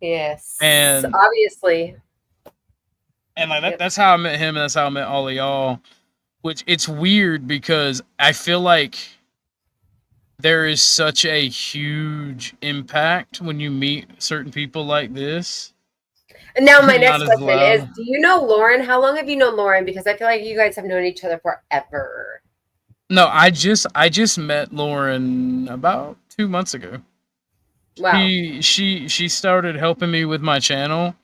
Yes. And obviously. And like that's how I met him, and that's how I met all of y'all. Which it's weird because I feel like there is such a huge impact when you meet certain people like this. And now my next question is, do you know Lauren? How long have you known Lauren? Because I feel like you guys have known each other forever. No, I just met Lauren about 2 months ago. Wow. She started helping me with my channel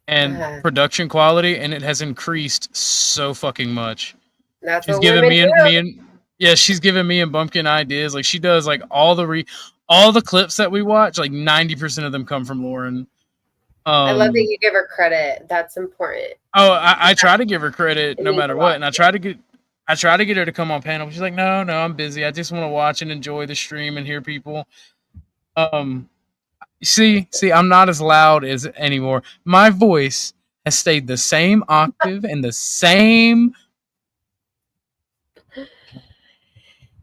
and production quality, and it has increased so fucking much. That's she's what giving women do. She's giving me and Bumpkin ideas. Like she does like all the clips that we watch, like 90% of them come from Lauren. I love that you give her credit. That's important. Oh, I try to give her credit no matter what, and I try to get her to come on panel. She's like, no, I'm busy. I just want to watch and enjoy the stream and hear people. See, I'm not as loud as anymore. My voice has stayed the same octave and the same.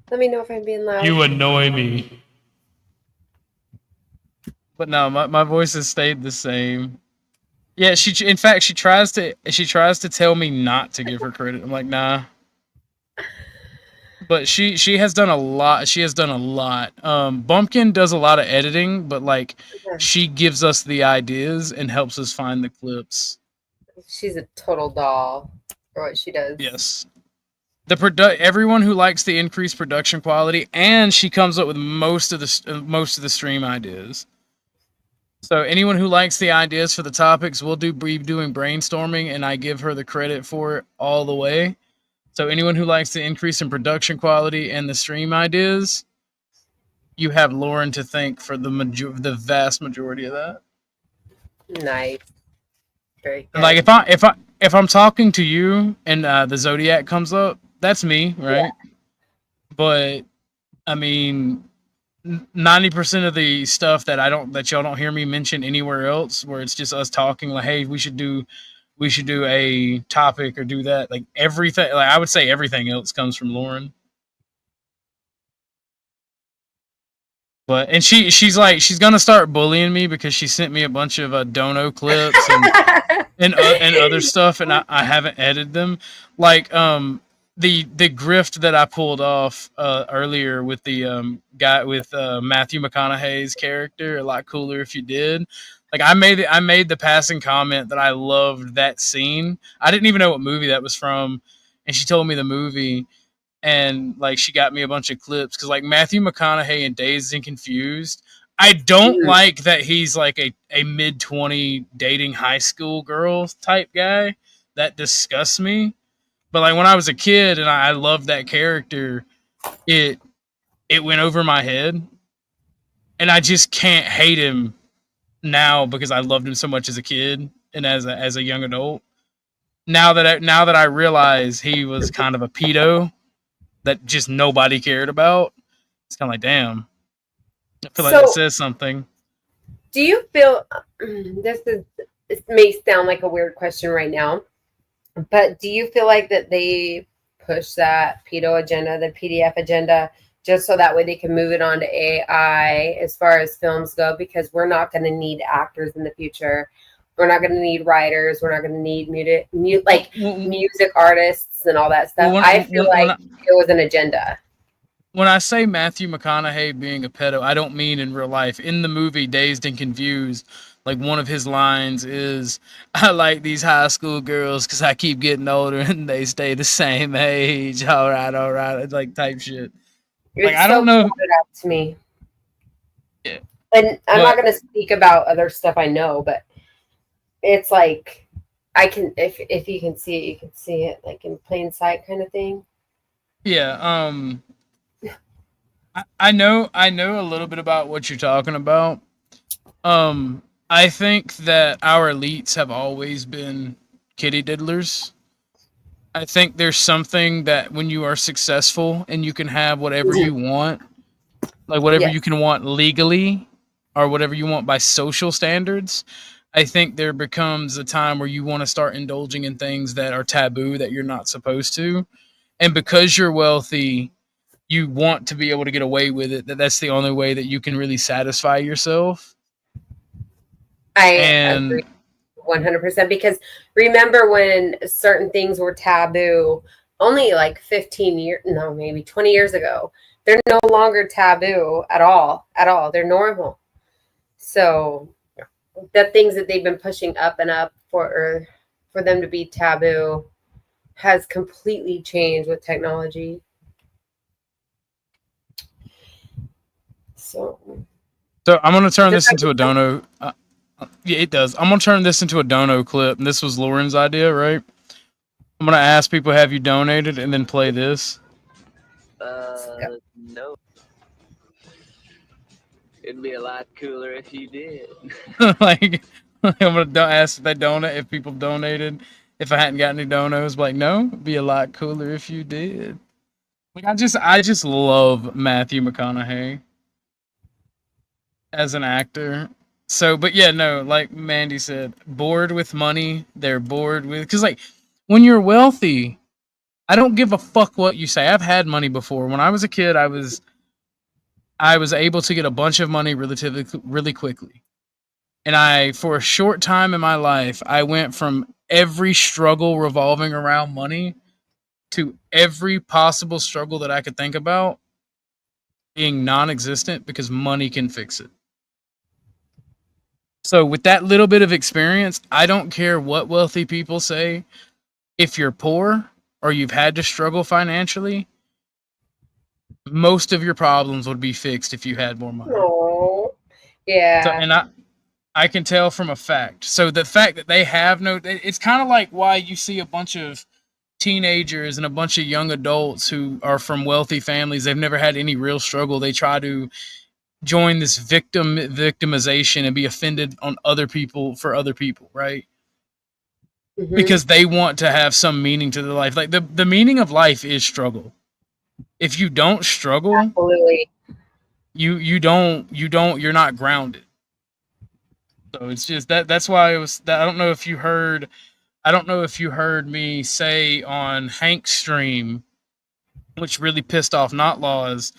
Let me know if I'm being loud. You annoy me. But no, my voice has stayed the same. Yeah, she tries to tell me not to give her credit. I'm like, nah. But she has done a lot. She has done a lot. Bumpkin does a lot of editing, but like she gives us the ideas and helps us find the clips. She's a total doll for what she does. Yes. Everyone who likes the increased production quality, and she comes up with most of the stream ideas. So anyone who likes the ideas for the topics, we'll be doing brainstorming, and I give her the credit for it all the way. So anyone who likes the increase in production quality and the stream ideas, you have Lauren to thank for the vast majority of that. Nice. Very good. Like if I'm talking to you and the Zodiac comes up, that's me, right? Yeah. But I mean, 90% of the stuff that y'all don't hear me mention anywhere else, where it's just us talking like, hey, we should do a topic or do that. Like everything, like I would say everything else comes from Lauren. But and she's gonna start bullying me because she sent me a bunch of dono clips and other stuff, and I haven't edited them. Like the grift that I pulled off earlier with the guy with Matthew McConaughey's character, a lot cooler if you did. Like I made the passing comment that I loved that scene. I didn't even know what movie that was from, and she told me the movie, and like she got me a bunch of clips because like Matthew McConaughey in Dazed and Confused. I don't like that he's like a mid-20 dating high school girl type guy. That disgusts me. But like when I was a kid and I loved that character, it went over my head, and I just can't hate him now because I loved him so much as a kid and as a young adult. Now that I realize he was kind of a pedo that just nobody cared about, it's kind of like, damn. I feel like that says something. Do you feel this may sound like a weird question right now, but do you feel like that they push that pedo agenda, the PDF agenda, just so that way they can move it on to AI as far as films go? Because we're not going to need actors in the future. We're not going to need writers. We're not going to need music artists and all that stuff. I feel like it was an agenda. When I say Matthew McConaughey being a pedo, I don't mean in real life. In the movie Dazed and Confused, like one of his lines is, "I like these high school girls because I keep getting older and they stay the same age." All right, it's like type shit. Like I don't know. Up to me. Yeah. And I'm not going to speak about other stuff I know, but it's like I can if you can see it, you can see it like in plain sight kind of thing. Yeah. I know a little bit about what you're talking about. I think that our elites have always been kitty diddlers. I think there's something that when you are successful and you can have whatever you want, like whatever you can want legally or whatever you want by social standards, I think there becomes a time where you want to start indulging in things that are taboo that you're not supposed to. And because you're wealthy, you want to be able to get away with it. That's the only way that you can really satisfy yourself. I agree 100%, because remember when certain things were taboo only like 15 years, no, maybe 20 years ago. They're no longer taboo at all. They're normal. So the things that they've been pushing up and up for them to be taboo has completely changed with technology. So I'm going to turn this into a dono. Yeah, it does. I'm going to turn this into a dono clip. And this was Lauren's idea, right? I'm going to ask people, have you donated? And then play this. No. It'd be a lot cooler if you did. Like, I'm going to ask if they donate, if people donated. If I hadn't got any donos, like, no, it'd be a lot cooler if you did. Like, I just love Matthew McConaughey as an actor. So, but yeah, no, like Mandy said, bored with money. They're bored with, because like when you're wealthy, I don't give a fuck what you say. I've had money before. When I was a kid, I was able to get a bunch of money really quickly. And for a short time in my life, I went from every struggle revolving around money to every possible struggle that I could think about being non-existent because money can fix it. So with that little bit of experience, I don't care what wealthy people say. If you're poor or you've had to struggle financially, most of your problems would be fixed if you had more money. Oh, yeah. So, and I can tell from a fact. So the fact that they have it's kind of like why you see a bunch of teenagers and a bunch of young adults who are from wealthy families. They've never had any real struggle. They try to join this victimization and be offended on other people for other people, right? Mm-hmm. Because they want to have some meaning to their life. Like the meaning of life is struggle. If you don't struggle, absolutely, you're not grounded. So it's just that's why it was that. I don't know if you heard me say on Hank's stream, which really pissed off Not Laws,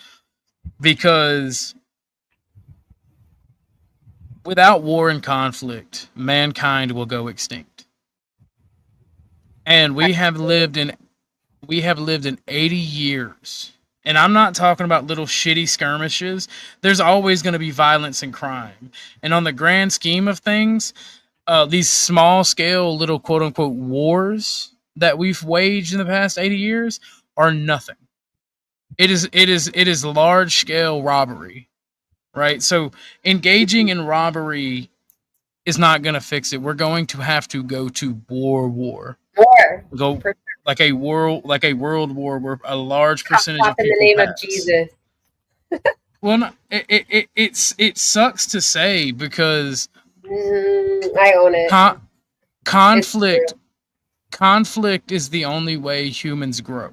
because without war and conflict, mankind will go extinct. And we have lived in 80 years And I'm not talking about little shitty skirmishes. There's always going to be violence and crime. And on the grand scheme of things, these small scale little quote unquote wars that we've waged in the past 80 years are nothing. It is large scale robbery, right? So engaging in robbery is not going to fix it. We're going to have to go to war. Go like a world war where a large percentage of in people the name pass. of Jesus. Well, no, it sucks to say because I own it. Conflict is the only way humans grow.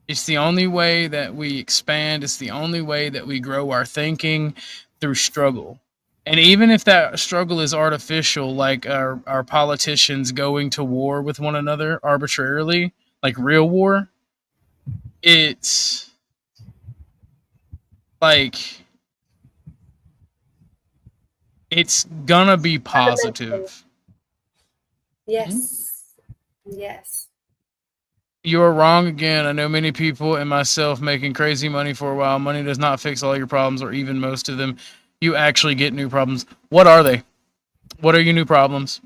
It's the only way that we expand. It's the only way that we grow our thinking through struggle. And even if that struggle is artificial, like our politicians going to war with one another arbitrarily, like real war, it's like it's gonna be positive. Yes. Yes. You're wrong again. I know many people and myself making crazy money for a while. Money does not fix all your problems or even most of them. You actually get new problems. What are they? What are your new problems?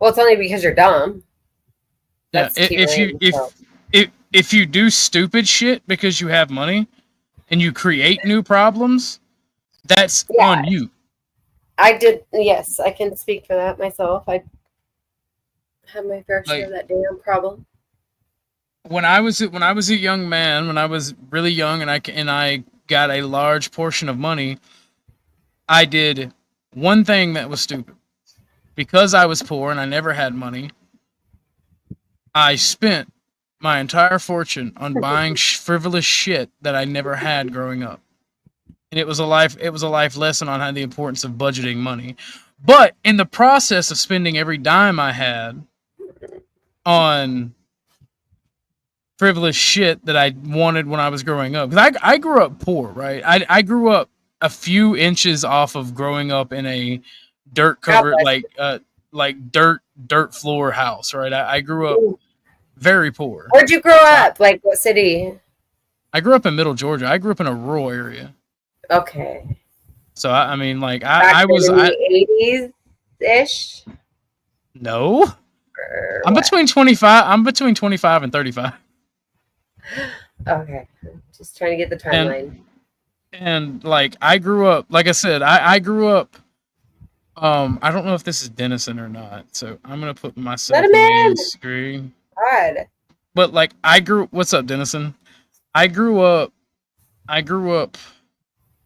Well, it's only because you're dumb. That's if you do stupid shit because you have money and you create new problems, that's on you. Yes, I can speak for that myself. I had my fair share of that damn problem. When I was a young man, when I was really young and I got a large portion of money, I did one thing that was stupid. Because I was poor and I never had money, I spent my entire fortune on buying frivolous shit that I never had growing up. And it was a life lesson on how the importance of budgeting money. But in the process of spending every dime I had on frivolous shit that I wanted when I was growing up, because I grew up poor, right? I grew up a few inches off of growing up in a dirt covered like dirt floor house, right? I grew up very poor. Where'd you grow up? Like what city? I grew up in Middle Georgia. I grew up in a rural area. Okay. So I mean, like I was in the 80s ish. No, I'm between 25. I'm between 25 and 35. Okay, just trying to get the timeline. And like I grew up, like I said, I grew up. I don't know if this is Denison or not, so I'm gonna put myself on the screen. God. But like what's up, Denison? I grew up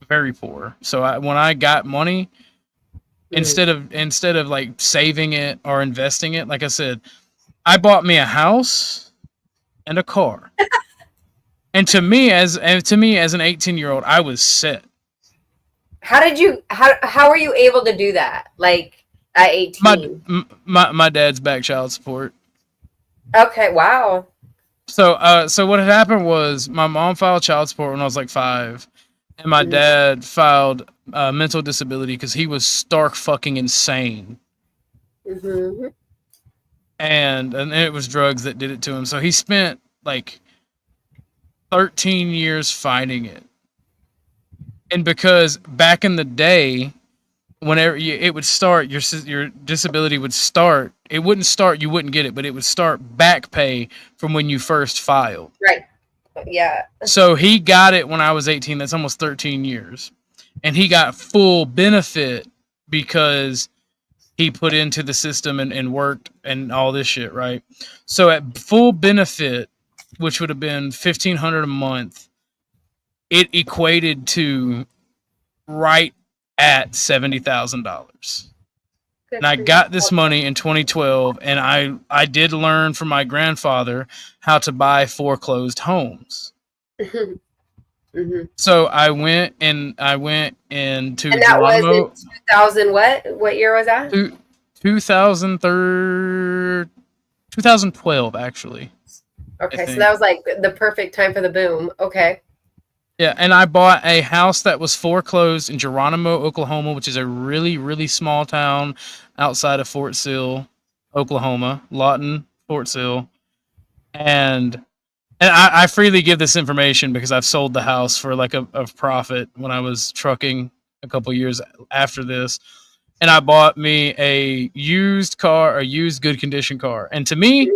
very poor. So when I got money, instead of like saving it or investing it, like I said, I bought me a house and a car. And to me as an 18-year-old, I was set. How were you able to do that? Like at 18? My dad's back child support. Okay, wow. So what had happened was my mom filed child support when I was like 5, and my dad filed mental disability because he was stark fucking insane. Mm-hmm. And it was drugs that did it to him. So he spent like 13 years fighting it. And because back in the day, whenever it would start, your disability would start. It wouldn't start, you wouldn't get it, but it would start back pay from when you first filed. Right. Yeah. So he got it when I was 18. That's almost 13 years. And he got full benefit because he put into the system and worked and all this shit, right? So at full benefit, which would have been $1,500 a month, it equated to right at $70,000. And I got this money in 2012, and I did learn from my grandfather how to buy foreclosed homes. Mm-hmm. So I went into and that Geronimo. Was in 2000 what year was that? 2012 actually. Okay, so that was like the perfect time for the boom. Okay. Yeah, and I bought a house that was foreclosed in Geronimo, Oklahoma, which is a really, really small town outside of Fort Sill, Oklahoma. Lawton, Fort Sill. And And I freely give this information because I've sold the house for like a profit when I was trucking a couple years after this, and I bought me a used car, a used good condition car, and to me,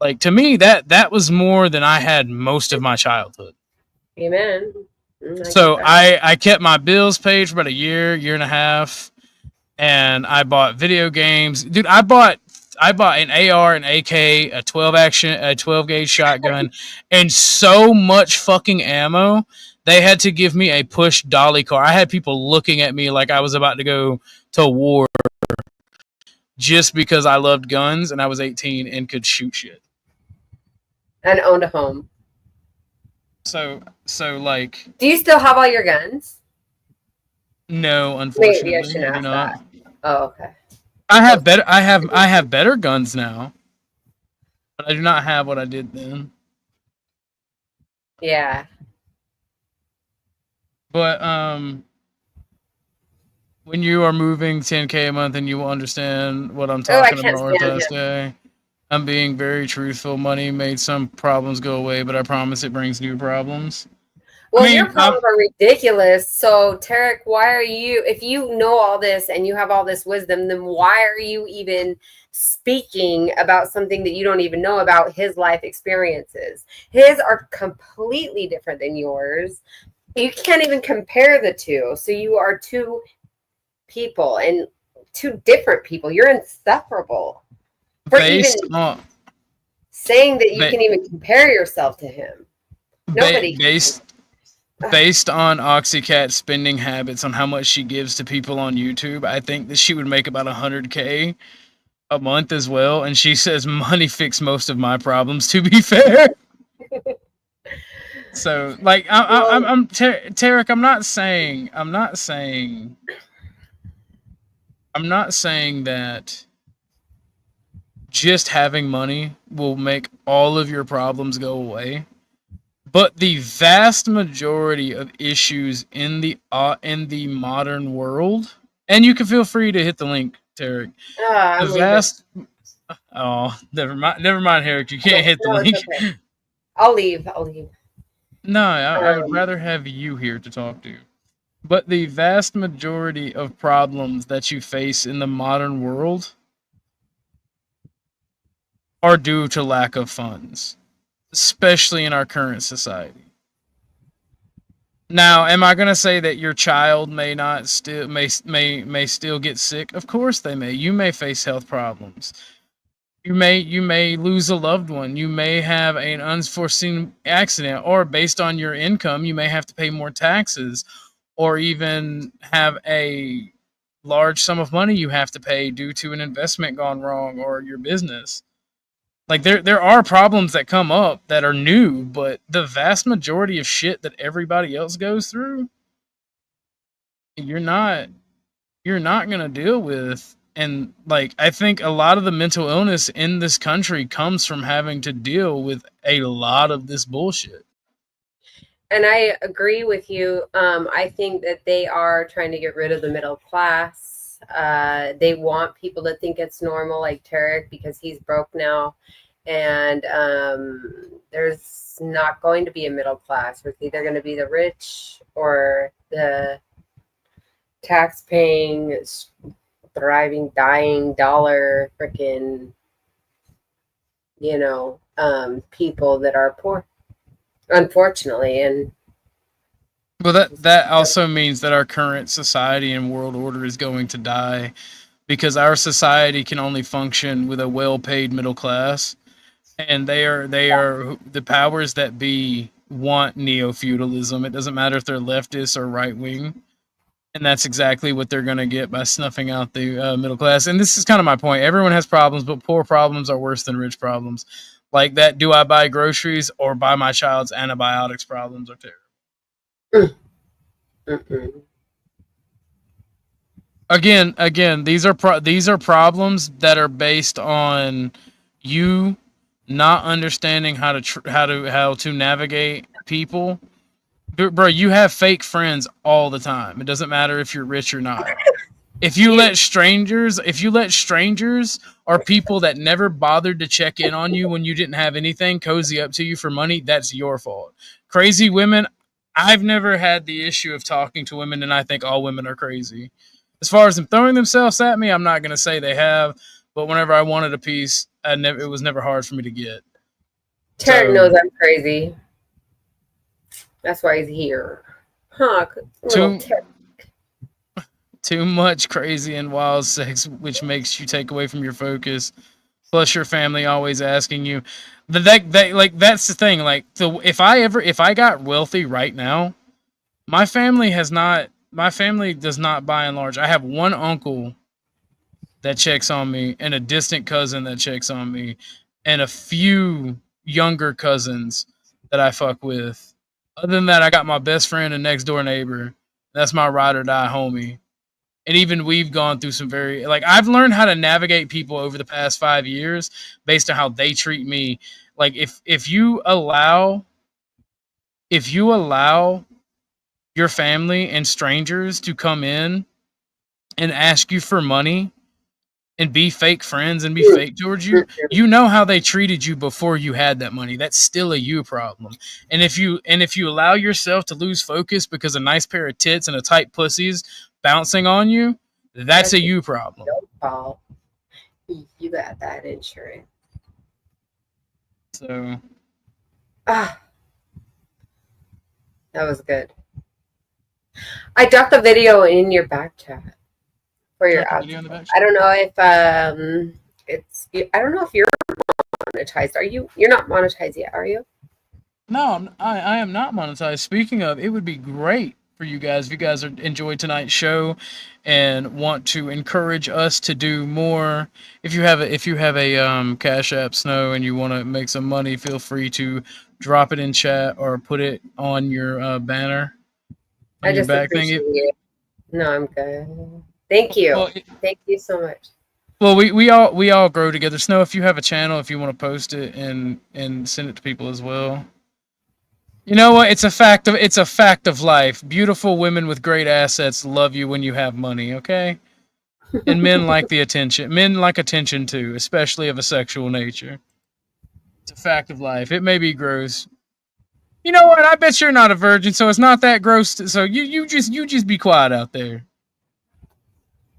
that was more than I had most of my childhood. Amen. So I kept my bills paid for about a year and a half, and I bought video games. Dude, I bought an AR, an AK, a 12 gauge shotgun, and so much fucking ammo. They had to give me a push dolly car. I had people looking at me like I was about to go to war just because I loved guns and I was 18 and could shoot shit. And owned a home. So like. Do you still have all your guns? No, unfortunately, maybe I shouldn't ask that. Oh, okay. I have better guns now, but I do not have what I did then. Yeah. But when you are moving 10K a month, and you will understand what I'm talking about, Orthodox Guy. I'm being very truthful. Money made some problems go away, but I promise it brings new problems. Well, your problems are ridiculous. So, Tarek, why are you, if you know all this and you have all this wisdom, then why are you even speaking about something that you don't even know about his life experiences? His are completely different than yours. You can't even compare the two. So you are two people and two different people. You're inseparable. For even saying that you can even compare yourself to him. Nobody Based on Oxycat's spending habits on how much she gives to people on YouTube, I think that she would make about 100K a month as well. And she says money fixed most of my problems, to be fair. So, like, I'm Tarek, I'm not saying that just having money will make all of your problems go away. But the vast majority of issues in the modern world, and you can feel free to hit the link, Tarek. Never mind, Tarek. You can't hit the link. Okay. I'll leave. No, I would rather have you here to talk to. But the vast majority of problems that you face in the modern world are due to lack of funds, especially in our current society. Now, am I going to say that your child may still get sick? Of course they may. You may face health problems. You may lose a loved one. You may have an unforeseen accident, or based on your income, you may have to pay more taxes, or even have a large sum of money you have to pay due to an investment gone wrong or your business. Like there are problems that come up that are new, but the vast majority of shit that everybody else goes through, you're not gonna deal with. And like I think a lot of the mental illness in this country comes from having to deal with a lot of this bullshit. And I agree with you. I think that they are trying to get rid of the middle class. They want people to think it's normal, like Tarek, because he's broke now. And there's not going to be a middle class. It's either going to be the rich or the tax-paying, thriving, dying dollar freaking, people that are poor. Unfortunately, and well, that also means that our current society and world order is going to die, because our society can only function with a well-paid middle class, and they are the powers that be want neo-feudalism. It doesn't matter if they're leftist or right-wing, and that's exactly what they're going to get by snuffing out the middle class. And this is kind of my point. Everyone has problems, but poor problems are worse than rich problems. Like that, do I buy groceries or buy my child's antibiotics problems are terrible. Again, these are problems that are based on you not understanding how to navigate people. Bro, you have fake friends all the time. It doesn't matter if you're rich or not. If you let strangers or people that never bothered to check in on you when you didn't have anything cozy up to you for money, that's your fault. Crazy women, I've never had the issue of talking to women, and I think all women are crazy. As far as them throwing themselves at me, I'm not going to say they have, but whenever I wanted a piece, it was never hard for me to get. Tarek knows I'm crazy. That's why he's here. Huh? Too much crazy and wild sex, which makes you take away from your focus. Plus, your family always asking you. That's the thing. Like, if I got wealthy right now, my family does not, by and large. I have one uncle that checks on me, and a distant cousin that checks on me, and a few younger cousins that I fuck with. Other than that, I got my best friend and next door neighbor. That's my ride or die homie. And even we've gone through some I've learned how to navigate people over the past 5 years based on how they treat me. Like if you allow your family and strangers to come in and ask you for money and be fake friends and be fake towards you, you know how they treated you before you had that money. That's still a you problem. And if you allow yourself to lose focus because a nice pair of tits and a tight pussy's bouncing on you, that's a you problem. Fault. You got that insurance. So that was good. I dropped the video in your back chat for your outfit. I don't know if I don't know if you're monetized. Are you? You're not monetized yet, are you? No, I am not monetized. Speaking of, it would be great for you guys if you guys enjoyed tonight's show and want to encourage us to do more. If you have a Cash App Snow and you want to make some money, feel free to drop it in chat or put it on your banner. I just appreciate it. No, I'm good. Thank you. Well, thank you so much. Well, we all grow together. Snow, if you have a channel, if you want to post it and send it to people as well. You know what? It's a fact of life. Beautiful women with great assets love you when you have money, okay? And men like the attention. Men like attention too, especially of a sexual nature. It's a fact of life. It may be gross. You know what? I bet you're not a virgin, so it's not that gross. So you just be quiet out there.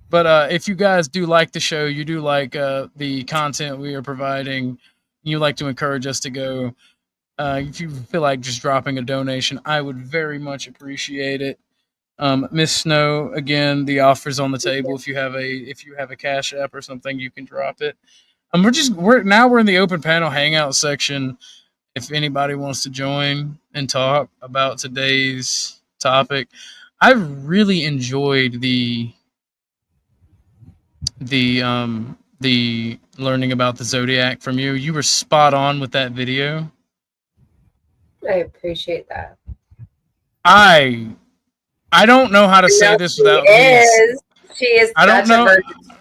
But if you guys do like the show, you do like the content we are providing, you like to encourage us to go. If you feel like just dropping a donation, I would very much appreciate it. Miss Snow, again, the offer's on the table. If you have a Cash App or something, you can drop it. We're in the open panel hangout section. If anybody wants to join and talk about today's topic, I really enjoyed the learning about the Zodiac from you. You were spot on with that video. I appreciate that. I don't know how to say this without She is. I don't know.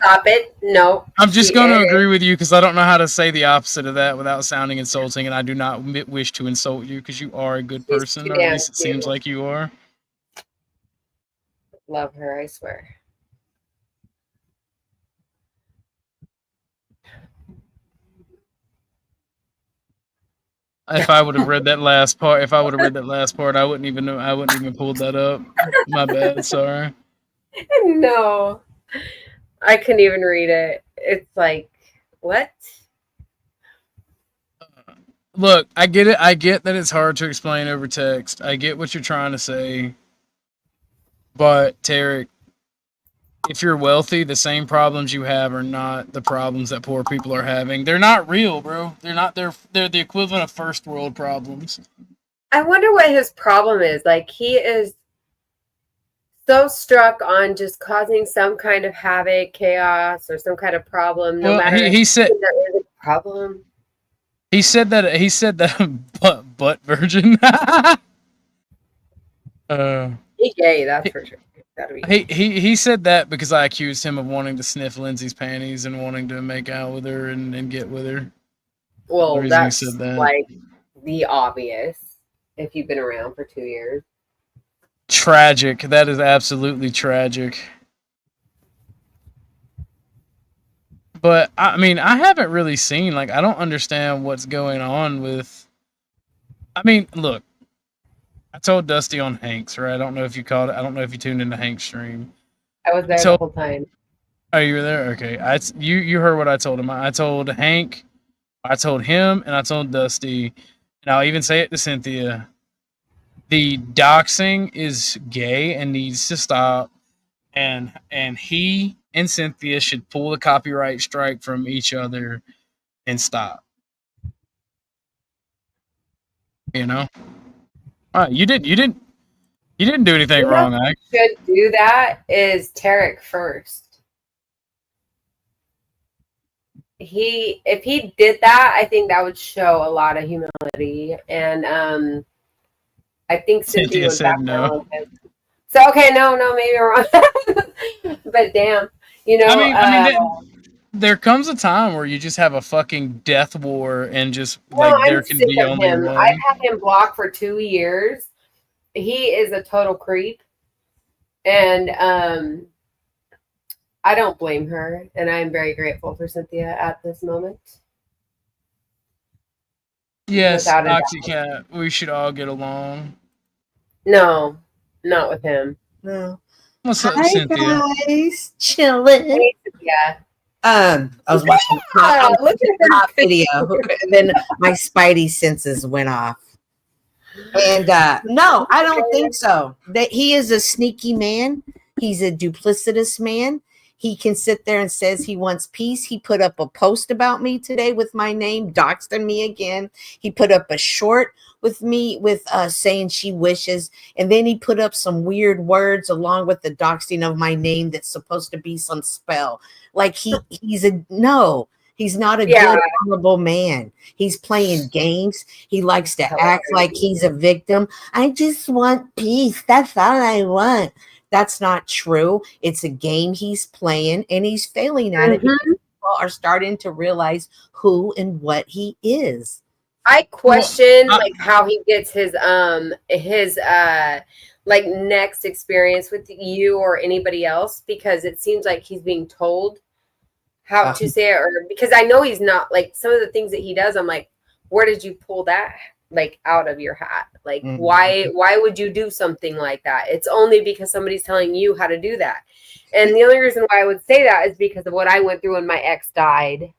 Stop it. No. I'm just going to agree with you because I don't know how to say the opposite of that without sounding insulting, and I do not wish to insult you because you are a good person, or at least it seems like you are. Love her, I swear. If I would have read that last part, I wouldn't even know. I wouldn't even pulled that up. My bad. Sorry. No, I couldn't even read it. It's like, what? Look, I get it. I get that it's hard to explain over text. I get what you're trying to say. But, Tarek, if you're wealthy, the same problems you have are not the problems that poor people are having. They're not real, bro. They're not. They're the equivalent of first world problems. I wonder what his problem is. Like, he is so struck on just causing some kind of havoc, chaos, or some kind of problem. No matter he said there is a problem. He said that butt virgin. He's gay, that's for sure. He said that because I accused him of wanting to sniff Lindsay's panties and wanting to make out with her and get with her. Well, that's like the obvious if you've been around for 2 years. Tragic. That is absolutely tragic. But I mean, I haven't really seen, like, I don't understand what's going on with. I mean, look, I told Dusty on Hank's, right? I don't know if you called it. I don't know if you tuned into Hank's stream. I was there the whole time. Oh, you were there? Okay. You heard what I told him. I told Hank, I told him, and I told Dusty, and I'll even say it to Cynthia. The doxing is gay and needs to stop, and he and Cynthia should pull the copyright strike from each other and stop. You know? All right, you didn't do anything wrong. Who should do that is Tarek first. If he did that, I think that would show a lot of humility, and I think Cynthia would back down with him. So okay, no, maybe I'm wrong, but damn, you know. I mean, there comes a time where you just have a fucking death war, and just there can be only him. one. I've had him blocked for 2 years. He is a total creep, and I don't blame her, and I'm very grateful for Cynthia at this moment. Yes, Oxycat, we should all get along. No, not with him. No. What's up, Hi Cynthia? guys, chilling. Yeah. I was watching a hot video, and then my spidey senses went off. And no, I don't think so. That he is a sneaky man. He's a duplicitous man. He can sit there and says he wants peace. He put up a post about me today with my name, doxing me again. He put up a short with me with saying she wishes, and then he put up some weird words along with the doxing of my name that's supposed to be some spell. Like he's not a good, honorable man. He's playing games. He likes to act like he's a victim. I just want peace. That's all I want. That's not true. It's a game he's playing, and he's failing at it because people are starting to realize who and what he is. I question like how he gets his like next experience with you or anybody else, because it seems like he's being told how to say it, or because I know he's not, like, some of the things that he does, I'm like, where did you pull that like out of your hat? Like, why would you do something like that? It's only because somebody's telling you how to do that. And the only reason why I would say that is because of what I went through when my ex died.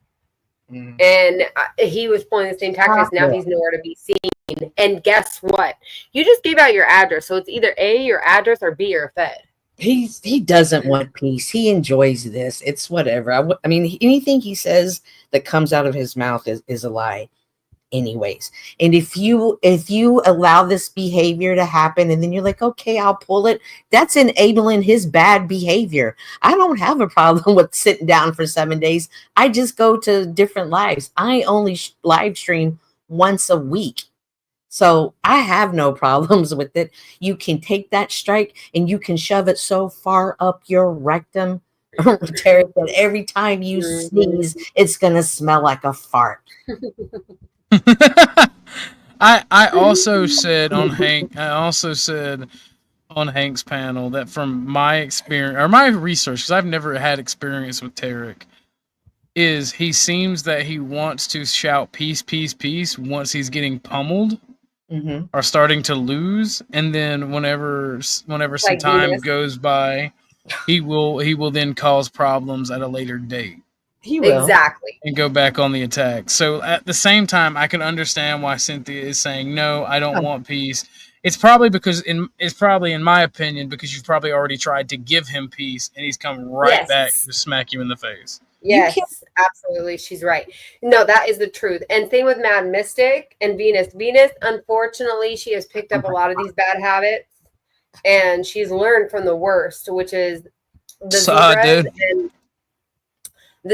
And he was pulling the same tactics. Now he's nowhere to be seen. And guess what? You just gave out your address, so it's either A, your address, or B, you're fed. He doesn't want peace. He enjoys this. It's whatever. I mean, anything he says that comes out of his mouth is a lie anyways. And if you allow this behavior to happen, and then you're like, okay, I'll pull it, that's enabling his bad behavior. I don't have a problem with sitting down for 7 days. I just go to different lives. I only live stream once a week. So I have no problems with it. You can take that strike and you can shove it so far up your rectum, Terry, that every time you sneeze, it's going to smell like a fart. I also said on Hank's panel that from my experience or my research, because I've never had experience with Tarek, is he seems that he wants to shout peace, peace, peace once he's getting pummeled or starting to lose, and then whenever some time goes by, he will then cause problems at a later date. He will. Exactly. And go back on the attack. So at the same time, I can understand why Cynthia is saying, no, I don't want peace. It's probably in my opinion, because you've probably already tried to give him peace and he's come right back to smack you in the face. Yes, absolutely. She's right. No, that is the truth. And same with Mad Mystic and Venus. Venus, unfortunately, she has picked up a lot of these bad habits, and she's learned from the worst, which is the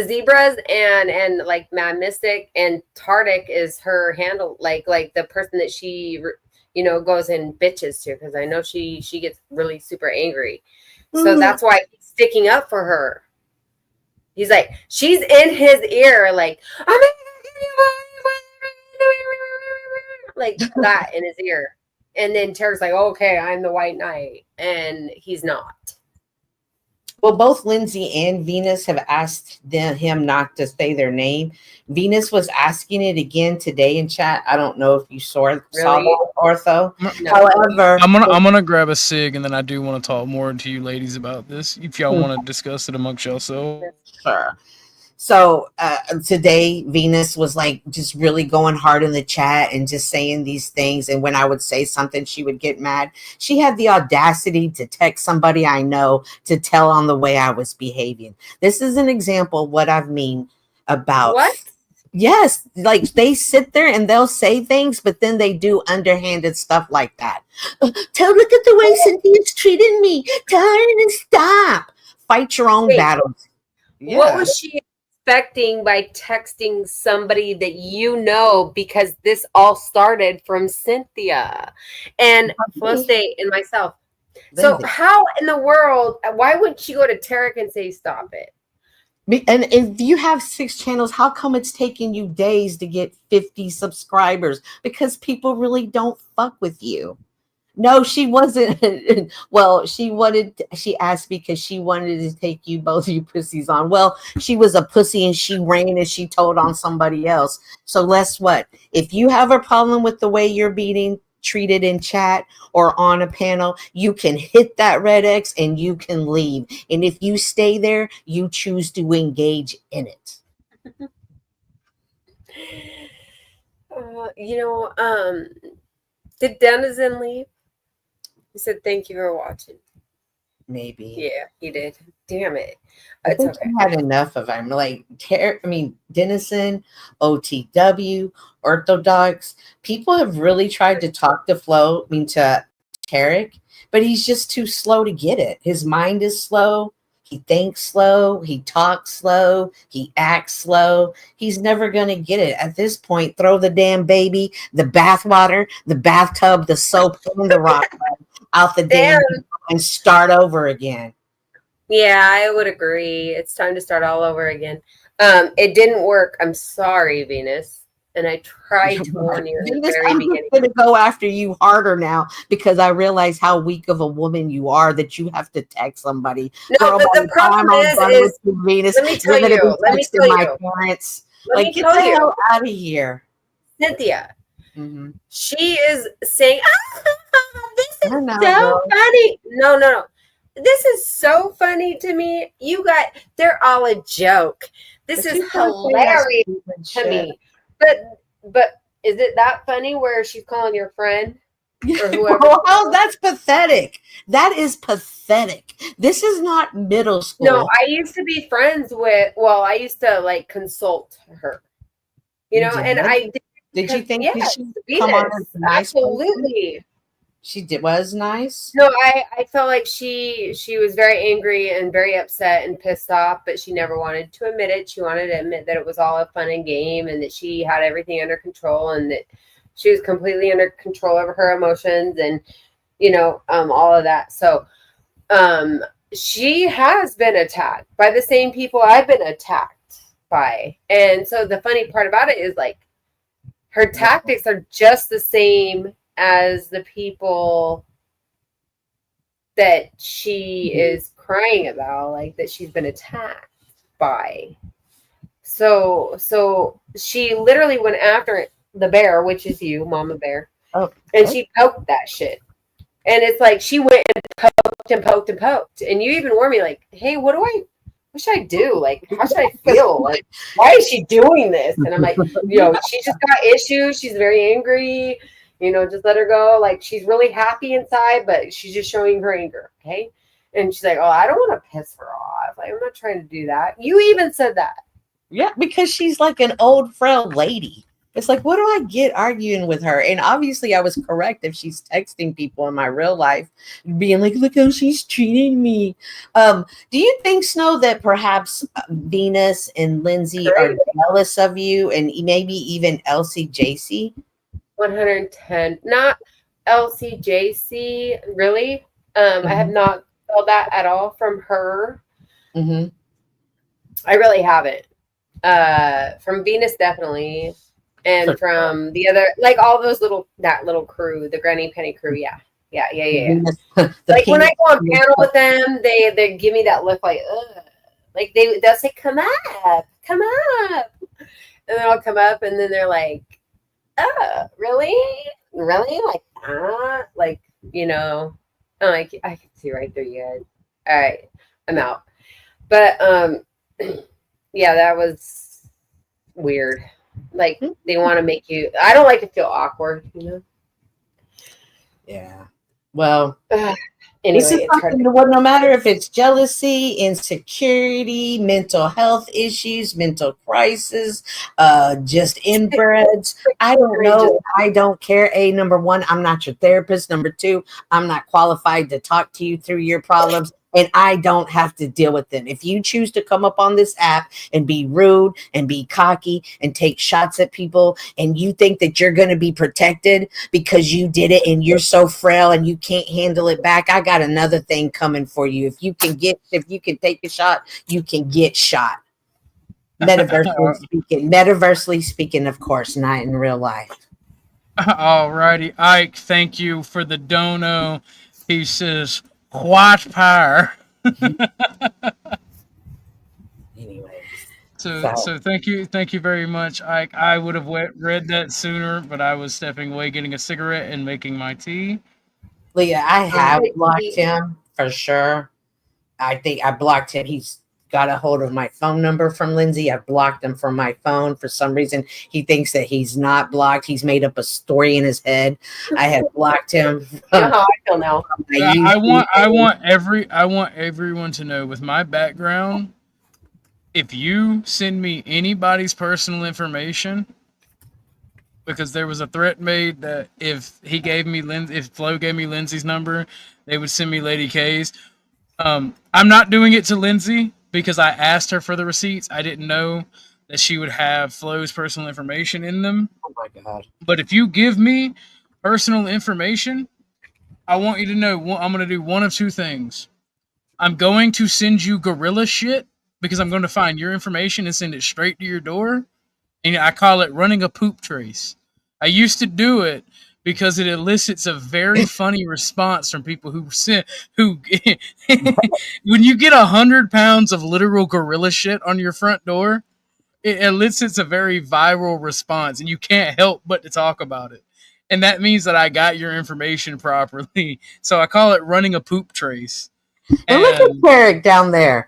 zebras and like Mad Mystic, and Tardik is her handle, like the person that she goes and bitches to, because I know she gets really super angry. So that's why he's sticking up for her. He's like, she's in his ear, like, I'm like that in his ear. And then Tarek's like, okay, I'm the White Knight. And he's not. Well, both Lindsay and Venus have asked him not to say their name. Venus was asking it again today in chat. I don't know if you saw that, Ortho. However, I'm gonna grab a cig, and then I do want to talk more to you ladies about this if y'all want to discuss it amongst yourselves. Sure. So today Venus was like just really going hard in the chat and just saying these things. And when I would say something, she would get mad. She had the audacity to text somebody I know to tell on the way I was behaving. This is an example of what I mean about what? Yes, like they sit there and they'll say things, but then they do underhanded stuff like that. Look at the way Cynthia's treating me. Tell her to stop. Fight your own battles. What was she expecting by texting somebody that you know? Because this all started from Cynthia and Felicity and myself. So how in the world, why wouldn't she go to Tarek and say stop it? And if you have 6 channels, how come it's taking you days to get 50 subscribers? Because people really don't fuck with you. No, she wasn't. Well, she asked because she wanted to take you both you pussies on. Well, she was a pussy and she ran and she told on somebody else. So guess what? If you have a problem with the way you're being treated in chat or on a panel, you can hit that red X and you can leave. And if you stay there, you choose to engage in it. Did Denizen leave? He said, thank you for watching. Maybe. Yeah, he did. Damn it. I think he had enough of him. Like, Denizen, OTW, Orthodox. People have really tried to talk to to Tarek, but he's just too slow to get it. His mind is slow. He thinks slow. He talks slow. He acts slow. He's never going to get it. At this point, throw the damn baby, the bathwater, the bathtub, the soap, and the rock out the damn and start over again. Yeah, I would agree. It's time to start all over again. It didn't work. I'm sorry, Venus. And I tried to warn you at the very beginning. I'm going to go after you harder now because I realize how weak of a woman you are that you have to text somebody. No, girl, but the problem is Venus, let me tell you. Let me tell you. Parents. Let me get tell the you. hell out of here. Cynthia. She is saying, this is so girl. funny. No. This is so funny to me. They're all a joke. This is hilarious to me. But is it that funny where she's calling your friend or whoever? Oh, that's pathetic. That is pathetic. This is not middle school. No, I used to be friends with. Well, I used to like consult her. Did you think she come on as nice? Absolutely. She was nice. No, I felt like she was very angry and very upset and pissed off, but she never wanted to admit it. She wanted to admit that it was all a fun and game and that she had everything under control and that she was completely under control over her emotions and all of that. So she has been attacked by the same people I've been attacked by. And so the funny part about it is like her tactics are just the same as the people that she is crying about, like that she's been attacked by. So she literally went after the bear, which is you, Mama Bear, and she poked that shit. And it's like she went and poked, and you even warned me, like, "Hey, what should I do? Like, how should I feel? Like, why is she doing this?" And I'm like, she just got issues. She's very angry. Just let her go. Like, she's really happy inside, but she's just showing her anger. Okay. And she's like, "Oh, I don't want to piss her off. Like, I'm not trying to do that." You even said that. Yeah, because she's like an old, frail lady. It's like, what do I get arguing with her? And obviously I was correct if she's texting people in my real life, being like, look how she's treating me. Do you think, Snow, that perhaps Venus and Lindsay are jealous of you and maybe even LCJC? 110. Not LCJC, really. I have not felt that at all from her. I really haven't. From Venus, definitely. And from the other, like all those that little crew, the Granny Penny crew, yeah. Like when I go on panel with them, they give me that look like, ugh. Like they'll say, come up. And then I'll come up and then they're like, oh, really? Like, you know, I'm like, I can see right through you guys. All right, I'm out. But yeah, that was weird. Like they want to make you, I don't like to feel awkward, you know? Yeah. Well, Anyway, this is something that no matter if it's jealousy, insecurity, mental health issues, mental crisis, just inbreds. I don't know. I don't care. Number one, I'm not your therapist. Number two, I'm not qualified to talk to you through your problems. And I don't have to deal with them. If you choose to come up on this app and be rude and be cocky and take shots at people, and you think that you're going to be protected because you did it and you're so frail and you can't handle it back, I got another thing coming for you. If you can take a shot, you can get shot. Metaversely speaking, of course, not in real life. Alrighty, Ike, thank you for the dono. He says, "White power." So thank you very much, Ike. I would have read that sooner, but I was stepping away, getting a cigarette, and making my tea. Leah, I have blocked him for sure. I think I blocked him. He's got a hold of my phone number from Lindsay. I blocked him from my phone. For some reason, he thinks that he's not blocked. He's made up a story in his head. I have blocked him. I feel now. I want everyone to know, with my background, if you send me anybody's personal information, because there was a threat made that if Flo gave me Lindsay's number, they would send me Lady K's. I'm not doing it to Lindsay because I asked her for the receipts. I didn't know that she would have Flo's personal information in them. Oh my God. But if you give me personal information, I want you to know I'm going to do one of two things. I'm going to send you gorilla shit because I'm going to find your information and send it straight to your door. And I call it running a poop trace. I used to do it because it elicits a very funny response from people who when you get 100 pounds of literal gorilla shit on your front door, it elicits a very viral response, and you can't help but to talk about it. And that means that I got your information properly. So I call it running a poop trace. And look at Eric down there.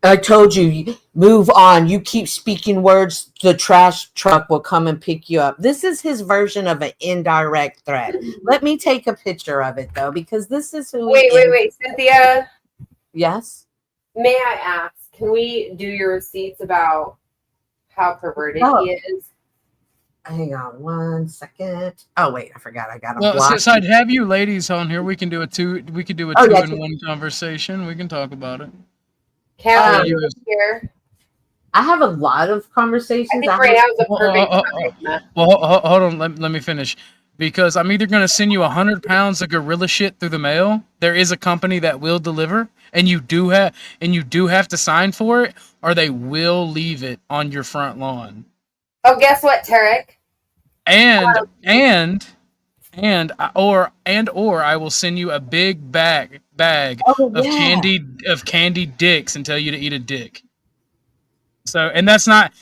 I told you, move on. You keep speaking words, the trash truck will come and pick you up. This is his version of an indirect threat. Let me take a picture of it, though, because this is who Wait, Cynthia? Yes? May I ask, can we do your receipts about how perverted he is? Hang on 1 second. Oh, wait, I forgot. I got him Well, blocked. since I'd have you ladies on here, we can do a two-in-one conversation. We can talk about it. Cal, here. I have a lot of conversations. I think right now is a perfect time. Well, hold on. Let me finish. Because I'm either going to send you 100 pounds of gorilla shit through the mail. There is a company that will deliver, and you do have to sign for it, or they will leave it on your front lawn. Oh, guess what, Tarek? Or I will send you a big bag of candied dicks and tell you to eat a dick. So, and that's not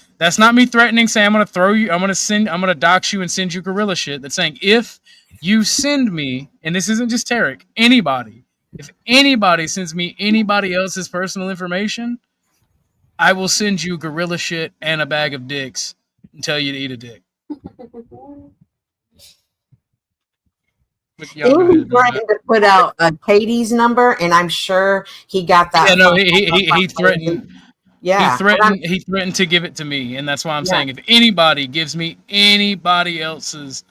me threatening, saying I'm gonna dox you and send you gorilla shit. That's saying if you send me, and this isn't just Tarek, if anybody sends me anybody else's personal information, I will send you gorilla shit and a bag of dicks and tell you to eat a dick. He was threatened to put out Katie's number, and I'm sure he got that. Yeah, no, he threatened. Yeah, he threatened to give it to me, and that's why I'm saying if anybody gives me anybody else's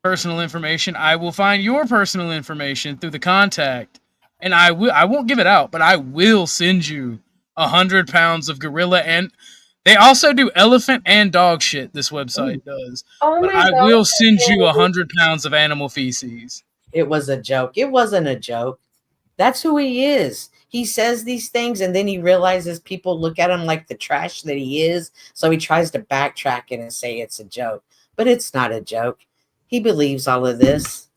personal information, I will find your personal information through the contact, and I won't give it out, but I will send you 100 pounds of gorilla, and they also do elephant and dog shit. This website does, but I will send you 100 pounds of animal feces. It was a joke. It wasn't a joke. That's who he is. He says these things, and then he realizes people look at him like the trash that he is. So he tries to backtrack it and say it's a joke. But it's not a joke. He believes all of this.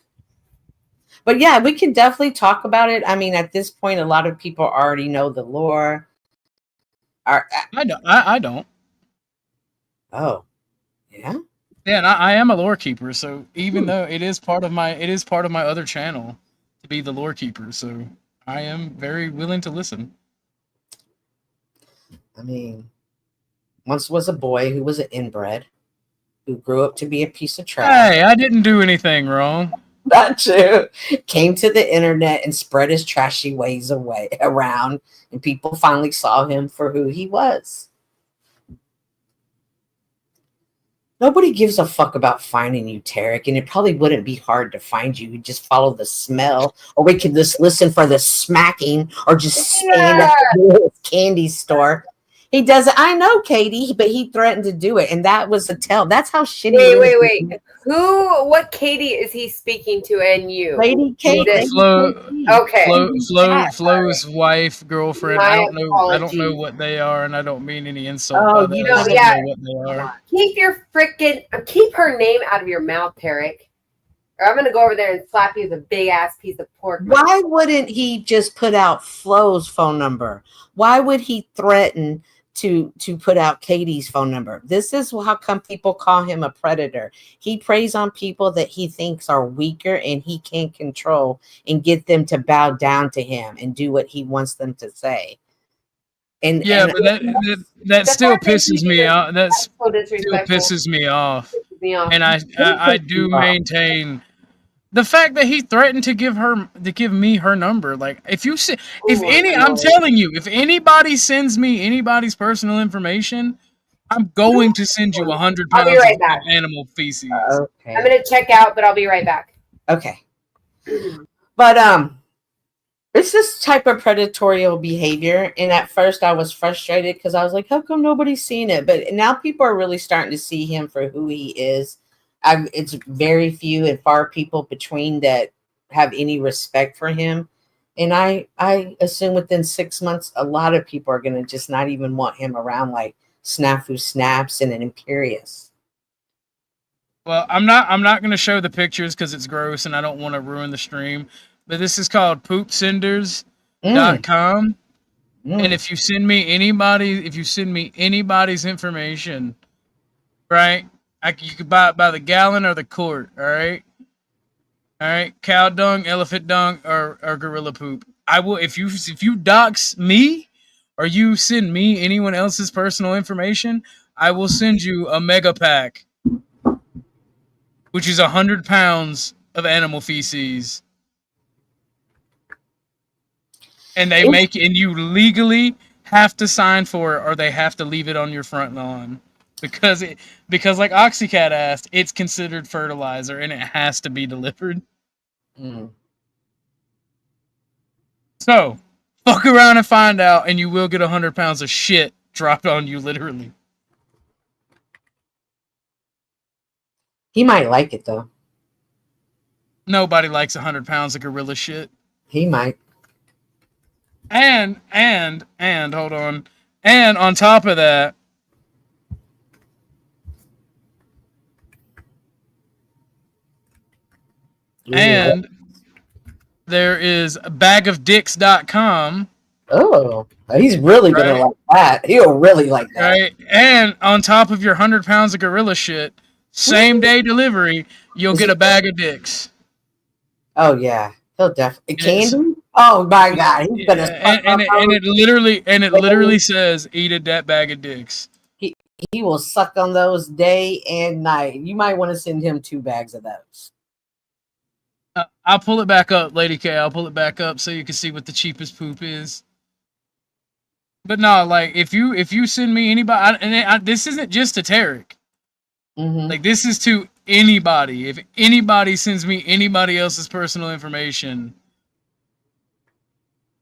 But yeah, we can definitely talk about it. I mean, at this point, a lot of people already know the lore. I don't. Oh, yeah. Yeah, and I am a lore keeper, so even though it is part of my other channel to be the lore keeper, so I am very willing to listen. I mean, once was a boy who was an inbred, who grew up to be a piece of trash. Hey, I didn't do anything wrong. Not true. Came to the internet and spread his trashy ways away around, and people finally saw him for who he was. Nobody gives a fuck about finding you, Tarek, and it probably wouldn't be hard to find you. You just follow the smell, or we could just listen for the smacking, or just stand at the candy store. He does it. I know, Katie, but he threatened to do it, and that was a tell. That's how shitty. Wait. What Katie is he speaking to? And you, Lady Katie. Flo's wife, girlfriend. I don't know what they are, and I don't mean any insult. Oh, by you that. know, I just yeah. know what they are. Keep her name out of your mouth, Tarek. Or I'm gonna go over there and slap you with a big ass piece of pork. Why wouldn't he just put out Flo's phone number? Why would he threaten to put out Katie's phone number? This is how come people call him a predator. He preys on people that he thinks are weaker and he can't control and get them to bow down to him and do what he wants them to say. And yeah, but that still pisses me off. That still pisses me off. And I do maintain the fact that he threatened to give me her number. Like, I'm telling you, if anybody sends me anybody's personal information, I'm going to send you 100 pounds right of back. animal feces. Okay. I'm gonna check out, but I'll be right back. Okay. But it's this type of predatory behavior, and at first I was frustrated because I was like, how come nobody's seen it? But now people are really starting to see him for who he is. It's very few and far people between that have any respect for him. And I assume within 6 months, a lot of people are going to just not even want him around, like Snafu Snaps and an Imperious. Well, I'm not going to show the pictures because it's gross and I don't want to ruin the stream. But this is called poopsenders.com. And if you send me anybody's information, right? You could buy it by the gallon or the quart, all right? All right, cow dung, elephant dung, or gorilla poop. I will if you dox me or you send me anyone else's personal information, I will send you a mega pack, which is 100 pounds of animal feces. And you legally have to sign for it, or they have to leave it on your front lawn. Because like Oxycat asked, it's considered fertilizer and it has to be delivered. So, fuck around and find out, and you will get 100 pounds of shit dropped on you, literally. He might like it, though. Nobody likes 100 pounds of gorilla shit. He might. And hold on. And on top of that, and there is bagofdicks.com. Oh, he's really going to like that. He'll really like that. Right. And on top of your 100 pounds of gorilla shit, same day delivery, you'll get a bag of dicks. Oh, yeah. He'll definitely. Candy? Oh, my God. He's going to. And it literally says, eat that bag of dicks. He will suck on those day and night. You might want to send him 2 bags of those. I'll pull it back up, Lady K. I'll pull it back up so you can see what the cheapest poop is. But no, like if you send me anybody, this isn't just to Tarek. Like this is to anybody. If anybody sends me anybody else's personal information,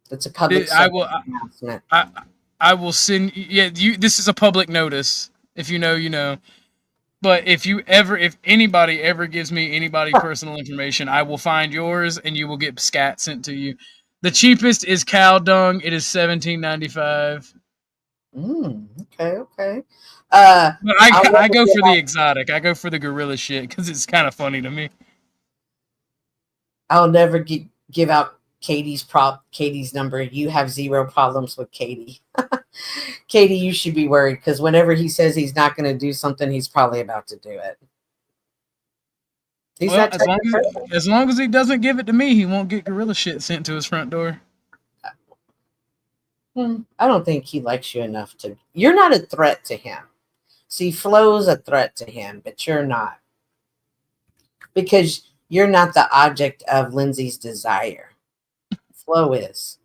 it's a public announcement. I will send. Yeah, this is a public notice. If you know, you know. But if anybody ever gives me anybody's personal information, I will find yours and you will get scat sent to you. The cheapest is cow dung. It is $17.95. Okay. But I go for the exotic. I go for the gorilla shit because it's kind of funny to me. I'll never give out Katie's number. You have zero problems with Katie. Katie, you should be worried because whenever he says he's not going to do something, he's probably about to do it. He's Well, that type of person. as long as he doesn't give it to me, he won't get gorilla shit sent to his front door. I don't think he likes you enough to. You're not a threat to him. See, Flo's a threat to him, but you're not. Because you're not the object of Lindsay's desire. Flo is.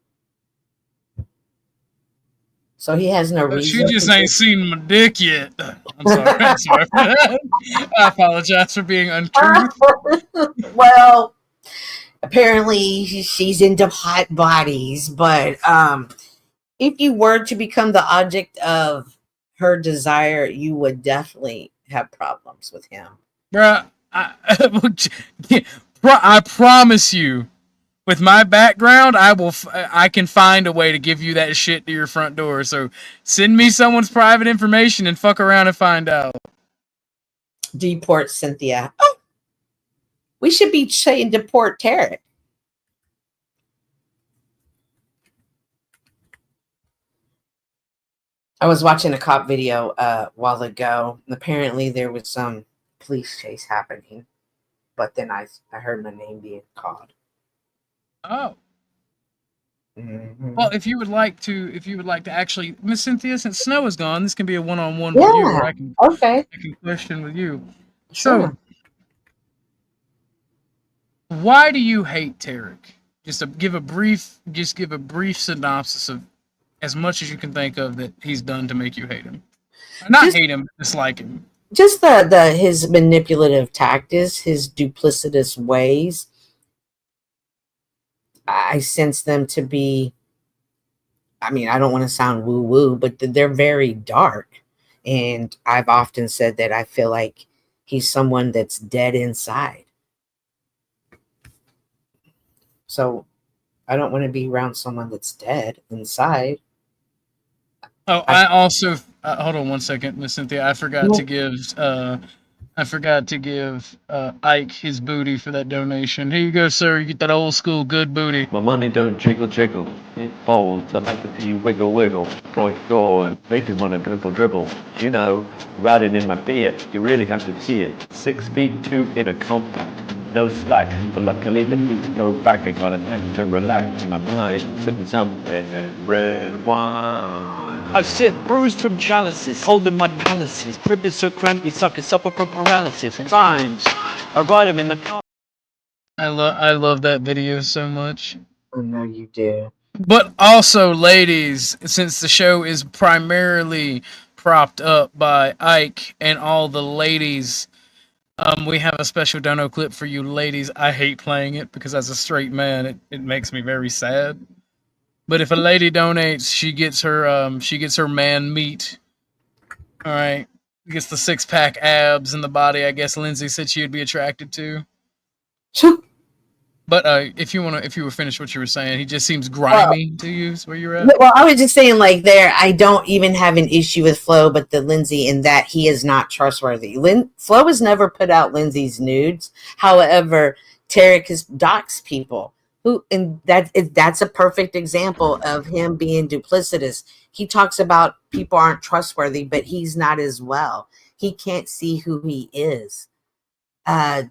So he has no But reason. she just ain't seen my dick yet. I'm sorry. I'm sorry. I apologize for being uncouth. Well, apparently she's into hot bodies, but if you were to become the object of her desire, you would definitely have problems with him. Bruh, I promise you, with my background, I can find a way to give you that shit to your front door. So send me someone's private information and fuck around and find out. Deport Cynthia. Oh, we should be saying deport Tarek. I was watching a cop video a while ago, and apparently there was some police chase happening, but then I heard my name being called. Oh. Well, if you would like to actually, Miss Cynthia, since Snow is gone, this can be a one-on-one with you. Or I can question with you. Sure. So, why do you hate Tarek? Just give a brief synopsis of as much as you can think of that he's done to make you hate him. Not hate him, dislike him. Just his manipulative tactics, his duplicitous ways. I sense them to be, I mean, I don't want to sound woo-woo, but they're very dark. And I've often said that I feel like he's someone that's dead inside. So I don't want to be around someone that's dead inside. Oh, I also hold on one second, Miss Cynthia. I forgot to give Ike his booty for that donation. Here you go, sir. You get that old school good booty. My money don't jiggle jiggle, it folds. I like to see you wiggle wiggle, right go and make it wanna dribble dribble. You know, riding in my beard, you really have to see it. 6'2" in a compact, no slack. But luckily the heat go back. I got an act to relax in my mind, sipping something red wine. I sit bruised from jealousies, holding my palaces. Crib is so crampy, sucker suffer from paralysis. Times I ride him in the car. I love that video so much. I know you do. But also, ladies, since the show is primarily propped up by Ike and all the ladies, we have a special dono clip for you ladies. I hate playing it because as a straight man, it makes me very sad. But if a lady donates, she gets her man meat. All right, gets the 6-pack abs and the body. I guess Lindsay said she would be attracted to. But if you were finished what you were saying, he just seems grimy to you. Is where you're at? Well, I was just saying, like, I don't even have an issue with Flo, but the Lindsay in that he is not trustworthy. Flo has never put out Lindsay's nudes. However, Tarek has doxed people. And that's a perfect example of him being duplicitous. He talks about people aren't trustworthy, but he's not as well. He can't see who he is. I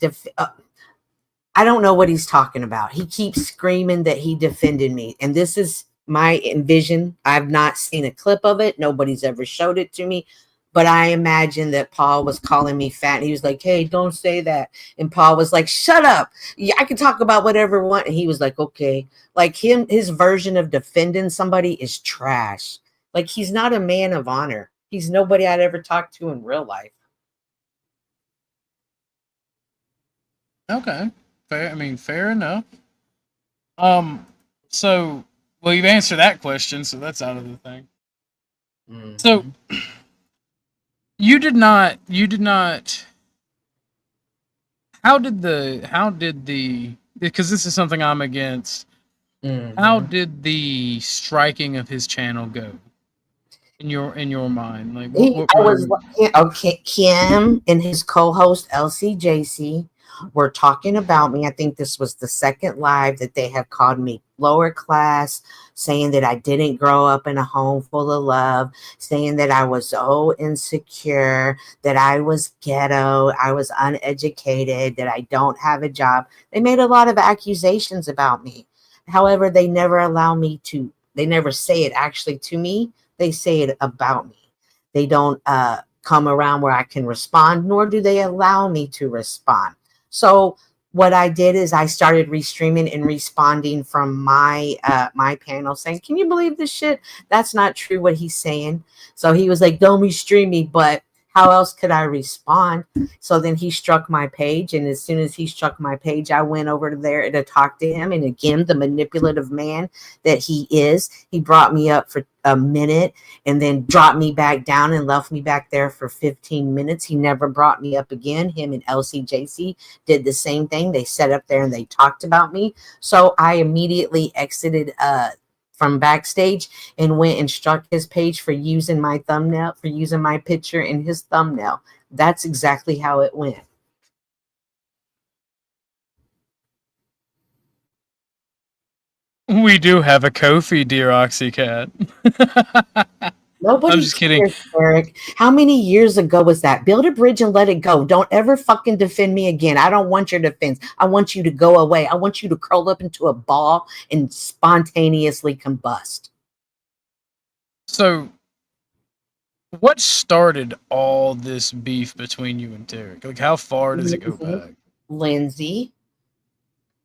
don't know what he's talking about. He keeps screaming that he defended me. And this is my envision. I've not seen a clip of it. Nobody's ever showed it to me. But I imagine that Paul was calling me fat. And he was like, hey, don't say that. And Paul was like, shut up. Yeah, I can talk about whatever I want. And he was like, okay. Like his version of defending somebody is trash. Like he's not a man of honor. He's nobody I'd ever talked to in real life. Okay. Fair enough. So, well, you've answered that question, so that's out of the thing. Mm-hmm. So, you did not. How did the? Because this is something I'm against. Mm-hmm. How did the striking of his channel go? In your mind, like Kim and his co-host LCJC were talking about me. I think this was the second live that they have called me lower class, saying that I didn't grow up in a home full of love, saying that I was so insecure, that I was ghetto, I was uneducated, that I don't have a job. They made a lot of accusations about me. However, they never allow me to, they never say it actually to me. They say it about me. They don't come around where I can respond, nor do they allow me to respond. So what I did is I started restreaming and responding from my my panel saying, can you believe this shit? That's not true what he's saying. So he was like, don't restream me, but how else could I respond? So then he struck my page, and as soon as he struck my page, I went over there to talk to him. And again, the manipulative man that he is, he brought me up for a minute and then dropped me back down and left me back there for 15 minutes. He never brought me up again. Him and LCJC did the same thing. They sat up there and they talked about me. So I immediately exited from backstage and went and struck his page for using my thumbnail, for using my picture in his thumbnail. That's exactly how it went. We do have a Kofi, dear Oxycat. Nobody I'm just kidding. cares, Eric. How many years ago was that? Build a bridge and let it go. Don't ever fucking defend me again. I don't want your defense. I want you to go away. I want you to curl up into a ball and spontaneously combust. So, what started all this beef between you and Tarek? Like, how far does it go back? Lindsay,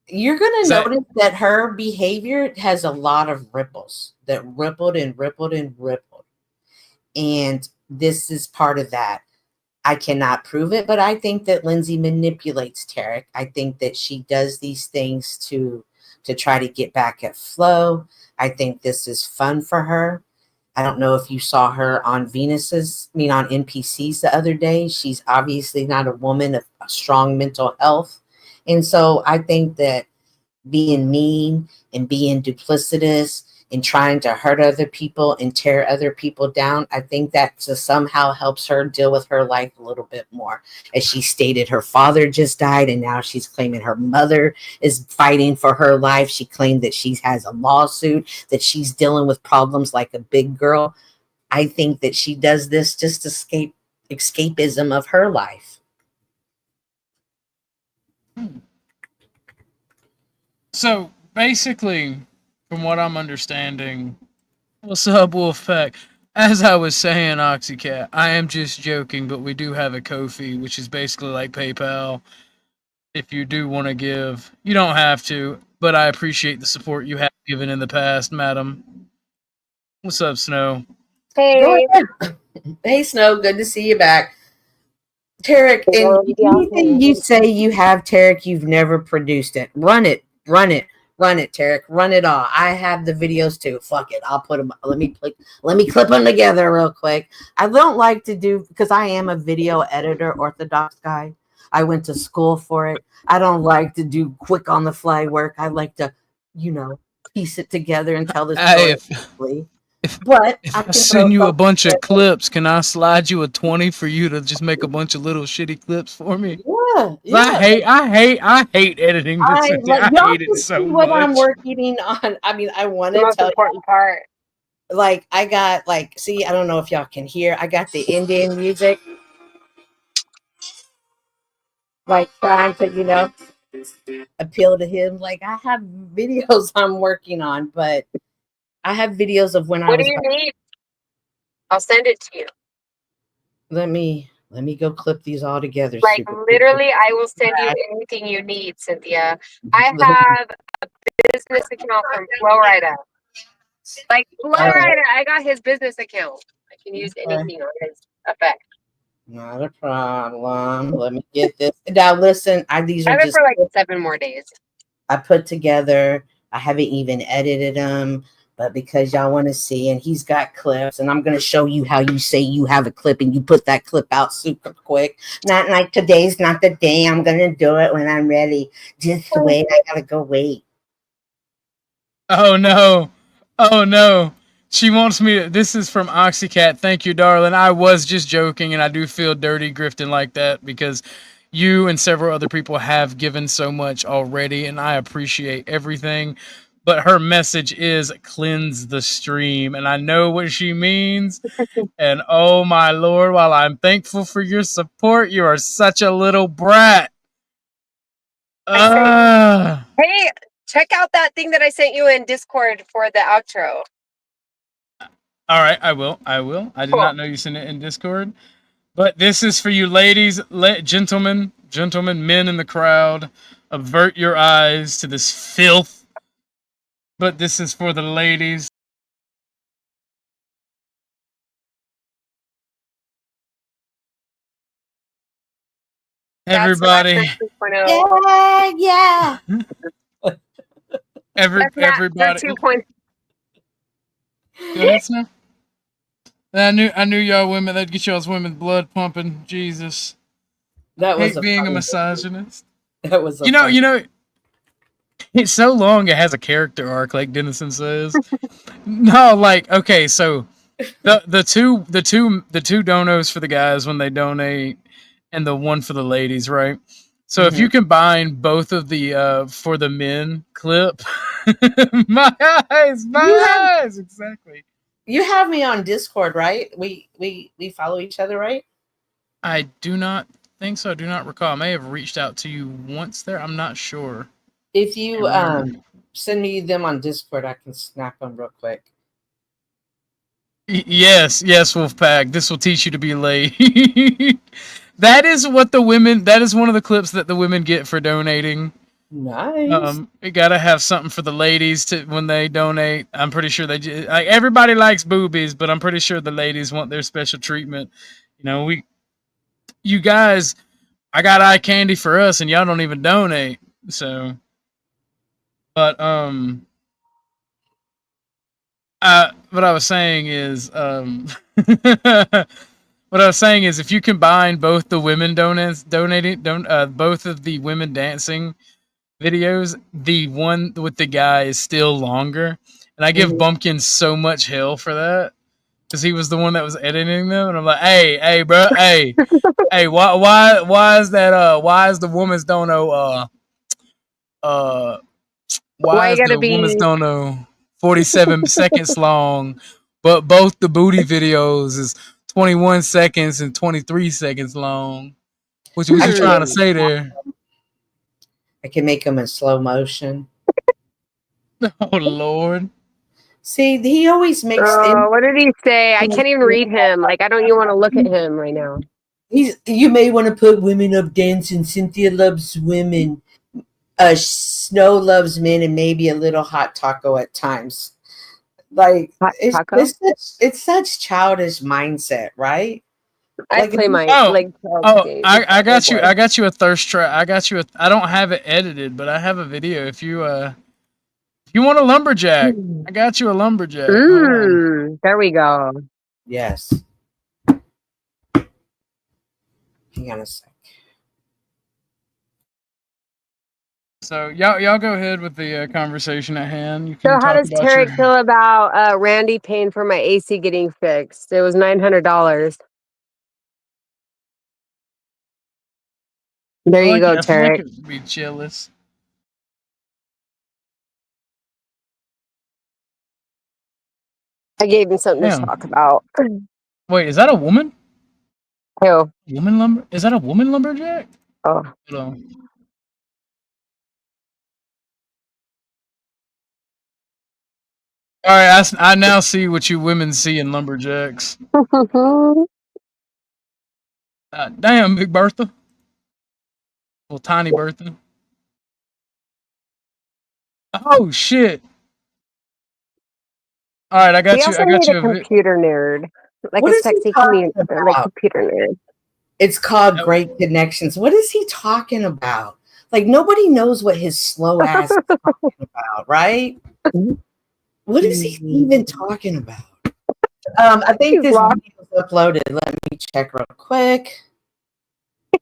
you're going to notice that her behavior has a lot of ripples that rippled and rippled and rippled. And this is part of that. I cannot prove it, but I think that Lindsay manipulates Tarek. I think that she does these things to try to get back at flow. I think this is fun for her. I don't know if you saw her on on NPCs the other day. She's obviously not a woman of strong mental health. And so I think that being mean and being duplicitous and trying to hurt other people and tear other people down, I think that somehow helps her deal with her life a little bit more. As she stated, her father just died, and now she's claiming her mother is fighting for her life. She claimed that she has a lawsuit, that she's dealing with problems like a big girl. I think that she does this just to escapism of her life. So, basically, from what I'm understanding, what's up, Wolfpack? As I was saying, Oxycat, I am just joking, but we do have a Ko-fi, which is basically like PayPal. If you do want to give, you don't have to, but I appreciate the support you have given in the past, madam. What's up, Snow? Hey. Hey, Snow. Good to see you back. Tarek, and anything you say you have, Tarek, you've never produced it. Run it, Tarek. Run it all. I have the videos too. Fuck it. I'll put them. Let me clip them together real quick. I don't like to do, because I am a video editor, Orthodox Guy. I went to school for it. I don't like to do quick on the fly work. I like to, piece it together and tell the story. But if I send you a bunch of clips, can I slide you a 20 for you to just make a bunch of little shitty clips for me? Yeah. I hate editing this. I hate it so much. I'm working on. I want to tell you part. Like, I got I don't know if y'all can hear. I got the Indian music. Like, trying to, appeal to him. Like, I have videos I'm working on, but I have videos of when I was. What do you need? I'll send it to you. Let me go clip these all together. Like, literally, I will send you anything you need, Cynthia. I have a business account from Flowrider. Like, Flowrider, I got his business account. I can use anything on his effect. Not a problem. Let me get this. Now, listen, these are I have just it for like 7 more days. I put together. I haven't even edited them. But because y'all want to see, and he's got clips, and I'm going to show you how you say you have a clip and you put that clip out super quick. Not like today's not the day. I'm going to do it when I'm ready. Just wait. I got to go wait. Oh, no. Oh, no. She wants me to. This is from Oxycat. Thank you, darling. I was just joking, and I do feel dirty grifting like that because you and several other people have given so much already, and I appreciate everything. But her message is cleanse the stream, and I know what she means. And oh my lord, while I'm thankful for your support, you are such a little brat. Hey, check out that thing that I sent you in Discord for the outro. All right, I will. I did not know you sent it in Discord. But this is for you ladies, gentlemen, men in the crowd. Avert your eyes to this filth. But this is for the ladies. Everybody. Yeah. Everybody. 2 points. Go ahead, sir. I knew y'all women. That'd get y'all's women blood pumping. Jesus. That was hate being a misogynist. That was you know. It's so long. It has a character arc, like Dennison says. No, like okay, so the two donos for the guys when they donate, and the one for the ladies, right? So if you combine both of the for the men clip, my eyes, exactly. You have me on Discord, right? We follow each other, right? I do not think so. I do not recall. I may have reached out to you once there. I'm not sure. If you send me them on Discord, I can snap them real quick. Yes, Wolfpack. This will teach you to be late. That is what the women. That is one of the clips that the women get for donating. Nice. You gotta have something for the ladies to when they donate. I'm pretty sure they like everybody likes boobies, but I'm pretty sure the ladies want their special treatment. You know, you guys, I got eye candy for us, and y'all don't even donate. So, but what I was saying is what I was saying is if you combine both the women both of the women dancing videos, the one with the guy is still longer, and I give Bumpkin so much hell for that because he was the one that was editing them, and I'm like, hey, bro, hey, why is that? Why is the woman's dono? Why you is gotta the woman's be 47 seconds long, but both the booty videos is 21 seconds and 23 seconds long? What you trying to say there? I can make them in slow motion. Oh Lord! See, he always makes. What did he say? I can't even read him. Like I don't even want to look at him right now. You may want to put women up dancing. Cynthia loves women. Snow loves men, and maybe a little hot taco at times. Like it's such childish mindset, right? I play my I got you a thirst trap. I don't have it edited, but I have a video. If you want a lumberjack, I got you a lumberjack. There we go. Yes. Hang on a sec. So y'all go ahead with the conversation at hand. You So can how talk does about Tarek your... feel about Randy paying for my AC getting fixed? It was $900. There you go, I feel like Tarek. it would be jealous. I gave him something to talk about. Wait, is that a woman? Who? Is that a woman lumberjack? Oh. Hold on. All right, I now see what you women see in lumberjacks. Damn, Big Bertha. Well, Tiny Bertha. Oh shit! All right, I got We you. also I got need you a computer nerd, like What a is he sexy talking computer nerd. It's called Great Connections. What is he talking about? Like nobody knows what his slow ass is talking about, right? What is he even talking about? I think this video is uploaded. Let me check real quick.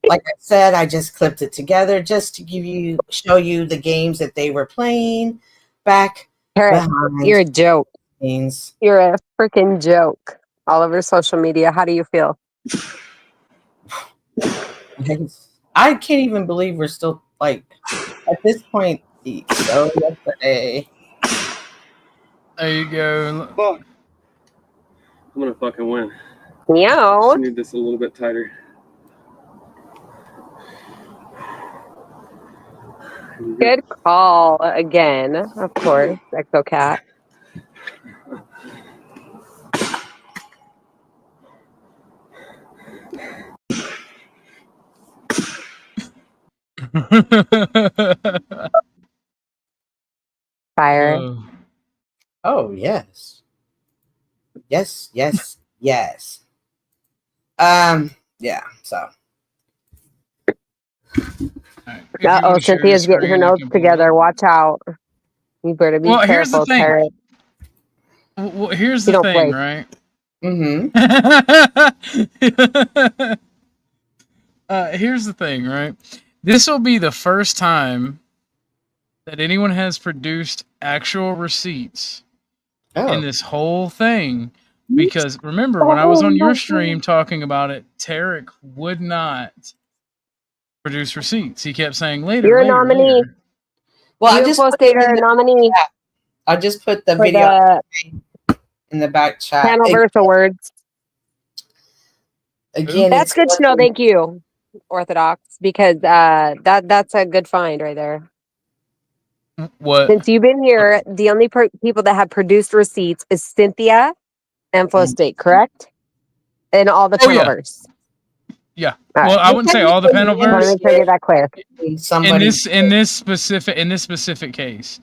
Like I said, I just clipped it together just to show you the games that they were playing back. You're a joke. You're a freaking joke all over social media. How do you feel? I can't even believe we're still like at this point. So yesterday. There you go. Fuck. I'm gonna fucking win. Meow. I need this a little bit tighter. Good call again, of course, Exo Cat. Fire. Oh yes. Yes. Yeah. So. Uh-oh, Cynthia's getting her notes together. Watch out. You better be Well, here's the careful, thing. Tarot. Well, here's You the don't thing, play. right? Here's the thing, right? This will be the first time that anyone has produced actual receipts in this whole thing. Because remember, when I was on your stream talking about it, Tarek would not produce receipts. He kept saying later, You're a later, nominee. later. Well, I You just posted her nominee. I just put the for video in the back chat. Panel verse awards. Again, That's good to know. Thank you, Orthodox, because that's a good find right there. What? Since you've been here, the only people that have produced receipts is Cynthia and Flow State, correct? And all the panel verse. Yeah. All Well, right. I wouldn't say all the panel Let verse. me try to get that clear. In this specific case,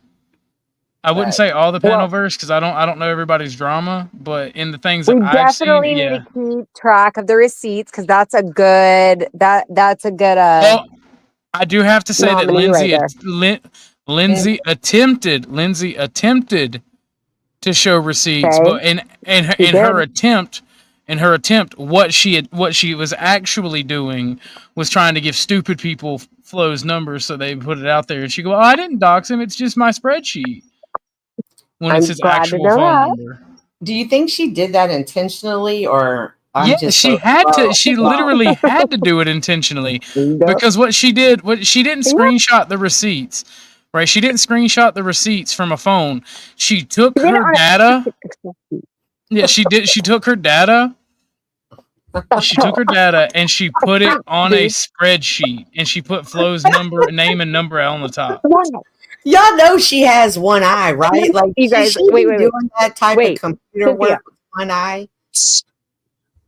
I wouldn't say all the panel verse because I don't know everybody's drama, but in the things that We I've seen, definitely need to keep track of the receipts because that's a good that's a good Well, I do have to say that nominee right Lindsay attempted to show receipts, Okay. but in She her did. attempt, what she was actually doing was trying to give stupid people Flo's numbers so they put it out there, and she go, "Oh, I didn't dox him. It's just my spreadsheet." When I'm it's his glad to actual know phone that. number. Do you think she did that intentionally, or Yeah, she had to. She literally had to do it intentionally because what she didn't screenshot the receipts, right? She didn't screenshot the receipts from a phone. She took her data. Yeah, she did. She took her data. She took her data and she put it on a spreadsheet, and she put Flo's name and number on the top. Y'all know she has one eye, right? Like You guys, she wait. doing that type of computer Cynthia. work with one eye.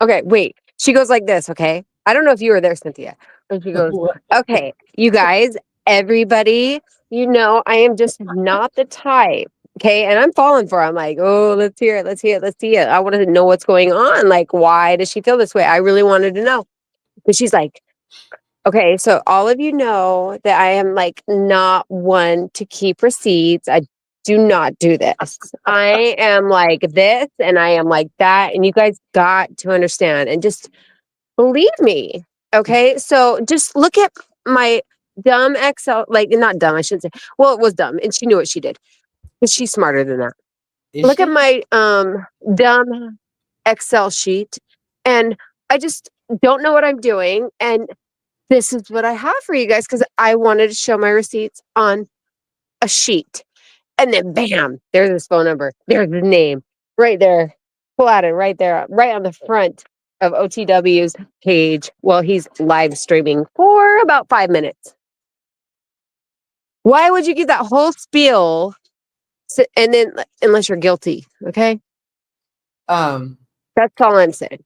Okay, wait. She goes like this, okay? I don't know if you were there, Cynthia. And she goes, okay, you guys, everybody, you know, I am just not the type. Okay. And I'm falling for it. I'm like, oh, let's hear it. Let's hear it. Let's see it. I want to know what's going on. Like, why does she feel this way? I really wanted to know. But she's like, okay, so all of you know that I am like not one to keep receipts. I do not do this. I am like this and I am like that. And you guys got to understand and just believe me. Okay. So just look at my dumb Excel, like not dumb, I shouldn't say. Well, it was dumb and she knew what she did because she's smarter than that. Look at my dumb Excel sheet and I just don't know what I'm doing. And this is what I have for you guys because I wanted to show my receipts on a sheet. And then bam, there's his phone number. There's his name right there, platted right there, right on the front of OTW's page. Well, he's live streaming for about 5 minutes. Why would you give that whole spiel? And then, unless you're guilty, okay? That's all I'm saying.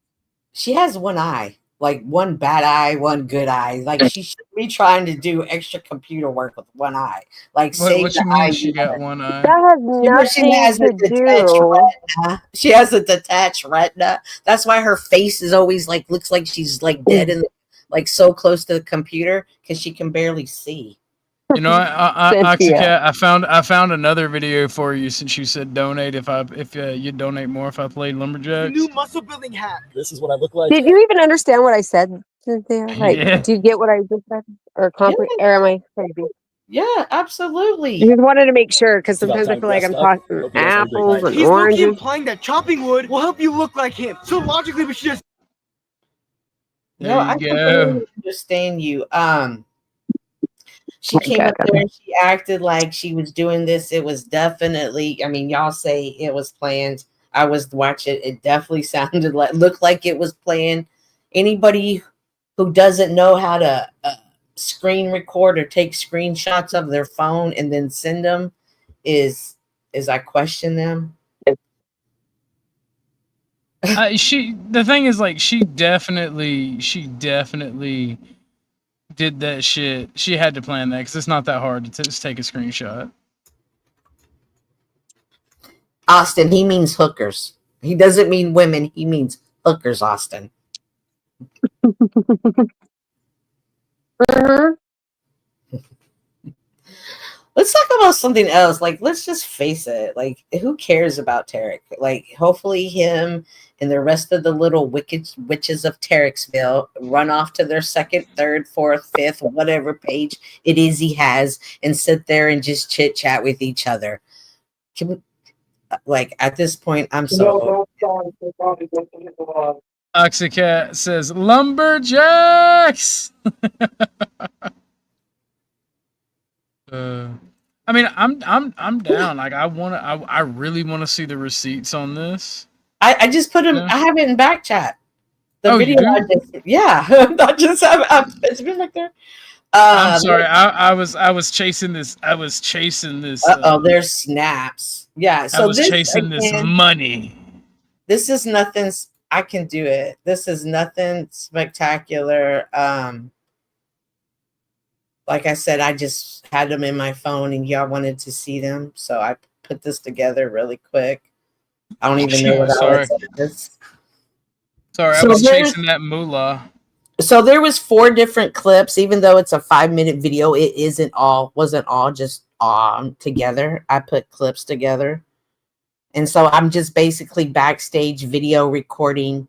She has one eye, like one bad eye, one good eye. Like she should be trying to do extra computer work with one eye. Like save What the you mean eye. she got one eye? That has She has a nothing to detached do. retina. She has a detached retina. That's why her face is always like looks like she's like dead and like so close to the computer because she can barely see. You know, I found another video for you since you said donate. If you donate more if I played lumberjacks. New muscle building hat. This is what I look like. Did you even understand what I said, Cynthia? Like, Yeah. do you get what I just said? Or or am I crazy? Yeah, absolutely. I just wanted to make sure because sometimes I feel like I'm talking apples and He's low-key oranges. implying that chopping wood will help you look like him. So logically, we should just. There No, you I go. completely understand you. She came up there and she acted like she was doing this. It was definitely, I mean, y'all say it was planned. I was watching. It definitely sounded like, looked like it was planned. Anybody who doesn't know how to screen record or take screenshots of their phone and then send them is I question them. The thing is, like, she definitely did that shit. She had to plan that because it's not that hard to just take a screenshot. Austin, he means hookers. He doesn't mean women. He means hookers, Austin. Let's talk about something else. Like, let's just face it. Like, who cares about Tarek? Like, hopefully him and the rest of the little wicked witches of Tareksville run off to their second, third, fourth, fifth, whatever page it is he has and sit there and just chit chat with each other. Can we, like, at this point, I'm so Oxycat says lumberjacks. I mean, I'm down. Like, I really want to see the receipts on this. I just put him. Yeah. I have it in back chat. The Oh, video. you do? I just have. It's been back there. I'm sorry. I was chasing this. There's snaps. Yeah. So I was this, chasing this money. This is nothing. I can do it. This is nothing spectacular. Like I said, I just had them in my phone and y'all wanted to see them. So I put this together really quick. I don't even know what Sorry. I was. Sorry, I was chasing that moolah. So there was 4 different clips, even though it's a 5-minute video, it wasn't all just together. I put clips together. And so I'm just basically backstage video recording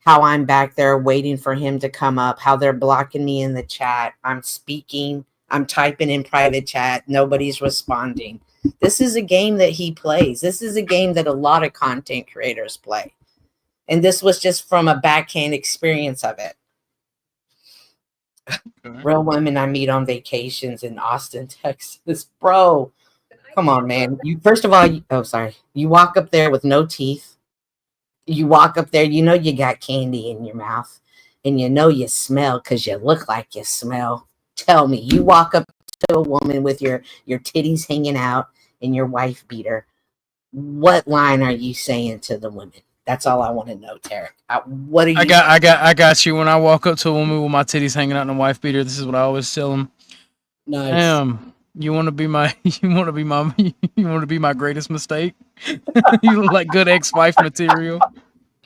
how I'm back there waiting for him to come up, how they're blocking me in the chat. I'm speaking, I'm typing in private chat. Nobody's responding. This is a game that he plays. This is a game that a lot of content creators play. And this was just from a backhand experience of it. Real women I meet on vacations in Austin, Texas. Bro, come on, man. First of all, you walk up there with no teeth. You walk up there, you know you got candy in your mouth, and you know you smell because you look like you smell. Tell me, you walk up to a woman with your titties hanging out and your wife beater. What line are you saying to the women? That's all I want to know, Tarek. What are you? I got you. When I walk up to a woman with my titties hanging out in a wife beater, this is what I always tell them. Nice. Damn, you want to be my greatest mistake? You look like good ex-wife material.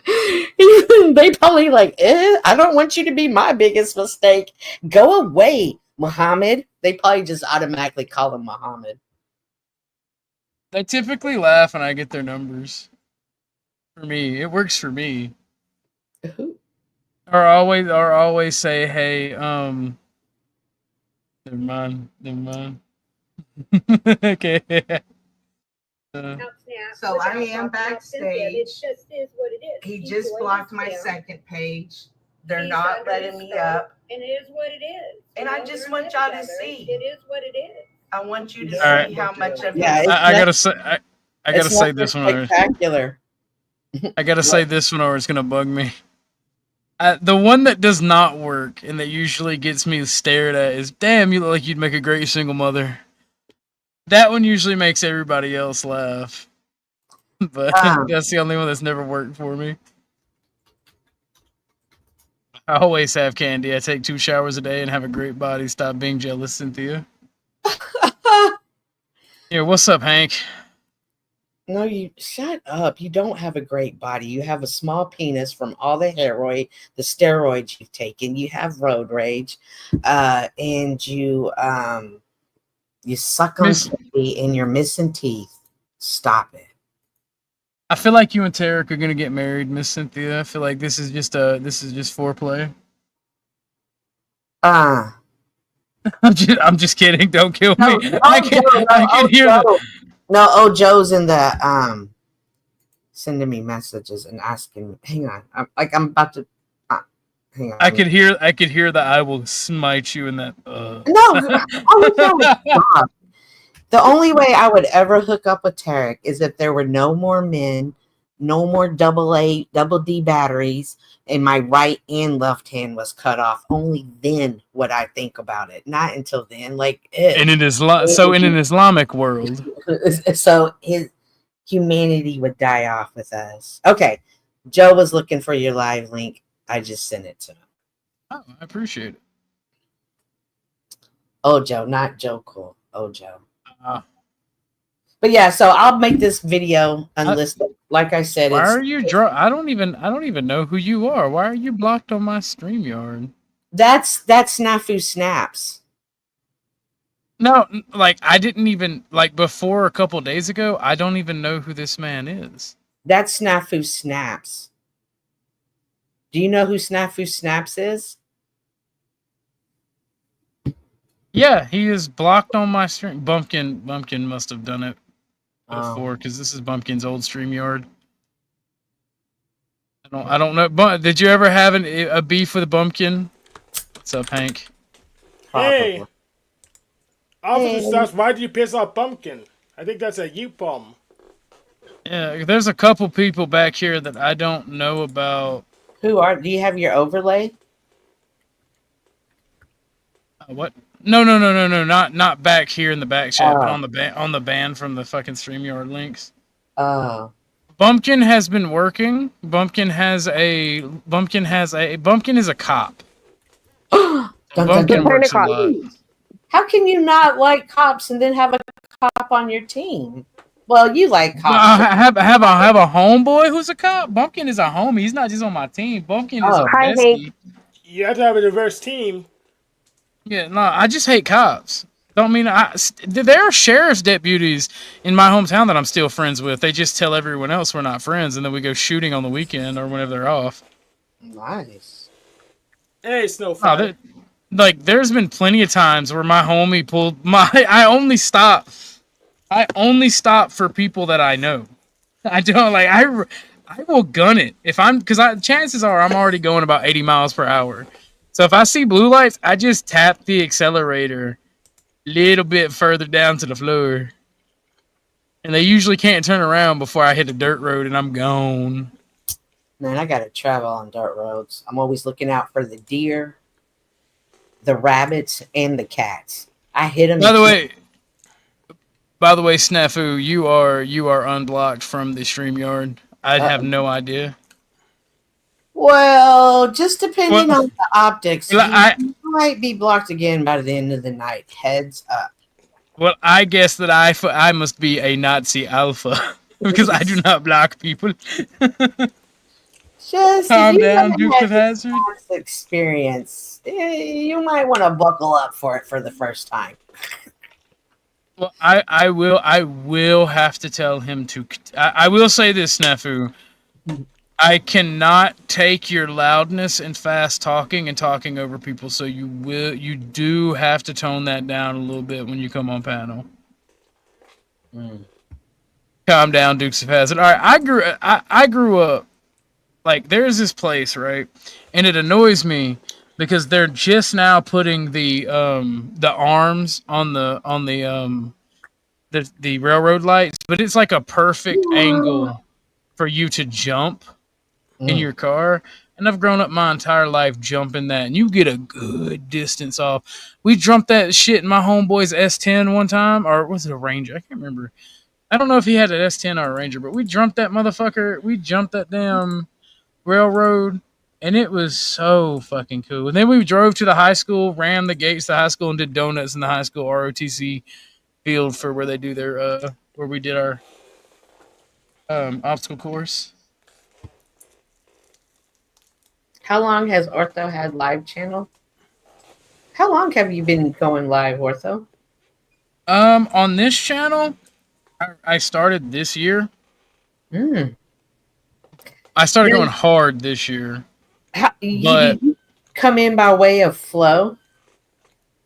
They probably like, I don't want you to be my biggest mistake. Go away, Muhammad. They probably just automatically call him Muhammad. They typically laugh when I get their numbers. For me, it works for me. Or always say, hey, never mind. Okay. So I am backstage. It's just is what it is. He just blocked my second page. They're not letting me up. And it is what it is. And I just want y'all to see. It is what it is. I want you to All see how much of I gotta say, I gotta say this one. Spectacular. I gotta say this one, or it's gonna bug me. The one that does not work and that usually gets me stared at is, "Damn, you look like you'd make a great single mother." That one usually makes everybody else laugh, but that's the only one that's never worked for me. I always have candy. I take 2 showers a day and have a great body. Stop being jealous, Cynthia. Yeah, what's up, Hank? No, you shut up. You don't have a great body. You have a small penis from all the steroids you've taken. You have road rage, and you suck on candy and you're missing teeth. Stop it. I feel like you and Tarek are gonna get married, Miss Cynthia. I feel like this is just foreplay. I'm just kidding. Don't kill me. I can hear the. No, Joe's in the sending me messages and asking. Hang on, I'm about to. Hang on, I could hear that I will smite you in that. No, stop. The only way I would ever hook up with Tarek is if there were no more men, no more double D batteries, and my right and left hand was cut off. Only then would I think about it. Not until then. Like, in an Islamic world, so his humanity would die off with us. Okay, Joe was looking for your live link. I just sent it to him. oh, I appreciate it. Oh, Joe, not Joe Cool. Oh, Joe. But yeah, so I'll make this video unlisted. Like I said, Why are you I don't even know who you are. Why are you blocked on my StreamYard? That's Snafu Snaps. No, like I didn't even like before a couple days ago. I don't even know who this man is. That's Snafu Snaps. Do you know who Snafu Snaps is? Yeah, he is blocked on my stream. Bumpkin must have done it before because this is Bumpkin's old StreamYard. I don't know. But did you ever have a beef with Bumpkin? What's up, Hank? Hey, Officer Stops, why did you piss off Pumpkin? I think that's a you problem. Yeah, there's a couple people back here that I don't know about. Do you have your overlay? What? No, not back here in the back chat, but on the ban from the fucking StreamYard links. Oh. Bumpkin has been working. Bumpkin is a cop. Bumpkin works a lot. How can you not like cops and then have a cop on your team? Well, you like cops. I have a homeboy who's a cop. Bumpkin is a homie. He's not just on my team. Bumpkin is a bestie. You have to have a diverse team. Yeah, no, I just hate cops. Don't mean there are sheriff's deputies in my hometown that I'm still friends with. They just tell everyone else we're not friends, and then we go shooting on the weekend or whenever they're off. Nice. Hey, Snowflake. Like, there's been plenty of times where my homie pulled my. I only stop for people that I know. I don't like. I will gun it because chances are I'm already going about 80 miles per hour. So if I see blue lights, I just tap the accelerator a little bit further down to the floor. And they usually can't turn around before I hit a dirt road and I'm gone. Man, I gotta travel on dirt roads. I'm always looking out for the deer, the rabbits, and the cats. I hit them. By the way, Snafu, you are unblocked from the StreamYard. I'd have no idea. Well, just depending on the optics, you might be blocked again by the end of the night. Heads up. Well, I guess that I must be a Nazi alpha because I do not block people. Just calm down, Duke of Hazzard. Experience. You might want to buckle up for it for the first time. Well, I will have to tell him to. I will say this, Snafu. I cannot take your loudness and fast talking and talking over people, so you do have to tone that down a little bit when you come on panel. Calm down, Dukes of Hazzard. All right, I grew up like there's this place, right, and it annoys me because they're just now putting the arms on the railroad lights, but it's like a perfect angle for you to jump in your car, and I've grown up my entire life jumping that, and you get a good distance off. We jumped that shit in my homeboy's S10 one time, or was it a Ranger? I can't remember. I don't know if he had an S10 or a Ranger, but we jumped that motherfucker. We jumped that damn railroad, and it was so fucking cool. And then we drove to the high school, ran the gates to the high school, and did donuts in the high school ROTC field for where they do their where we did our obstacle course. How long has Ortho had live channel? How long have you been going live, Ortho? On this channel, I started this year. I started going hard this year. You come in by way of flow?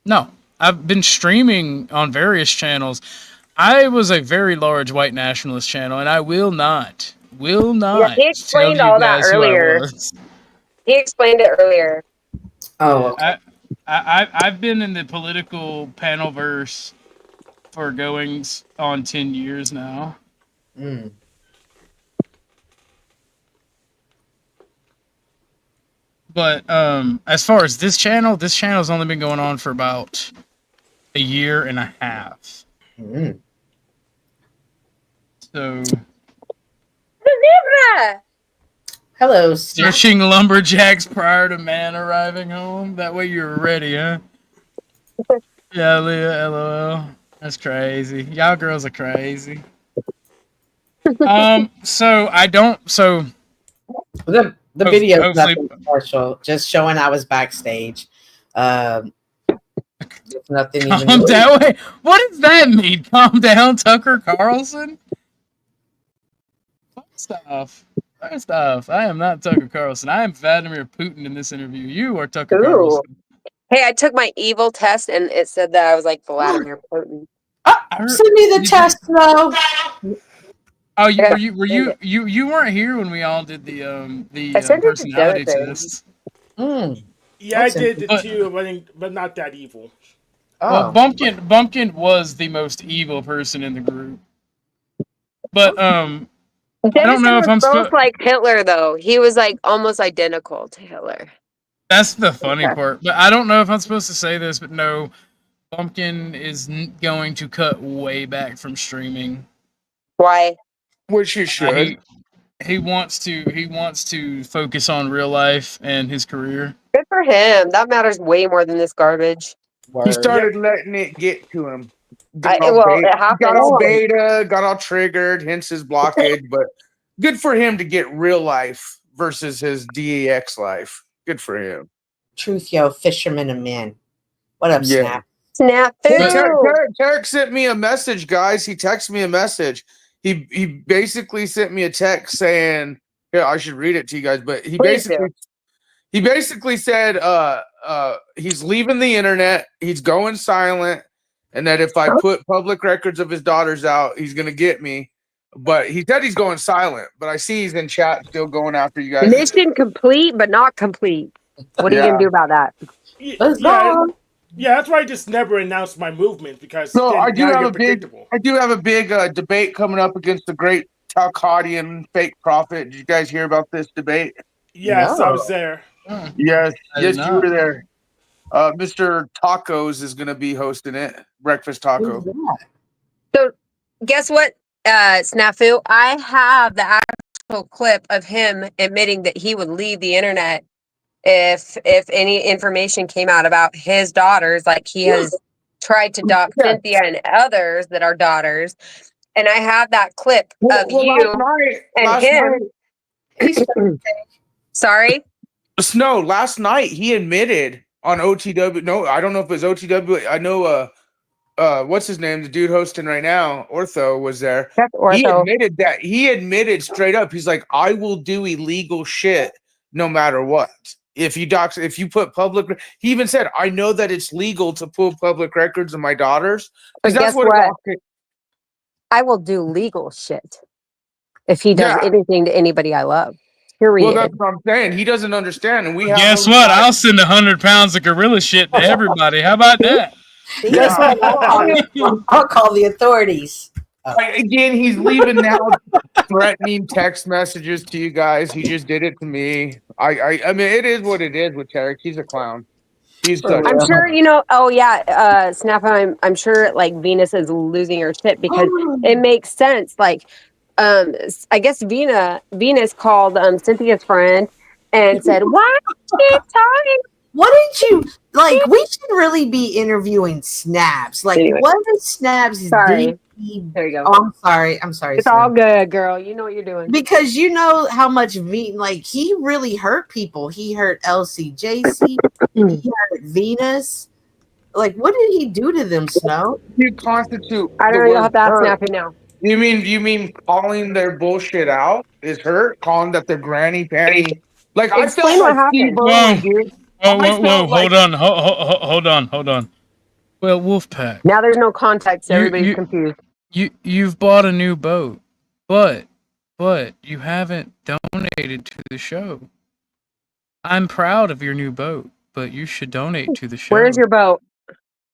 No, I've been streaming on various channels. I was a very large white nationalist channel, and I will not Yeah, he explained all that earlier. He explained it earlier. Oh, Yeah, I've been in the political panel verse for goings on 10 years now. Mm. But as far as this channel's only been going on for about a year and a half. Mm. So Hello, Snap. searching lumberjacks prior to man arriving home. That way you're ready, huh? Yeah, Leah, LOL. That's crazy. Y'all girls are crazy. So I don't. So The video is hopefully, nothing special. Just showing I was backstage. There's nothing even. calm down. Wait, what does that mean? Calm down, Tucker Carlson. First off, I am not Tucker Carlson. I am Vladimir Putin in this interview. You are Tucker Ooh. Carlson. Hey, I took my evil test and it said that I was like Vladimir Putin. Send me the test, though. Oh, you weren't here when we all did the personality test. Yeah, I did it too, but not that evil. Well, Bumpkin was the most evil person in the group. But I don't know if I'm both like Hitler though. He was like almost identical to Hitler. That's the funny part. But I don't know if I'm supposed to say this, but no, Bumpkin is going to cut way back from streaming. Why? Which you should. He wants to focus on real life and his career. Good for him. That matters way more than this garbage. He started letting it get to him. It happened. Got all beta, got all triggered, hence his blockage. But good for him to get real life versus his DEX life. Good for him. Truth, yo, fisherman and man. What up, Snap? Snap. Tarek sent me a message, guys. He texted me a message. He basically sent me a text saying, "Yeah, I should read it to you guys." But he basically said, he's leaving the internet. He's going silent, and that if I put public records of his daughters out, he's gonna get me. But he said he's going silent. But I see he's in chat still going after you guys. Mission complete, but not complete. What are you gonna do about that? Yeah, that's why I just never announced my movement because So I do now have you're a big debate coming up against the great Talcadian fake prophet. Did you guys hear about this debate? Yes, I was there. Yes, I did you not. were there. Mr. Tacos is going to be hosting it. Breakfast Taco. So, guess what, Snafu? I have the actual clip of him admitting that he would leave the internet if any information came out about his daughters, like he has tried to dox Cynthia and others that are daughters. And I have that clip of you and him. Sorry? Snow, last night he admitted on OTW. No, I don't know if it was OTW. I know what's his name? The dude hosting right now, Ortho, was there. He admitted straight up, he's like, I will do illegal shit no matter what. If you put public, he even said, I know that it's legal to pull public records of my daughters. But guess what? I will do legal shit if he does anything to anybody I love. Period. Well, that's what I'm saying. He doesn't understand, and we have. Guess what? I'll send 100 pounds of gorilla shit to everybody. How about that? Guess what? I'll call the authorities. Again, he's leaving now, threatening text messages to you guys. He just did it to me. I mean, it is what it is with Tarek. He's a clown. I'm sure Snap. I'm sure like Venus is losing her shit because it makes sense. Like, I guess Venus called Cynthia's friend and said, "Why are you talking?" What did you like? We should really be interviewing Snaps. Like, what is Snaps? Sorry. There you go. Oh, I'm sorry. It's all good, girl. You know what you're doing. Because you know how much he really hurt people. He hurt LCJC. He hurt Venus. Like, what did he do to them, Snow? You constitute. I don't know. You'll have to ask Snappy now. You mean calling their bullshit out is hurt? Calling that their granny panty? Like, I felt like Steve Irwin, dude. Whoa, hold on. Well, Wolfpack. Now there's no context. Everybody's confused. You've bought a new boat, but you haven't donated to the show. I'm proud of your new boat, but you should donate to the show. Where's your boat?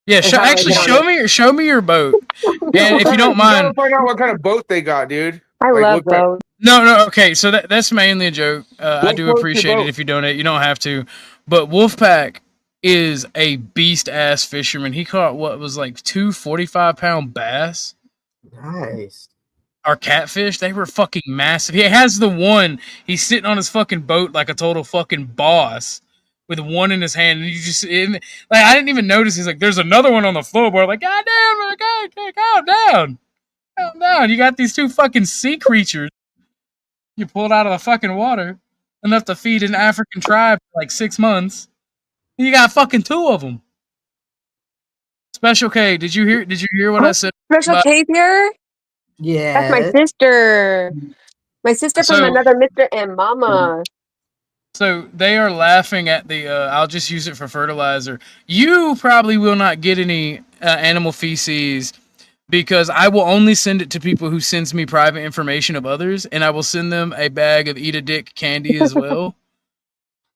Yeah, And how do I actually, get on show me your boat, and if you don't You gotta mind. find out what kind of boat they got, dude. I Like, love what kind- boats. No, okay, so that's mainly a joke. I What do floats your appreciate it boat? if you donate. You don't have to, but Wolfpack is a beast ass fisherman. He caught what was like 2 45-pound bass. Nice. Or catfish. They were fucking massive. He has the one. He's sitting on his fucking boat like a total fucking boss with one in his hand. And you just like I didn't even notice. He's like, there's another one on the floorboard. Like, God damn, my God, calm down. Calm down. You got these two fucking sea creatures you pulled out of the fucking water enough to feed an African tribe for like 6 months. And you got fucking 2 of them. Special K, did you hear what I said? Special about- K's here? Yeah. That's my sister. My sister from So- another Mr. and Mama. So they are laughing at the. I'll just use it for fertilizer. You probably will not get any animal feces because I will only send it to people who sends me private information of others, and I will send them a bag of eat a dick candy as well.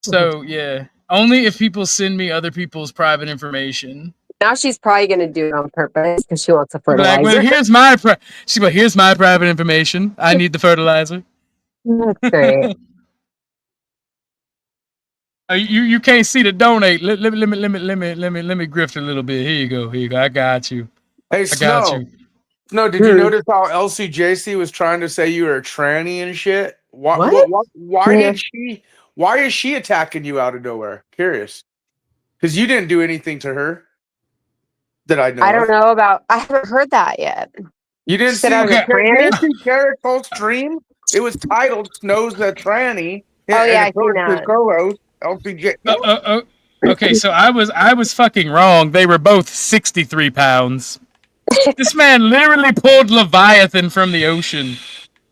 So yeah, only if people send me other people's private information. Now she's probably gonna do it on purpose because she wants a Be like, fertilizer. well, here's my. She's like, here's my private information. I need the fertilizer. That's great. You can't see the donate. Let me grift a little bit. Here you go. I got you. Hey, I got Snow. you. No, did you notice how LCJC was trying to say you were a tranny and shit? Why is she attacking you out of nowhere? Curious. Because you didn't do anything to her. That I know. I don't know about. I haven't heard that yet. You didn't She said see I was a tranny? Garrett's whole stream? It was titled Snow's a Tranny. Oh, yeah, I of course, seen his that. co-host, LCJ. Okay, so I was fucking wrong. They were both 63 pounds. This man literally pulled Leviathan from the ocean.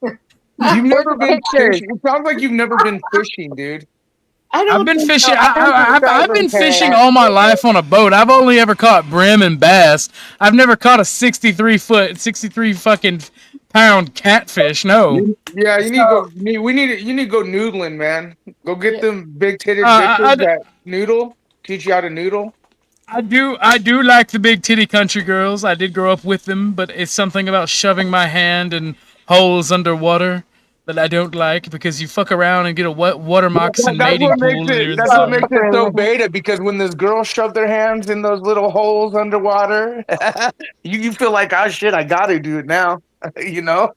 You've never been fishing. It sounds like you've never been fishing, dude. I've been think fishing. so. I've been fishing all my life on a boat. I've only ever caught brim and bass. I've never caught a 63 fucking pound catfish. No. Yeah, you need to go. You need to go noodling, man. Go get them big titted bitches that noodle. Teach you how to noodle. I do like the big titty country girls. I did grow up with them, but it's something about shoving my hand in holes underwater that I don't like because you fuck around and get a wet water moccasin mating pool. That's what makes it so beta, because when this girl shoved their hands in those little holes underwater, you feel like, oh shit, I gotta do it now. You know?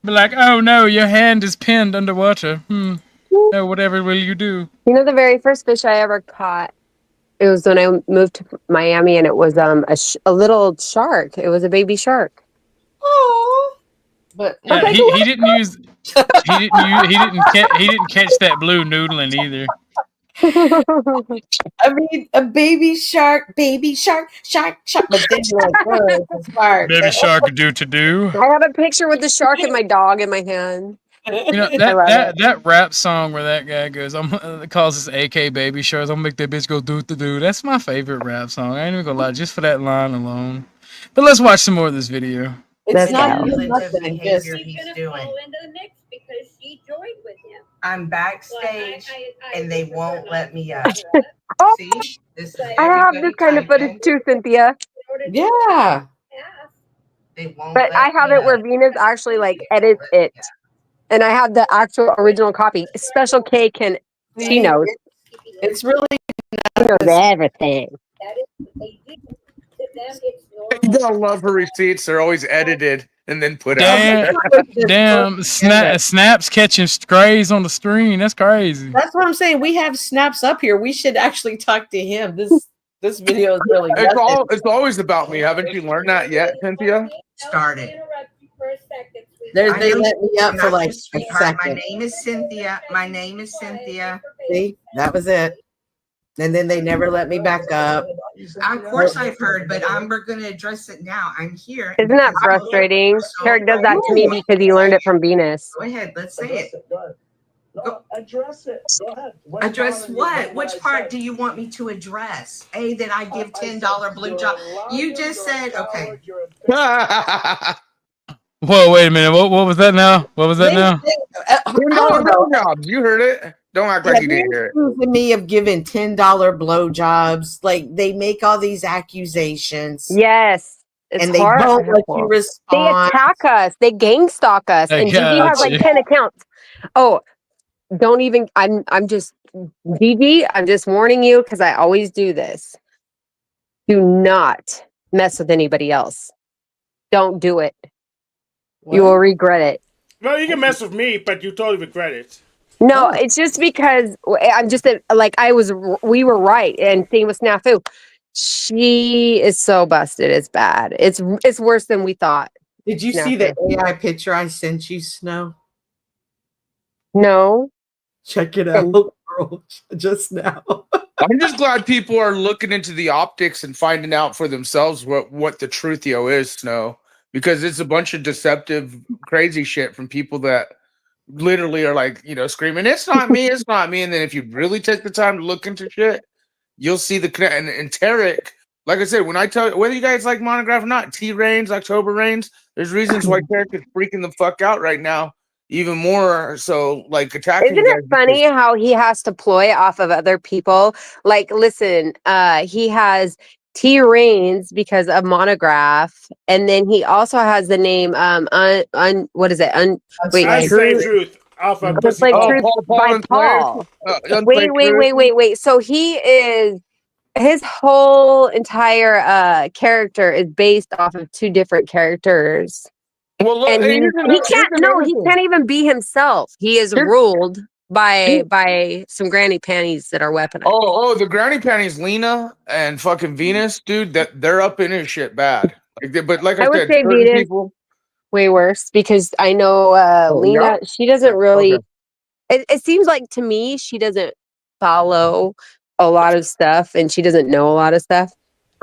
Be like, oh no, your hand is pinned underwater. No, whatever will you do? You know, the very first fish I ever caught, it was when I moved to Miami, and it was a little shark. It was a baby shark. Oh, but Yeah, he didn't use he didn't catch that blue noodling either. I mean, a baby shark. But then you're like, oh, it's a shark. Baby shark do to do. I have a picture with the shark and my dog in my hand. You know that rap song where that guy goes, calls this AK baby sharks. I'm gonna make that bitch go do to do. That's my favorite rap song. I ain't even gonna lie, just for that line alone. But let's watch some more of this video. It's not Manipulative nothing. behavior Just he's doing. Into the mix because she joined with him. I'm backstage and they won't let me up. Oh, See? This is I have this kind of footage too, Cynthia. Yeah. They won't But I have it where Venus actually like edits it. And I have the actual original copy. Special K can, she knows. It's really She knows everything. You gotta love her receipts. They're always edited and then put out. Damn, snaps catching strays on the screen. That's crazy. That's what I'm saying. We have snaps up here. We should actually talk to him. This video is really It's always about me. Haven't you learned that yet, Cynthia? started. They I let know- me up for like a Sweetheart, my second. name is Cynthia. My name is Cynthia. See, that was it. And then they never let me back up. Of course I've heard, but we're going to address it now. I'm here. Isn't that frustrating? Eric does that to me because he learned it from Venus. Go ahead, let's say it. Address it. Go ahead. Address what? Which part do you want me to address? A, that I give $10 blue job. You just said, okay. Whoa, wait a minute. What was that now? What was that now? $10 blowjobs. You heard it. Don't act like you didn't hear it. Accusing me of giving $10 blowjobs. Like they make all these accusations. Yes. It's and they horrible. don't let you They respond. attack us. They gang stalk us. I And Gigi has like gotcha. 10 accounts. Oh, don't even. I'm just Gigi. I'm just warning you because I always do this. Do not mess with anybody else. Don't do it. You will regret it. Well, you can mess with me, but you totally regret it. No, it's just because I'm just like we were right, and same with Snafu. She is so busted. It's bad. It's worse than we thought. Did you see the AI picture I sent you, Snow? No. Check it out, girl, just now. I'm just glad people are looking into the optics and finding out for themselves what the truthio is, Snow, because it's a bunch of deceptive, crazy shit from people that literally are like, screaming, "It's not me, it's not me." And then if you really take the time to look into shit, you'll see the connect. And Tarek, like I said, when I tell you, whether you guys like Monograph or not, T Rains, October Rains, there's reasons why Tarek is freaking the fuck out right now. Even more so, like attacking. Isn't it funny how he has to ploy off of other people? Like, listen, he has T Rains because of Monograph, and then he also has the name what is it? Truth. Off of Unslaved Truth by Paul. Wait. So he is. His whole entire character is based off of two different characters. Well, look, and he can't even be himself. He is ruled by some granny panties that are weaponized. Oh, the granny panties, Lena and fucking Venus, dude, that they're up in his shit bad. But like I would said, say certain Venus people, way worse because I know Lena. She doesn't really. It seems like to me she doesn't follow a lot of stuff and she doesn't know a lot of stuff.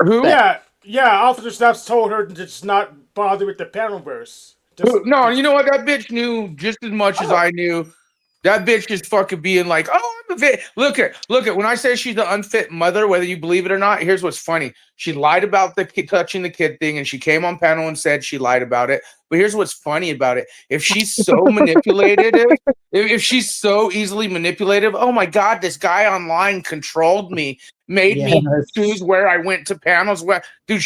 Who? Yeah. Officer Stubbs told her to just not bother with the Panelverse. No, you know what? That bitch knew just as much as I knew. That bitch is fucking being like, "Oh, I'm a fit." Look at. When I say she's an unfit mother, whether you believe it or not, here's what's funny. She lied about the touching the kid thing, and she came on panel and said she lied about it. But here's what's funny about it: if she's so manipulative, if she's so easily manipulative, oh my god, this guy online controlled me, made me choose where I went to panels. Where, dude,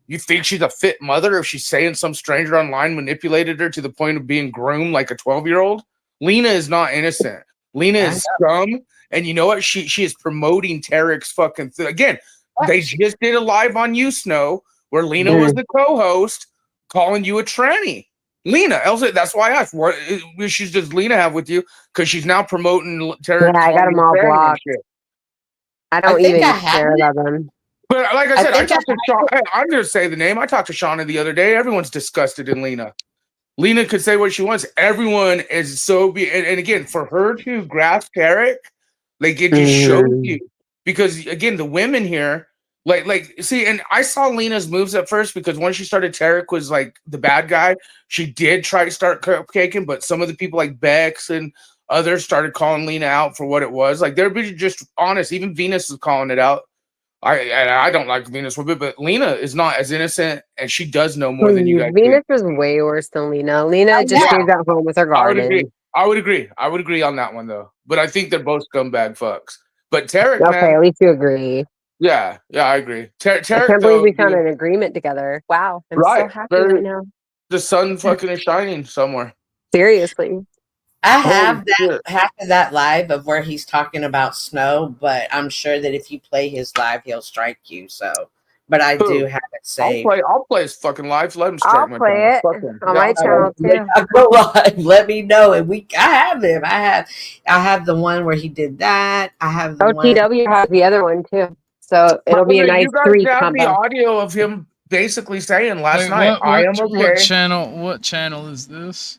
you think she's a fit mother if she's saying some stranger online manipulated her to the point of being groomed like a 12-year-old? Lena is not innocent. Lena is scum, and you know what? She is promoting Tarek's fucking thing. Again, they just did a live on You Snow where Lena was the co-host, calling you a tranny. Lena, Elsa, that's why I asked, what issues does Lena have with you? Because she's now promoting Tarek. Yeah, I got them all blocked. I don't even care about them. But like I said, I talked to Sean. I'm going to say the name. I talked to Shauna the other day. Everyone's disgusted in Lena. Lena could say what she wants. Everyone is so and again, for her to grasp Tarek, like it just shows you. Because again, the women here, see, and I saw Lena's moves at first because when she started, Tarek was like the bad guy. She did try to start cupcaking, but some of the people like Bex and others started calling Lena out for what it was. Like they're just honest. Even Venus is calling it out. I don't like Venus one bit, but Lena is not as innocent, and she does know more than you guys. Venus is way worse than Lena. Lena just stays at home with her garden. I would agree on that one though. But I think they're both scumbag fucks. But Tarek, okay, man, at least you agree. Yeah, I agree. Tarek, I can't believe we found an agreement together. Wow, I'm so happy right now. The sun fucking is shining somewhere. Seriously. I have half of that live of where he's talking about snow, but I'm sure that if you play his live, he'll strike you. So, but I do have it saved. I'll play his fucking live. Let him strike my play it on my channel too. I'll go live. Let me know, and I have him. I have the one where he did that. I have the OTW has the other one too, so it'll be a nice three combo. The audio of him basically saying last night, "I am okay." What channel is this?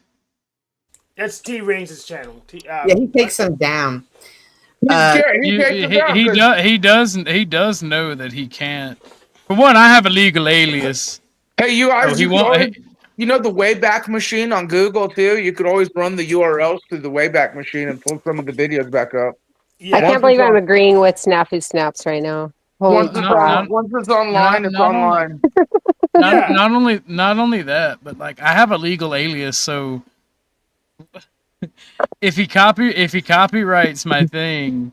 That's T Range's channel. Yeah, he takes them down. He does know that he can't. For one, I have a legal alias. Hey, you guys, you know the Wayback Machine on Google too. You could always run the URLs through the Wayback Machine and pull some of the videos back up. I can't believe I'm agreeing with Snafu Snaps right now. Holy crap! Once it's online, it's online. Not only that, but like I have a legal alias, so if he copyrights my thing,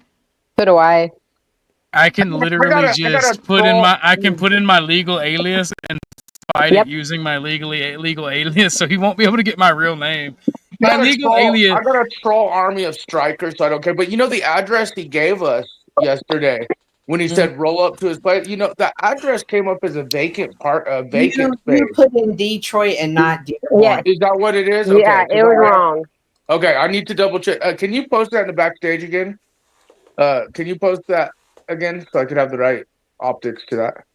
So do I. I can literally just put in my legal alias and fight it using my legal alias, so he won't be able to get my real name. My legal alias. I got a troll army of strikers, so I don't care. But you know the address he gave us yesterday when he said roll up to his place. You know the address came up as a vacant space. You put in Detroit and not Detroit. Yeah. Is that what it is? Yeah, it was wrong. Okay, I need to double check. Can you post that in the backstage again? Can you post that again so I could have the right optics to that?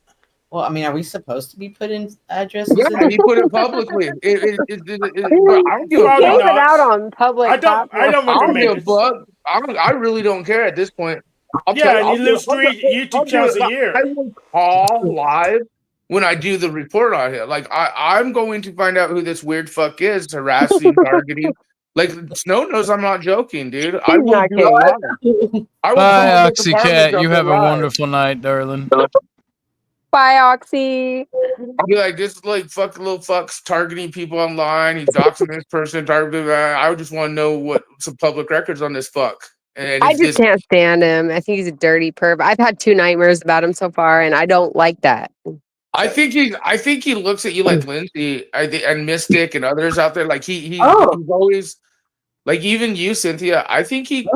Well, I mean, are we supposed to be putting addresses? Yeah, he put it publicly. But I don't give a He gave fuck. it out on public. I don't give a fuck. I really don't care at this point. And he lives 3 YouTube channels a year. I will call live when I do the report on him. Like I'm going to find out who this weird fuck is, harassing, targeting. Like Snow knows I'm not joking, dude. I will do it live. Bye, Oxycat. You have a wonderful night, darling. Bye, Oxy. I'll be like, this like fucking little fuck's targeting people online. He's doxing this person, targeting that. I just want to know what some public records on this fuck. And I just can't stand him. I think he's a dirty perv. I've had 2 nightmares about him so far, and I don't like that. I think he looks at you like Lindsay and Mystic and others out there. Like he's always like, even you, Cynthia. I think he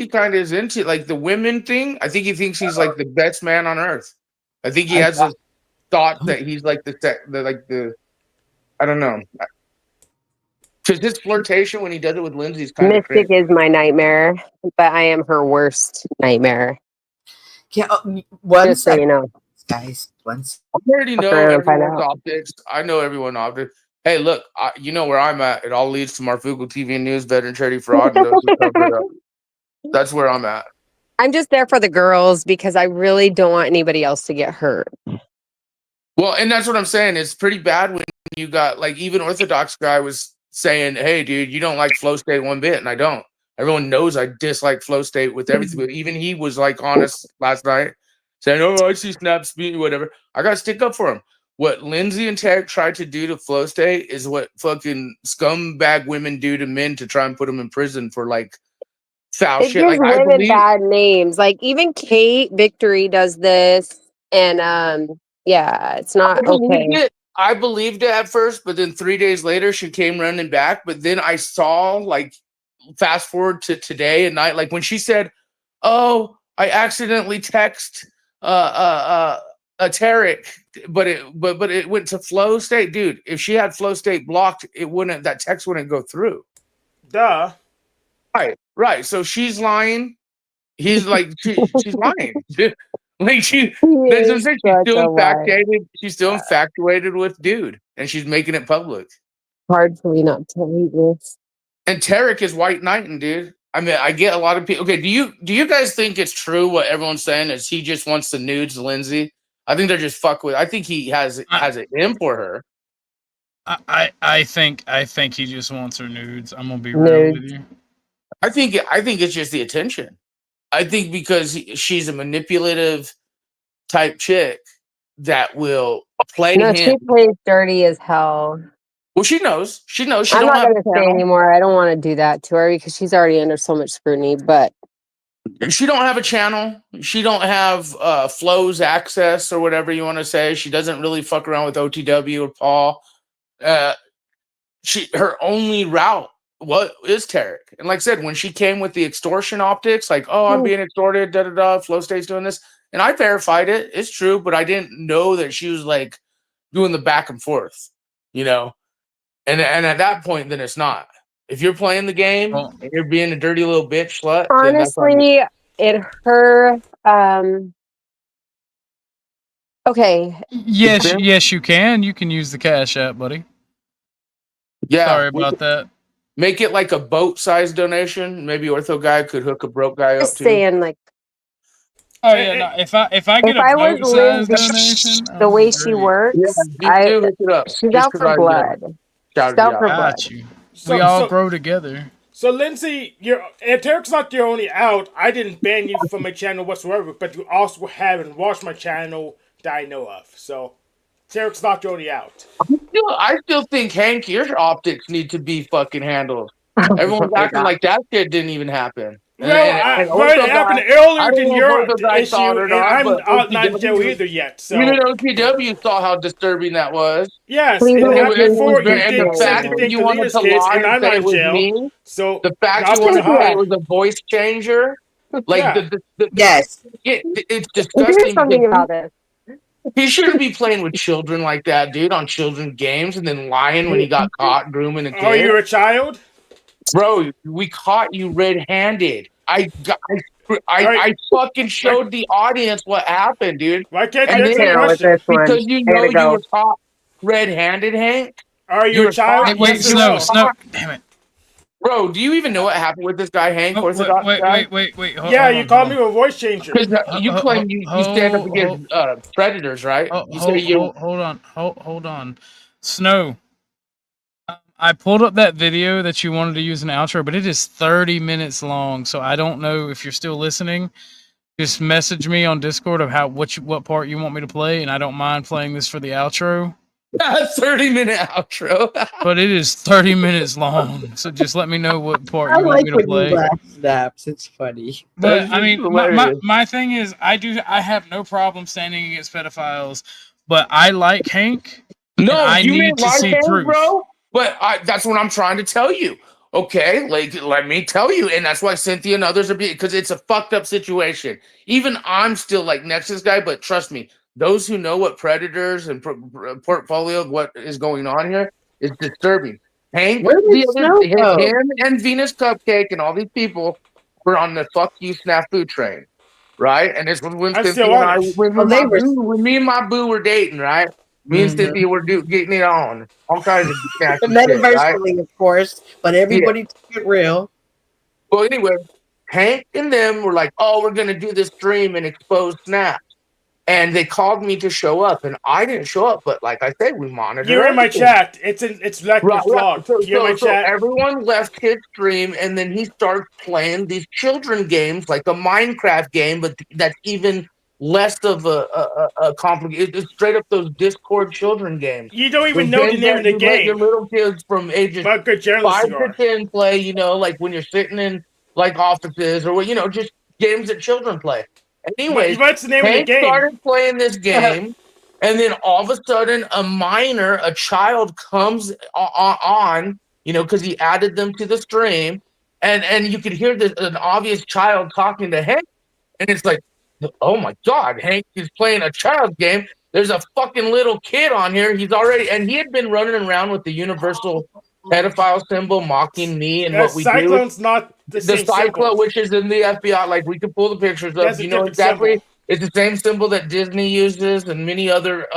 kind of is into like the women thing. I think he thinks he's like the best man on earth. I think he has a thought that he's like the I don't know. Because his flirtation when he does it with Lindsay's kind of Mystic is my nightmare, but I am her worst nightmare. Yeah, just so you know. Guys, once. I already know everyone's optics. I know everyone's optics. Hey, look, you know where I'm at. It all leads to Marfugo TV News, veteran charity fraud. And those who cover it up. That's where I'm at. I'm just there for the girls because I really don't want anybody else to get hurt. Well, and that's what I'm saying. It's pretty bad when you got like even Orthodox Guy was saying, "Hey, dude, you don't like flow state one bit," and I don't. Everyone knows I dislike flow state with everything, but even he was like honest last night, saying, "Oh, I see snaps, whatever." I got to stick up for him. What Lindsay and Tech tried to do to flow state is what fucking scumbag women do to men to try and put them in prison for like foul It shit. gives Like women bad names. Like even Kate Victory does this, and yeah, it's not okay. I believed it at first, but then 3 days later she came running back. But then I saw, like, fast forward to today at night, like when she said, "Oh, I accidentally text Esoteric, but it went to flow state." Dude, if she had flow state blocked, that text wouldn't go through. Duh. Right. So she's lying. He's like she's lying. Like that's what I'm saying. She's still infatuated. She's still infatuated with dude, and she's making it public. Hard for me not to read this. And Tarek is white knighting, dude. I mean, I get a lot of people. Okay, do you guys think it's true what everyone's saying is he just wants the nudes, Lindsay? I think they're just fuck with. I think he has it in for her. I think he just wants her nudes. I'm gonna be real with you. I think it's just the attention. I think because she's a manipulative type chick that will play him. She plays dirty as hell. Well, she knows. She knows. I'm not going to say anymore. I don't want to do that to her because she's already under so much scrutiny. But she don't have a channel. She don't have Flow's access or whatever you want to say. She doesn't really fuck around with OTW or Paul. Her only route is Tarek. And like I said, when she came with the extortion optics, like, "Oh, I'm being extorted, Flow State's doing this," and I verified it. It's true, but I didn't know that she was like doing the back and forth, you know. And at that point, then it's not. If you're playing the game and you're being a dirty little bitch slut, honestly, okay. Yes, you can. You can use the Cash App, buddy. Yeah. Sorry about that. Make it like a boat-sized donation. Maybe Ortho Guy could hook a broke guy up too. Saying like, oh yeah, no, if I get a boat-sized donation, the way she works, she's out for blood. She's out for blood. We all grow together. So Lindsay, Tarek's not your only out. I didn't ban you from my channel whatsoever, but you also haven't watched my channel that I know of. So Tarek's not your only out. I still think, Hank, your optics need to be fucking handled. Everyone's acting like that shit didn't even happen. Well, Ortho it happened Guy, I earlier don't than know if your Ortho Guy saw issue, it or and not, I'm but not in jail OTW, either yet. So even OTW saw how disturbing that was. yes, And it happened it was before. You very, and the did send fact the that thing you to wanted Leah's to kids, lie and and I'm say not it in was jail. me, So the fact you nothing to wanted to say it hide. was a voice changer, like Yeah. Yes. it's There's disgusting. something because about this. he shouldn't be playing with children like that, dude, on children's games and then lying when he got caught grooming a kid. Are you a child? Bro, we caught you red-handed. I fucking showed the audience what happened, dude. Why can't you And answer the then, question? because you know you were caught red-handed, Hank. Are you a were child? caught- Wait, Yes or Snow, no? damn it. Bro, do you even know what happened with this guy, Hank? Orthodox Guy? Wait. Yeah, you called me a voice changer. Because you claim you stand up against predators, right? You say you Hold on. Snow. I pulled up that video that you wanted to use an outro, but it is 30 minutes long, so I don't know if you're still listening. Just message me on Discord of what part you want me to play, and I don't mind playing this for the outro. 30-minute outro. But it is 30 minutes long, so just let me know what part I you want like me to when play. you laugh snaps. It's funny. But I mean, my thing is, I have no problem standing against pedophiles, but I like Hank. No, and I you need mean to like see him, proof. bro? But that's what I'm trying to tell you. Okay, like let me tell you, and that's why Cynthia and others are because it's a fucked up situation. Even I'm still like Nexus guy, but trust me, those who know what predators and portfolio what is going on here is disturbing. Hank, Where did Snow go? him and Venus Cupcake and all these people were on the fuck you snafu train, right? And this was when I'm Cynthia still and on I, it. when me and my boo were dating, right? Me and Cynthia were getting it on. All kinds of nasty shit, right? Metaversally, of course, but everybody took it real. Well, anyway, Hank and them were like, "Oh, we're gonna do this stream and expose Snap," and they called me to show up, and I didn't show up. But like I said, we monitor. You're in my everything. it's like Right. vlog. You're in my So chat. everyone left his stream, and then he starts playing these children games, like a Minecraft game, but that's even less of a complicated. It's straight up those Discord children games. You don't even Those know the games name that of the you let your game. little kids from ages But good journalist 5 you to are. 10 play. You know, like when you're sitting in like offices or what, you know, just games that children play. Anyways, What's the name of the Hank game? started playing this game. And then all of a sudden, a child comes on, you know, because he added them to the stream, and you could hear an obvious child talking to Hank, and it's like, oh my God, Hank is playing a child game. There's a fucking little kid on here. He had been running around with the universal pedophile symbol, mocking me and what we Cyclone's do. not the same cyclone, symbol. which is in the FBI, like we can pull the pictures up. That's a You know different exactly. symbol. It's the same symbol that Disney uses and many other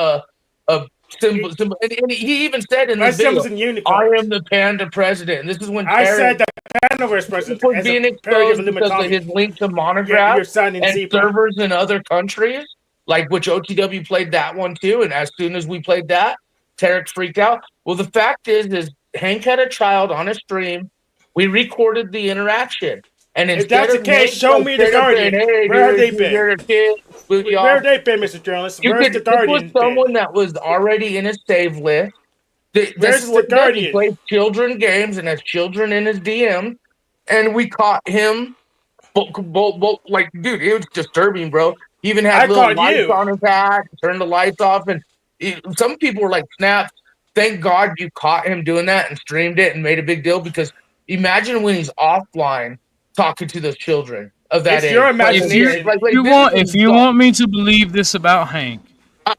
symbol. And he even said in My this video, symbol's in Unicode. "I am the panda president." And this is when I Terry said the Panaverse president was as being a parody of exposed because of Illuminati. his link to Yeah, Monograph your son in and Sepia. servers in other countries, like which OTW played that one too. And as soon as we played that, Tarek freaked out. Well, the fact is Hank had a child on a stream. We recorded the interaction. And If instead that's the of case, Hank, show like, me the straight up Guardian. saying, "Hey, Where have they dude, been? you're a kid," Where have they been, Mr. Journalist? Where's the this was Guardian been? someone that was already in his save list. This Where's is what the he does. He Guardian? plays children games and has children in his DM. And we caught him. Like, dude, it was disturbing, bro. He even had I little caught lights you. on his hat, turned the lights off. And some people were like, "Snap, thank God you caught him doing that and streamed it and made a big deal." Because imagine when he's offline talking to those children of that It's age. your playing those imagination. games. If you want me to believe this about Hank,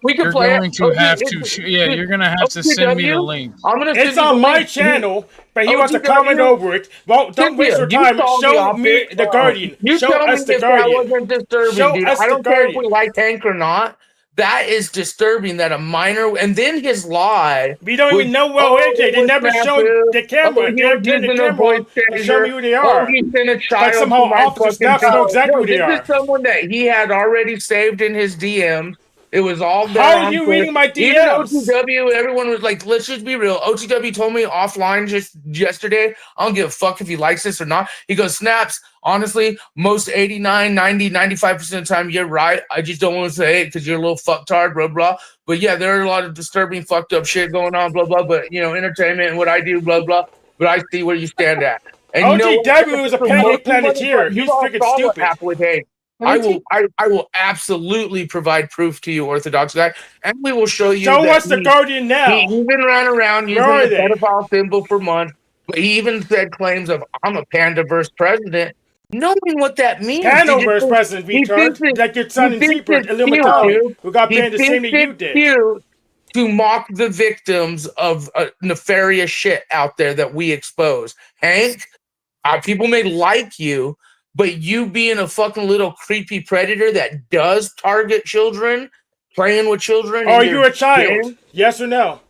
we can you're play going it. to have to. You're gonna have to send me the OTW, link. I'm gonna It's send you on the my link. channel, but he wants to OTW, comment over it. Well, don't waste your Cynthia, time. you saw Show the me optic. the Guardian. You Show tell me us the if that Guardian. wasn't disturbing, Show dude. us I the don't care if Guardian. we like Hank or not. That is disturbing that a minor, and then his lie. We don't even know well AJ. They never showed the camera. They never turned the camera on and show me who they are. He sent a child But somehow to my Officer fucking Snaps know exactly No, who they this are. is someone that he had already saved in his DM. It was all there. How are you reading my Even DMs? OTW, everyone was like, let's just be real. OTW told me offline just yesterday, I don't give a fuck if he likes this or not. He goes, Snaps, honestly, most 89, 90, 95% of the time, you're right. I just don't want to say it because you're a little fucktard, blah, blah. But yeah, there are a lot of disturbing, fucked up shit going on, blah, blah. But, you know, entertainment and what I do, blah, blah. but I see where you stand at. And OTW is a pancake planeteer. He's freaking saw what stupid. happened with Hank. I will absolutely provide proof to you, Orthodox guy, and we will show you. So what's the Guardian now? He even ran around using Where are the they? pedophile symbol for months. But he even said claims of "I'm a panda-verse president," knowing what that means. Panda-verse president, retard, like your son in Seabird, Illuminati, who got banned the same that you did. Cute to mock the victims of nefarious shit out there that we expose. Hank, people may like you, but you being a fucking little creepy predator that does target children, playing with children. Are you a child? Yes or no?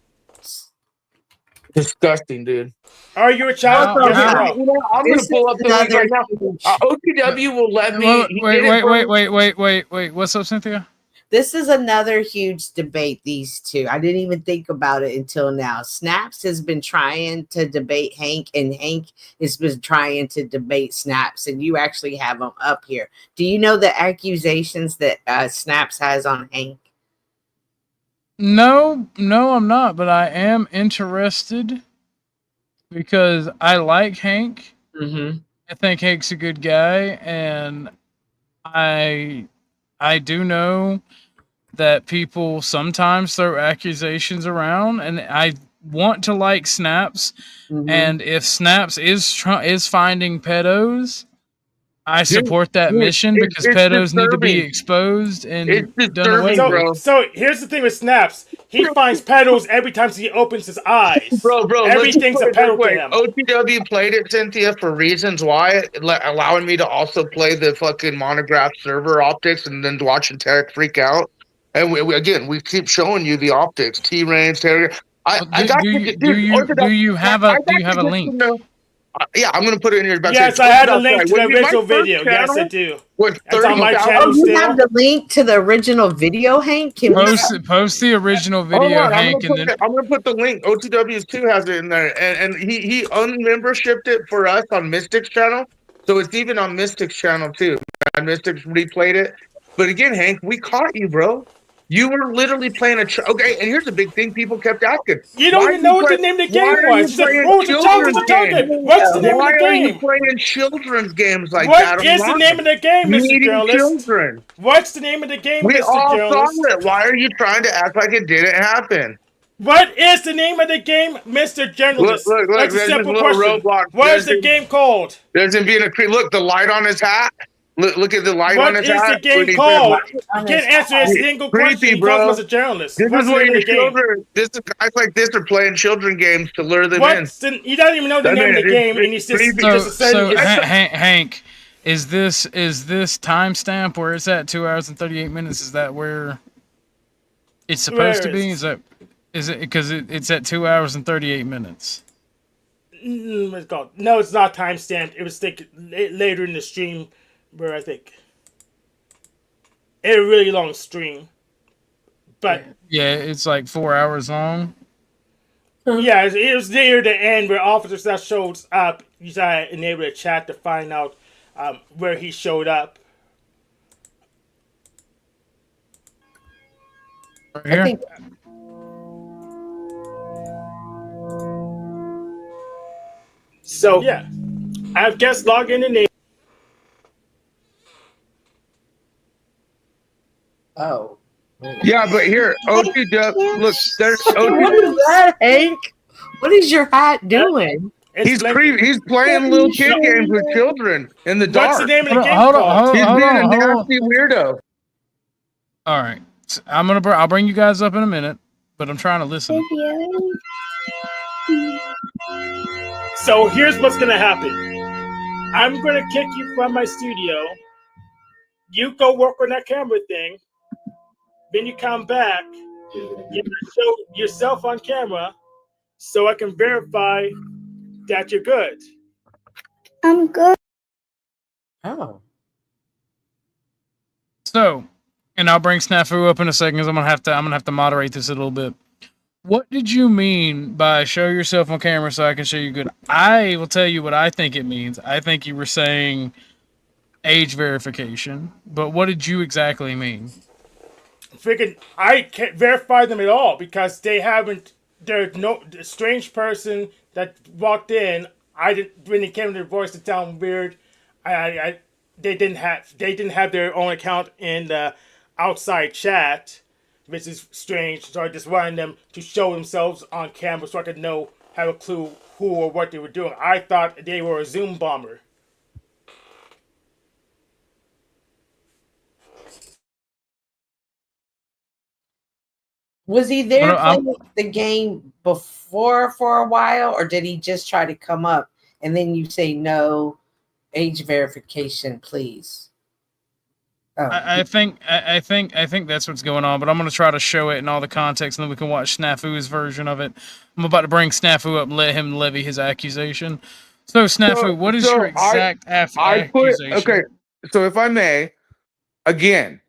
Disgusting, dude. Are you a child? Yes or no? I'm going to pull up the link right now. OTW will let me. Wait. What's up, Cynthia? This is another huge debate, these two. I didn't even think about it until now. Snaps has been trying to debate Hank, and Hank has been trying to debate Snaps, and you actually have them up here. Do you know the accusations that Snaps has on Hank? No, I'm not, but I am interested because I like Hank. Mm-hmm. I think Hank's a good guy, and I do know that people sometimes throw accusations around, and I want to like Snaps. Mm-hmm. And if Snaps is finding pedos, I support that mission because pedos need to be exposed and done away with. So here's the thing with Snaps. He finds pedos every time he opens his eyes. Bro, everything's a pedo to him. OTW played it, Cynthia, for reasons why, allowing me to also play the fucking monograph server optics and then watch Esoteric freak out. And we keep showing you the optics, T-Range, Terrier. Do you have a link? Yeah, I'm gonna put it in your. Yes, I had a link to the original video. Yes, I do. It's on my channel you have the link to the original video, Hank? Can post the original video, Hank, I'm gonna put the link. OTW2 has it in there, and he unmembershiped it for us on Mystic's channel, so it's even on Mystic's channel too. And Mystic's replayed it, but again, Hank, we caught you, bro. You were literally playing okay, and here's the big thing people kept asking. You don't even know what the name of the game was. What's the name of the game? Why are you playing children's games like that? What is the name of the game, Mr. Journalist? Children. What's the name of the game, We Mr. all Journalist? saw it. Why are you trying to act like it didn't happen? What is the name of the game, Mr. Journalist? Look, That's a simple question. What is the game called? There's him being look, the light on his hat. Look at the light on his hat. What is the game called? You can't answer a single question because as a journalist. This is where your children, guys like this are playing children games to lure them in. You don't even know the name of the game, and he's just so Hank, is this timestamp where it's at 2 hours and 38 minutes? Is that where it's supposed to be? Is it because it's at 2 hours and 38 minutes? It's called. No, it's not timestamped. It was later in the stream. Where I think a really long stream, but yeah, it's like 4 hours long. Yeah, it was near the end where Officer Seth shows up. You gotta enable a chat to find out where he showed up. Right here. So yeah, I have guests log in the name. Oh. Yeah, but here, OTW, look, there's What is that, Hank? What is your hat doing? He's playing little kid games with children in the dark. What's the name of the game called? He's being a nasty weirdo. All right, so I'll bring you guys up in a minute, but I'm trying to listen. So here's what's gonna happen. I'm gonna kick you from my studio. You go work on that camera thing. Then you come back, you show yourself on camera so I can verify that you're good. I'm good. Oh. So, and I'll bring Snafu up in a second because I'm gonna have to moderate this a little bit. What did you mean by show yourself on camera so I can show you good? I will tell you what I think it means. I think you were saying age verification, but what did you exactly mean? Freaking, I can't verify them at all because they haven't. There's no strange person that walked in. I didn't when they came to their voice to sound weird. They didn't have their own account in the outside chat, which is strange. So I just wanted them to show themselves on camera so I could have a clue who or what they were doing. I thought they were a Zoom bomber. Was he there playing the game before for a while, or did he just try to come up and then you say no, age verification, please? Oh. I think that's what's going on, but I'm gonna try to show it in all the context, and then we can watch Snafu's version of it. I'm about to bring Snafu up and let him levy his accusation. So Snafu, what is your exact accusation? Okay, so if I may, again,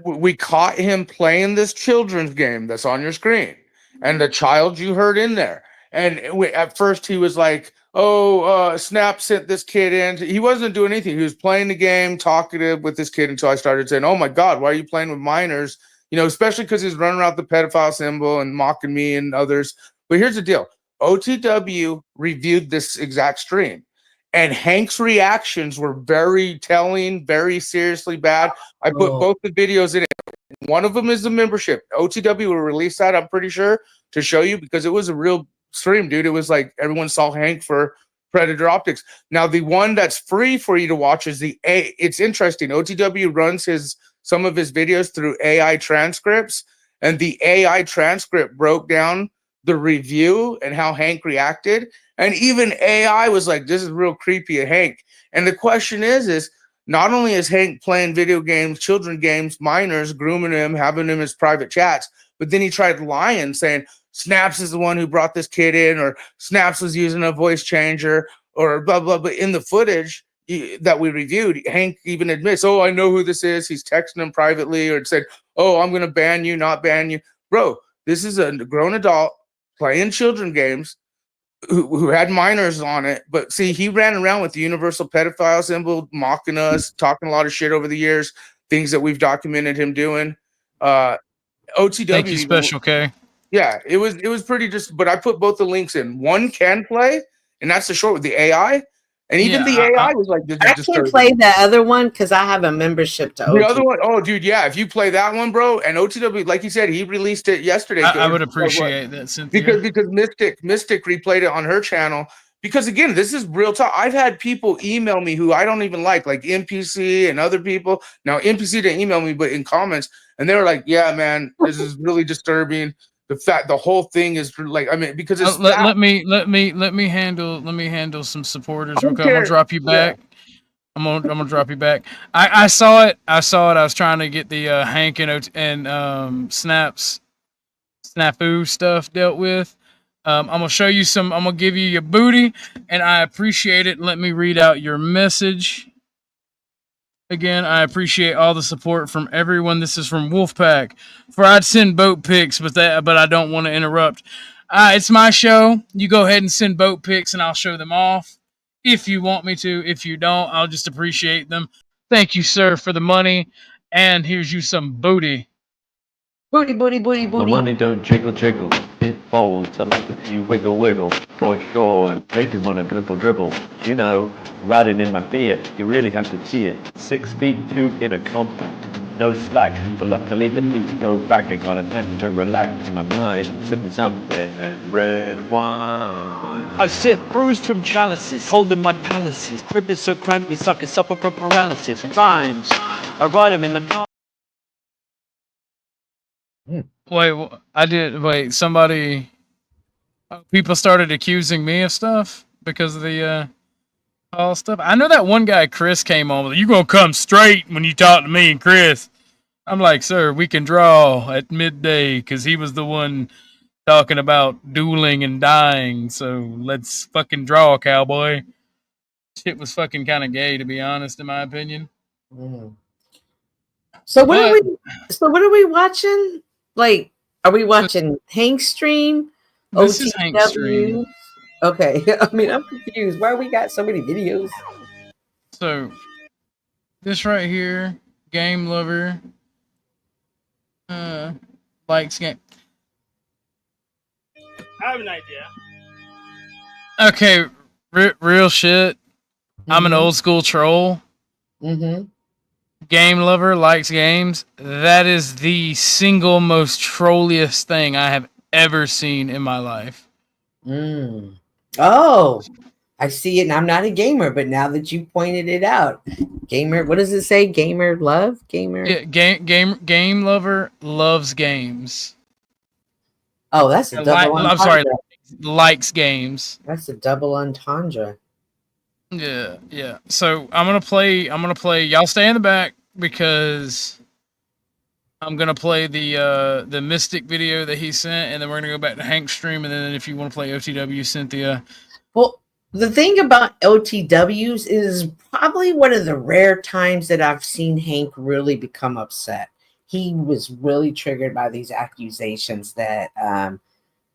we caught him playing this children's game that's on your screen, and the child you heard in there. And at first he was like, "Oh, Snap sent this kid in." He wasn't doing anything. He was playing the game, talkative with this kid until I started saying, "Oh my God, why are you playing with minors?" You know, especially because he's running around the pedophile symbol and mocking me and others. But here's the deal: OTW reviewed this exact stream, and Hank's reactions were very telling, very seriously bad. I put both the videos in it. One of them is the membership. OTW will release that, I'm pretty sure, to show you, because it was a real stream, dude. It was like everyone saw Hank for Predator Optics. Now, the one that's free for you to watch is it's interesting. OTW runs some of his videos through AI transcripts, and the AI transcript broke down the review and how Hank reacted. And even AI was like, this is real creepy of Hank. And the question is not only is Hank playing video games, children games, minors, grooming him, having him as private chats, but then he tried lying, saying Snaps is the one who brought this kid in, or Snaps was using a voice changer, or blah, blah. But in the footage that we reviewed, Hank even admits, "Oh, I know who this is." He's texting him privately, or said, "Oh, I'm going to ban you, not ban you." Bro, this is a grown adult playing children games who had minors on it. But see, he ran around with the universal pedophile symbol, mocking us, talking a lot of shit over the years, things that we've documented him doing. OTW. Thank you, Special K. Yeah, it was pretty but I put both the links in. One can play, and that's the short with the AI. And even the AI was like, this is I disturbing. can't play that other one because I have a membership to OTW. The other one, oh, dude, yeah. If you play that one, bro, and OTW, like you said, he released it yesterday. I would appreciate that, Cynthia. Because Mystic replayed it on her channel. Because again, this is real talk. I've had people email me who I don't even like NPC and other people. Now, NPC didn't email me, but in comments, and they were like, "Yeah, man, this is really disturbing." The whole thing is like, I mean, because it's let me handle some supporters real quick. I'm gonna drop you back. Yeah. I'm gonna drop you back. I saw it. I was trying to get the Hank and Snafu stuff dealt with. I'm gonna show you some. I'm gonna give you your booty, and I appreciate it. Let me read out your message. Again, I appreciate all the support from everyone. This is from Wolfpack. For I'd send boat pics, but I don't want to interrupt. It's my show. You go ahead and send boat pics, and I'll show them off if you want me to. If you don't, I'll just appreciate them. Thank you, sir, for the money. And here's you some booty. Booty, booty, booty, booty. The money don't jiggle, jiggle. It folds. I like to see you wiggle, wiggle. For sure. And maybe want a dribble, dribble. You know, riding in my beard. You really have to see it. 6'2" in a compact. No slack. But luckily, the need go backing on an end to relax my mind. Sipping something. Red wine. I sit bruised from chalices. Holding my palaces. Crib is so cramped, sucking supper from paralysis. Rhymes. I ride them in the car. Wait, somebody. People started accusing me of stuff because of the all stuff. I know that one guy, Chris, came on with, "You gonna come straight when you talk to me and Chris." I'm like, "Sir, we can draw at midday," because he was the one talking about dueling and dying. So let's fucking draw, cowboy. Shit was fucking kind of gay, to be honest, in my opinion. So what are we watching? Like, are we watching Hank's stream? This is Hank's stream. Okay. I mean, I'm confused. Why we got so many videos? So, this right here, Game Lover, likes game. I have an idea. Okay, real shit. I'm an old school troll. Mm-hmm. Game lover, likes games. That is the single most trolliest thing I have ever seen in my life. Oh, I see it, and I'm not a gamer, but now that you pointed it out, gamer. What does it say? Gamer love, gamer. Yeah, game lover loves games. Oh, that's a double entendre. I'm sorry, likes games. That's a double entendre. Yeah. So I'm gonna play. Y'all stay in the back because I'm gonna play the Mystic video that he sent, and then we're gonna go back to Hank's stream, and then if you want to play OTW, Cynthia. Well, the thing about OTWs is probably one of the rare times that I've seen Hank really become upset. He was really triggered by these accusations that,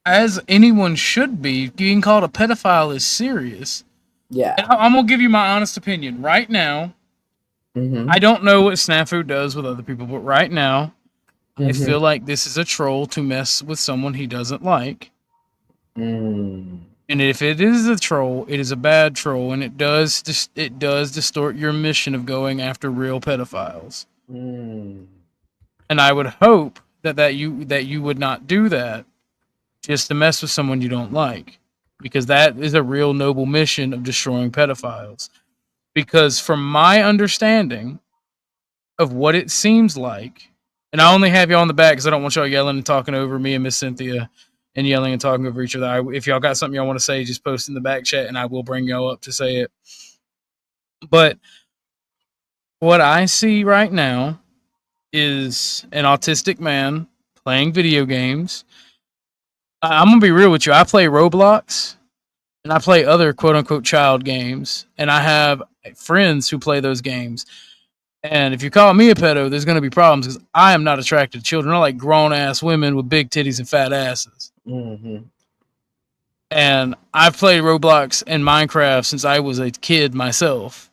as anyone should be, being called a pedophile is serious. Yeah. And I'm gonna give you my honest opinion right now. I don't know what Snafu does with other people, but right now, I feel like this is a troll to mess with someone he doesn't like. And if it is a troll, it is a bad troll, and it does distort your mission of going after real pedophiles. And I would hope that you would not do that just to mess with someone you don't like, because that is a real noble mission of destroying pedophiles. Because from my understanding of what it seems like, and I only have y'all on the back because I don't want y'all yelling and talking over me and Miss Cynthia and yelling and talking over each other. If y'all got something y'all want to say, just post in the back chat and I will bring y'all up to say it. But what I see right now is an autistic man playing video games. I'm going to be real with you. I play Roblox and I play other quote unquote child games, and I have friends who play those games. And if you call me a pedo, there's going to be problems because I am not attracted to children. I like grown ass women with big titties and fat asses. And I've played Roblox and Minecraft since I was a kid myself,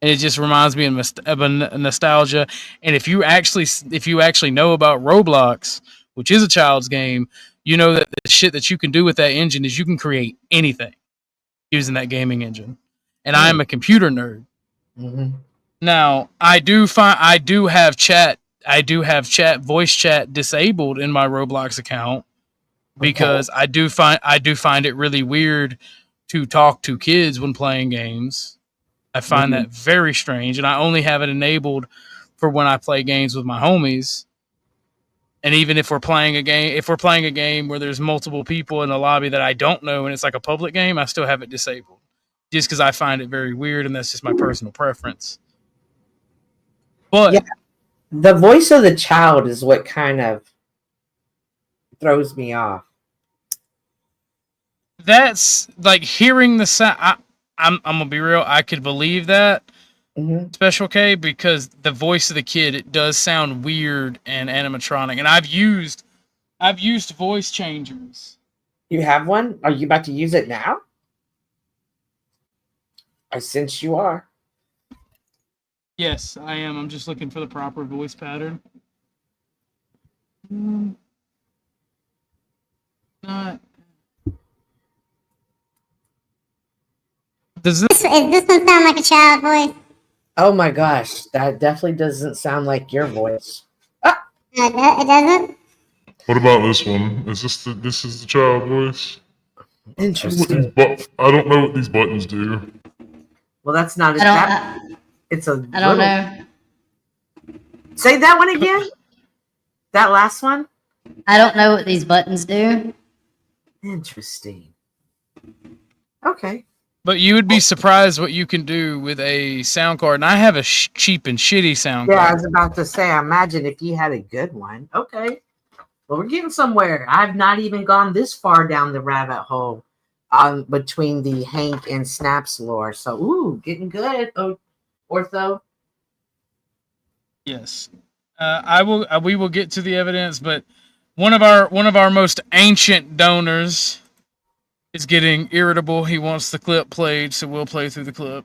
and it just reminds me of a nostalgia. And if you actually know about Roblox, which is a child's game, you know that the shit that you can do with that engine is you can create anything using that gaming engine. And I am a computer nerd. Now, I do have voice chat disabled in my Roblox account because I do find it really weird to talk to kids when playing games. I find that very strange, and I only have it enabled for when I play games with my homies. And even if we're playing a game where there's multiple people in the lobby that I don't know and it's like a public game, I still have it disabled just because I find it very weird, and that's just my personal preference. But yeah, the voice of the child is what kind of throws me off. That's like hearing the sound. I'm gonna be real. I could believe that, Special K, because the voice of the kid, it does sound weird and animatronic. And I've used voice changers. You have one? Are you about to use it now? I sense you are. Yes, I am. I'm just looking for the proper voice pattern. Not. Does this one sound like a child voice? Oh my gosh, that definitely doesn't sound like your voice. It doesn't? What about this one? Is this is the child voice? Interesting. I don't know what these buttons do. Well, that's not a I it's a I don't know. Say that one again. That last one? I don't know what these buttons do. Interesting. Okay. But you would be surprised what you can do with a sound card. And I have a cheap and shitty sound card. Yeah, I was about to say, imagine if you had a good one. Okay. Well, we're getting somewhere. I've not even gone this far down the rabbit hole between the Hank and Snaps lore. So, ooh, getting good, Ortho. Yes. We will get to the evidence, but one of our most ancient donors is getting irritable. He wants the clip played, so we'll play through the clip.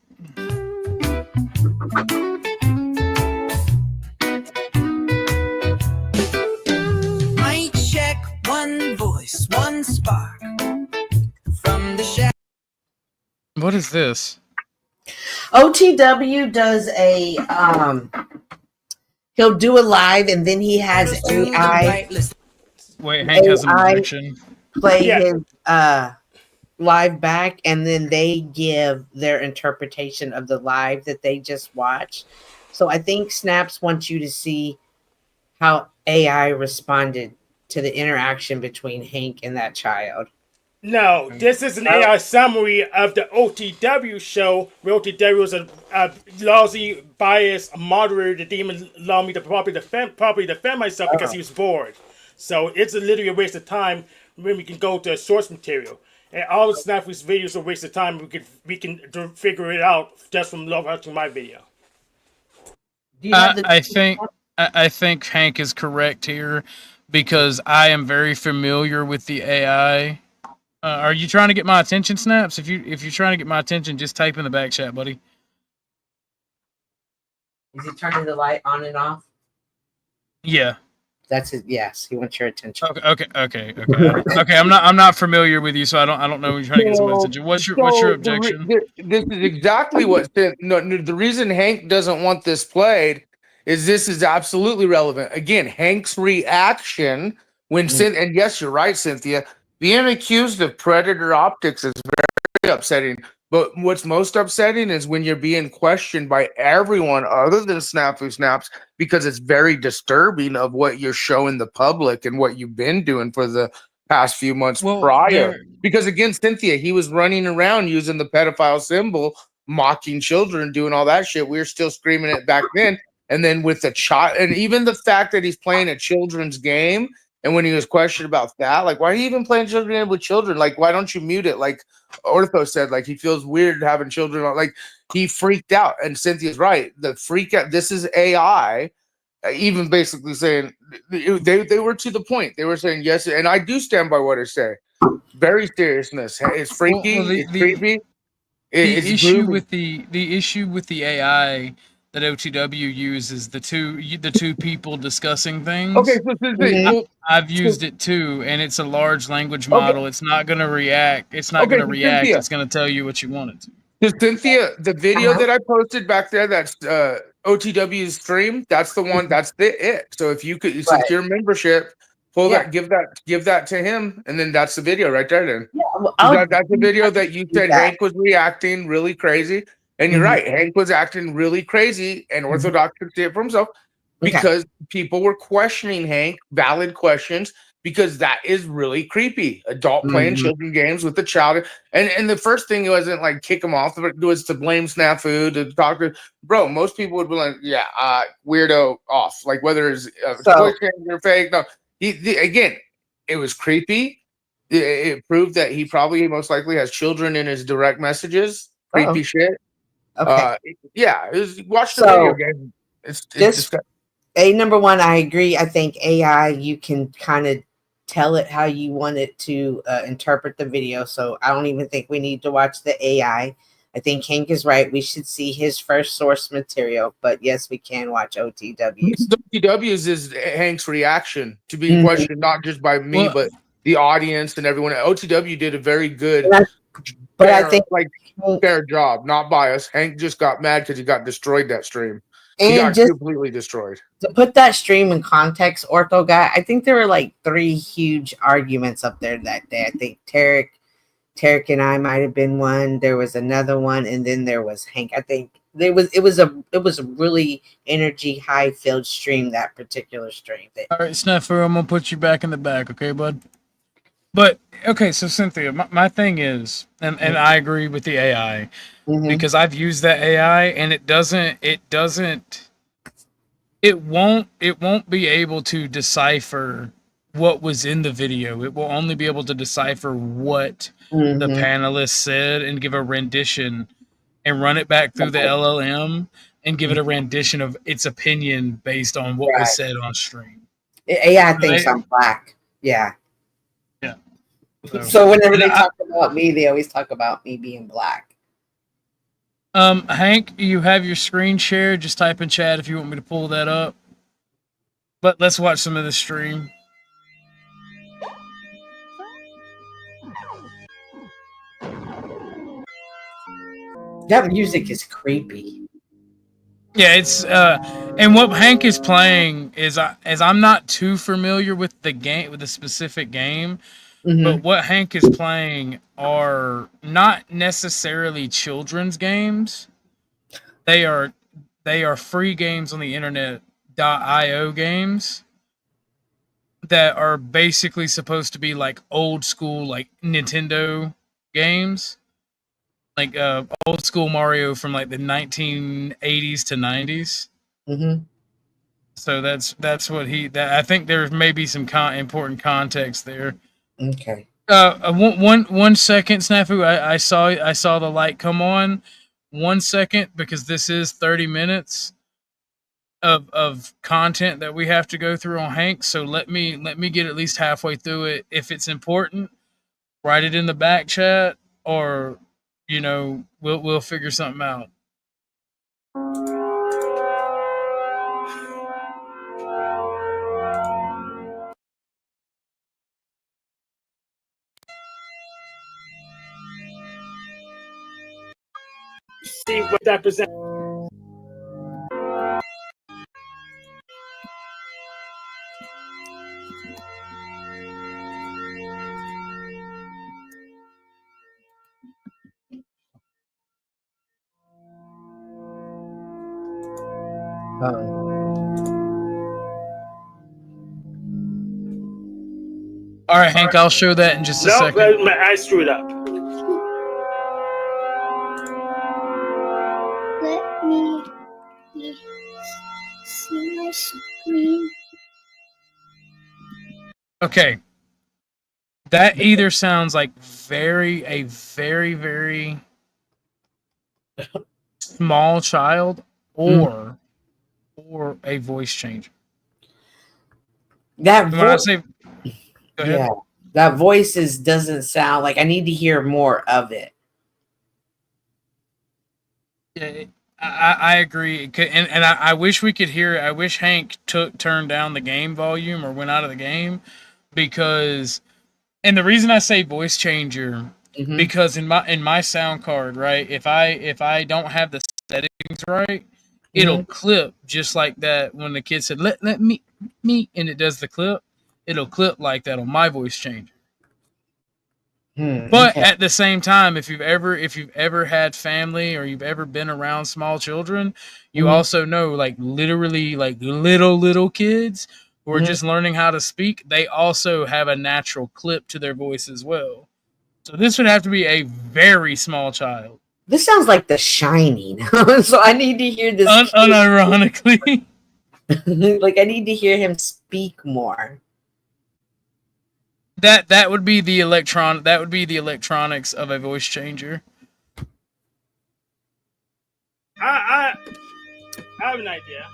Mic check, one voice, one spark from the shadow. What is this? OTW does a he'll do a live and then he has AI. Wait, Hank has an objection. Play his live back, and then they give their interpretation of the live that they just watched. So I think Snaps wants you to see how AI responded to the interaction between Hank and that child. No, this is an AI summary of the OTW show, where OTW was a lousy, biased moderator that didn't even allow me to properly defend myself because he was bored. So it's literally a waste of time when we can go to source material. And all the Snappy's videos are a waste of time. We can figure it out just from watching my video. I think Hank is correct here because I am very familiar with the AI. Are you trying to get my attention, Snaps? If you're trying to get my attention, just type in the back chat, buddy. Is he turning the light on and off? Yeah. That's it. Yes, he wants your attention. Okay. I'm not familiar with you, so I don't know when you're trying to get some attention. What's your objection? This is exactly what the reason Hank doesn't want this played is this is absolutely relevant. Again, Hank's reaction when and yes, you're right, Cynthia. Being accused of predator optics is very upsetting. But what's most upsetting is when you're being questioned by everyone other than Snafu Snaps, because it's very disturbing of what you're showing the public and what you've been doing for the past few months prior. Because again, Cynthia, he was running around using the pedophile symbol, mocking children, doing all that shit. We were still screaming it back then. And then with the child, and even the fact that he's playing a children's game. And when he was questioned about that, like, why are you even playing children game with children? Like, why don't you mute it? Like Ortho said, like, he feels weird having children on. Like, he freaked out. And Cynthia's right. The freak out, this is AI, even basically saying, they were to the point. They were saying, yes, and I do stand by what I say. Very seriousness. It's freaky, it's creepy. The issue with the AI that OTW uses the two people discussing things. Okay, so I've used it too, and it's a large language model. Okay. It's not going to react. It's not going to react. Cynthia. It's going to tell you what you want it to. Cynthia, the video that I posted back there, that's OTW's stream. That's the one. That's it. So if you could, since your membership, pull that, give that to him, and then that's the video right there. Then that's the video that you said Hank was reacting really crazy. And you're right. Hank was acting really crazy, and Orthodox could see it for himself because people were questioning Hank, valid questions, because that is really creepy. Adult playing children games with the child. And the first thing wasn't like kick him off, it was to blame Snafu, to talk to, bro, most people would be like, weirdo off. Like whether it's toy or fake. No, again, it was creepy. It proved that he probably most likely has children in his direct messages. Creepy shit. Okay. Watch the video game. It's number one, I agree. I think AI, you can kind of tell it how you want it to interpret the video. So I don't even think we need to watch the AI. I think Hank is right. We should see his first source material. But yes, we can watch OTW's. OTW's is Hank's reaction to being questioned, not just by me, but the audience and everyone. OTW did a very good. But I think fair job, not biased. Hank just got mad because he got destroyed that stream. He got completely destroyed. To put that stream in context, Ortho Guy, I think there were like 3 huge arguments up there that day. I think Tarek and I might have been one. There was another one, and then there was Hank. I think it was a really energy high filled stream, that particular stream. All right, Snafu, I'm gonna put you back in the back, okay, bud? But okay, so Cynthia, my thing is, and I agree with the AI because I've used that AI and it won't be able to decipher what was in the video. It will only be able to decipher what the panelists said and give a rendition and run it back through the LLM and give it a rendition of its opinion based on what was said on stream. AI thinks I'm black. Yeah. So whenever they talk about me, they always talk about me being black. Hank, you have your screen shared. Just type in chat if you want me to pull that up. But let's watch some of the stream. That music is creepy. Yeah, it's and what Hank is playing is as I'm not too familiar with the game, with the specific game, but what Hank is playing are not necessarily children's games. They are free games on the internet .io games that are basically supposed to be like old school like Nintendo games. Like old school Mario from like the 1980s to 90s. So that's what I think there may be some important context there. Okay. One second, Snafu. I saw the light come on. 1 second, because this is 30 minutes of content that we have to go through on Hank. So let me get at least halfway through it. If it's important, write it in the back chat, or we'll figure something out. See what that presents. All right, Hank, I'll show that in just a second. I screwed up. Let me see my screen. Okay. That either sounds like a very, very small child or a voice changer. That voice, yeah, that voice doesn't sound like. I need to hear more of it. Yeah, I agree, and I wish we could hear it. I wish Hank turned down the game volume or went out of the game, because, and the reason I say voice changer, because in my sound card, right, if I don't have the settings right, it'll clip just like that. When the kid said let me, and it does the clip, it'll clip like that on my voice changer. But at the same time, if you've ever had family, or you've ever been around small children, you also know, like, literally, like little kids who are just learning how to speak, they also have a natural clip to their voice as well. So this would have to be a very small child. This sounds like The Shining. So I need to hear this unironically. Like, I need to hear him speak more. That would be the electronics of a voice changer. I have an idea.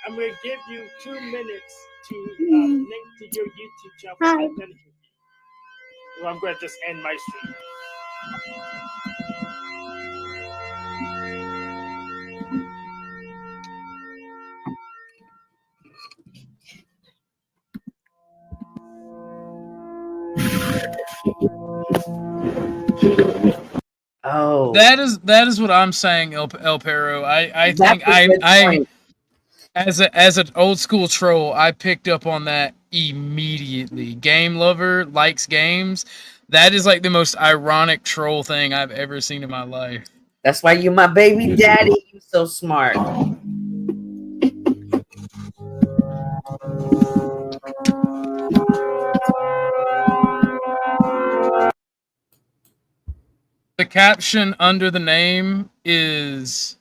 I'm going to give you 2 minutes to link to your YouTube channel. Well, I'm going to just end my stream. Oh, that is what I'm saying, El Perro. I think I as an old school troll, I picked up on that immediately. Game lover, likes games. That is like the most ironic troll thing I've ever seen in my life. That's why you my baby daddy. You so smart. The caption under the name is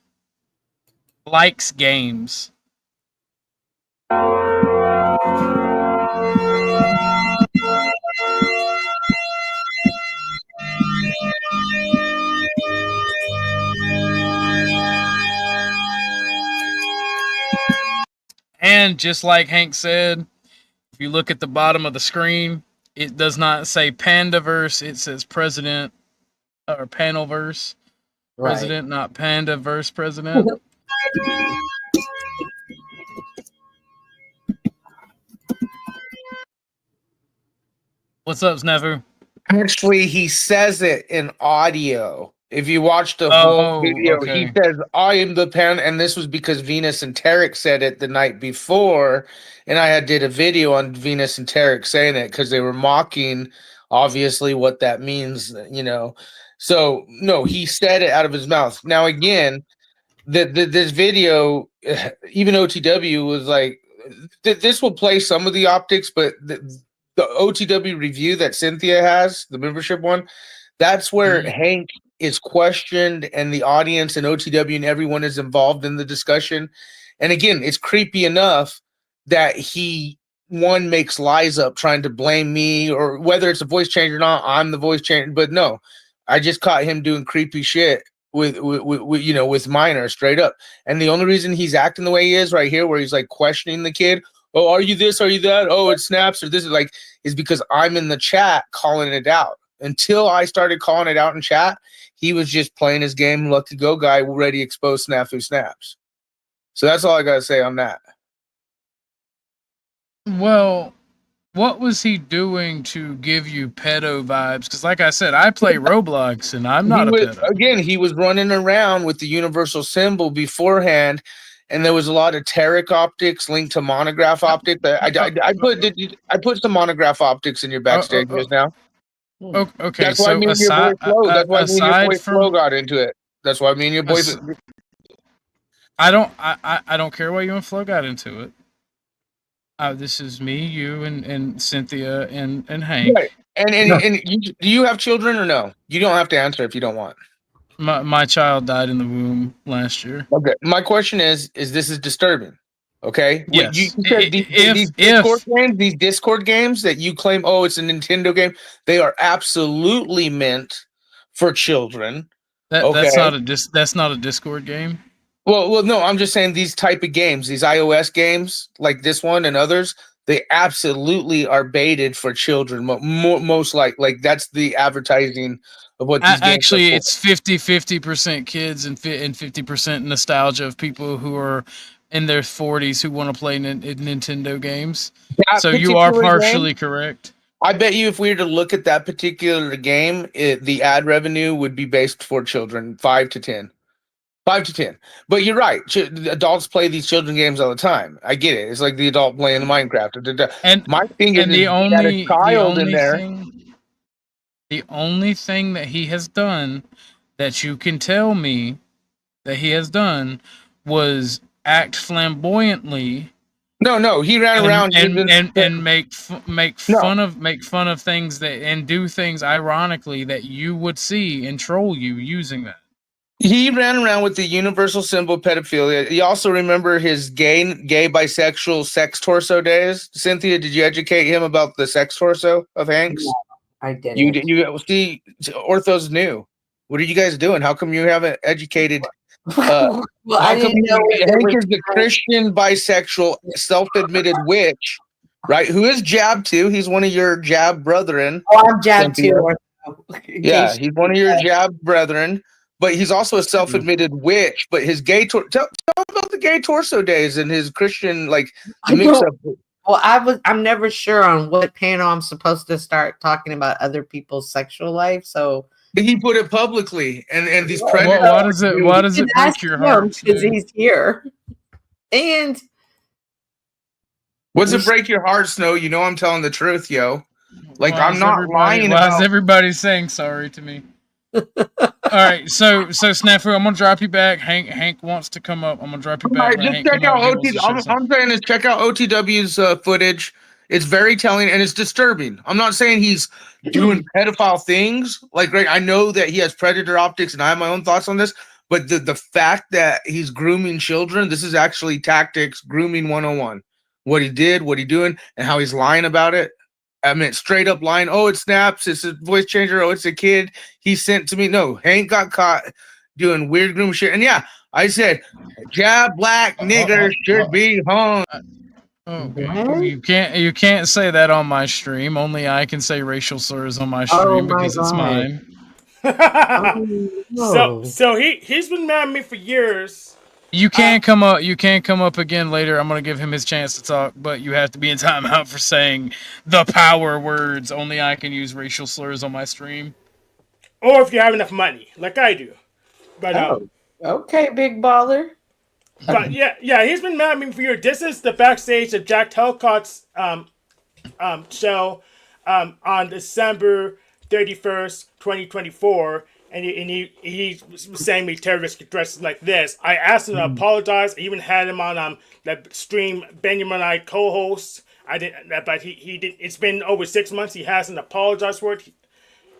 likes games. And just like Hank said, if you look at the bottom of the screen, it does not say Pandaverse, it says President, or Panelverse. President, not Pandaverse President. What's up, Snafu? Actually, he says it in audio. If you watch the whole video, he says, I am the pan. And this was because Venus and Tarek said it the night before. And I did a video on Venus and Tarek saying it because they were mocking, obviously, what that means, you know. So, no, he said it out of his mouth. Now, again, this video, even OTW was like, this will play some of the optics, but the OTW review that Cynthia has, the membership one, that's where Hank is questioned and the audience and OTW and everyone is involved in the discussion. And again, it's creepy enough that he makes lies up trying to blame me, or whether it's a voice change or not, I'm the voice change. But no, I just caught him doing creepy shit with you know, with minor straight up. And the only reason he's acting the way he is right here, where he's like questioning the kid, oh, are you this, are you that, oh, it snaps, or this is like, is because I'm in the chat calling it out. Until I started calling it out in chat, he was just playing his game, lucky go guy, ready to expose snafu snaps. So that's all I gotta say on that. Well, what was he doing to give you pedo vibes? Because like I said, I play Roblox and I'm not a pedo. Again, he was running around with the universal symbol beforehand, and there was a lot of Tarek optics linked to monograph optics. I put some monograph optics in your backstage just now. Okay, that's why me and your boy Flo. That's why me and your boy Flo got into it. That's why me and your boy. I don't care why you and Flo got into it. This is me, you, and Cynthia and Hank. Right. And do you have children or no? You don't have to answer if you don't want. My child died in the womb last year. Okay. My question is this is disturbing? Okay. Yes. You said these Discord games that you claim, oh, it's a Nintendo game, they are absolutely meant for children. That's not a Discord game. Well, no, I'm just saying these type of games, these iOS games like this one and others, they absolutely are baited for children. Most like that's the advertising of what these games actually are it's 50% kids and 50% nostalgia of people who are in their 40s who want to play Nintendo games. So you are partially correct. I bet you if we were to look at that particular game, the ad revenue would be based for children, 5 to 10. 5 to 10. But you're right. Adults play these children games all the time. I get it. It's like the adult playing Minecraft. And my thing is, the only thing that he has done that you can tell me that he has done was act flamboyantly. No, he ran around and make fun of things that and do things ironically that you would see and troll you using that. He ran around with the universal symbol pedophilia. You also remember his gay bisexual sex torso days. Cynthia, did you educate him about the sex torso of Hank's? No, I didn't. You see, Ortho's new. What are you guys doing? How come you haven't educated? Well, I didn't know Hank is the Christian bisexual self-admitted witch, right? Who is Jab too? He's one of your Jab brethren. Oh, I'm Jab too. Yeah, he's one of your Jab brethren. But he's also a self-admitted witch. But his gay tell about the gay torso days and his Christian mix up. Well, I'm never sure on what panel I'm supposed to start talking about other people's sexual life. So he put it publicly, and these predators. Why does it break your heart? Because he's here. And what's it break your heart, Snow? You know I'm telling the truth, yo. I'm not lying. Why is everybody saying sorry to me? All right, so Snafu, I'm gonna drop you back. Hank wants to come up. I'm gonna drop you back. Right, just check out I'm saying is check out OTW's footage. It's very telling and it's disturbing. I'm not saying he's doing pedophile things. I know that he has predator optics, and I have my own thoughts on this. But the fact that he's grooming children, this is actually tactics grooming 101. What he did, what he doing, and how he's lying about it. I mean, straight up lying. Oh, it snaps. It's a voice changer. Oh, it's a kid he sent to me. No, Hank got caught doing weird groom shit. And yeah, I said, Jab black nigger should be hung. Okay. You can't say that on my stream. Only I can say racial slurs on my stream because it's mine. So he's been mad at me for years. You can come up. You can come up again later. I'm gonna give him his chance to talk, but you have to be in timeout for saying the power words. Only I can use racial slurs on my stream. Or if you have enough money, like I do. But Okay, big baller. But yeah, he's been mad at me for years. This is the backstage of Jack Telcott's show on December 31st, 2024. And he was saying me terrorist dresses like this. I asked him to apologize. I even had him on that stream Benjamin and I co-host. I didn't, but he did. It's been over 6 months. He hasn't apologized for it.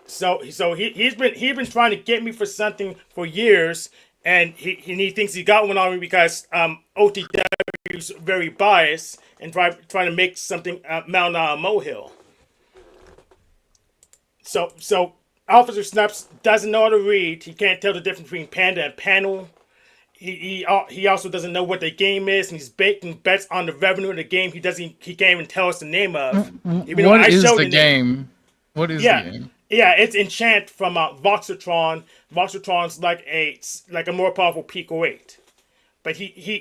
So he's been trying to get me for something for years, and he thinks he got one on me because OTW is very biased and trying to make something Mount Molehill. So Officer Snaps doesn't know how to read. He can't tell the difference between panda and panel. He also doesn't know what the game is, and he's making bets on the revenue of the game. He can't even tell us the name of. What is the game? What is the game? Yeah, it's Enchant from Voxotron. Voxotron's like a more powerful Pico 8. But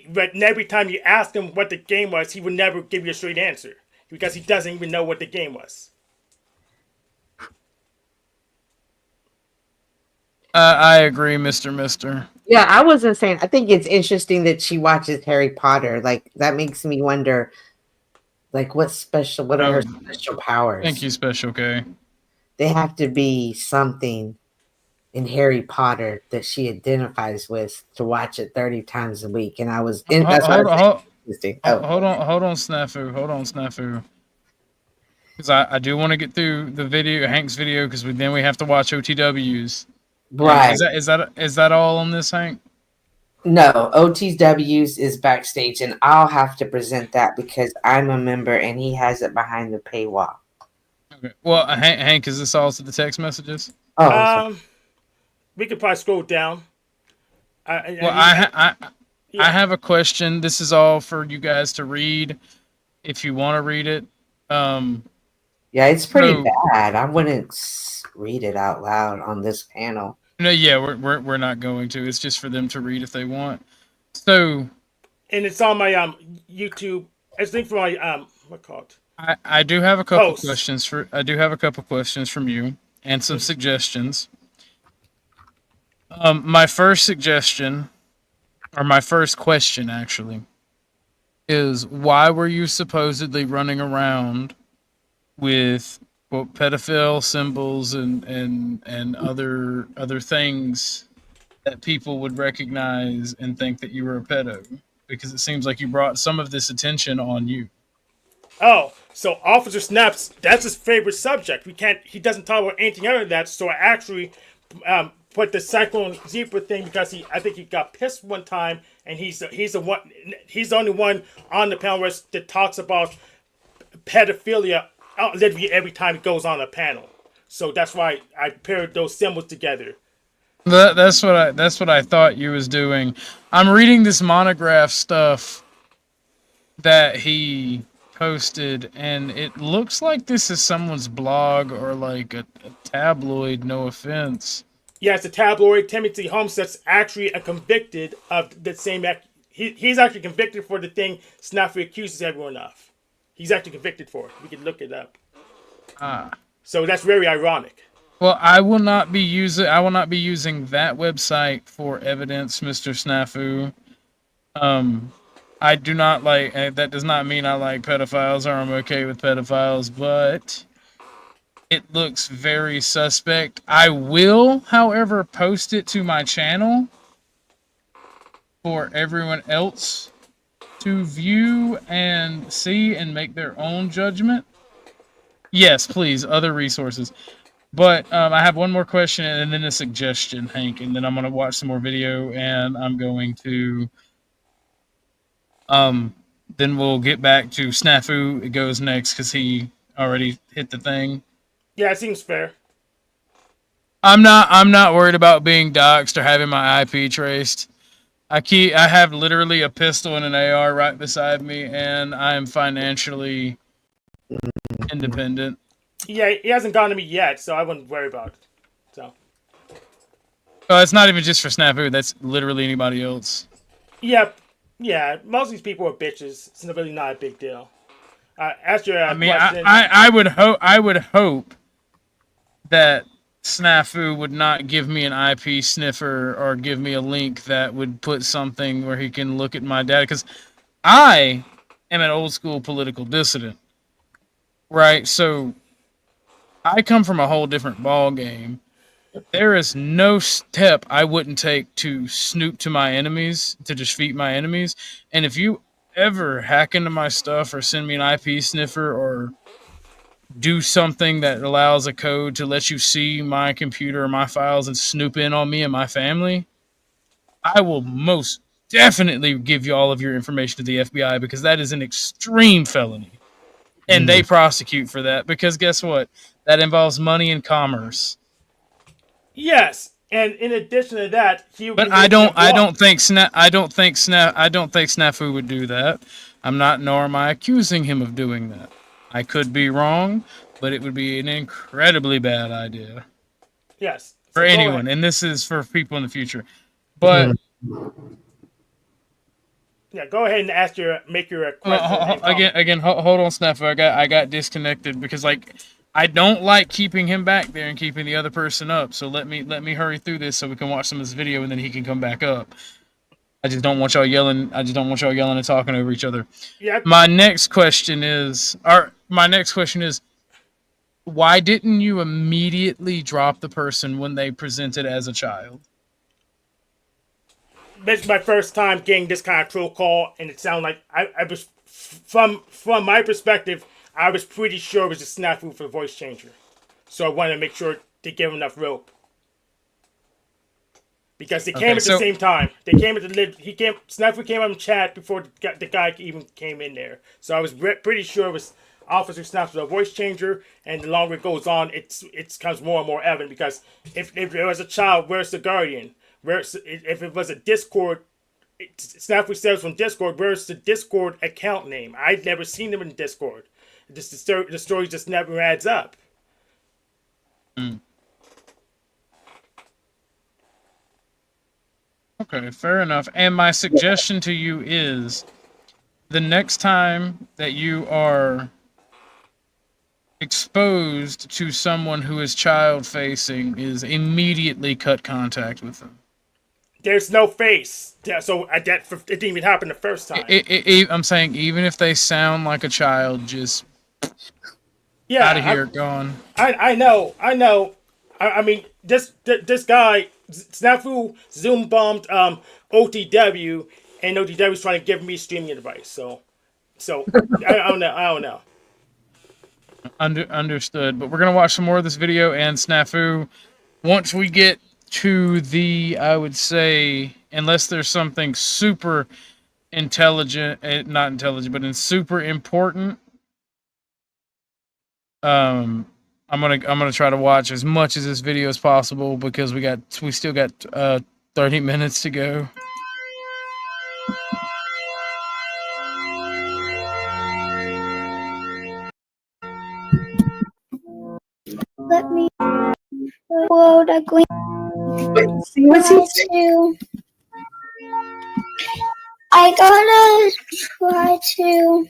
but every time you ask him what the game was, he would never give you a straight answer because he doesn't even know what the game was. I agree, Mister. Yeah, I wasn't saying. I think it's interesting that she watches Harry Potter. Like that makes me wonder, like what are her special powers? Thank you, Special K. They have to be something in Harry Potter that she identifies with to watch it 30 times a week. And I was in. That's Hold on, Snafu. Hold on, Snafu. Because I do want to get through the video, Hank's video, because then we have to watch OTWs. Right. Is that all on this, Hank? No, OTWs is backstage, and I'll have to present that because I'm a member, and he has it behind the paywall. Okay. Well, Hank, is this all to the text messages? Oh, we could probably scroll down. I have a question. This is all for you guys to read, if you want to read it. Yeah, it's pretty bad. I wouldn't read it out loud on this panel. No, yeah, we're not going to. It's just for them to read if they want. So, and it's on my YouTube. I think for my I do have a couple questions from you and some suggestions. My first suggestion, or my first question actually, is why were you supposedly running around with pedophile symbols and other things that people would recognize and think that you were a pedo? Because it seems like you brought some of this attention on you. Oh, so Officer Snaps, that's his favorite subject. He doesn't talk about anything other than that. So I actually put the Cyclone Zebra thing because I think he got pissed one time, and he's the only one on the panel that talks about pedophilia literally every time he goes on a panel. So that's why I paired those symbols together. That's what I thought you was doing. I'm reading this monograph stuff that he posted, and it looks like this is someone's blog or like a tabloid. No offense. Yeah, it's a tabloid. Timothy Holmes that's actually convicted of the same act. He's actually convicted for the thing Snafu accuses everyone of. He's actually convicted for it. We can look it up. So that's very ironic. Well, I will not be using that website for evidence, Mr. Snafu. I do not like. That does not mean I like pedophiles or I'm okay with pedophiles, but it looks very suspect. I will, however, post it to my channel for everyone else to view and see and make their own judgment. Yes, please, other resources. But I have one more question and then a suggestion, Hank, and then I'm going to watch some more video and I'm going to then we'll get back to Snafu. It goes next because he already hit the thing. Yeah, it seems fair. I'm not worried about being doxxed or having my IP traced. I have literally a pistol and an AR right beside me, and I am financially independent. Yeah, he hasn't gone to me yet, so I wouldn't worry about it. So. Oh, it's not even just for Snafu. That's literally anybody else. Yeah. Most of these people are bitches. It's really not a big deal. Ask your I mean, question. I would hope that Snafu would not give me an IP sniffer or give me a link that would put something where he can look at my data, because I am an old school political dissident, right? So I come from a whole different ball game. There is no step I wouldn't take to snoop to my enemies, to defeat my enemies. And if you ever hack into my stuff or send me an IP sniffer or do something that allows a code to let you see my computer or my files and snoop in on me and my family, I will most definitely give you all of your information to the FBI, because that is an extreme felony. And they prosecute for that, because guess what? That involves money and commerce. Yes, and in addition to that, But I don't think Snafu would do that. Nor am I accusing him of doing that. I could be wrong, but it would be an incredibly bad idea. Yes. For anyone, and this is for people in the future. But yeah, go ahead and make your question. again, hold on, Snafu. I got disconnected because I don't like keeping him back there and keeping the other person up. So let me hurry through this so we can watch some of this video and then he can come back up. I just don't want y'all yelling. And talking over each other. Yeah. My next question is, why didn't you immediately drop the person when they presented as a child? This is my first time getting this kind of troll call, and it sounded like I was, from my perspective, I was pretty sure it was a snafu for the voice changer. So I wanted to make sure to give him enough rope. Because they came at the same time. They came at Snafu came on chat before the guy even came in there. So I was pretty sure it was Officer Snafu, the voice changer, and the longer it goes on, it becomes more and more evident, because if it was a child, where's the guardian? If it was a Discord, Snafu says from Discord, where's the Discord account name? I've never seen them in Discord. The story just never adds up. Okay, fair enough. And my suggestion to you is, the next time that you are exposed to someone who is child-facing, is immediately cut contact with them. There's no face. Yeah, so it didn't even happen the first time. I'm saying, even if they sound like a child, just out of here, gone. I know. I mean, this guy, Snafu, Zoom bombed OTW, and OTW's trying to give me streaming advice. So I don't know. Understood. But we're gonna watch some more of this video, and Snafu, once we get to the, I would say, unless there's something super intelligent, not intelligent, but super important, I'm gonna try to watch as much of this video as possible, because we still got 30 minutes to go. Let me upload a green. What's he saying? I gotta try to.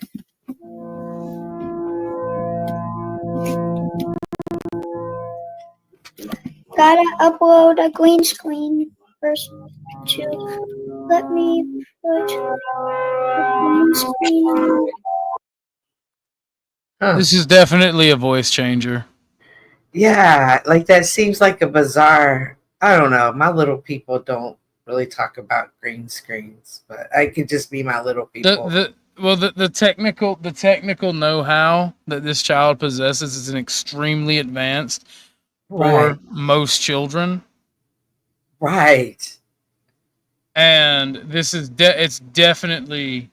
Gotta upload a green screen first to let me put a green screen on. This is definitely a voice changer. Yeah, like that seems like a bizarre. I don't know. My little people don't really talk about green screens, but I could just be my little people. The technical know-how that this child possesses is an extremely advanced for most children. Right. And this is it's definitely,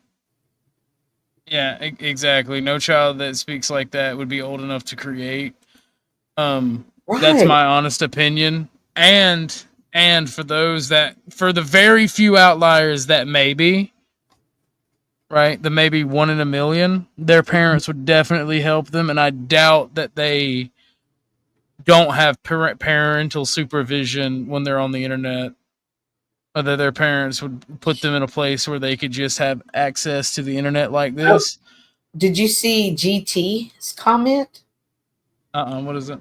yeah, exactly. No child that speaks like that would be old enough to create. That's my honest opinion. And for the very few outliers that may be, right, the maybe 1 in a million, their parents would definitely help them, and I doubt that they don't have parental supervision when they're on the internet. whether their parents would put them in a place where they could just have access to the internet like this. Did you see GT's comment? What is it?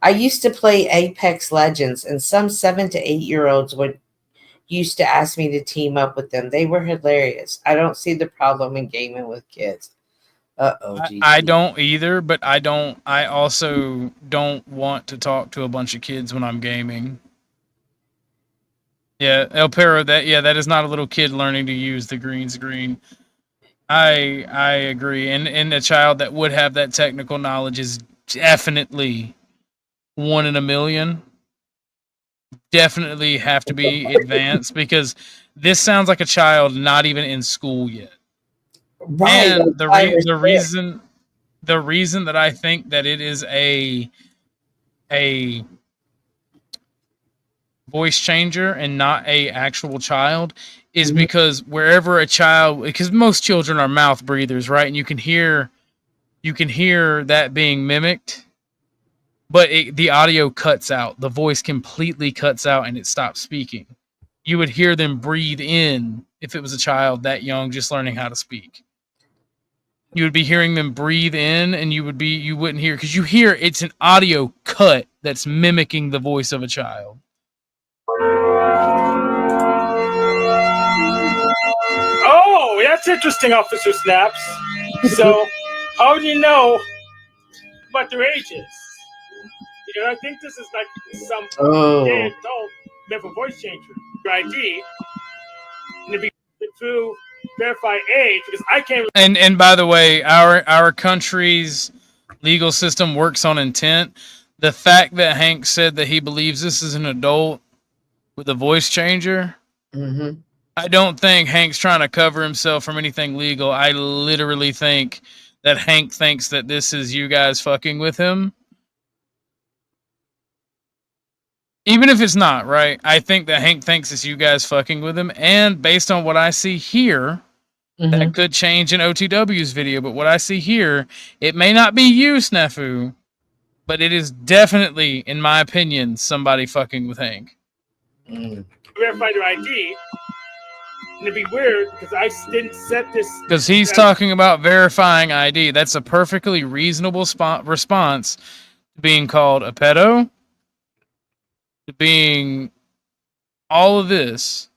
I used to play Apex Legends, and some 7 to 8 year olds would used to ask me to team up with them. They were hilarious. I don't see the problem in gaming with kids. I don't either, but I also don't want to talk to a bunch of kids when I'm gaming. Yeah, El Pero, that is not a little kid learning to use the green screen. I agree. And a child that would have that technical knowledge is definitely 1 in a million. Definitely have to be advanced, because this sounds like a child not even in school yet. Right. And the reason that I think that it is a voice changer and not a actual child is because wherever a child, because most children are mouth breathers, right? And you can hear that being mimicked, but the audio cuts out. The voice completely cuts out and it stops speaking. You would hear them breathe in if it was a child that young just learning how to speak. You would be hearing them breathe in, and you wouldn't hear, because you hear it's an audio cut that's mimicking the voice of a child. Oh, that's interesting, Officer Snaps. So, how do you know what their age is? You know, I think this is like some gay adult with a voice changer. Your ID, and to be through verify age, because I can't. And by the way, our country's legal system works on intent. The fact that Hank said that he believes this is an adult with a voice changer, I don't think Hank's trying to cover himself from anything legal. I literally think that Hank thinks that this is you guys fucking with him. Even if it's not, right? I think that Hank thinks it's you guys fucking with him. And based on what I see here, that could change in OTW's video. But what I see here, it may not be you, Snafu, but it is definitely, in my opinion, somebody fucking with Hank. Verify their ID. And it'd be weird because I didn't set this. Because he's talking about verifying ID. That's a perfectly reasonable response to being called a pedo, to being all of this.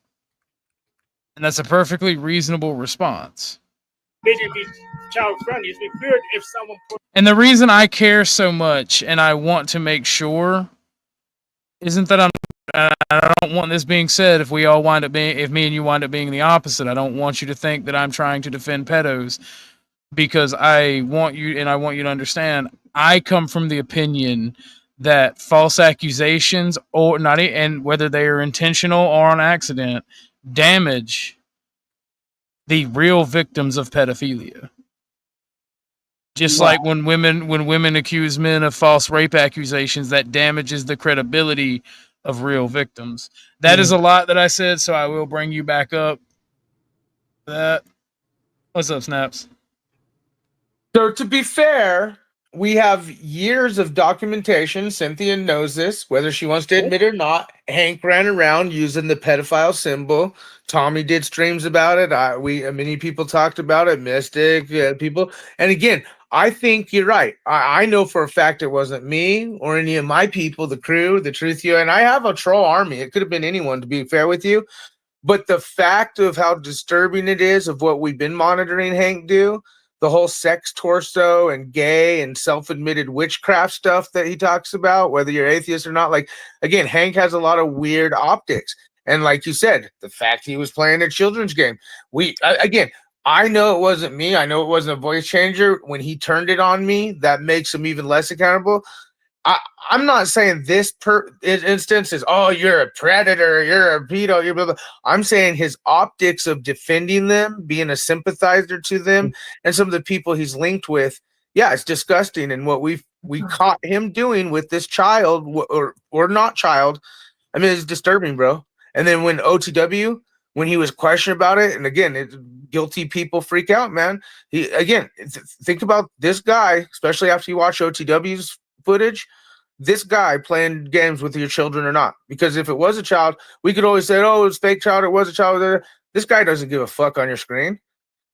And that's a perfectly reasonable response. Maybe be child friendly. It'd be weird if someone put. And the reason I care so much and I want to make sure isn't that I don't want this being said if me and you wind up being the opposite. I don't want you to think that I'm trying to defend pedos, because I want you to understand I come from the opinion that false accusations, or not, and whether they are intentional or on accident, damage the real victims of pedophilia. Just like when women accuse men of false rape accusations, that damages the credibility of real victims. That is a lot that I said, so I will bring you back up. What's up, Snaps? So to be fair, we have years of documentation. Cynthia knows this, whether she wants to admit it or not. Hank ran around using the pedophile symbol. Tommy did streams about it. Many people talked about it. Mystic people. And again, I think you're right. I know for a fact it wasn't me or any of my people, the crew, the Truth You. And I have a troll army. It could have been anyone, to be fair with you. But the fact of how disturbing it is of what we've been monitoring Hank do, the whole sex torso and gay and self-admitted witchcraft stuff that he talks about, whether you're atheist or not. Like, again, Hank has a lot of weird optics. And like you said, the fact he was playing a children's game. I know it wasn't me. I know it wasn't a voice changer. When he turned it on me, that makes him even less accountable. I'm not saying this instance is, oh, you're a predator, you're a pedo, you're blah, blah. I'm saying his optics of defending them, being a sympathizer to them, and some of the people he's linked with, yeah, it's disgusting. And what we caught him doing with this child or not child, I mean, it's disturbing, bro. And then when OTW, when he was questioned about it, and again, guilty people freak out, man. Think about this guy, especially after you watch OTW's footage. this guy playing games with your children or not? Because if it was a child, we could always say, oh, it's fake child, it was a child. This guy doesn't give a fuck on your screen.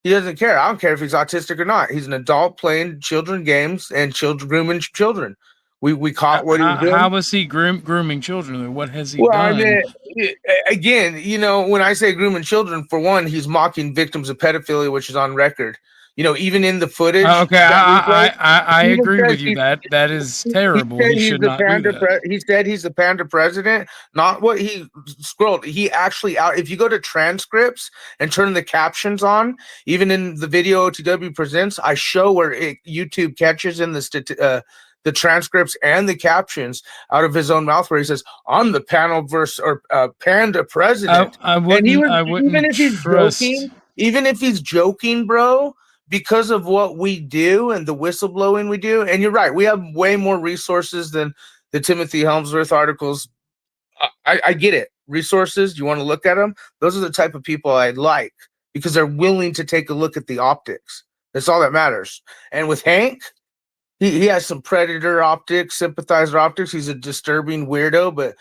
He doesn't care. I don't care if he's autistic or not. He's an adult playing children games and grooming children. We caught what he was doing. How was he grooming children? What has he Well, done? I mean, again, you know, when I say grooming children, for one, he's mocking victims of pedophilia, which is on record. You know, even in the footage. Okay, I agree with you. he- That is terrible. He should not do that. He said he's the panda president. Not what he scrolled. He actually out. If you go to transcripts and turn the captions on, even in the video OTW presents, I show where YouTube catches in the transcripts and the captions out of his own mouth, where he says, "I'm the panda president." I wouldn't. Even if he's joking, bro. Because of what we do and the whistleblowing we do, and you're right, we have way more resources than the Timothy Helmsworth articles. I get it. Resources, you want to look at them? Those are the type of people I like because they're willing to take a look at the optics. That's all that matters. And with Hank, he has some predator optics, sympathizer optics. He's a disturbing weirdo, but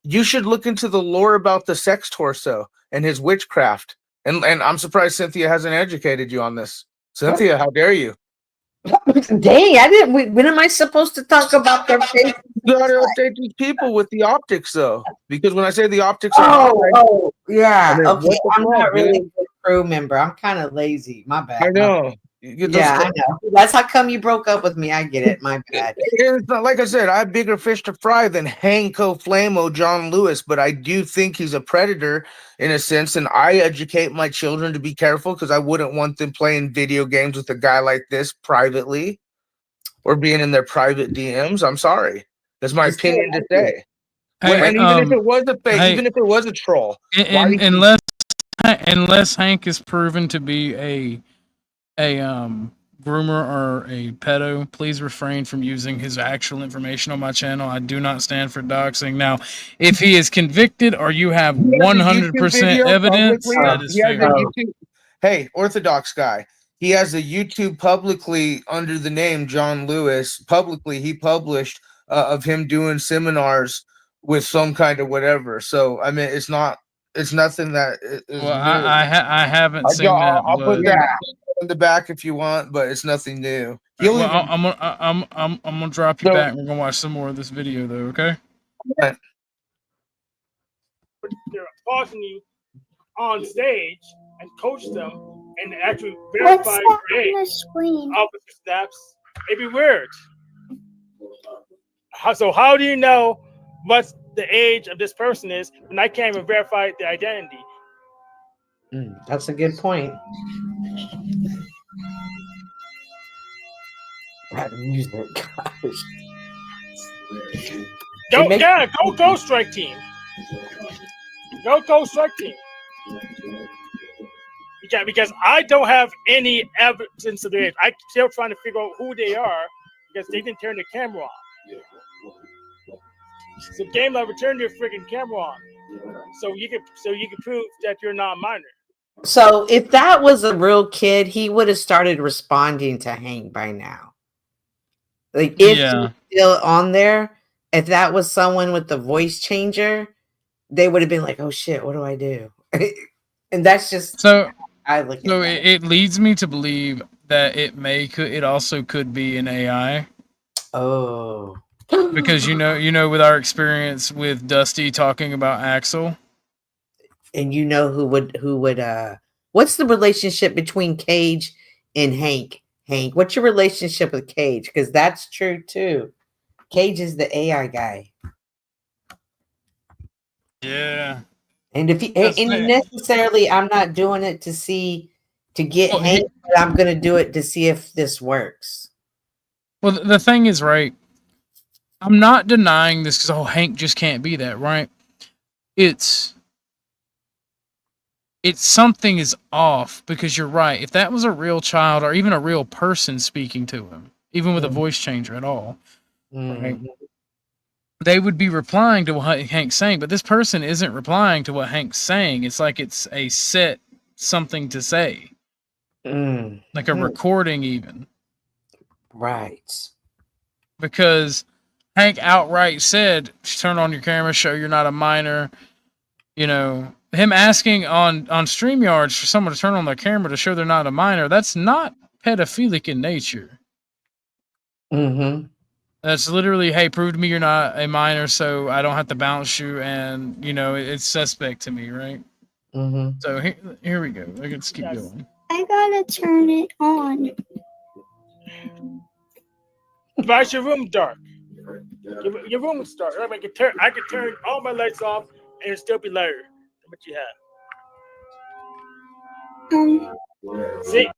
you should look into the lore about the sex torso and his witchcraft. And I'm surprised Cynthia hasn't educated you on this. Cynthia, how dare you? Dang, I didn't. When am I supposed to talk about their face? You gotta update these people with the optics, though, because when I say the optics, Oh, yeah. I mean, Okay, what the I'm fuck, not really dude? a good crew member. I'm kind of lazy. My bad. I know. You get those Yeah, I know. That's how come you broke up with me. I get it. My bad. It's not, like I said, I have bigger fish to fry than Hanko Flamo John Lewis, but I do think he's a predator in a sense, and I educate my children to be careful because I wouldn't want them playing video games with a guy like this privately or being in their private DMs. I'm sorry. That's my opinion to say. And even if it was a fake, even if it was a troll, unless Hank is proven to be a groomer or a pedo, please refrain from using his actual information on my channel. I do not stand for doxing. Now, if he is convicted or you have 100% evidence, that is fair. Hey, Orthodox Guy. He has a YouTube publicly under the name John Lewis. Publicly, he published of him doing seminars with some kind of whatever. So, I mean, it's nothing that is well, I haven't seen that. I'll put that in the back if you want, but it's nothing new. Well, I'm gonna drop you back. We're gonna watch some more of this video, though. Okay. They're pausing you on stage and coach them and actually verify your age. Officer snaps. It'd be weird. So how do you know what the age of this person is when I can't even verify the identity? That's a good point. That music, gosh. Go strike team. Go strike team. Yeah, because I don't have any evidence of their age. I'm still trying to figure out who they are because they didn't turn the camera on. So Game Lover, turn your freaking camera on, so you can prove that you're not a minor. So if that was a real kid, he would have started responding to Hank by now. Like if he's still on there, if that was someone with the voice changer, they would have been like, "Oh shit, what do I do?" And that's just so. I look. So it leads me to believe that it also could be an AI. Oh. Because you know, with our experience with Dusty talking about Axel, and you know who would what's the relationship between Cage and Hank? Hank, what's your relationship with Cage? Because that's true too. Cage is the AI guy. Yeah. And if he and necessarily, I'm not doing it to get Hank, but I'm gonna do it to see if this works. Well, the thing is, right? I'm not denying this because Hank just can't be that, right? It's something is off because you're right. If that was a real child or even a real person speaking to him, even with a voice changer at all, right? They would be replying to what Hank's saying, but this person isn't replying to what Hank's saying. It's like it's a set something to say, like a recording even. Right. Because Hank outright said, "Turn on your camera, show you're not a minor." You know, him asking on StreamYards for someone to turn on their camera to show they're not a minor, that's not pedophilic in nature. Mm-hmm. That's literally, hey, prove to me you're not a minor, so I don't have to bounce you, and you know it's suspect to me, right? Mm-hmm. So here we go. Let's keep going. I gotta turn it on. Why is your room dark? Your room is dark. I can turn all my lights off and it'll still be lighter than what you have. See?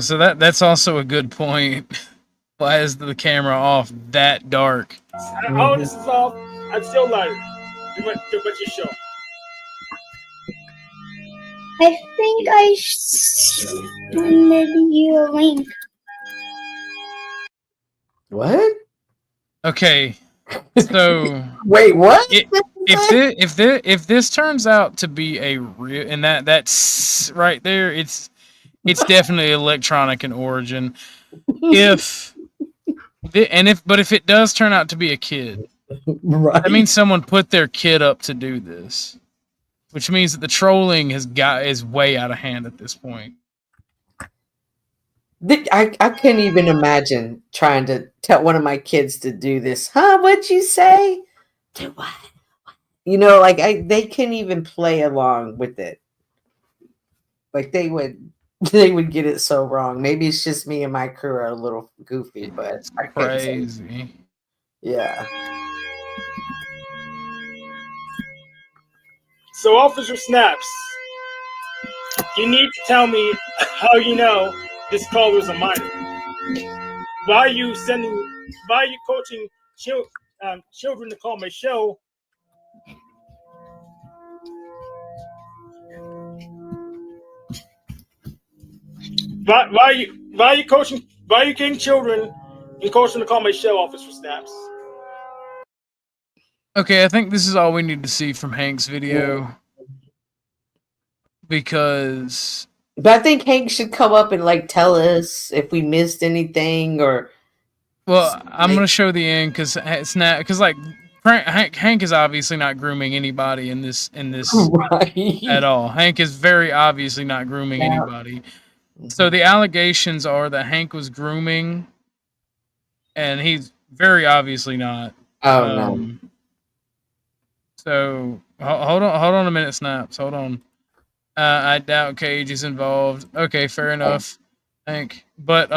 So that's also a good point. Why is the camera off that dark? All this is off. I'm still lighter than what you show. I think I sent you a link. What? Okay, so wait, what? If this turns out to be a real, and that's right there, it's definitely electronic in origin. If it does turn out to be a kid, right? That means someone put their kid up to do this, which means that the trolling is way out of hand at this point. I couldn't even imagine trying to tell one of my kids to do this. Huh? What'd you say? Do what? You know, like they couldn't even play along with it. Like they would get it so wrong. Maybe it's just me and my crew are a little goofy, but it's crazy. Yeah. So, Officer Snaps, you need to tell me how you know this caller is a minor. Why are you coaching children to call my show? Why are you getting children and coaching to call my show, Officer Snaps? Okay, I think this is all we need to see from Hank's video. Because but I think Hank should come up and like tell us if we missed anything or. Well, I'm gonna show the end because it's not like Hank is obviously not grooming anybody in this right. at all. Hank is very obviously not grooming anybody. So the allegations are that Hank was grooming, and he's very obviously not. Oh no. So hold on a minute, Snaps. Hold on. I doubt Cage is involved. Okay, fair enough. Hank. But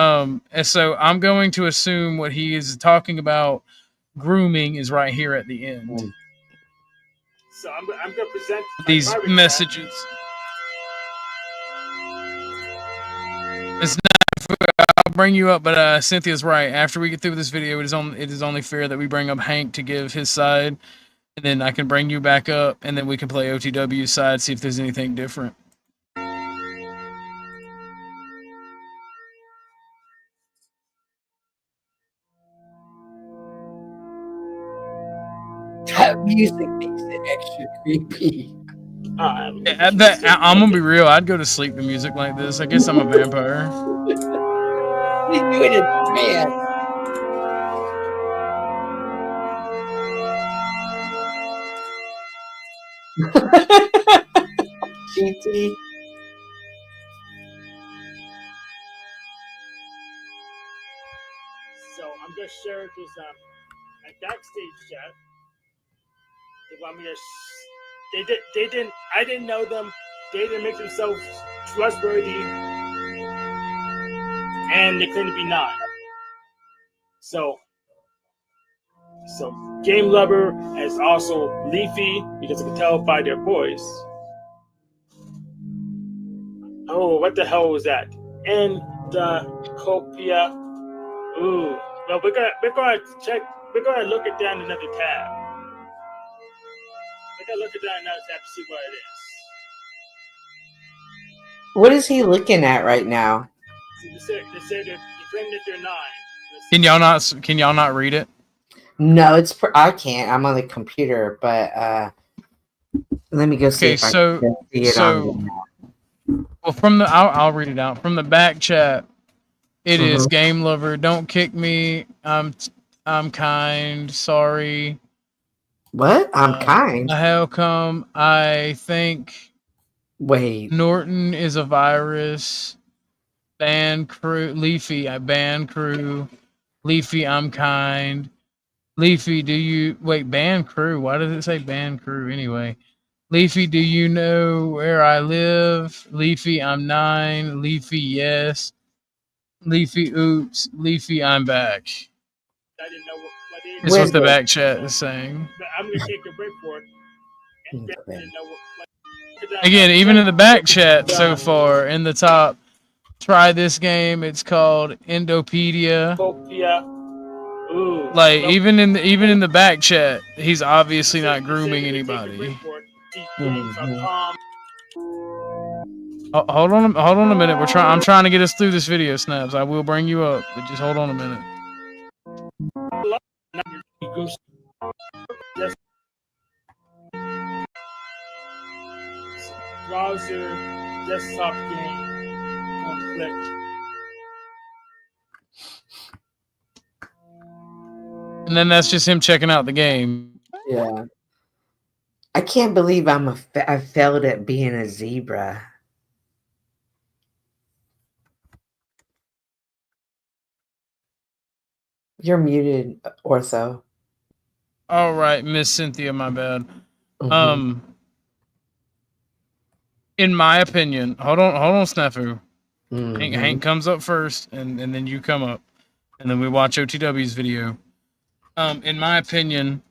so I'm going to assume what he is talking about grooming is right here at the end. So I'm going to present these messages. It's not, I'll bring you up, but Cynthia's right. After we get through this video, it is only fair that we bring up Hank to give his side, and then I can bring you back up, and then we can play OTW's side, see if there's anything different. That music makes it extra creepy. I'm gonna be real. I'd go to sleep to music like this. I guess I'm a vampire. He's doing it, man. GT. So I'm gonna share this a backstage chat. They want me to. They didn't. I didn't know them. They didn't make themselves trustworthy, and they couldn't be not. So Game Lover is also Leafy because I can tell by their voice. Oh, what the hell was that? And the Copia. Ooh. Well, we're gonna check. We're gonna look at that in another tab. We're gonna look at that in another tab to see what it is. What is he looking at right now? See, they say they're claiming that they're 9. Can y'all not read it? No, I can't. I'm on the computer, but let me go see if I can see it on. Well, from the I'll read it out from the back chat. It is Game Lover. Don't kick me. I'm I'm kind. Sorry. What? I'm kind. How come? I think. Wait. Norton is a virus. Ban crew. Leafy, I ban crew. Leafy, I'm kind. Leafy, do you wait? Ban crew. Why does it say ban crew anyway? Leafy, do you know where I live? Leafy, I'm 9. Leafy, yes. Leafy, oops. Leafy, I'm back. I didn't know what Is what the back chat is saying. I'm gonna take a break for it. And I didn't know what, Again, even in the back chat so far, in the top, try this game. It's called Endopedia. Yeah. Ooh. Like even in the back chat, he's obviously not grooming anybody. Hold on a minute. I'm trying to get us through this video, Snaps. I will bring you up, but just hold on a minute. Browser, desktop game, click. And then that's just him checking out the game. Yeah. I can't believe I failed at being a zebra. You're muted, Ortho. All right, Miss Cynthia, my bad. In my opinion, hold on, Snafu. Hank comes up first, and then you come up, and then we watch OTW's video. In my opinion,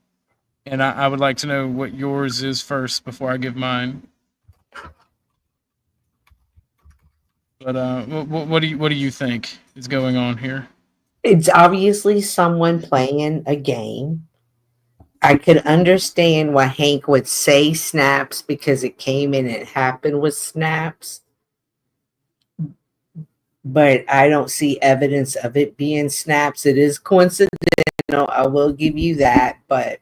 and I would like to know what yours is first before I give mine. But what do you think is going on here? It's obviously someone playing a game. I could understand why Hank would say snaps because it came in and happened with snaps. But I don't see evidence of it being snaps. It is coincidental. I will give you that. But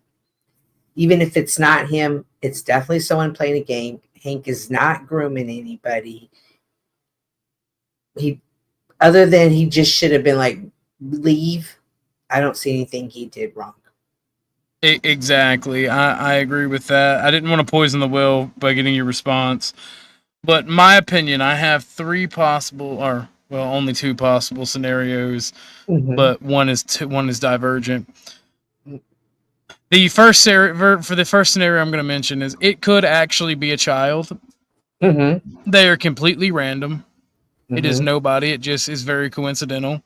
even if it's not him, it's definitely someone playing a game. Hank is not grooming anybody. Other than he just should have been like, leave. I don't see anything he did wrong. Exactly. I agree with that. I didn't want to poison the well by getting your response. But my opinion, I have only 2 possible scenarios, but one is divergent. The first scenario I'm going to mention is it could actually be a child. They are completely random. It is nobody. It just is very coincidental.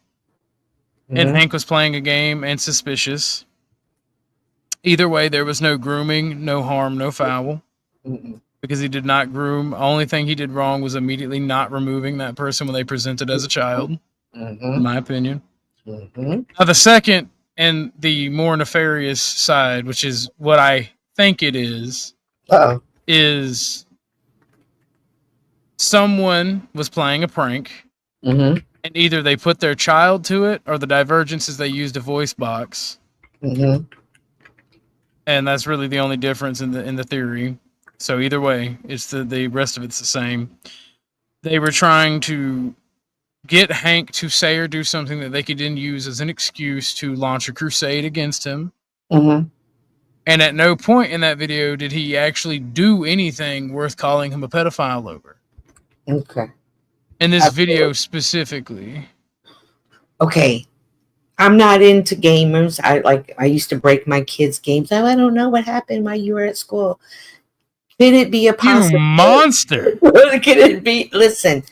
And Hank was playing a game and suspicious. Either way, there was no grooming, no harm, no foul. Because he did not groom. The only thing he did wrong was immediately not removing that person when they presented as a child. In my opinion. Now, the second and the more nefarious side, which is what I think it is someone was playing a prank. And either they put their child to it or the divergence is they used a voice box. And that's really the only difference in the theory. So either way, it's the rest of it's the same. They were trying to get Hank to say or do something that they could then use as an excuse to launch a crusade against him. And at no point in that video did he actually do anything worth calling him a pedophile over. In this video specifically. Okay. I'm not into gamers. I used to break my kids' games. I don't know what happened while you were at school. Could it be a possibility? You monster. Could it be? Listen,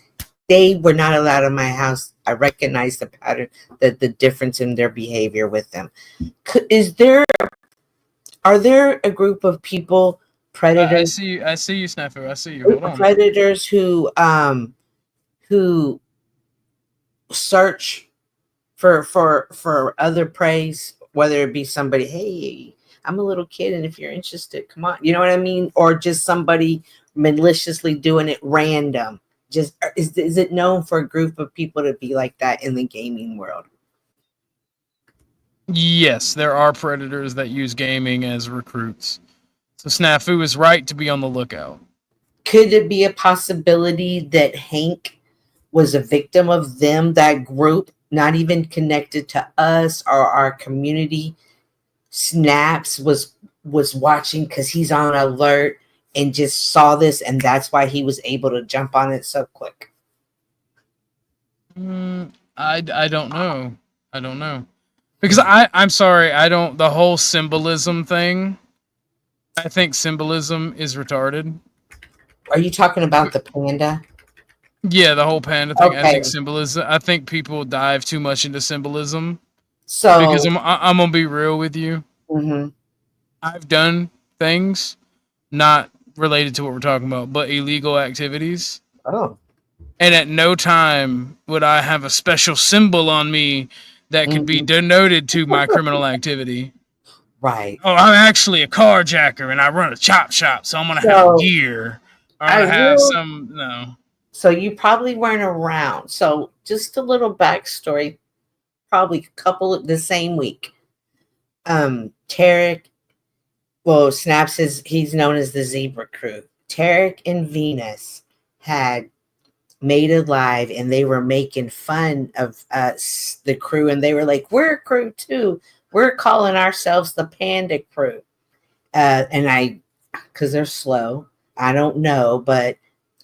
they were not allowed in my house. I recognize the pattern, the difference in their behavior with them. Are there a group of people, predators? I see you, Snafu. I see you. Hold on. Predators who search for other preys, whether it be somebody, hey, I'm a little kid, and if you're interested, come on. You know what I mean? Or just somebody maliciously doing it random. Just is it known for a group of people to be like that in the gaming world? Yes, there are predators that use gaming as recruits. So Snafu is right to be on the lookout. Could it be a possibility that Hank was a victim of them, that group, not even connected to us or our community. Snaps was watching because he's on alert and just saw this, and that's why he was able to jump on it so quick. I don't know. I don't know. Because I'm sorry, I don't, the whole symbolism thing, I think symbolism is retarded. Are you talking about the panda? Yeah, the whole panda thing. I Okay. think symbolism, I think people dive too much into symbolism. So because I'm gonna be real with you. Mhm. I've done things not related to what we're talking about, but illegal activities. Oh. And at no time would I have a special symbol on me that could be denoted to my criminal activity. Right. Oh, I'm actually a carjacker and I run a chop shop, so I'm gonna have So, a gear. Or I I have will- some no. So you probably weren't around. So just a little backstory, probably a couple of the same week. Tarek, well, Snaps is he's known as the Zebra Crew. Tarek and Venus had made a live and they were making fun of us, the crew, and they were like, we're a crew too. We're calling ourselves the Panda Crew. And I, because they're slow, I don't know, but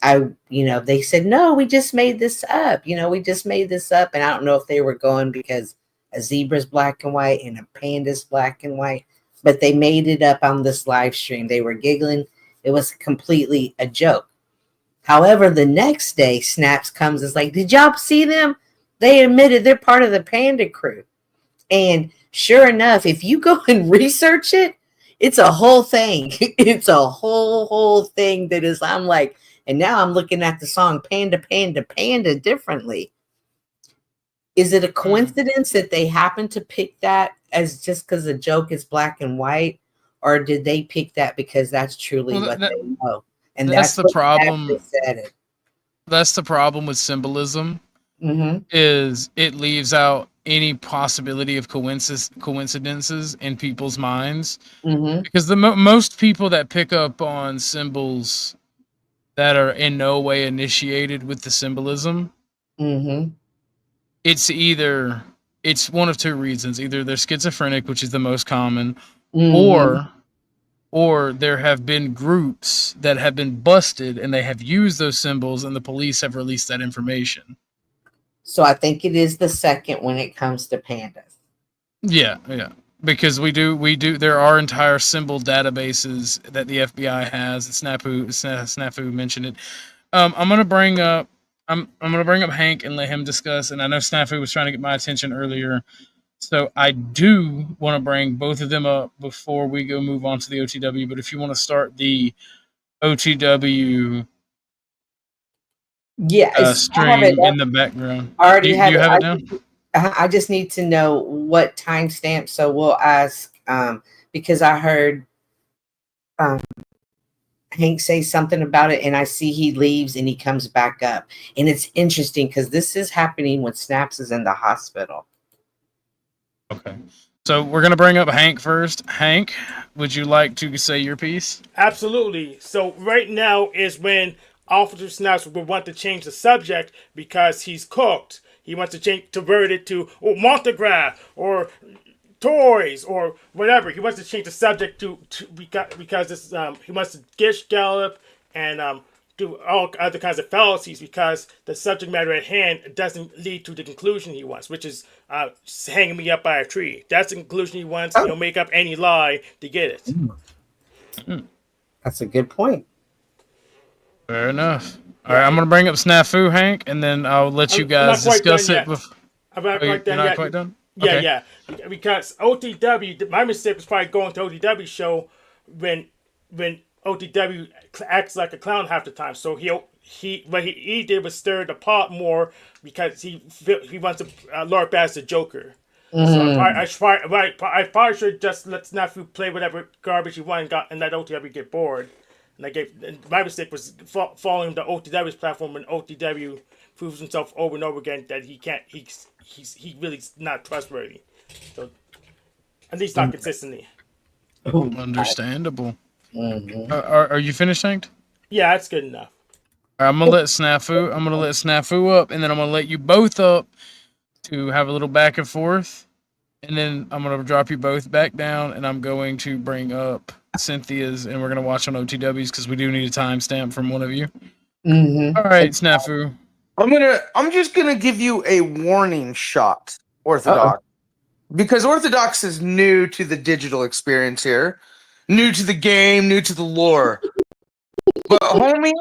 they said, no, we just made this up. We just made this up. And I don't know if they were going because a zebra's black and white and a panda's black and white, but they made it up on this live stream. They were giggling. It was completely a joke. However, the next day, Snaps comes, is like, did y'all see them? They admitted they're part of the Panda Crew. And sure enough, if you go and research it, it's a whole thing. It's a whole thing that is, I'm like, and now I'm looking at the song Panda, Panda, Panda differently. Is it a coincidence that they happen to pick that as just because the joke is black and white? Or did they pick that because that's truly what they know? And that's the what problem. Snaps said it. That's the problem with symbolism. Mhm. Is it leaves out any possibility of coincidences in people's minds. Mhm. Because the most people that pick up on symbols that are in no way initiated with the symbolism, Mhm. it's one of two reasons. Either they're schizophrenic, which is the most common, Mhm. or there have been groups that have been busted and they have used those symbols and the police have released that information. So I think it is the second when it comes to pandas. Yeah. Because we do. There are entire symbol databases that the FBI has. Snafu mentioned it. I'm gonna bring up Hank and let him discuss. And I know Snafu was trying to get my attention earlier, so I do want to bring both of them up before we go move on to the OTW. But if you want to start the OTW. Yeah, stream in the background. I already have you it. have it down? I just need to know what timestamp. So we'll ask because I heard Hank say something about it, and I see he leaves and he comes back up, and it's interesting because this is happening when Snaps is in the hospital. Okay, so we're gonna bring up Hank first. Hank, would you like to say your piece? Absolutely. So right now is when Officer Snaps would want to change the subject because he's cooked. He wants to divert it to Montagraph or toys or whatever. He wants to change the subject to because this he wants to gish gallop and do all other kinds of fallacies because the subject matter at hand doesn't lead to the conclusion he wants, which is hanging me up by a tree. That's the conclusion he wants. He'll make up any lie to get it. That's a good point. Fair enough. All right, I'm gonna bring up Snafu, Hank, and then I'll let you guys discuss it. I'm not quite done not yet. quite done? Yeah, Okay. yeah. Because OTW, my mistake was probably going to OTW show when OTW acts like a clown half the time. So what he did was stir the pot more because he wants to LARP as the Joker. So I probably should just let Snafu play whatever garbage he wanted and let OTW get bored. And my mistake was following the OTW's platform when OTW proves himself over and over again that he can't. He really is not trustworthy. So at least not consistently. Understandable. Are you finished, Hank? Yeah, that's good enough. All right, I'm gonna let Snafu up, and then I'm gonna let you both up to have a little back and forth, and then I'm gonna drop you both back down, and I'm going to bring up Cynthia's, and we're gonna watch on OTWs because we do need a timestamp from one of you. All right, Snafu. I'm just gonna give you a warning shot, Orthodox. Because Orthodox is new to the digital experience here, new to the game, new to the lore. But homie,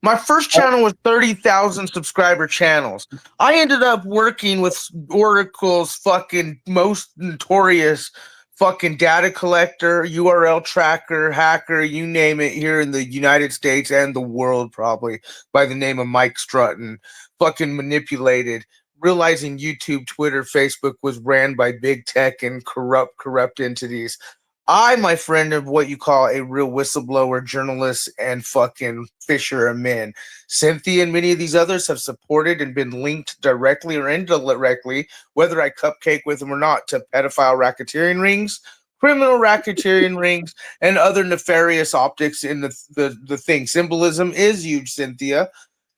my first channel was 30,000 subscriber channels. I ended up working with Oracle's fucking most notorious fucking data collector, URL tracker, hacker, you name it, here in the United States and the world, probably, by the name of Mike Strutton. Fucking manipulated, realizing YouTube, Twitter, Facebook was ran by big tech and corrupt entities. I, my friend, am what you call a real whistleblower, journalist, and fucking fisher of men. Cynthia and many of these others have supported and been linked directly or indirectly, whether I cupcake with them or not, to pedophile racketeering rings, criminal racketeering rings, and other nefarious optics in the thing. Symbolism is huge, Cynthia.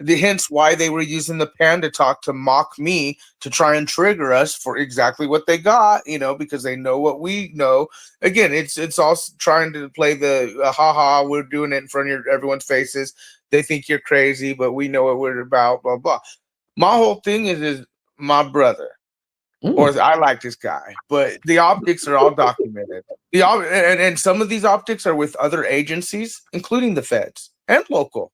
Hence why they were using the Panda Talk to mock me, to try and trigger us for exactly what they got, because they know what we know. Again, it's all trying to play the haha, we're doing it in front of everyone's faces. They think you're crazy, but we know what we're about, blah, blah. My whole thing is my brother. Or I like this guy, but the optics are all documented. And some of these optics are with other agencies, including the feds and local.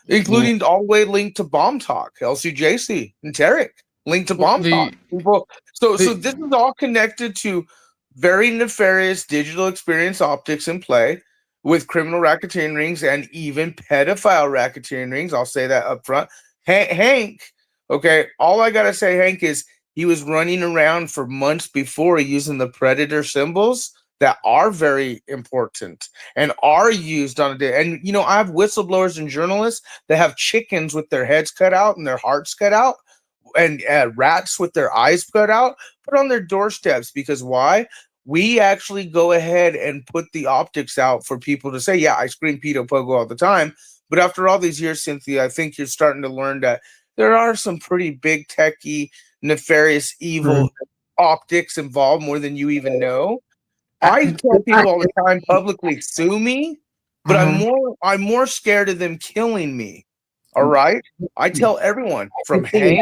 Including all the way linked to Bomb Talk, LCJC, and Tarek, linked to Bomb Talk. People. So this is all connected to very nefarious digital experience optics in play with criminal racketeering rings and even pedophile racketeering rings. I'll say that up front. Hank, okay, all I got to say, Hank, is he was running around for months before using the predator symbols that are very important and are used on a day. And, I have whistleblowers and journalists that have chickens with their heads cut out and their hearts cut out, and rats with their eyes cut out, put on their doorsteps. Because why? We actually go ahead and put the optics out for people to say, yeah, I scream pedo pogo all the time. But after all these years, Cynthia, I think you're starting to learn that there are some pretty big techie, nefarious, evil optics involved, more than you even know. I tell people all the time publicly, sue me, but I'm more scared of them killing me. All right? I tell everyone from Hank,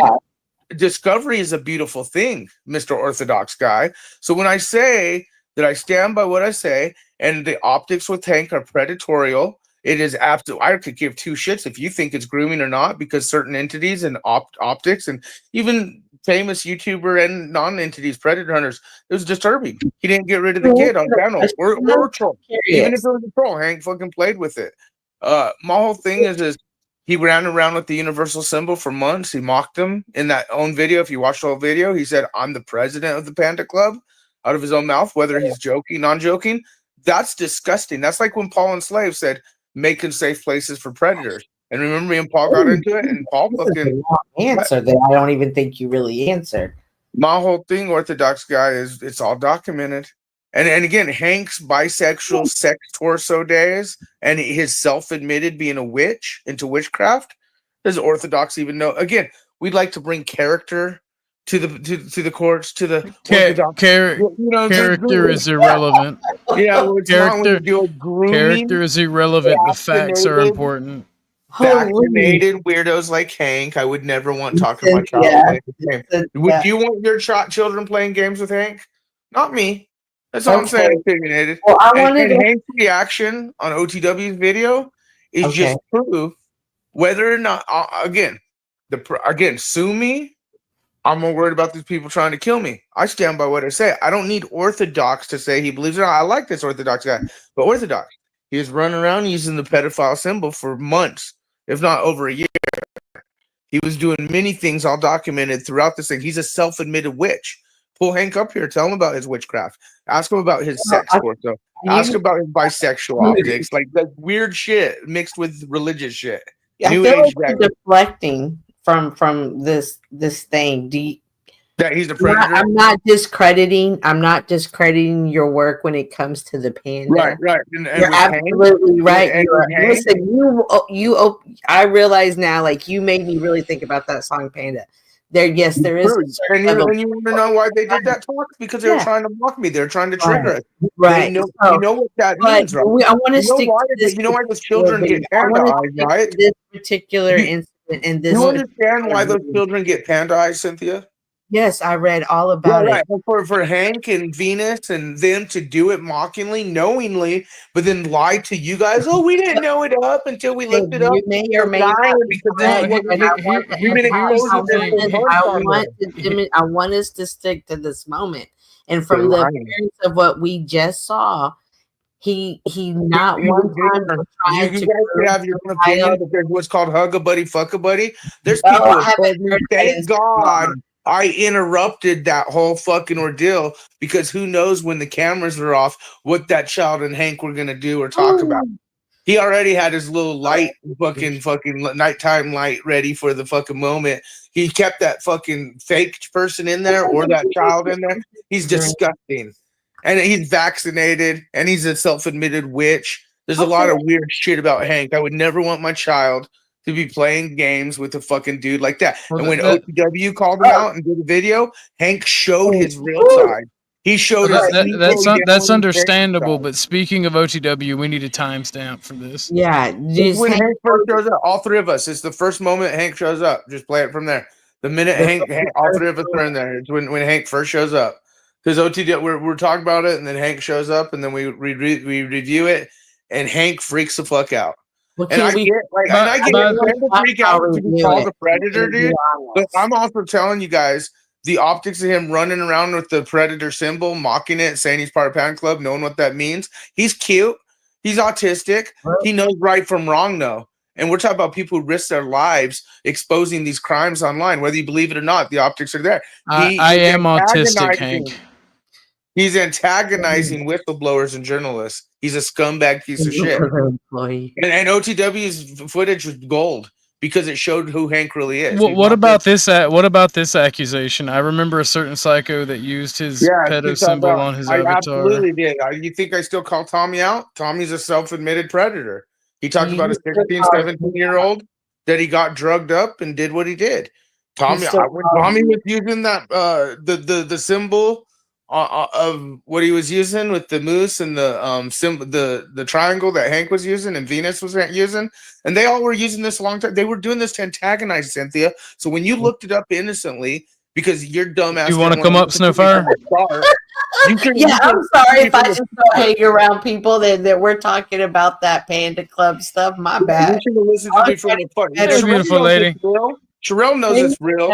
discovery is a beautiful thing, Mr. Orthodox Guy. So when I say that I stand by what I say, and the optics with Hank are predatorial, it is absolute. I could give two shits if you think it's grooming or not, because certain entities and optics and even famous YouTuber and non-entities, predator hunters, it was disturbing. He didn't get rid of the kid on channel. We're troll. Even if it was a troll, Hank fucking played with it. My whole thing is he ran around with the universal symbol for months. He mocked him in that own video. If you watch the whole video, he said, I'm the president of the Panda Club, out of his own mouth, whether he's joking, non-joking. That's disgusting. That's like when Paul and Slave said, making safe places for predators. And remember me and Paul got into it, and Paul fucking answer that I don't even think you really answered. My whole thing, Orthodox Guy, is it's all documented. And again, Hank's bisexual sex torso days and his self-admitted being a witch into witchcraft. Does Orthodox even know? Again, we'd like to bring character to the courts, to the character is irrelevant. Yeah, well, character is irrelevant. The facts are important. Vaccinated weirdos like Hank, I would never want to talk to my child. Would you want your children playing games with Hank? Not me. That's all I'm saying. Opinionated. Well, and Hank's reaction on OTW's video is just proof whether or not. Again, sue me. I'm more worried about these people trying to kill me. I stand by what I say. I don't need Orthodox to say he believes it. I like this Orthodox guy, but Orthodox, he was running around using the pedophile symbol for months, if not over a year. He was doing many things all documented throughout this thing. He's a self-admitted witch. Pull Hank up here. Tell him about his witchcraft. Ask him about his sex torso. Ask him about his bisexual optics. Like that weird shit mixed with religious shit. I feel like you're deflecting from this thing. That he's a predator. I'm not discrediting your work when it comes to the Panda. Right. And you're absolutely right. Listen, I realize now, like, you made me really think about that song Panda. Yes, there is a True. certain And level. you want to know why they did that talk? Because they were Yeah. trying to mock me. They're trying to trigger Right. us. Right. They know, So, you know what that but means, right? I want to You know stick why? to this. You know why those particular children get video. I panda want to eyes, stick right? to this particular You, incident and this. you understand why those video. children get panda eyes, Cynthia? Yes, I read all Yeah, about right. it. And for Hank and Venus and them to do it mockingly, knowingly, but then lie to you guys. Oh, we didn't know it up until we looked it up. You may or They're may not lying be because this is correct, what and I want to, we've been here's exposing the their thing. hunch on them. I want us to stick to this moment. And They're from the lying. appearance of what we just saw, he not He one was time there. was You trying guys to can prove have your the own opinion, child. but there's what's called hug a buddy, fuck a buddy. There's Oh, people I that haven't told me, heard that in thank so God long. I interrupted that whole fucking ordeal because who knows when the cameras were off what that child and Hank were gonna do or talk about. He already had his little light, fucking nighttime light ready for the fucking moment. He kept that fucking fake person in there or that child in there. He's disgusting. And he's vaccinated and he's a self-admitted witch. There's a lot of weird shit about Hank. I would never want my child to be playing games with a fucking dude like that. Well, and when that- OTW called him out and did a video, Hank showed his real side. He showed his that's understandable. But speaking of OTW, we need a timestamp for this. Yeah, It's when Hank first shows up, all three of us. It's the first moment Hank shows up. Just play it from there. The minute Hank all three of us are in there. It's when Hank first shows up. Because OTW, we're talking about it, and then Hank shows up, and then we review it, and Hank freaks the fuck out. Well, And I can we- get like, and I get but- them to freak out to be review called it. a predator, Let's be dude. But honest. I'm also telling you guys, the optics of him running around with the predator symbol, mocking it, saying he's part of Pound Club, knowing what that means. He's cute. He's autistic. He knows right from wrong, though. And we're talking about people who risk their lives exposing these crimes online, whether you believe it or not. The optics are there. I He's am autistic, antagonizing- Hank. He's antagonizing whistleblowers and journalists. He's a scumbag piece of shit. Employee. And OTW's footage was gold because it showed who Hank really is. What, He's what not about this? What about this accusation? I remember a certain psycho that used his pedo it's symbol about- on his I avatar. absolutely did. You think I still call Tommy out? Tommy's a self-admitted predator. He talked about a 16, 17-year-old that he got drugged up and did what he did. Tommy, when Tommy was using that the symbol of what he was using with the moose and the triangle that Hank was using and Venus was using, and they all were using this a long time. They were doing this to antagonize Cynthia. So when you looked it up innocently because you're dumbass, You want to come up, Snowfire? Yeah, I'm sorry if I just don't hang around people that we're talking about that Panda Club stuff. My bad. You should have listened to me from the fuck. Hey, beautiful lady. Sherelle knows it's real.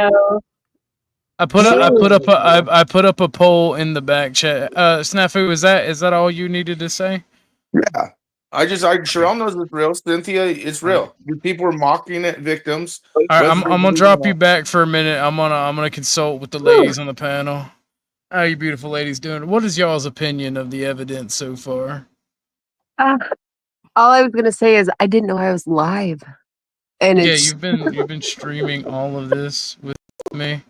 I put up a poll in the back chat. Snafu, is that all you needed to say? Yeah. Sherelle knows it's real. Cynthia, it's real. People were mocking it, victims. All right, I'm gonna drop you back for a minute. I'm gonna consult with the ladies on the panel. How you beautiful ladies doing? What is y'all's opinion of the evidence so far? All I was gonna say is I didn't know I was live, and Yeah, it's you've been streaming all of this with me.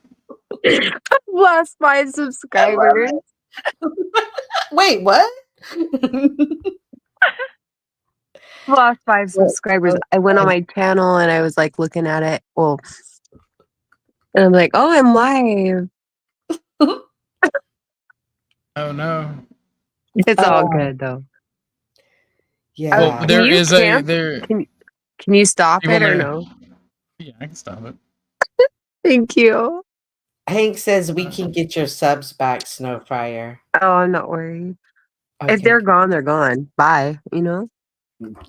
I've lost 5 subscribers. Wait, what? Lost 5 subscribers. I went on my channel and I was like looking at it. Well, and I'm like, oh, I'm live. Oh no. It's all good though. Yeah. Well, there Can you is camp? a Can you stop You it want or me to- no? Yeah, I can stop it. Thank you. Hank says we can get your subs back, Snowfire. Oh, I'm not worried. Okay. If they're gone, they're gone. Bye. You know?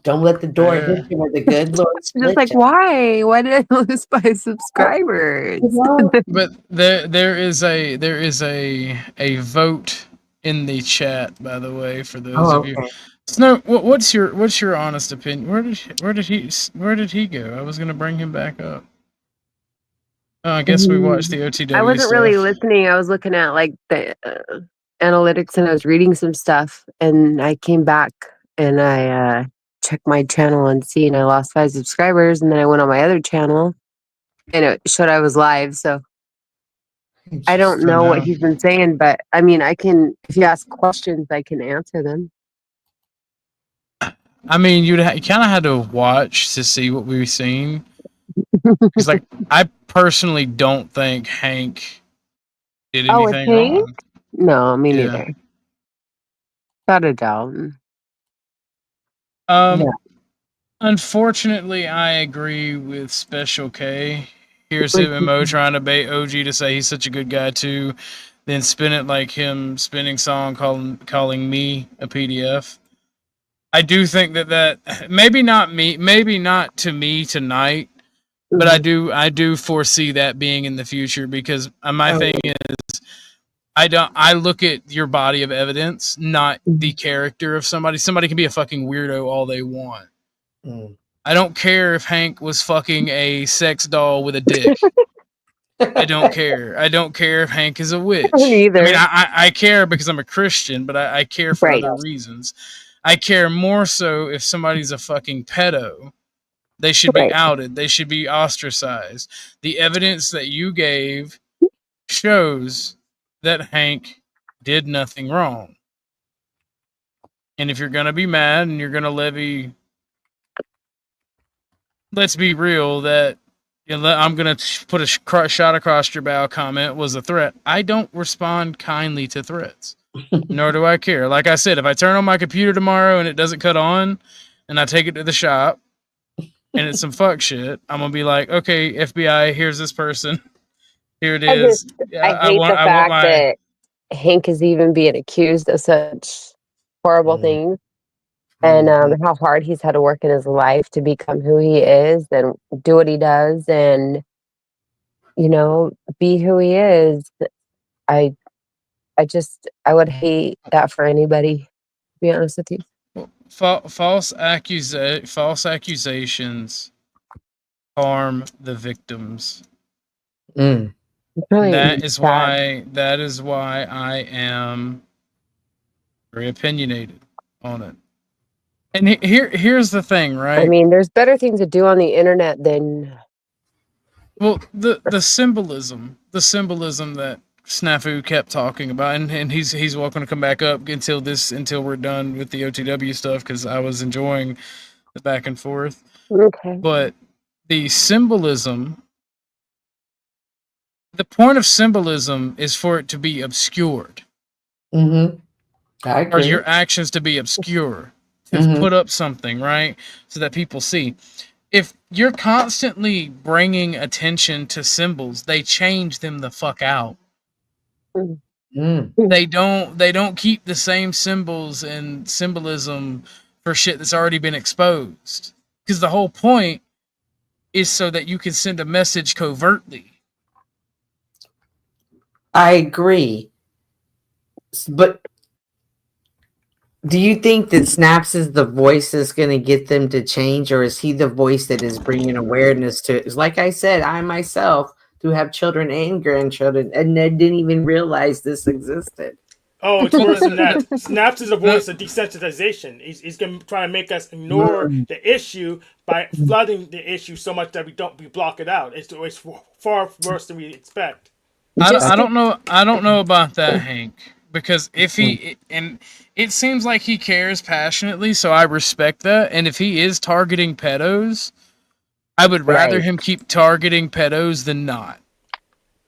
Don't let the door Yeah. hit you where the good Lord Just split like, you. why? Why did I lose 5 subscribers? But there is a vote in the chat, by the way, for those of you. okay. Snow, what's your honest opinion? Where did he go? I was gonna bring him back up. Oh, I guess we watched the OTW. I wasn't really stuff. listening. I was looking at like the analytics and I was reading some stuff. And I came back and I checked my channel and see, and I lost 5 subscribers. And then I went on my other channel and it showed I was live. So I don't know what he's been saying, but I mean, I can, if you ask questions, I can answer them. I mean, you kind of had to watch to see what we were seeing. He's like, I personally don't think Hank did Oh, with anything Hank? wrong. No, me Yeah. neither. Without a doubt. Um, Yeah. Unfortunately, I agree with Special K. Here's MMO trying to bait OG to say he's such a good guy too, then spin it like him spinning song calling me a PDF. I do think that maybe not to me tonight, but I do foresee that being in the future because my thing is I look at your body of evidence, not the character of somebody. Somebody can be a fucking weirdo all they want. I don't care if Hank was fucking a sex doll with a dick. I don't care. I don't care if Hank is a witch. Neither. I mean, I care because I'm a Christian, but I care for Right. other reasons. I care more so if somebody's a fucking pedo. They should be Right. outed. They should be ostracized. The evidence that you gave shows that Hank did nothing wrong. And if you're going to be mad and you're going to levy, let's be real, that I'm going to put a shot across your bow comment was a threat. I don't respond kindly to threats, nor do I care. Like I said, if I turn on my computer tomorrow and it doesn't cut on and I take it to the shop and it's some fuck shit, I'm going to be like, okay, FBI, here's this person. Here it is. I hate the fact that Hank is even being accused of such horrible things. And how hard he's had to work in his life to become who he is and do what he does and, be who he is. I would hate that for anybody, to be honest with you. False accusations harm the victims. Really That is sad. why I am very opinionated on it. And here's the thing, right? I mean, there's better things to do on the internet than. Well, the symbolism that Snafu kept talking about, and he's welcome to come back up until we're done with the OTW stuff because I was enjoying the back and forth. Okay. But the symbolism, the point of symbolism is for it to be obscured. I agree. Or your actions to be obscure. To put up something, right? So that people see. If you're constantly bringing attention to symbols, they change them the fuck out. They don't keep the same symbols and symbolism for shit that's already been exposed. Because the whole point is so that you can send a message covertly. I agree. But do you think that Snaps is the voice that's going to get them to change, or is he the voice that is bringing awareness to it? It's like I said, I myself do have children and grandchildren, and I didn't even realize this existed. Oh, it's worse than that. Snaps is a voice of desensitization. He's going to try to make us ignore the issue by flooding the issue so much that we block it out. It's far worse than we expect. I don't know about that, Hank, because if he and it seems like he cares passionately, so I respect that. And if he is targeting pedos, I would rather him keep targeting pedos than not.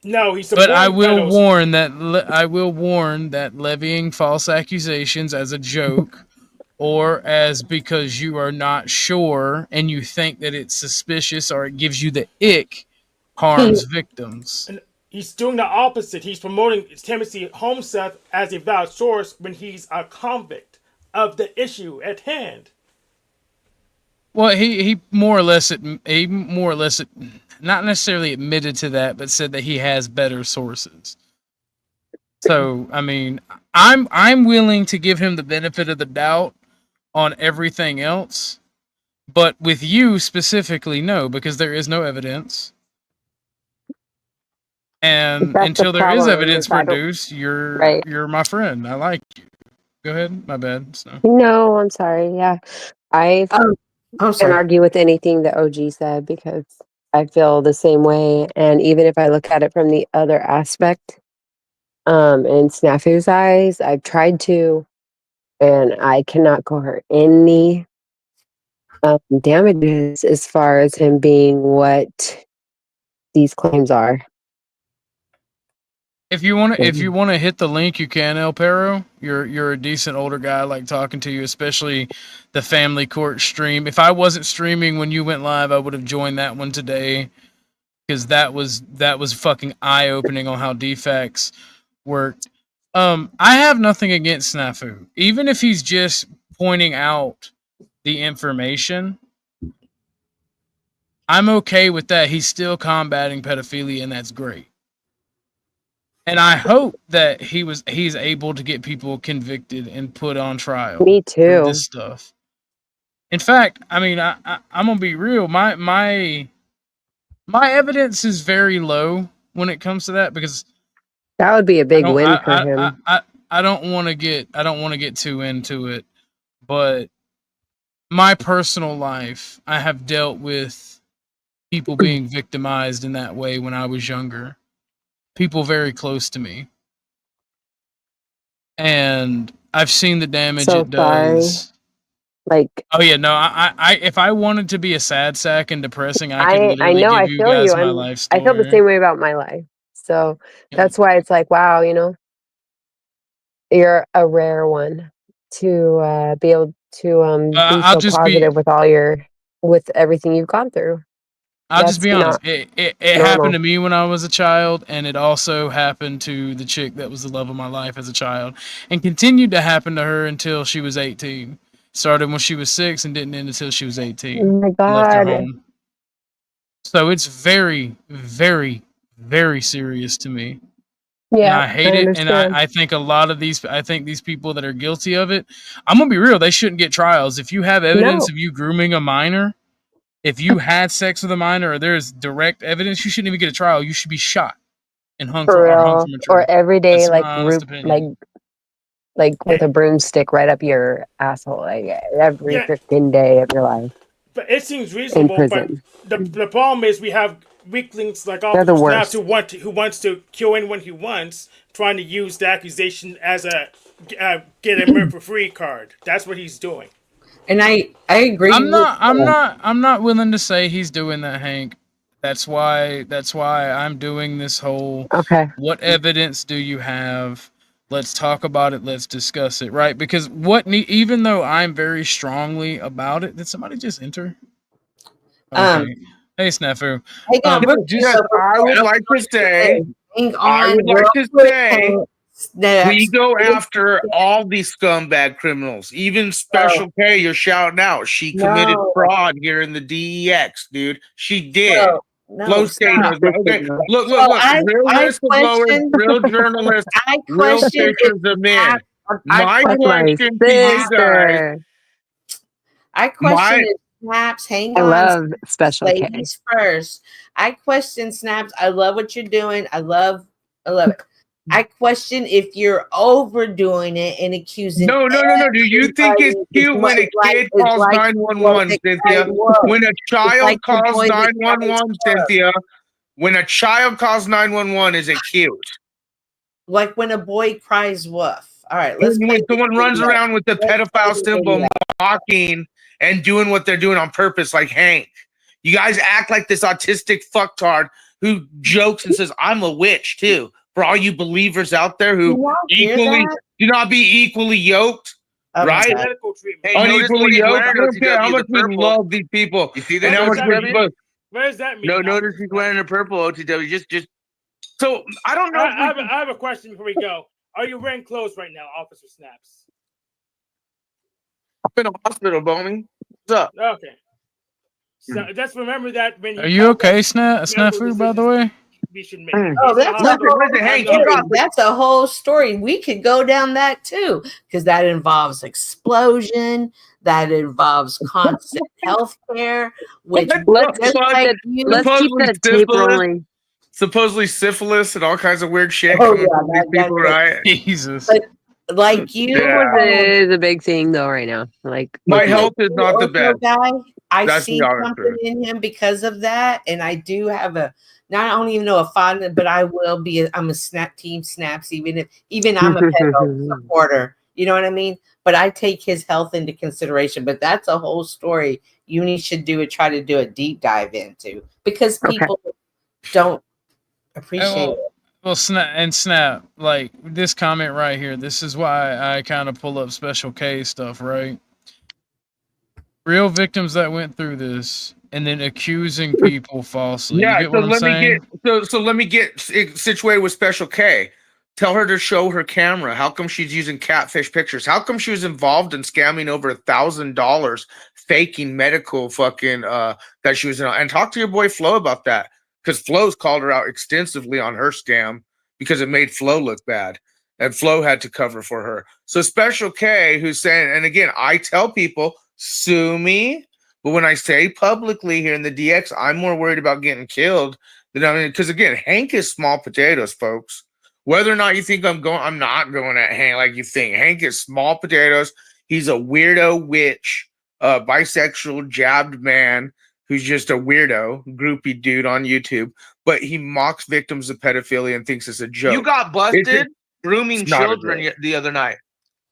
No, he's. But I will warn that levying false accusations as a joke, or as because you are not sure and you think that it's suspicious or it gives you the ick, harms victims. And he's doing the opposite. He's promoting Timothy Homeseth as a valid source when he's a convict of the issue at hand. Well, he more or less not necessarily admitted to that, but said that he has better sources. So, I mean, I'm willing to give him the benefit of the doubt on everything else, but with you specifically, no, because there is no evidence. And until there is evidence produced, you're my friend. I like you. Go ahead. My bad. So. No, I'm sorry. Yeah, I can't argue with anything that OG said because I feel the same way. And even if I look at it from the other aspect, in Snafu's eyes, I've tried to, and I cannot cohort any damages as far as him being what these claims are. If you want to hit the link, you can, El Perro. You're a decent older guy. I like talking to you, especially the family court stream. If I wasn't streaming when you went live, I would have joined that one today, because that was fucking eye opening on how defects work. I have nothing against Snafu, even if he's just pointing out the information. I'm okay with that. He's still combating pedophilia, and that's great. And I hope that he's able to get people convicted and put on trial. Me too. For this stuff. In fact, I mean, I'm gonna be real. My evidence is very low when it comes to that, because that would be a big win for him. I don't want to get too into it, but my personal life, I have dealt with people being victimized in that way when I was younger. People very close to me. And I've seen the damage it does. Like, oh yeah, no, I if I wanted to be a sad sack and depressing, I could literally know, give I you feel guys you. my life story. I feel the same way about my life. So that's why it's like, wow, you know, you're a rare one to be able to be so positive with everything you've gone through. I'll just be honest. It happened to me when I was a child, and it also happened to the chick that was the love of my life as a child, and continued to happen to her until she was 18. Started when she was 6 and didn't end until she was 18. Oh my God. Left her home. So it's very, very, very serious to me. Yeah, and I hate it, and I think a lot of these people that are guilty of it, I'm gonna be real, they shouldn't get trials. If you have evidence of you grooming a minor, if you had sex with a minor, or there's direct evidence, you shouldn't even get a trial. You should be shot and hung for real, from a tree. or every day, That's like my honest opinion. like with a broomstick right up your asshole, like every freaking day of your life. But it seems reasonable. But the problem is we have weaklings like Officer Snaps who wants to kill anyone he wants, trying to use the accusation as a get a murder free card. That's what he's doing. And I agree. I'm not willing to say he's doing that, Hank. That's why I'm doing this whole. Okay. What evidence do you have? Let's talk about it. Let's discuss it, right? Because even though I'm very strongly about it, did somebody just enter? Okay. Hey, Snafu. I would like to say, we go after all these scumbag criminals. Even Special K, you're shouting out. She committed fraud here in the DEX, dude. She did. Flow State knows. Okay, look. Real whistleblowers, real journalists, real pictures of men. My question to you guys. I question if Snaps, hang on. I love Special K. Ladies first. I question Snaps. I love what you're doing. I love it. I question if you're overdoing it and accusing. No. Do you think it's cute when a kid calls 911, Cynthia? When a child calls 911, Cynthia? When a child calls 911, is it cute? Like when a boy cries woof. All right, when someone runs around with the pedophile symbol, mocking and doing what they're doing on purpose, like Hank. You guys act like this autistic fucktard who jokes and says, "I'm a witch too." For all you believers out there who do not be equally yoked, right? Unequally yoked. I don't care how much we love these people. You see that? What does that mean? No, notice he's wearing a purple OTW. Just. So I don't know. I have a question before we go. Are you wearing clothes right now, Officer Snaps? I'm in a hospital, Boney. What's up? Okay. So just remember that when you. Are you okay, Snafu? By the way. We should make. Oh, that's a whole story. We could go down that too, because that involves explosion. That involves constant health care. Which let's keep that tape rolling. Supposedly syphilis and all kinds of weird shit. Oh, coming from these people, right? Jesus. But like you, is a big thing though right now. Like my health is not the best. Guy, I see something in him because of that, and I do have I don't even know a fondness, but I will be. I'm a Snap Team Snaps, even I'm a pedo supporter. You know what I mean? But I take his health into consideration. But that's a whole story Uni should try to do a deep dive into, because people don't appreciate it. Well, snap, like this comment right here. This is why I kind of pull up Special K stuff, right? Real victims that went through this and then accusing people falsely. Yeah, You get what I'm saying? so let me get situated with Special K. Tell her to show her camera. How come she's using catfish pictures? How come she was involved in scamming over $1,000, faking medical fucking that she was in? And talk to your boy Flo about that, because Flo's called her out extensively on her scam because it made Flo look bad, and Flo had to cover for her. So Special K, who's saying, and again, I tell people, sue me. But when I say publicly here in the DX, I'm more worried about getting killed than I mean, because again, Hank is small potatoes, folks. Whether or not you think I'm not going at Hank like you think. Hank is small potatoes. He's a weirdo witch, bisexual, jabbed man who's just a weirdo, groupie dude on YouTube. But he mocks victims of pedophilia and thinks it's a joke. You got busted grooming children the other night.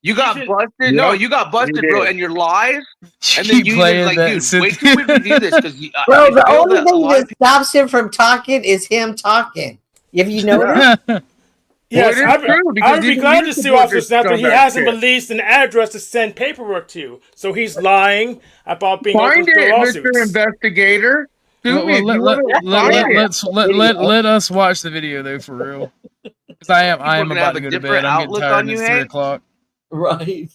You got busted. Yep. No, you got busted, bro, and your lies. And then you even like, dude, wait till we review this, because bro, the only thing that stops him from talking is him talking. Have you noticed? Yes, I'd be glad to sue Officer Snap that he hasn't released an address to send paperwork to. So he's lying about being open to lawsuits. Mr. Investigator. Let us watch the video though, for real. Because I am about to go to bed. I'm getting tired. It's 3 o'clock. Right.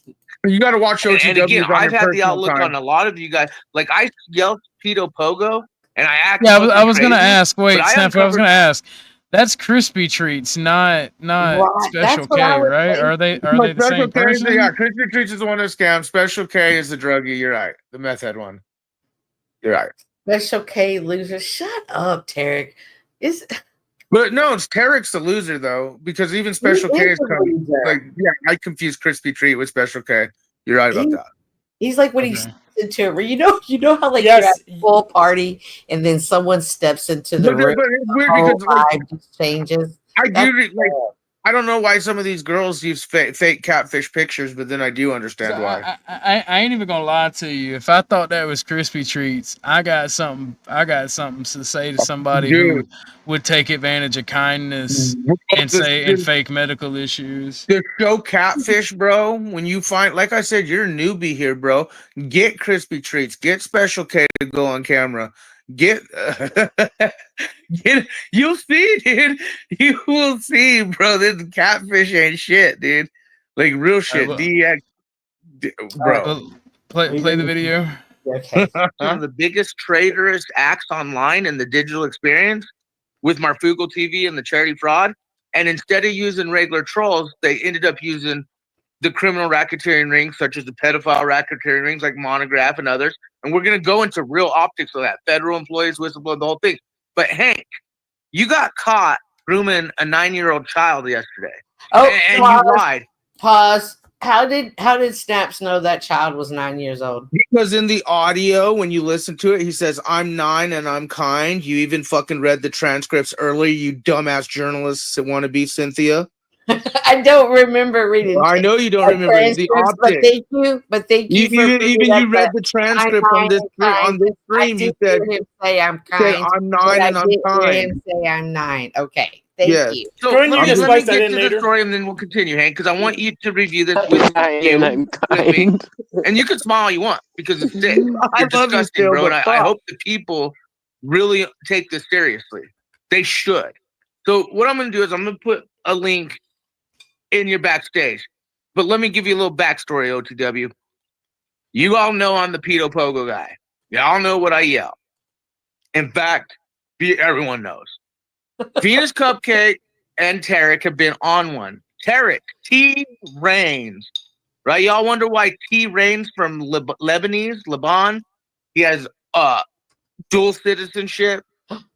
You got to watch OTW. And again, I've had the outlook on a lot of you guys. Like, I yelled pedo pogo, and I actually I was gonna ask. Wait, Snap. I was gonna ask. That's Crispy Treats, not Special K, right? Are they the same person? Yeah, Crispy Treats is the one who scams. Special K is the druggie. You're right. The meth head one. You're right. Special K loser. Shut up, Tarek. But no, it's Tarek's the loser though, because even Special K is coming. Like, yeah, I confused Crispy Treat with Special K. You're right about that. He's like when he's into it, where you know how like you're at a full party and then someone steps into the room. But it's weird because vibe just changes. I don't know why some of these girls use fake catfish pictures, but then I do understand why. I ain't even gonna lie to you. If I thought that was Crispy Treats, I got something to say to somebody who would take advantage of kindness and fake medical issues. The show Catfish, bro. When you find, like I said, you're a newbie here, bro. Get Crispy Treats. Get Special K to go on camera. You'll see, dude. You will see, bro. This catfish ain't shit, dude. Like real shit. DX, bro. Play the video. Okay. One of the biggest traitorous acts online in the digital experience with Marfugo TV and the charity fraud. And instead of using regular trolls, they ended up using the criminal racketeering rings, such as the pedophile racketeering rings like Monograph and others. And we're going to go into real optics of that. Federal employees, whistleblower, the whole thing. But Hank, you got caught grooming a 9-year-old child yesterday. Oh, and you lied. Pause. How did Snaps know that child was 9 years old? Because in the audio, when you listen to it, he says, "I'm 9 and I'm kind." You even fucking read the transcripts earlier, you dumbass journalists that want to be Cynthia. I don't remember reading. I know you don't remember the optics. But thank you. You read the transcript on this stream. You said, "Say I'm kind." I'm 9 and I'm kind. Say I'm 9. Okay, thank you. So let me get to the story, and then we'll continue, Hank, because I want you to review this with me. And you can smile all you want because it's sick. You're disgusting, bro. And I hope the people really take this seriously. They should. So what I'm going to do is I'm going to put a link in your backstage. But let me give you a little backstory, OTW. You all know I'm the pedo pogo guy. Y'all know what I yell. In fact, everyone knows. Venus Cupcake and Tarek have been on one. Tarek, T Reigns. Right? Y'all wonder why T Reigns from Lebanon. He has dual citizenship,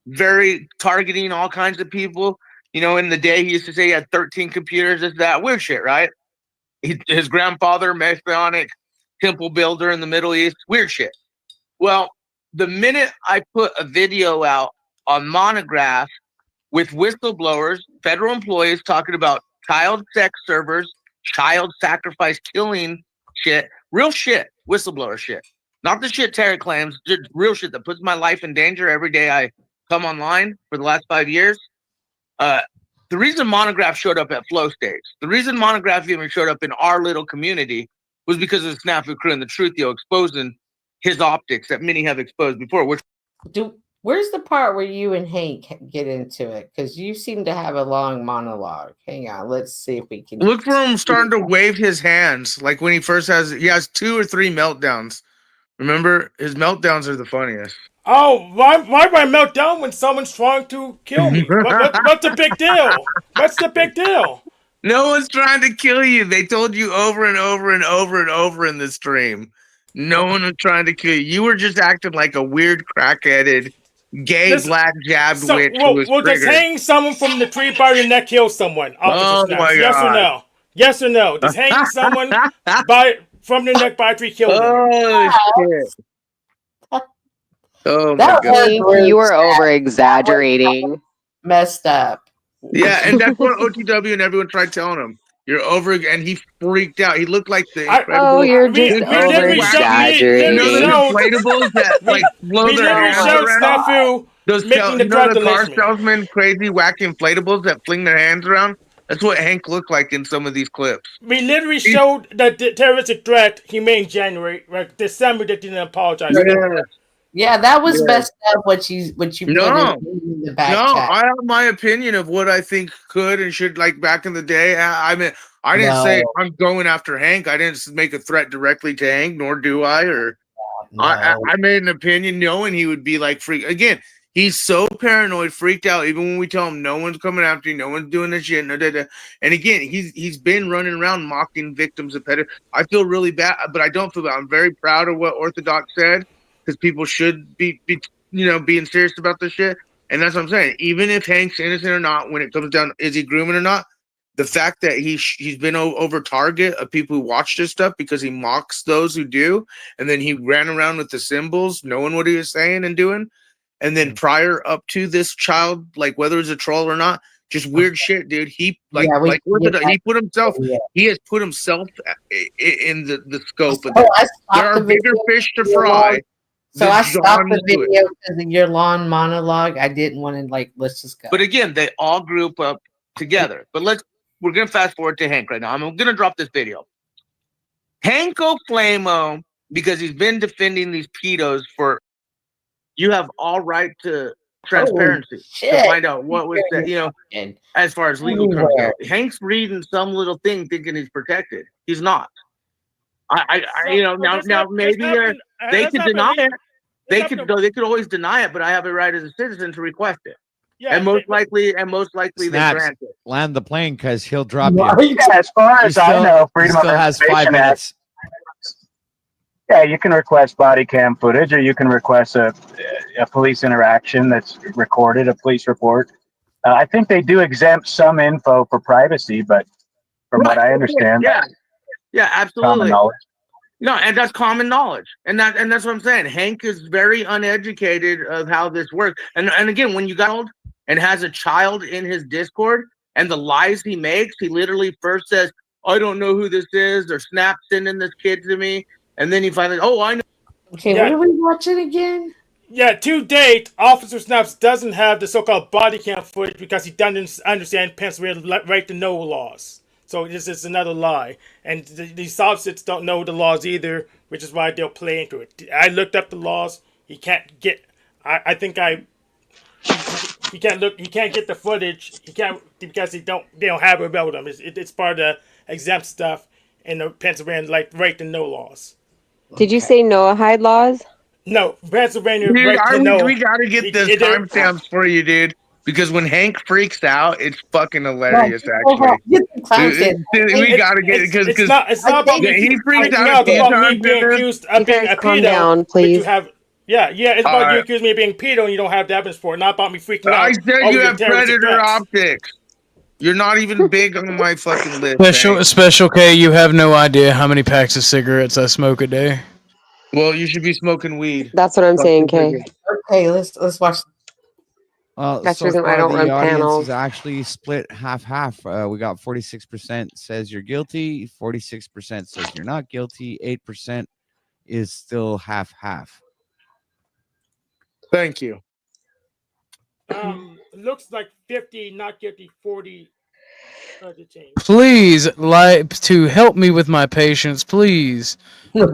very targeting all kinds of people. You know, in the day, he used to say he had 13 computers, this, that, weird shit, right? His grandfather, Messianic temple builder in the Middle East, weird shit. Well, the minute I put a video out on Monograph with whistleblowers, federal employees talking about child sex servers, child sacrifice killing shit, real shit, whistleblower shit. Not the shit Terry claims, just real shit that puts my life in danger every day I come online for the last 5 years. The reason Monograph showed up at Flow Stage, the reason Monograph even showed up in our little community was because of the Snafu crew and the Truthio exposing his optics that many have exposed before. Which Where's the part where you and Hank get into it? Because you seem to have a long monologue. Hang on, let's see if we can look for him starting to wave his hands like when he has 2 or 3 meltdowns. Remember, his meltdowns are the funniest. Oh, why do I melt down when someone's trying to kill me? What's the big deal? What's the big deal? No one's trying to kill you. They told you over and over and over and over in the stream. No one was trying to kill you. You were just acting like a weird crack-headed, gay, black jabbed witch. Well, does hanging someone from the tree by your neck kill someone? Oh my yes God. or no? Yes or no? Does hanging someone from the neck by a tree kill them? Oh shit! Oh my God! You were over exaggerating. Messed up. Yeah, and that's what OTW and everyone tried telling him. You're over, and he freaked out. He looked like the incredible. You're just over exaggerating. Inflatables that like blow their hands around. Those the car salesman, crazy wacky inflatables that fling their hands around. That's what Hank looked like in some of these clips. We literally showed the terroristic threat he made in January, right? December that didn't apologize. Yeah, that was messed up. What you put in the back chat. I have my opinion of what I think could and should, like back in the day. I mean, I didn't say I'm going after Hank. I didn't make a threat directly to Hank, nor do I. I made an opinion knowing he would be like freak again. He's so paranoid, freaked out. Even when we tell him no one's coming after you, no one's doing this shit. And again, he's been running around mocking victims of pedophilia. I feel really bad, but I don't feel bad. I'm very proud of what Orthodox said. Because people should be being serious about this shit, and that's what I'm saying. Even if Hank's innocent or not, when it comes down, is he grooming or not? The fact that he's been over target of people who watch this stuff because he mocks those who do, and then he ran around with the symbols, knowing what he was saying and doing, and then prior up to this child, like whether it's a troll or not, just weird shit, dude. He he put himself. He has put himself in the scope. Of there are bigger fish to fry. So I stopped the video because of your long monologue. I didn't want to let's just go. But again, they all group up together. But we're gonna fast forward to Hank right now. I'm gonna drop this video. Hanko Flamo, because he's been defending these pedos for. You have all right to transparency to find out what was that. As far as legal terms go. Hank's reading some little thing thinking he's protected. He's not. Now maybe they could deny it. They could always deny it, but I have a right as a citizen to request it. Yeah, and most likely they grant it. Land the plane because he'll drop you. Yeah, as far as I know, Freedom of has 5 minutes. Yeah, you can request body cam footage, or you can request a police interaction that's recorded, a police report. I think they do exempt some info for privacy, but from what I understand, yeah, absolutely. No, and that's common knowledge, and that's what I'm saying. Hank is very uneducated of how this works, and again, when you got old and has a child in his Discord, and the lies he makes, he literally first says, "I don't know who this is," or "Snap sending this kid to me," and then he finally, "Oh, I know." Okay, what are we watching again? Yeah, to date, Officer Snaps doesn't have the so-called body cam footage because he doesn't understand Pennsylvania right to know laws. So this is another lie. And these soft-sits don't know the laws either, which is why they'll play into it. I looked up the laws. He can't get... He can't get the footage. He can't because they don't have it about him. It's part of the exempt stuff in the Pennsylvania right to know laws. Did you say Noahide laws? No, Pennsylvania dude, right to know. We gotta get those timestamps for you, dude. Because when Hank freaks out, it's fucking hilarious. Actually, we gotta get it because it's not about he freaked out. Me being accused of being a pedo. Calm down, please. It's about you accusing me of being pedo and you don't have the evidence for it. Not about me freaking out. I said you have predator optics. You're not even big on my fucking list. Special K, you have no idea how many packs of cigarettes I smoke a day. Well, you should be smoking weed. That's what I'm saying, Kay. Okay, let's watch. That's the So reason far I don't the run audience panels. is actually split half. We got 46% says you're guilty, 46% says you're not guilty, 8% is still half. Thank you. Looks like 50 not guilty, 40 detained. Please, like, to help me with my patience, please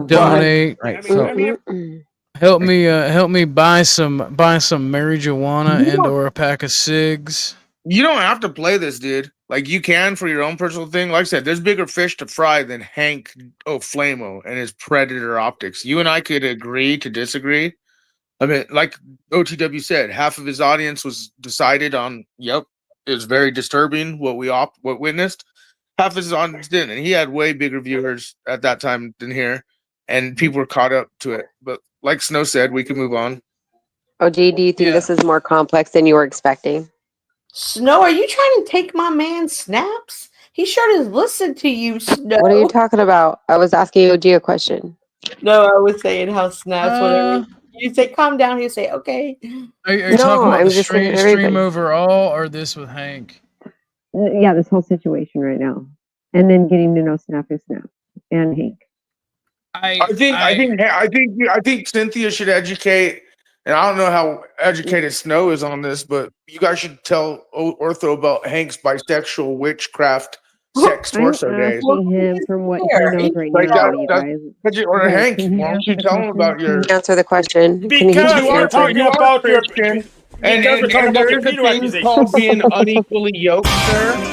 donate. Right. Help me buy some marijuana and or a pack of cigs. You don't have to play this, dude. Like, you can for your own personal thing. Like I said, there's bigger fish to fry than Hank Flamo and his predator optics. You and I could agree to disagree. I mean, like OTW said, half of his audience was decided on, yep, it was very disturbing what witnessed. Half of his audience didn't, and he had way bigger viewers at that time than here, and people were caught up to it. But like Snow said, we can move on. OG, do you think this is more complex than you were expecting? Snow, are you trying to take my man snaps? He sure does listen to you, Snow. What are you talking about? I was asking OG a question. No, I was saying how snaps, whatever. You say calm down, he'll say, okay. Are you talking about the stream overall or this with Hank? Yeah, this whole situation right now. And then getting to know Snap and Hank. I think Cynthia should educate, and I don't know how educated Snow is on this, but you guys should tell Ortho about Hank's bisexual witchcraft sex torso days. Him from what he knows right now, you guys. Or Hank, why don't you tell him about your Answer the question. Because we're talking about your and there is a thing called being unequally yoked, sir.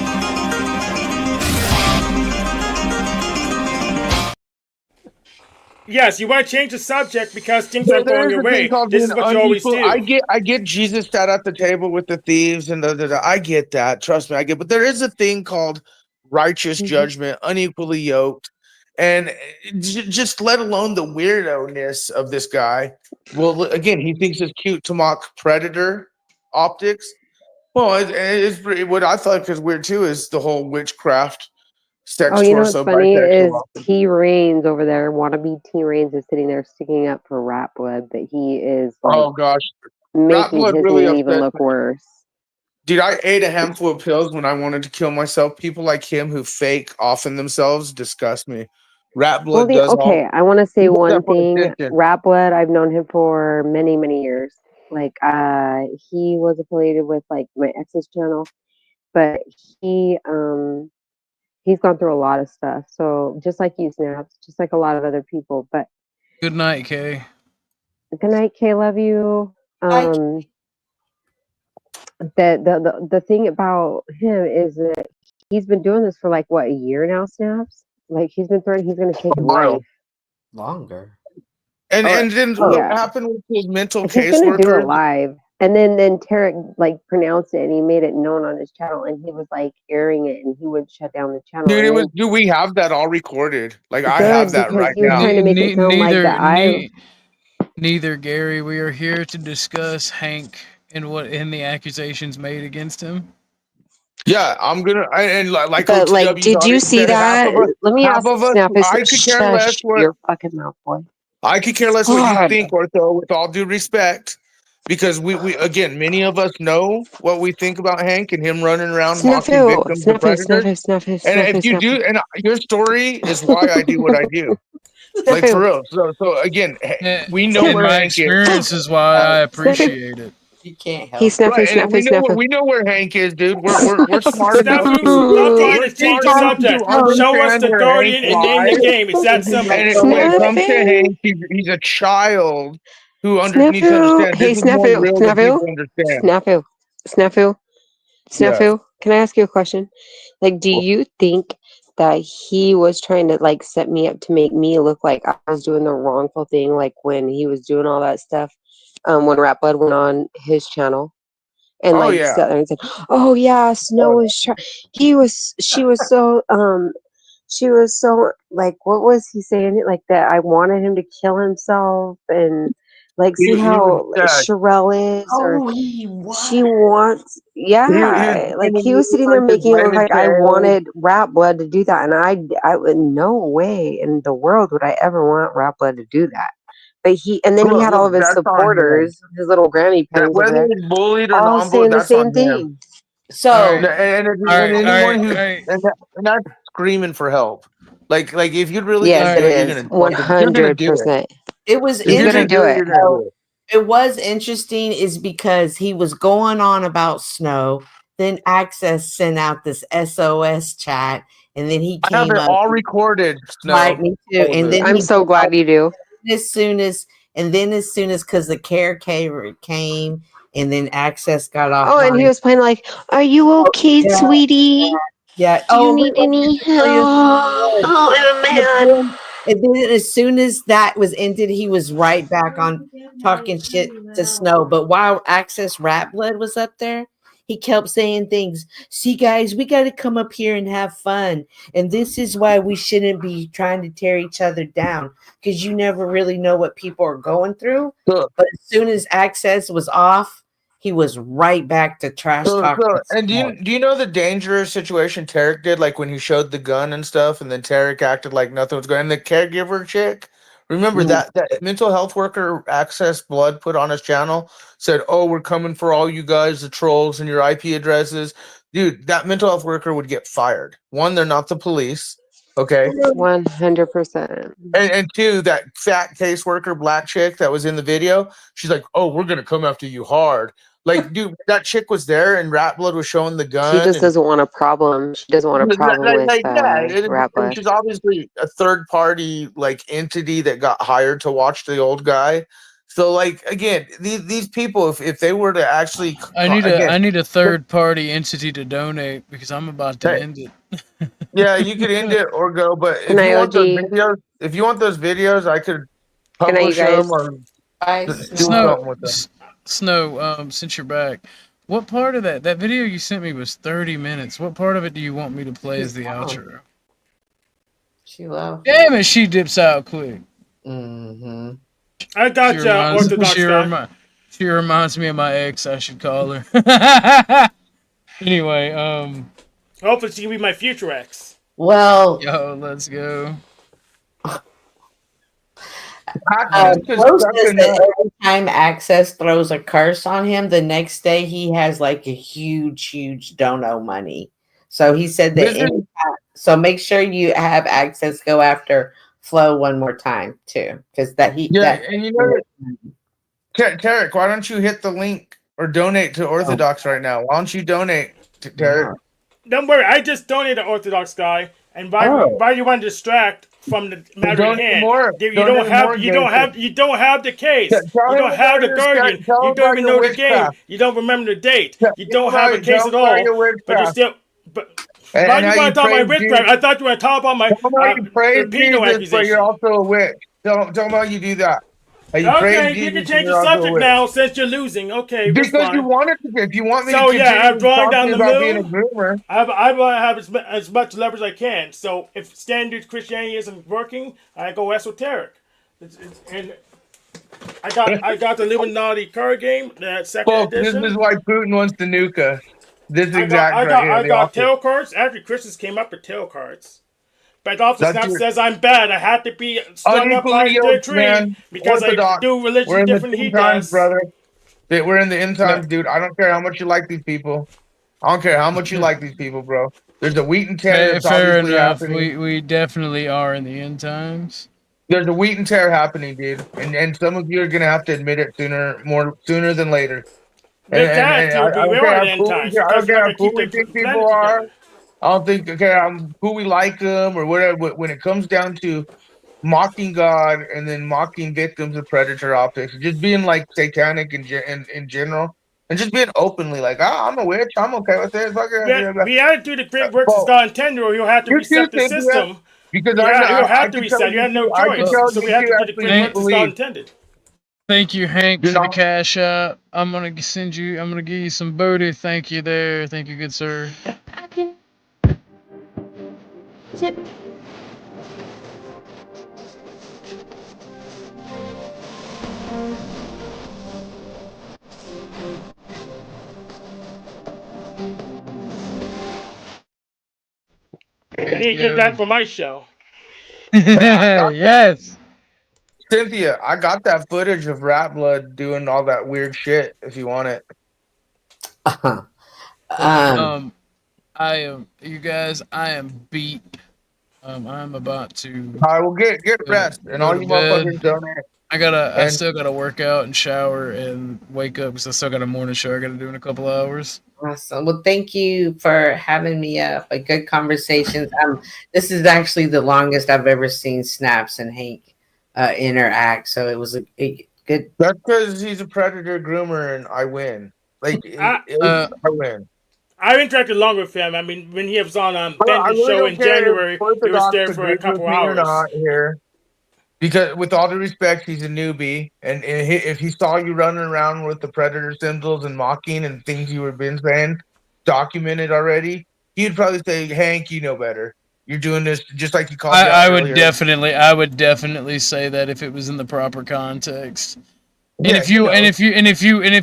Yes, you want to change the subject because things aren't going your way. This is what you always do. I get Jesus sat at the table with the thieves and I get that. Trust me, I get. But there is a thing called righteous judgment, unequally yoked, and just let alone the weirdo-ness of this guy. Well, again, he thinks it's cute to mock predator optics. Well, it's pretty. What I thought was weird too is the whole witchcraft. Sex you know what's torso funny is bisexual. T Reigns over there, wannabe T Reigns is sitting there sticking up for Rat Blood, but he is like, Oh gosh, making his really name even upset look me. worse. Dude, I ate a handful of pills when I wanted to kill myself. People like him who fake often themselves disgust me. Rat Blood does all. I want to say He does one that for thing. attention. Rat Blood, I've known him for many, many years. Like, he was affiliated with like my ex's channel, but he's gone through a lot of stuff. So just like you, Snaps, just like a lot of other people. But Good night, Kay. good night, Kay. Love you. The thing about him is that he's been doing this for like what, a year now, Snaps? Like he's been threatening he's gonna take his life. Longer. And then what happened with his mental He's gonna do it caseworker? live. And then Tarek like pronounced it and he made it known on his channel and he was like airing it and he would shut down the channel. Dude, And then- do we have that all recorded? Like I Good, have that because right he was now. trying to make it sound like that Neither, Gary. We are here to discuss Hank and what in the accusations made against him. Yeah, I'm gonna like. But like, OTW did you already see said, half that? of us- Let me half ask of us- Snap. I could care less what your fucking mouth, boy. I could care less what you God. think, Ortho, with all due respect, because we again, many of us know what we think about Hank and him running around mocking victims of predators. And if you do, and your story is why I do what I do. Like for real. So again, we know And where my Hank experience is why I appreciate it. You can't help. He's snapping, Right, and we know where Hank is, dude. We're smart enough. Stop trying to change the subject. Show us the Guardian and name the game. It's that simple. And when it comes to Hank, he's a child who needs to understand. Hey, This is more real than people understand. Snafu. Can I ask you a question? Like, do you think that he was trying to like set me up to make me look like I was doing the wrongful thing, like when he was doing all that stuff, when Rat Blood went on his channel, and sat there and said, "Oh yeah, Snow was she was so like, what was he saying? Like that I wanted him to kill himself and." Like, see how Sherelle is, or she wants, like he was sitting there making it look like I wanted Rat Blood to do that, and I would no way in the world would I ever want Rat Blood to do that. But and then he had all of his that's on him. supporters, his little Grammy That pennies over whether there, he's bullied or all not bullied, saying the that's same on him. thing. So And anyone who and that's screaming for help. Like if you'd really Yes, do it it, you're is. gonna fucking you're gonna do it. 100%. it was If you're gonna interesting. do it, you're gonna do it. It was interesting is because he was going on about snow. Then Access sent out this SOS chat, and then he I have came it up. all recorded. Right, me too. And then I'm so glad you do. as soon as because the caretaker came, and then Access got off. Oh, and he was playing like, "Are you okay, yeah. sweetie? Yeah. Do you need any help? Oh, man." And then as soon as that was ended, he was right back on talking shit to Snow. But while Access Rat Blood was up there, he kept saying things. See, guys, we got to come up here and have fun. And this is why we shouldn't be trying to tear each other down, because you never really know what people are going through. But as soon as Access was off, he was right back to trash talking. And do you know the dangerous situation Tarek did, like when he showed the gun and stuff, and then Tarek acted like nothing was going. And the caregiver chick, remember that mental health worker Access Blood put on his channel said, "Oh, we're coming for all you guys, the trolls, and your IP addresses." Dude, that mental health worker would get fired. One, they're not the police. Okay. 100%. And two, that fat caseworker black chick that was in the video, she's like, "Oh, we're gonna come after you hard." Like, dude, that chick was there, and Rat Blood was showing the gun. She just doesn't want a problem. She doesn't want a problem with Rat Blood. She's obviously a third party like entity that got hired to watch the old guy. So, like, again, these people, if they were to actually, I need a third party entity to donate because I'm about to end it. Yeah, you could end it or go. But if Can you I want those OG? videos, I could Can I, you publish them guys? or do something with them. Snow, since you're back, what part of that video you sent me was 30 minutes? What part of it do you want me to play as the outro? She left. Damn it, she dips out quick. Mm-hmm. I got you, Orthodox Guy. She reminds me of my ex, I should call her. Anyway, hopefully she can be my future ex. Well, yo, let's go. Flo says that every time Access throws a curse on him, the next day he has like a huge dono money. So he said that so make sure you have Access go after Flo one more time too, because and you know, Tarek, why don't you hit the link or donate to Orthodox right now? Why don't you donate to Tarek? Don't worry, I just donated to Orthodox Guy, and why you want to distract from the matter at hand? You don't have the case. You don't have the guardian. You don't even know the game. You don't remember the date. You don't have a case at all. But you still. Why do you want to talk about my witchcraft? I thought you were talking about my pedo accusation. But you're also a witch. Don't know you do that. Okay, you can change the subject now since you're losing. Okay, because you wanted to. If you want me to continue I'm drawing down the about being a groomer. I want to have as much leverage as I can. So if standard Christianity isn't working, I go esoteric. And I got the Illuminati card game, that second edition. This is why Putin wants to nuke us. This is I exactly. got tarot cards. Actually, Christians came up with tarot cards. But the officer snap says I'm bad. I have to be strung up like the tree because I do religion different than he does. Brother. We're in the end times, dude. I don't care how much you like these people. I don't care how much you like these people, bro. There's a wheat and tear that's fair obviously enough. happening. We definitely are in the end times. There's a wheat and tear happening, dude. And some of you are going to have to admit it sooner than later. We're in end times. I don't care how cool we think people are. I don't think who we like them or whatever. When it comes down to mocking God and then mocking victims of predator optics, just being like satanic in general, and just being openly like, I'm a witch, I'm okay with it. We had to do the great works as God intended, or you'll have to reset the system. Because you'll have to reset. You have no choice. So we have to do the great works as God intended. Thank you, Hank, for the cash out. I'm gonna give you some booty. Thank you there. Thank you, good sir. Zip. I need to get that for my show. Yes. Cynthia, I got that footage of Rat Blood doing all that weird shit. If you want it. I am, you guys. I am beat. I'm about to. I will get rest, and all you motherfuckers donate. I still gotta work out and shower and wake up because I still got a morning show I gotta do in a couple hours. Awesome. Well, thank you for having me up. A good conversation. This is actually the longest I've ever seen Snaps and Hank interact. So it was a good. That's because he's a predator groomer, and I win. Like I win. I interacted longer with him. I mean, when he was on Ben's show in January, he was there for a couple hours. Not here. Because, with all due respect, he's a newbie, and if he saw you running around with the predator symbols and mocking and things you were been saying, documented already, he'd probably say, "Hank, you know better. You're doing this just like you called." I would definitely say that if it was in the proper context. And Yeah, if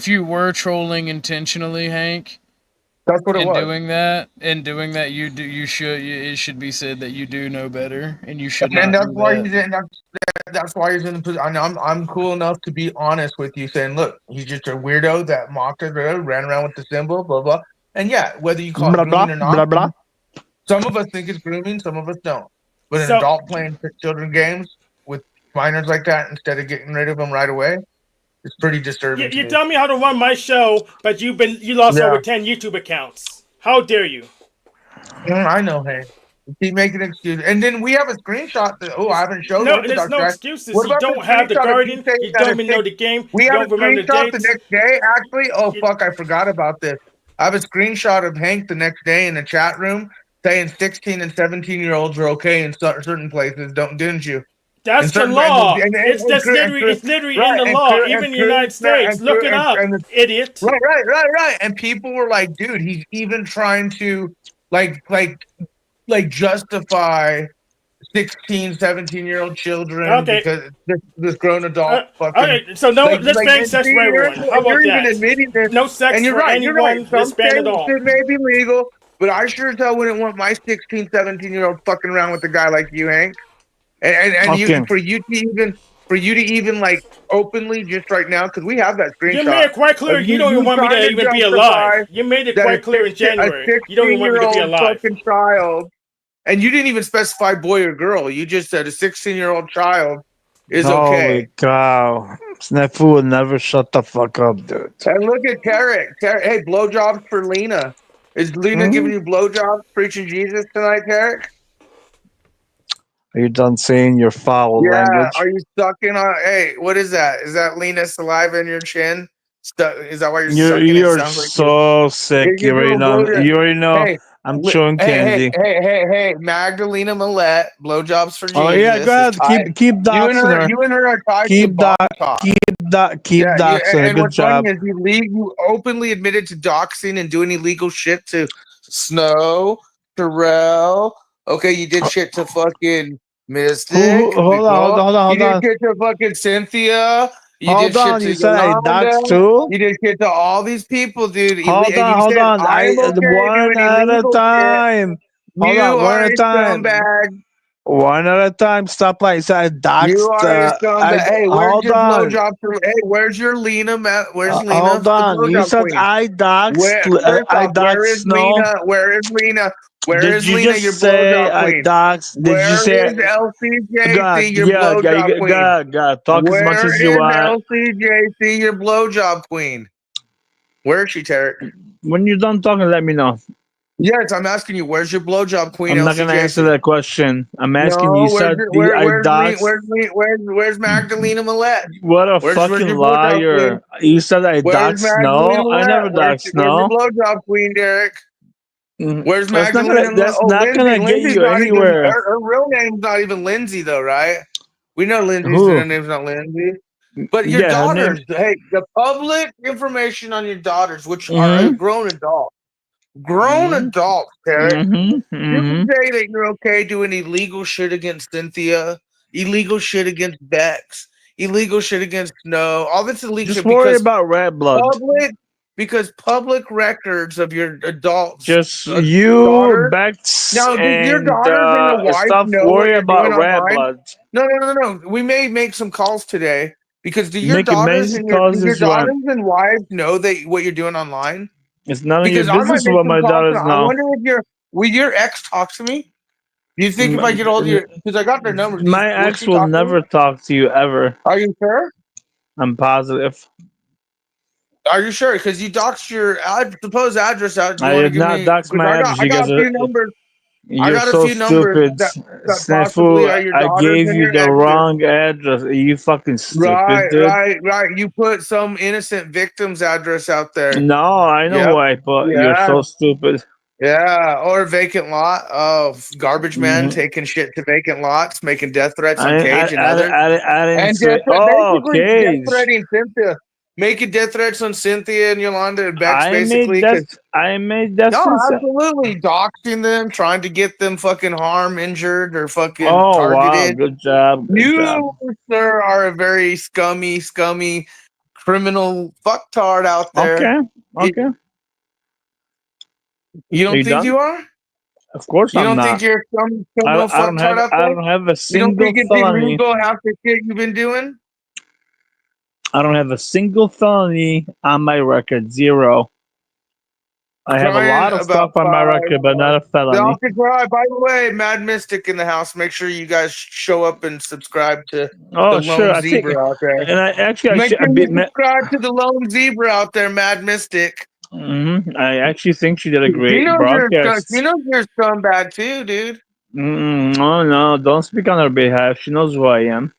you were trolling intentionally, Hank. That's what it was. Doing that, it should be said that you do know better, and you should. And not that's do why that. he's in. That's why he's in the position. I'm cool enough to be honest with you, saying, look, he's just a weirdo that mocked it, ran around with the symbol, blah blah. And yeah, whether you call it grooming or not, blah, blah. Some of us think it's grooming, some of us don't. But an adult playing children games with minors like that instead of getting rid of them right away, it's pretty disturbing. You tell me how to run my show, but you lost over 10 YouTube accounts. How dare you? I know, hey. Keep making excuses. And then we have a screenshot that, I haven't showed No, Orthodox there's no Guy. excuses. What You about don't the have the screenshot of Guardian. you saying You that don't it's even know six- the game. We You have a don't remember the screenshot the dates. next day, actually. Oh, fuck, I forgot about this. I have a screenshot of Hank the next day in the chat room saying 16 and 17-year-olds are okay in certain places, didn't you? That's the law. It's literally in the law, even in the United States. Look it up, idiot. Right. And people were like, dude, he's even trying to like justify 16, 17-year-old children because this grown adult fucking. Okay, so let's ban sex for everyone. How about that? Admitting this, No sex and you're for right, anyone. Some Let's ban it states all. it may be legal, but I sure as hell wouldn't want my 16, 17-year-old fucking around with a guy like you, Hank. And for you to even like openly just right now, because we have that screenshot. You made it quite clear you don't even want me to even be alive. You made it quite clear in January. You don't even want me to be alive. Fucking child, and you didn't even specify boy or girl. You just said a 16-year-old child is okay. Holy cow. Snafu will never shut the fuck up, dude. And look at Tarek. Hey, blowjobs for Lena. Is Lena giving you blowjobs, preaching Jesus tonight, Tarek? Are you done saying your foul language? Are you sucking on? Hey, what is that? Is that Lena's saliva in your chin? Is that why you're sucking? You're it sounds like so sick. You already know. Hey, I'm chewing candy. Hey, Magdalena Millette, blowjobs for Jesus. Oh yeah, go ahead. Keep doxing her. You and her are tied Keep to doxing her. Good what's job. funny is you openly admitted to doxing and doing illegal shit to Snow, Terrell. Okay, you did shit to fucking Mystic. Hold on. You did shit to fucking Cynthia. Hold on, you said I doxed too? You did shit to all these people, dude. Hold on. One at a time. Hold on, one at a time. Scumbag. One at a time. Stop like I doxed. You are a scumbag. Hey, where's your on. blowjob? Hey, where's your Lena? Where's Lena? Hold on. You said I doxed. I doxed Snow. Where is Lena? Where Did is you Lena? just Your say blowjob I queen. doxed? Did Where you say is LCJC? Your God, blowjob queen. God, talk as much as you want. Where is LCJC? Your blowjob queen. Where is she, Tarek? When you're done talking, let me know. Yes, I'm asking you. Where's your blowjob queen? I'm not gonna answer that question. I'm asking you. Where's Magdalena Millette? What a fucking liar! You said I doxed Snow. I never doxed Snow. Where's your blowjob queen, Derek? Where's Magdalena? That's not gonna get you anywhere. Her real name's not even Lindsay, though, right? We know Lindsay's her name's not Lindsay. But your daughters, hey, the public information on your daughters, which are grown adults. Grown adults, Derek. You can say that you're okay doing illegal shit against Cynthia, illegal shit against Bex, illegal shit against Snow, all this illegal Just shit. worry about red blood. because public records of your adults, Just daughter. you, Bex, Now, do your and daughters and your wife stop know what worrying you're about doing red online? blood. No. We may make some calls today because do your Make as daughters many and calls your as you want. daughters and wives know that what you're doing online? It's none of your Because I might business make what some my calls. daughters I know. wonder if will your ex talk to me? Do you think if I get hold of your, because I got their numbers, My will ex she will talk to me? never talk to you ever. Are you sure? I'm positive. Are you sure? Because you doxed your supposed address out. Do you I want to did give not me? dox Because my address. I You got guys a are. few numbers. I You're got a so few numbers stupid, that possibly are Snafu. your I daughters gave and you your the exes. wrong address. Are you fucking stupid, dude? Right. You put some innocent victim's address out there. No, I know Yep. who I put. You're Yeah. so stupid. Yeah. Or vacant lot. Oh, garbage man Mhm. taking shit to vacant lots, making death threats on I Cage and others. didn't And say. Oh, basically death Cage. threatening Cynthia. Making death threats on Cynthia and Yolanda and Bex, I basically. made that. No, Since. absolutely. Doxing them, trying to get them fucking harmed, injured, or fucking Oh wow! targeted. Good job. Good job. You, sir, are a very scummy criminal fucktard out there. Okay. You Are don't you think done? you are? Of course You I'm don't not. think you're some criminal I don't have. fucktard out I there? don't have a You don't single think it's felony. illegal after shit you've been doing? I don't have a single felony on my record. Zero. I have a lot of stuff on my record, but not a felony. Dr. Guy, by the way, Mad Mystic in the house. Make sure you guys show up and subscribe to Oh, the sure. Lone I think, Zebra out there. and I actually, Make sure you subscribe to the Lone Zebra out there, Mad Mystic. I actually think she did a She great knows broadcast. you're a scumbag too, dude. Oh no! Don't speak on her behalf. She knows who I am.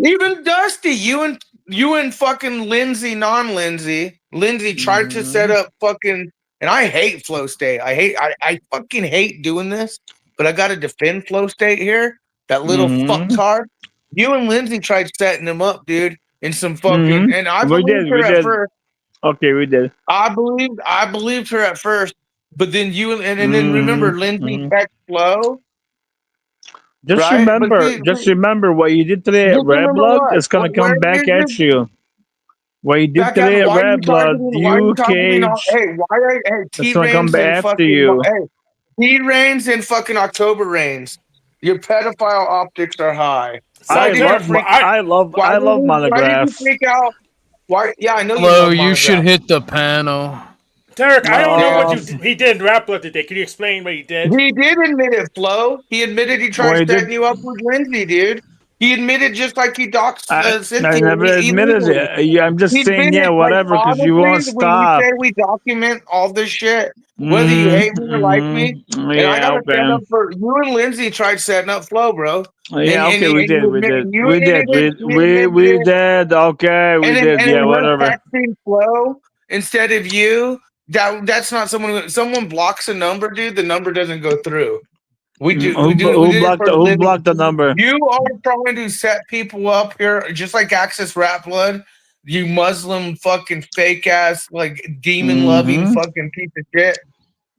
Even Dusty, you and fucking Lindsay, non-Lindsay. Lindsay tried to set up fucking, and I hate Flow State. I fucking hate doing this, but I gotta defend Flow State here. That little fucktard. You and Lindsay tried setting him up, dude, in some fucking, and I believed her at first. Okay, we did. I believed her at first, but then and then remember Lindsay text Flow. Just Right? remember what you did today at Just Red remember Blood what? is gonna Where come back is at this? you. What you did Back at today at why are you Red Blood, why are you targeting Cage. hey, why are It's T gonna come Rains back and after fucking you. hey, T Rains and fucking October Rains. Your pedophile optics are high. I love Why did you monographs. freak out? Why? Yeah, I know you Hello, love you should monographs. hit the panel. Derek, I don't know what he did in Rap Blood today. Can you explain what he did? He did admit it, Flo. He admitted he tried setting you up with Lindsay, dude. He admitted just like he doxed Cynthia. I never admitted it. Yeah, I'm just saying, yeah, whatever, because you won't When we stop. say we document all this shit, whether you hate me or like me, and I Yeah, gotta stand okay. up for you and Lindsay tried setting up Flo, bro. Yeah, okay, we did. We did. You We did. admitted it. We did. Okay, we did. And Yeah, then her whatever. texting Flo instead of you. That's not someone blocks a number, dude. The number doesn't go through. We did it for a Who living. blocked the number? You are trying to set people up here, just like Access Rap Blood. You Muslim fucking fake ass, like demon loving fucking piece of shit.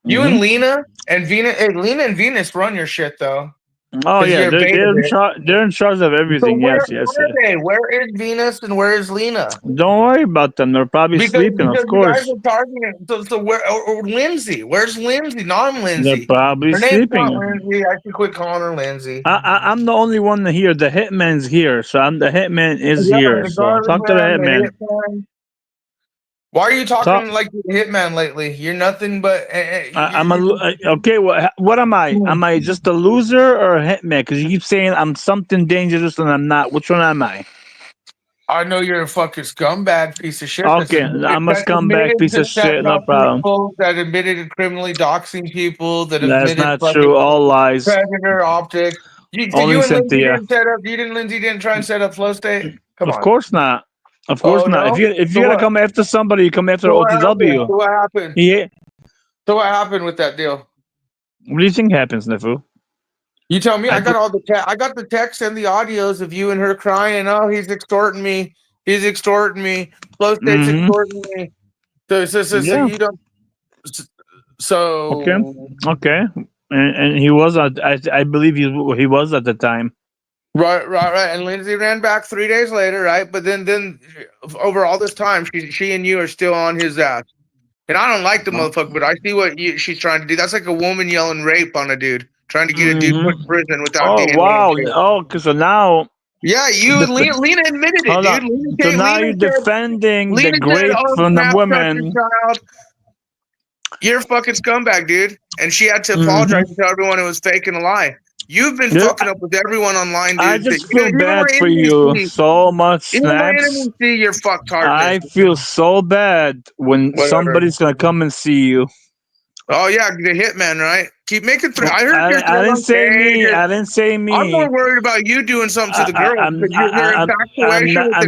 You and Lena and Venus, Lena and Venus run your shit though. Oh yeah, you're they're in charge of everything. So Yes. where are they? Where is Venus and where is Lena? Don't worry about them. They're probably sleeping, of you course. guys are targeting. So where? Or Lindsay? Where's Lindsay? Non-Lindsay. They're probably Her name's not sleeping. Lindsay. I should quit calling her Lindsay. I'm the only one here. The hitman's here, so the hitman is Yeah, here. the So garbage talk to the man, hitman. hitman. Why are you talking like the hitman lately? You're nothing but. Okay. What am I? Am I just a loser or a hitman? Because you keep saying I'm something dangerous and I'm not. Which one am I? I know you're a fucking scumbag piece of shit. Okay, I'm a scumbag piece of shit. No problem. That admitted criminally doxing people. That That's admitted not fucking true. All lies. predator optics. Only Cynthia. Lindsay didn't try and set up Flow State. Come on. Of course not. Of course not. No? If you're gonna come after somebody, you come after OTW. So what happened? Yeah. So what happened with that deal? What do you think happens, Nifu? You tell me. I got all the I got the texts and the audios of you and her crying. Oh, he's extorting me. He's extorting me. Flow State's extorting me. So you don't. So okay. And he was. I believe he was at the time. Right. And Lindsay ran back 3 days later, right? But then over all this time, she and you are still on his ass. And I don't like the motherfucker, but I see what she's trying to do. That's like a woman yelling rape on a dude, trying to get a dude put in prison without DNA. wow. Oh, because so now. Yeah, Lena admitted it, dude. So now you're defending the grape from the women. You're a fucking scumbag, dude. And she had to apologize to everyone who was faking a lie. You've been fucking up with everyone online, dude. I just feel bad for you so much, Snaps. You're fucked hard. I feel so bad when somebody's gonna come and see you. Oh yeah, the hitman, right? Keep making threats. I heard I didn't say me. I didn't say me. I'm more worried about you doing something to the girls. I'm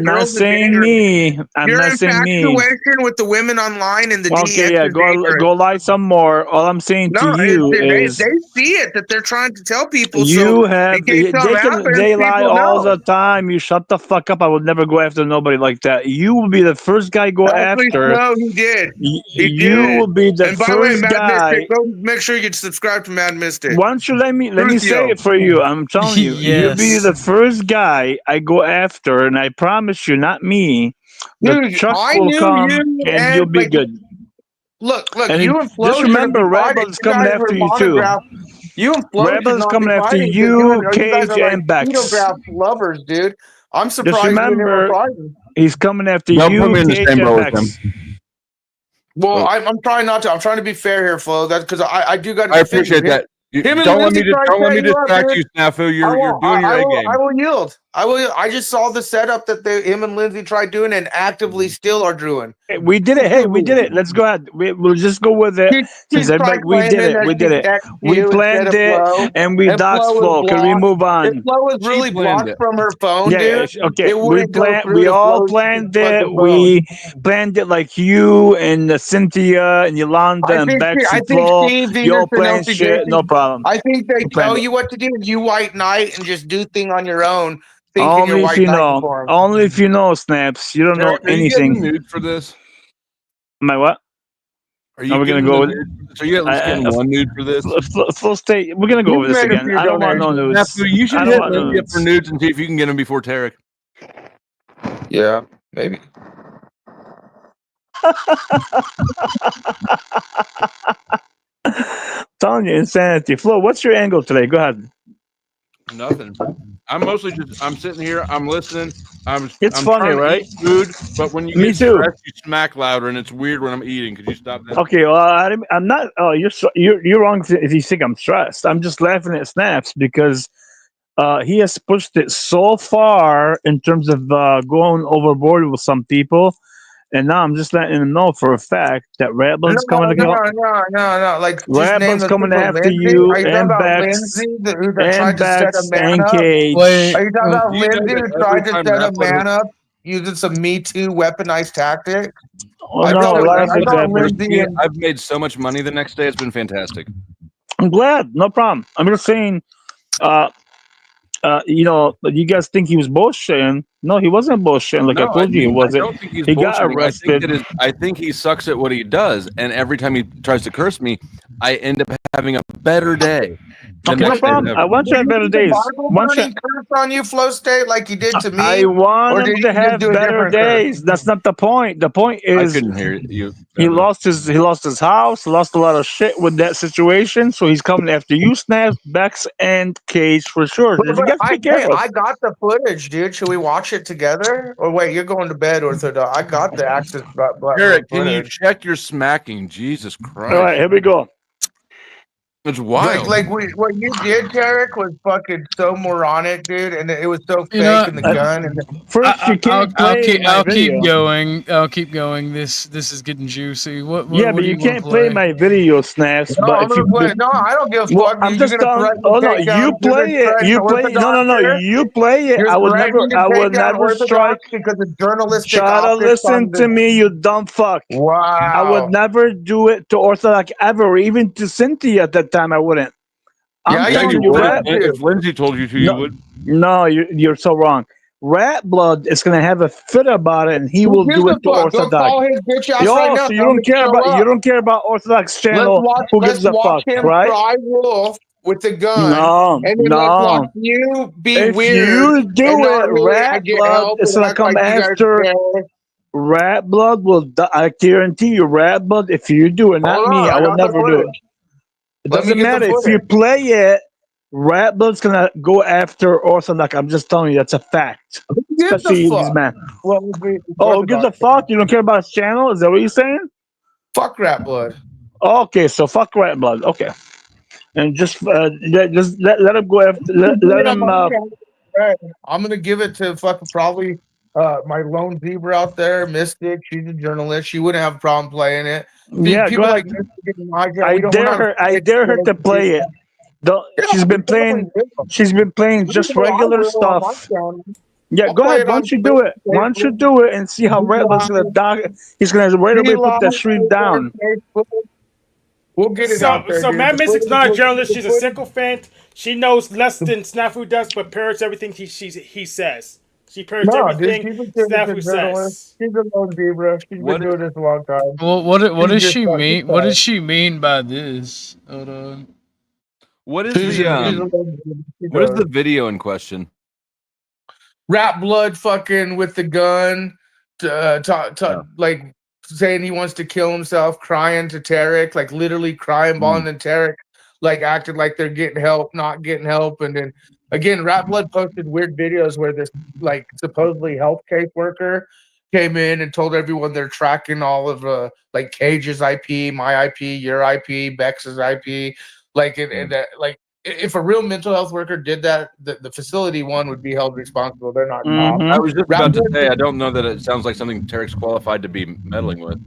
not saying me. I'm not saying me. Your infatuation with the women online and the okay, yeah, go lie some more. All I'm saying to you is they see it that they're trying to tell people. You have they lie all the time. You shut the fuck up. I would never go after nobody like that. You will be the first guy go after. No, he did. You will be the first guy. Go make sure you subscribe to Mad Mystic. Why don't you let me say it for you? I'm telling you, you'll be the first guy I go after, and I promise you, not me. The truck will come, and you'll be good. Look, and you and Flo. Just remember, Rebel's coming after you too. You and Flo. Rebel's coming after you, Cage, and Bex. Lovers, dude. I'm surprised. Just remember, he's coming after you, Cage, and Bex. Well, I'm trying not to. I'm trying to be fair here, Flo. That's because I do got. I appreciate that. Don't let me distract you, Snafu. You're doing your A game. I will yield. I just saw the setup that him and Lindsay tried doing and actively still are doing. We did it. Hey, we did it. Let's go ahead. We'll just go with it. We did it. We did it. We planned it and we doxed Flo. Can we move on? Flo was really blocked from her phone, dude. Okay. We all planned it. We planned it like you and Cynthia and Yolanda and Bex and Flo. You all planned shit. No problem. I think they tell you what to do. You white knight and just do thing on your own. Only if you know. Only if you know, Snaps. You don't know anything. Are you getting nude for this? Am I what? Are we gonna go with? So you at least getting one nude for this? Full state. We're gonna go over this again. I don't want no nudes. You should hit Lindsay up for nudes and see if you can get them before Tarek. Yeah, maybe. Telling you, insanity. Flo, what's your angle today? Go ahead. Nothing. I'm mostly just. I'm sitting here. I'm listening. I'm funny, right? Food, but when you get stressed, you smack louder, and it's weird when I'm eating. Could you stop that? Okay. Well, I'm not. Oh, you're wrong if you think I'm stressed. I'm just laughing at Snaps because he has pushed it so far in terms of going overboard with some people. And now I'm just letting him know for a fact that Rebel's coming to go. No. Like Rebel's coming after you and Bex and Cage. Are you talking about Lindsay who tried to set a man up using some Me Too weaponized tactics? I've made so much money the next day. It's been fantastic. I'm glad. No problem. I'm just saying, you guys think he was bullshitting. No, he wasn't bullshitting. Like I told you, he wasn't. I don't think he's he got arrested. I think he sucks at what he does, and every time he tries to curse me, I end up having a better day. Okay, no problem. I want you to have better days. Once he cursed on you, Flow State, like you did to me. I want him to have better days. That's not the point. The point is, I couldn't hear you. He lost his house, lost a lot of shit with that situation. So he's coming after you, Snaps, Bex, and Cage for sure. I got the footage, dude. Should we watch it together? Or wait, you're going to bed, Orthodox. I got the access. Eric, can you check your smacking? Jesus Christ! All right, here we go. It's wild. Like what you did, Tarek, was fucking so moronic, dude, and it was so fake in the gun. And I'll keep going. I'll keep going. This is getting juicy. What but you can't play my video, Snaps. No, but no, I don't give a fuck. I'm just telling. Oh no, you play it. You play. No. You play it. I would never strike because of journalistic. Try to listen to me, you dumb fuck. Wow. I would never do it to Orthodox ever, even to Cynthia at that time. I wouldn't. You would. If Lindsay told you to, you would. No, you're so wrong. Rat Blood is going to have a fit about it, and he will do it to Orthodox. So you don't care about Orthodox Channel. Who gives a fuck, right? Cry wolf with the gun. No. Let's watch you be if weird. You do it, Rat Blood is going to come after. Rat blood will. I guarantee you, rat blood. If you do it, not Hold me, on, I I will got the never do it. footage. It Let me doesn't get the matter if you footage. play it. Rat blood's gonna go after Orthodox. I'm just telling you, that's a fact. Give the Especially this fuck. man. Well, would be Oh, who gives a fuck? You don't care about his channel? Is that what you're saying? Fuck rat blood. Okay, so fuck rat blood. Okay, and just let him go after. Let him. Right. I'm gonna give it to fucking probably my lone zebra out there, Mystic. She's a journalist. She wouldn't have a problem playing it. See, Yeah, people go like ahead. Mystic and Elijah, I we're dare not her. I afraid dare her to to play it. Don't, Yeah, she's been we definitely playing. will. She's been playing just Well, I regular will on my stuff. channel. Yeah, I'll go play ahead. it Why on don't you do it? Why don't you Facebook, do it and see how Red Blood's gonna Live, die? He's gonna right away put that stream down. Facebook. We'll get it out there, So dude. Mad The Mystic's footage not a will- journalist. the She's a footage- sycophant. She knows less than Snafu does, but parrots everything he says. She parrots No, dude, everything she's a Snafu journalist. says. She's a lone zebra. She's What been doing this a long time. Well, what She's does just she fucking mean? What sad. does she mean by this? Hold on. What is She's the a lone zebra. She what is does. the video in question? Rat blood fucking with the gun, like saying he wants to kill himself, crying to Tarek, like literally crying, bawling, and Tarek like acted like they're getting help, not getting help, and then again, Rat blood posted weird videos where this like supposedly health caseworker came in and told everyone they're tracking all of like Cage's IP, my IP, your IP, Bex's IP, like and that like. If a real mental health worker did that, the facility one would be held responsible. They're not cops. I was just Rat about to blood- say I don't know that it sounds like something Tarek's qualified to be meddling with.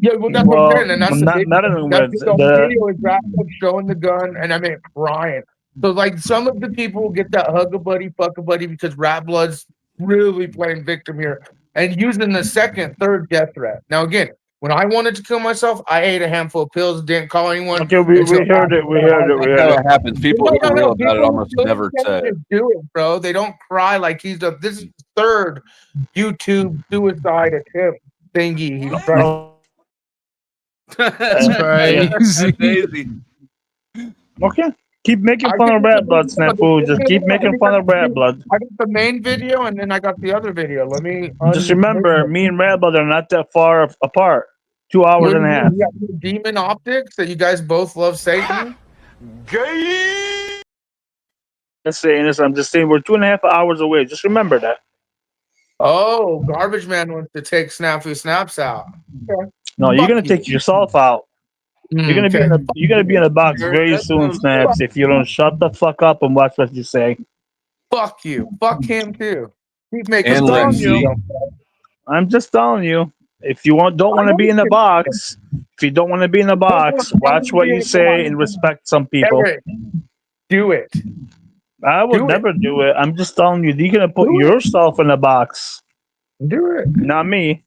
Yeah, well, that's what I'm saying, and that's I'm the not big. meddling That's with the the. video is Rat blood showing the gun, and I mean crying. So like some of the people get that hug a buddy, fuck a buddy because Rat blood's really playing victim here and using the second, third death threat. Now again. When I wanted to kill myself, I ate a handful of pills, didn't call anyone. Okay, we heard it. We heard it. We heard How it. it happens. People who are real about it People almost never say it. just do it, bro. They don't cry like he's the. This is the third YouTube suicide attempt thingy he's trying. That's crazy. Okay. Keep making fun of Rat Blood, Snafu. Just keep making fun of Rat Blood. I got the main video and then I got the other video. Let me Just remember, me and Rat Blood are not that far apart. 2 hours and a half. You got demon optics that you guys both love Satan. Just saying this. I'm just saying we're 2.5 hours away. Just remember that. Oh, Garbage Man wants to take Snafu Snaps out. Okay. No, you're gonna take yourself out. You're gonna be in a box very soon, Snaps. If you don't shut the fuck up and watch what you say. Fuck you. Fuck him too. Keep making I'm telling you. I'm just telling you. If you don't want to be in the box, watch what you say and respect some people. Eric, do it. I would never do it. I'm just telling you, you're gonna put yourself in a box. Do it. Not me.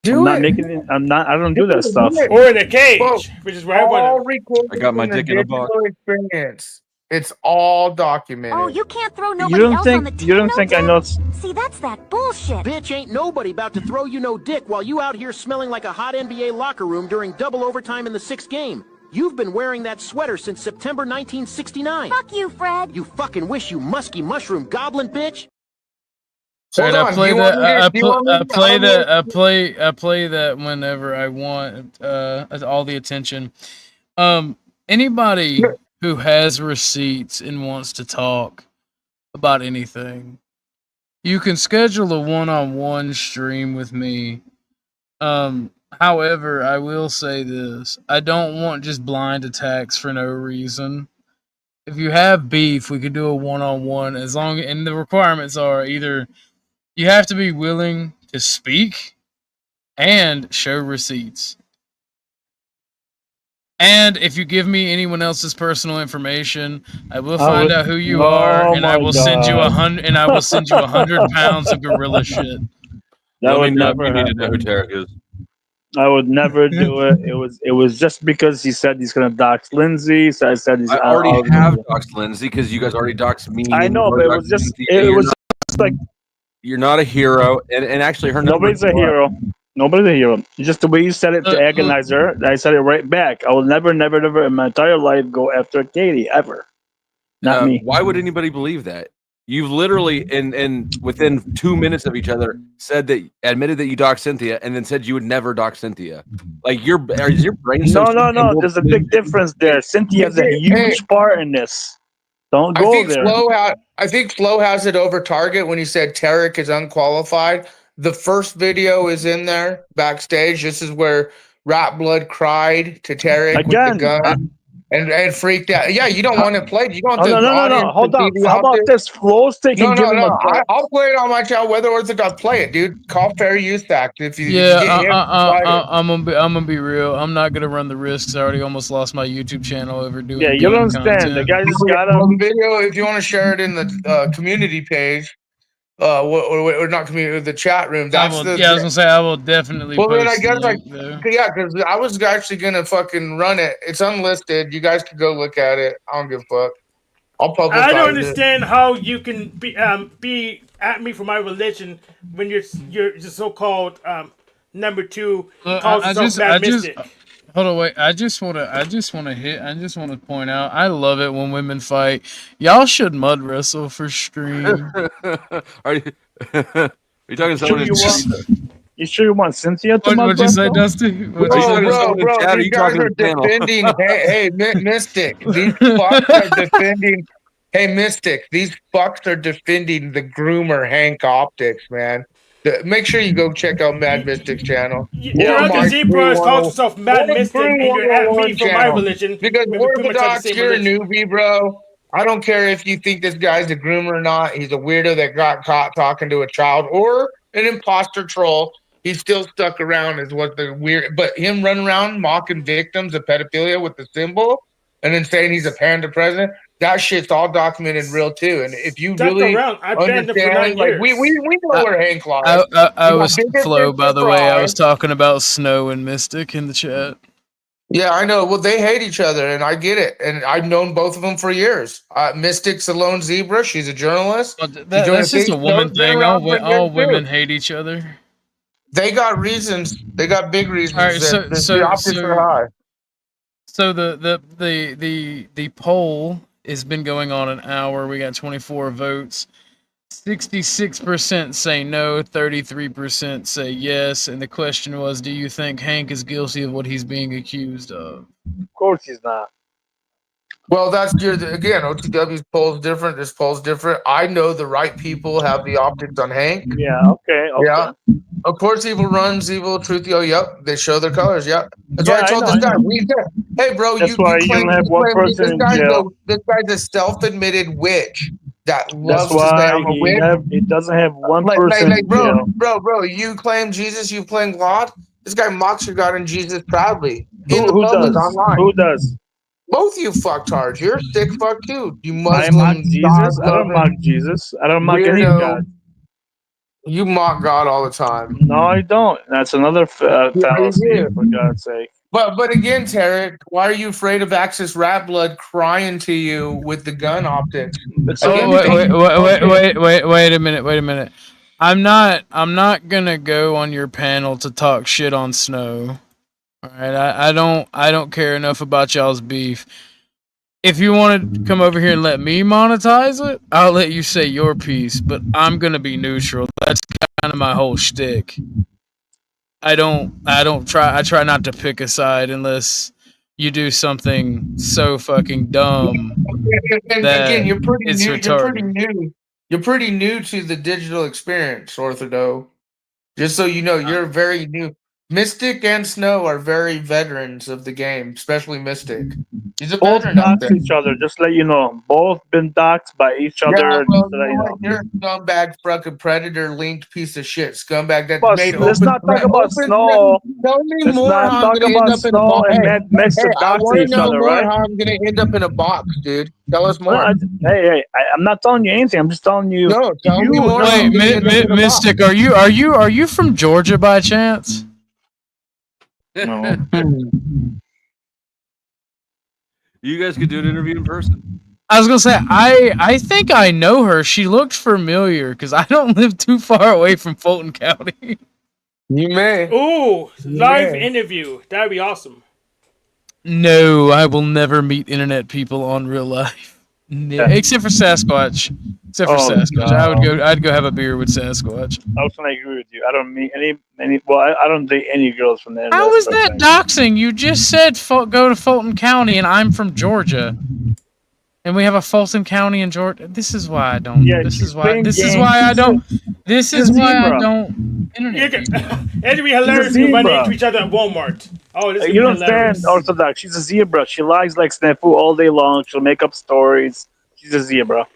Do I'm not it. making it. I'm not. I don't do that stuff. Or in a cage, which is where I All want I got my dick in a box. experience. It's all documented. Oh, you can't throw You nobody don't else on the think? team, You don't no, think I Tim? know? See, that's that bullshit. Bitch, ain't nobody about to throw you no dick while you out here smelling like a hot NBA locker room during double overtime in the 6th game. You've been wearing that sweater since September 1969. Fuck you, Fred. You fucking wish, you musky mushroom goblin bitch. Right, Hold I on, play do you that. want me to- do you want me to- I play that whenever I want. All the attention. Anybody who has receipts and wants to talk about anything, you can schedule a one-on-one stream with me. However, I will say this: I don't want just blind attacks for no reason. If you have beef, we could do a one-on-one. And the requirements are either you have to be willing to speak and show receipts. And if you give me anyone else's personal information, I will find out who you are, and I will send you 100. And I will send you 100 pounds of gorilla shit. That Let would me know if never you need to know who happen. Tarek is. I would never do it. It was just because he said he's gonna dox Lindsay. So I said he's. I already have doxed Lindsay because you guys already doxed me. I know, but it was just. It was just like you're not a hero, and actually her number. nobody's a hero. Nobody's a hero. Just the way you said it to agonize her, I said it right back. I will never in my entire life go after Katie ever. Not me. Why would anybody believe that? You've literally, and within 2 minutes of each other, admitted that you doxed Cynthia, and then said you would never dox Cynthia. Like is your brain so? No. There's a big difference there. Cynthia has a huge part in this. Don't go there. I think Flo has it over target when he said Tarek is unqualified. The first video is in there backstage. This is where Rat Blood cried to Tarek with the gun. And freaked out. Yeah, you don't want it played. You don't. No. Hold on. How about this? Flo's taking. No. I'll play it on my channel. Whether Orthodox play it, dude. Call fair use act. If you I'm gonna be real. I'm not gonna run the risks. I already almost lost my YouTube channel over doing. Yeah, you don't understand. The guy just got a video. If you want to share it in the community page, or not community, the chat room. I was gonna say I will definitely. Well, then I post guess there. because I was actually gonna fucking run it. It's unlisted. You guys can go look at it. I don't give a fuck. I'll publicize I don't it. understand how you can be at me for my religion when you're the so-called number two calls yourself mad mystic. Hold on, wait. I just want to point out. I love it when women fight. Y'all should mud wrestle for stream. Are you talking to someone? You sure you want Cynthia to mud What'd you say, Dusty? Bro, these guys are defending. Hey, Mystic. These fucks are defending. Hey, Mystic. These fucks are defending the groomer Hank Optics, man. Make sure you go check out Mad Mystic's channel. You're out the zebra calls yourself Mad Mystic, and you're at me for my religion. Because Orthodox, you're a newbie, bro. I don't care if you think this guy's a groomer or not. He's a weirdo that got caught talking to a child or an imposter troll. He's still stuck around is what the weird, but him running around mocking victims of pedophilia with the symbol and then saying he's a panda president, that shit's all documented real too. And if you really understand, like we know where Hank lies. I was Flo, by the way. I was talking about Snow and Mystic in the chat. Yeah, I know. Well, they hate each other, and I get it. And I've known both of them for years. Mystic's a lone zebra. She's a journalist. That's just a woman thing. All women hate each other. They got reasons. They got big reasons. All right, the optics are high. So the poll has been going on an hour. We got 24 votes. 66% say no, 33% say yes, and the question was, do you think Hank is guilty of what he's being accused of? Of course he's not. Well, that's again, OTW's poll's different. This poll's different. I know the right people have the optics on Hank. Yeah, okay. Yeah. Of course, evil runs, evil truth. Yep. They show their colors. Yep. That's why I told this guy. Hey, bro, That's why you don't have one person in jail. This guy's a self-admitted witch that loves That's to say why I'm a witch. he doesn't have one person in jail. Bro, you claim Jesus, you claim God. This guy mocks your God and Jesus proudly. Who does? Online. Who does? Both you fucktards. You're a sick fuck too. You I Muslim. mock Jesus. I don't mock Jesus. I don't mock any God. You mock God all the time. No, I don't. That's another fallacy, for God's sake. But again, Tarek, why are you afraid of Axis Rat Blood crying to you with the gun optics? Wait a minute. I'm not gonna go on your panel to talk shit on Snow. All right, I don't care enough about y'all's beef. If you want to come over here and let me monetize it, I'll let you say your piece, but I'm gonna be neutral. That's kind of my whole shtick. I try not to pick a side unless you do something so fucking dumb. And that again, you're pretty it's new. retarded. You're pretty new to the digital experience, Orthodox. Just so you know, you're very new. Mystic and Snow are very veterans of the game, especially Mystic. He's a Both veteran out there. dox each other, just let you know. Both been doxed by each other. Yeah, well, just to let you know. you're a scumbag, fucking predator, linked piece of shit, scumbag that But made let's not talk about Snow. Tell me Let's more not how talk I'm gonna about end up in a Snow box. and Mets to I dox want to each know other, more right? how I'm gonna end up in a box, dude. Tell us more. I'm not telling you anything. I'm just telling you. No, tell me more. Wait, Mystic, are you from Georgia by chance? No. You guys could do an interview in person. I was gonna say I think I know her. She looked familiar because I don't live too far away from Fulton County. You may. Ooh, live interview. That'd be awesome. No, I will never meet internet people on real life. Yeah, except for Sasquatch. Except for Sasquatch, I'd go have a beer with Sasquatch. I was gonna agree with you. I don't meet any. Well, I don't date any girls from there. How is that doxing? You just said go to Fulton County, and I'm from Georgia, and we have a Fulton County in Georgia. This is why I don't. Yeah, this is why. This is why I don't. This is why I don't. It'd be hilarious if we run into each other at Walmart. Oh, this is You don't hilarious. understand, Orthodox. She's a zebra. She lies like Snafu all day long. She'll make up stories. She's a zebra.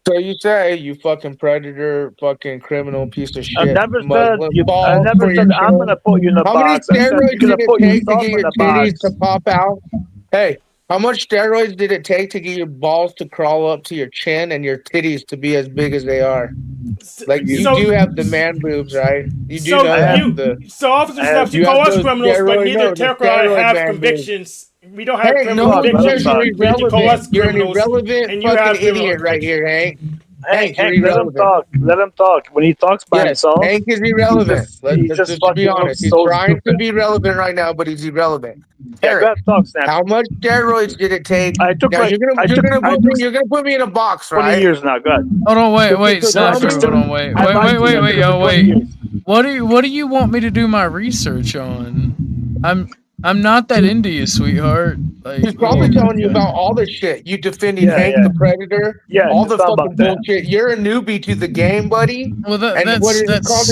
So you say, you fucking predator, fucking criminal piece of shit. I never Muslim, said. ball I never for said your I'm gonna put you in a How box. many I said steroids you're did gonna put it take to yourself get in your a titties box. to pop out? Hey, how much steroids did it take to get your balls to crawl up to your chin and your titties to be as big as they are? Like, you do have the man boobs, right? You do know that. So Officer Snaps, you call us criminals, but neither Terk or I have convictions. We don't have criminal convictions. But you call us You're an criminals, irrelevant and you have fucking criminal idiot right here, Hank. Hank, you're let him irrelevant. talk. Let him talk. When he talks by himself, Hank is irrelevant. He Let's just just fucking be honest. looks He's so trying stupid. to be relevant right now, but he's irrelevant. Yeah, go ahead, talk, Snap. How much steroids did it take? I took now, like- you're gonna put me in a box, 20 right? years now. Go ahead. Hold on, wait, So Snafu, just- hold on, wait, yo, wait. What do you want me to do my research on? I'm not that into you, sweetheart. Like, He's probably telling you about all the shit. You defending Yeah, Hank yeah. the Predator. Yeah, all it's the not fucking about that. bullshit. You're a newbie to the game, buddy. Well, and what is it called?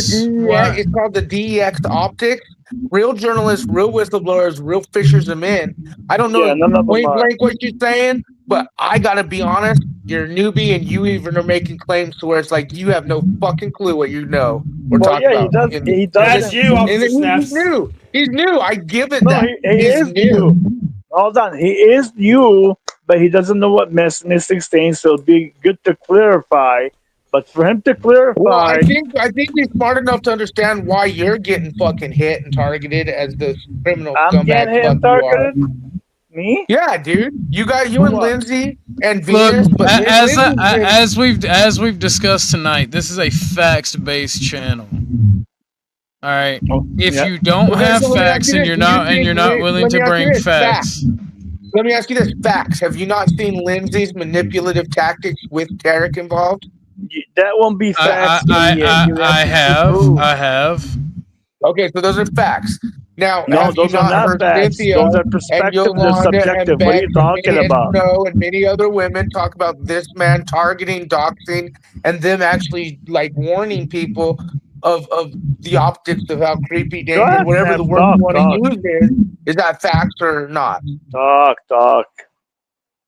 It's called the DEX optics. Real journalists, real whistleblowers, real fishers of men. I don't know Yeah, none of them point are. blank what you're saying, but I gotta be honest. You're a newbie, and you even are making claims to where it's like you have no fucking clue what you know or Well, talk yeah, about. he does. That's you, Officer He's Snaps. new. He's new. I give it No, that. he is new. Hold on, he is new, but he doesn't know what mystic things. So it'd be good to clarify. But for him to clarify, Well, I think he's smart enough to understand why you're getting fucking hit and targeted as the criminal I'm getting hit and fuck you are. targeted. Me? Yeah, dude. You and Lindsay and Look, Venus. But as we've discussed tonight, this is a facts-based channel. All right. If yeah. you don't Well, then, have so let me ask facts you and this. you're Do you not think- willing let to me ask you bring this. facts, Let me ask you this. Facts. Have you not seen Lindsay's manipulative tactics with Tarek involved? That won't be facts. I have. Okay, so those are facts. Now, No, have those you are not not heard facts. Cynthia Those are and perspective. They're Yolanda subjective. and What are you Beck talking and about? Snow and many other women talk about this man targeting, doxing, and them actually like warning people of the optics of how creepy, Go dangerous, ahead, whatever Snap. the word Talk, you want talk. to use is that facts or not? Talk.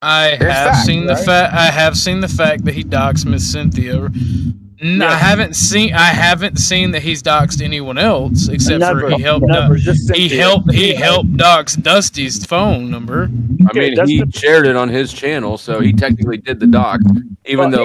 I There's have facts, seen the right? fact. I have seen the fact that he doxed Miss Cynthia. I haven't seen that he's doxed anyone else except for he helped. He helped dox Dusty's phone number. I mean, he shared it on his channel, so he technically did the doc. Even though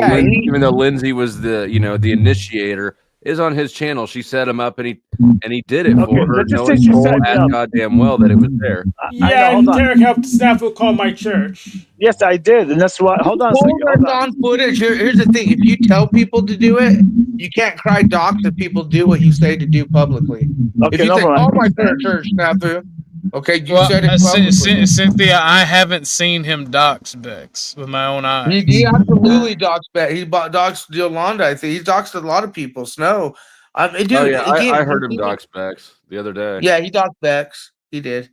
Lindsay was the the initiator, is on his channel. She set him up, and he did it for her, let's just knowing say she full set me ass up. goddamn well that it was there. Yeah, and Tarek helped Snafu call my church. Yes, I did, and that's why. Hold on a second. Hold on footage. Here's the thing: if you tell people to do it, you can't cry dox if people do what you say to do publicly. Okay, if you no say, problem. "Oh, my church, snafu," okay, you Well, said it publicly. Cynthia, I haven't seen him dox Bex with my own eyes. He absolutely doxed Beck. He doxed Yolanda. I think he doxed a lot of people. Snow. Dude, Oh yeah, again, I heard him dox Bex the other day. Yeah, he doxed Bex. He did.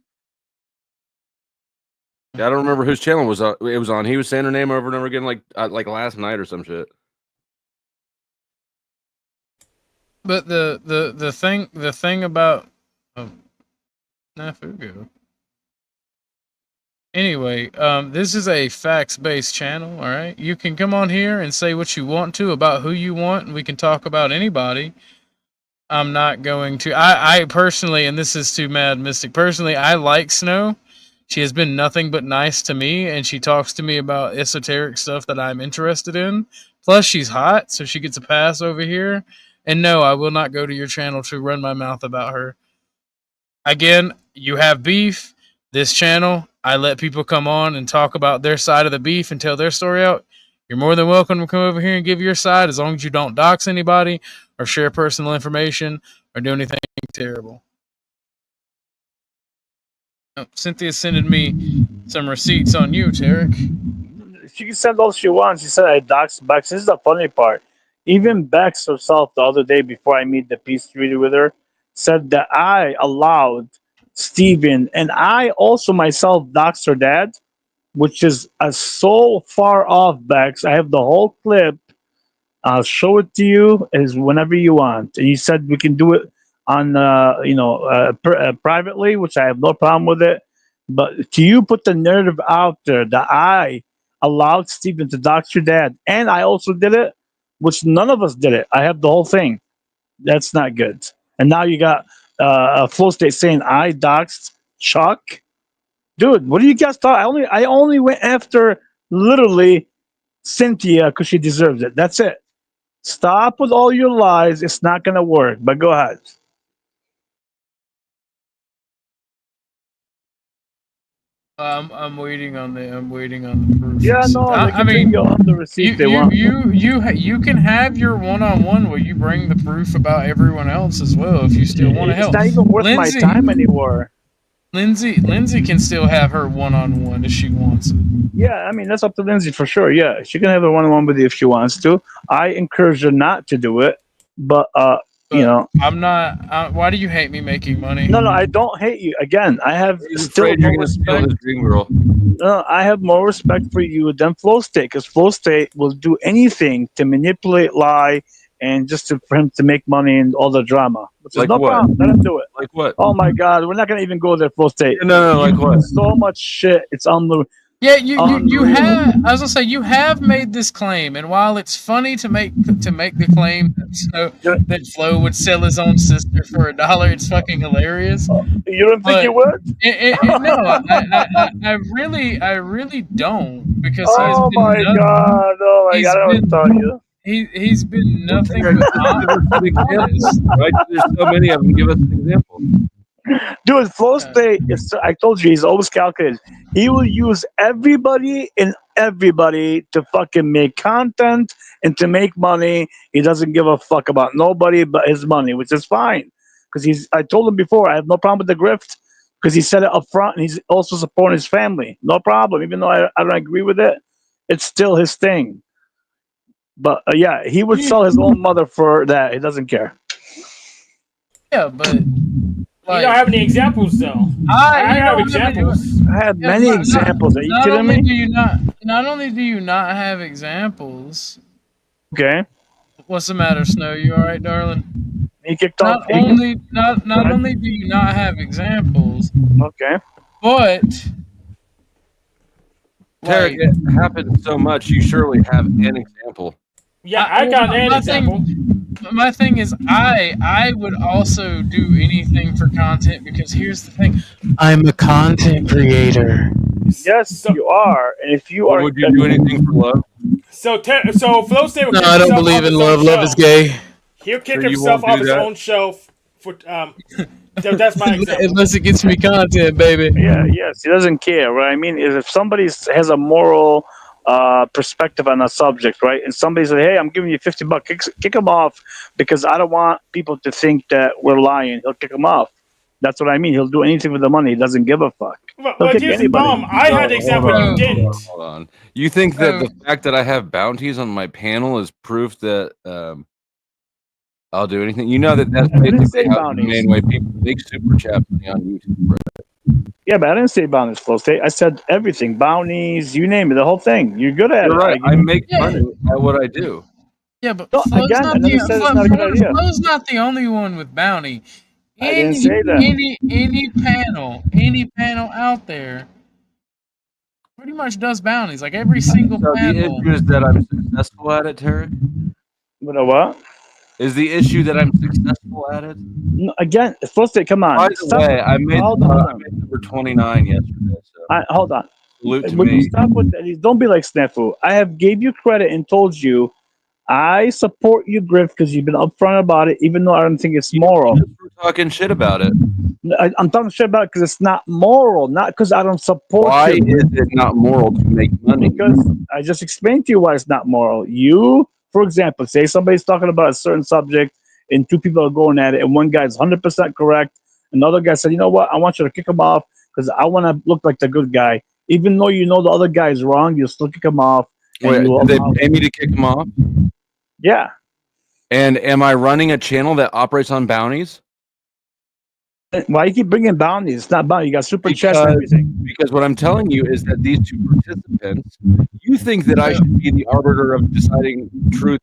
Yeah, I don't remember whose channel was on. It was on. He was saying her name over and over again, like last night or some shit. But the thing about Nafugo. Anyway, this is a facts-based channel, all right? You can come on here and say what you want to about who you want, and we can talk about anybody. I'm not going to... I personally, and this is too Mad Mystic, personally, I like Snow. She has been nothing but nice to me, and she talks to me about esoteric stuff that I'm interested in. Plus, she's hot, so she gets a pass over here. And no, I will not go to your channel to run my mouth about her. Again, you have beef. This channel, I let people come on and talk about their side of the beef and tell their story out. You're more than welcome to come over here and give your side as long as you don't dox anybody or share personal information or do anything terrible. Oh, Cynthia's sending me some receipts on you, Tarek. she can send all she wants. She said I doxed Bex. This is the funny part. Even Bex herself the other day before I made the peace treaty with her said that I allowed Steven and I also myself doxed her dad, which is so far off, Bex. I have the whole clip. I'll show it to you as whenever you want. And he said we can do it on, privately, which I have no problem with it. But to you put the narrative out there that I allowed Stephen to dox your dad, and I also did it, which none of us did it. I have the whole thing. That's not good. And now you got a flow state saying I doxed Chuck. Dude, what do you guys thought? I only went after literally Cynthia because she deserves it. That's it. Stop with all your lies. It's not gonna work. But go ahead. I'm waiting on the proof. Yeah, no, I mean, on the receipt they want. you can have your one-on-one where you bring the proof about everyone else as well if you still want to help. It's not even worth my time anymore. Lindsay can still have her one-on-one if she wants it. Yeah, I mean that's up to Lindsay for sure. Yeah, she can have a one-on-one with you if she wants to. I encourage her not to do it, but you know, I'm not. Why do you hate me making money? No, I don't hate you. Again, I have still Afraid you're gonna steal his dream girl. No, I have more respect for you than Flow State because Flow State will do anything to manipulate, lie, and just for him to make money and all the drama. Which is Like no what? problem. Let him do it. Like what? Oh my God, we're not gonna even go there, Flow State. No, like what? So much shit. It's on the. Yeah, you have. I was gonna say you have made this claim, and while it's funny to make the claim that Flo would sell his own sister for $1, it's fucking hilarious. You don't think he would? No, I really don't because Oh my God! Oh my God! I don't tell you. He's been nothing but honest. Right? There's so many of them. Give us an example. Dude, Flow State, I told you, he's always calculated. He will use everybody and everybody to fucking make content and to make money. He doesn't give a fuck about nobody but his money, which is fine. Because I told him before, I have no problem with the grift because he said it up front and he's also supporting his family. No problem. Even though I don't agree with it, it's still his thing. But yeah, he would sell his own mother for that. He doesn't care. Yeah, but you don't have any examples, though. I have examples. I have many examples. Are you kidding me? Not only do you not have examples. Okay. What's the matter, Snow? You all right, darling? He kicked off. Not only do you not have examples. Okay. But Tarek, it happens so much. You surely have an example. Yeah, I got an example. My thing is, I would also do anything for content because here's the thing: I'm a content creator. Yes, you are. And if you are, would you do anything for love? So Flo State will No, kick I don't himself believe off in his love. own Love show. is gay. He'll kick So you himself won't off do his that? own show for that's my example. Unless it gets me content, baby. Yeah, yes, he doesn't care. What I mean is, if somebody has a moral perspective on a subject, right, and somebody says, "Hey, I'm giving you $50, kick him off," because I don't want people to think that we're lying. He'll kick him off. That's what I mean. He'll do anything with the money. He doesn't give a fuck. But here's the problem. I had the example you didn't. Hold on. You think that the fact that I have bounties on my panel is proof that I'll do anything? You know that's basically how the main way people make super chats on YouTube. Right? Yeah, but I didn't say bounties, Flow State. I said everything, bounties, you name it, the whole thing. You're good at You're it. right. I make money at what I do. Yeah, but No, Flo's again, I not never said it's not a good idea. Flo's not the only one with bounty. I didn't say that. Any panel out there pretty much does bounties. Like every single So panel. the issue is that I'm successful at it, Tarek? But a what? Is the issue that I'm successful at it? No, again, Flow State, come on. By the way, I made number 29 yesterday. So. Hold on. Salute to Would you me. stop with that? Don't be like Snafu. I have gave you credit and told you I support you, Griff, because you've been upfront about it, even though I don't think it's moral. We're talking shit about it. I'm talking shit about it because it's not moral, not because I don't support Why you. is it not moral to make money? Because I just explained to you why it's not moral. You, for example, say somebody's talking about a certain subject and two people are going at it and one guy's 100% correct. Another guy said, you know what? I want you to kick him off because I want to look like the good guy. even though you know the other guy's wrong, you still kick him off. Wait, did they pay me to kick him off? Yeah. And am I running a channel that operates on bounties? Why you keep bringing bounties? It's not bounty. You got super chest and everything. Because what I'm telling you is that these two participants, you think that I should be the arbiter of deciding truth,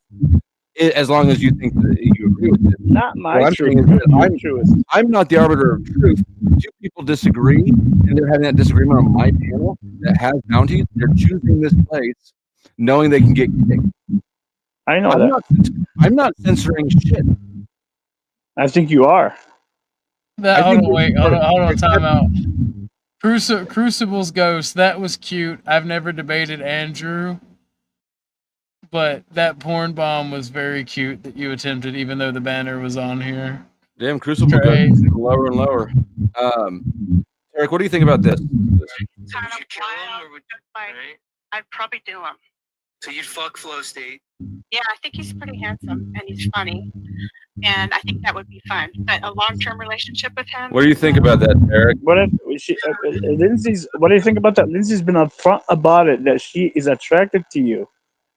as long as you think that you agree with it. Not my I'm truth. saying is that I'm not the arbiter of truth. Two people disagree, and they're having that disagreement on my panel that has bounties. They're choosing this place, knowing they can get kicked. I know I'm not censoring shit. I think you are. Hold on, time out. Crucible's ghost, that was cute. I've never debated Andrew, but that porn bomb was very cute that you attempted, even though the banner was on here. Damn, Crucible goes lower and lower. Eric, what do you think about this? I'd probably do him. So you'd fuck Flow State? Yeah, I think he's pretty handsome and he's funny, and I think that would be fun. But a long-term relationship with him. What do you think about that, Eric? Lindsay's? What do you think about that? Lindsay's been upfront about it that she is attracted to you,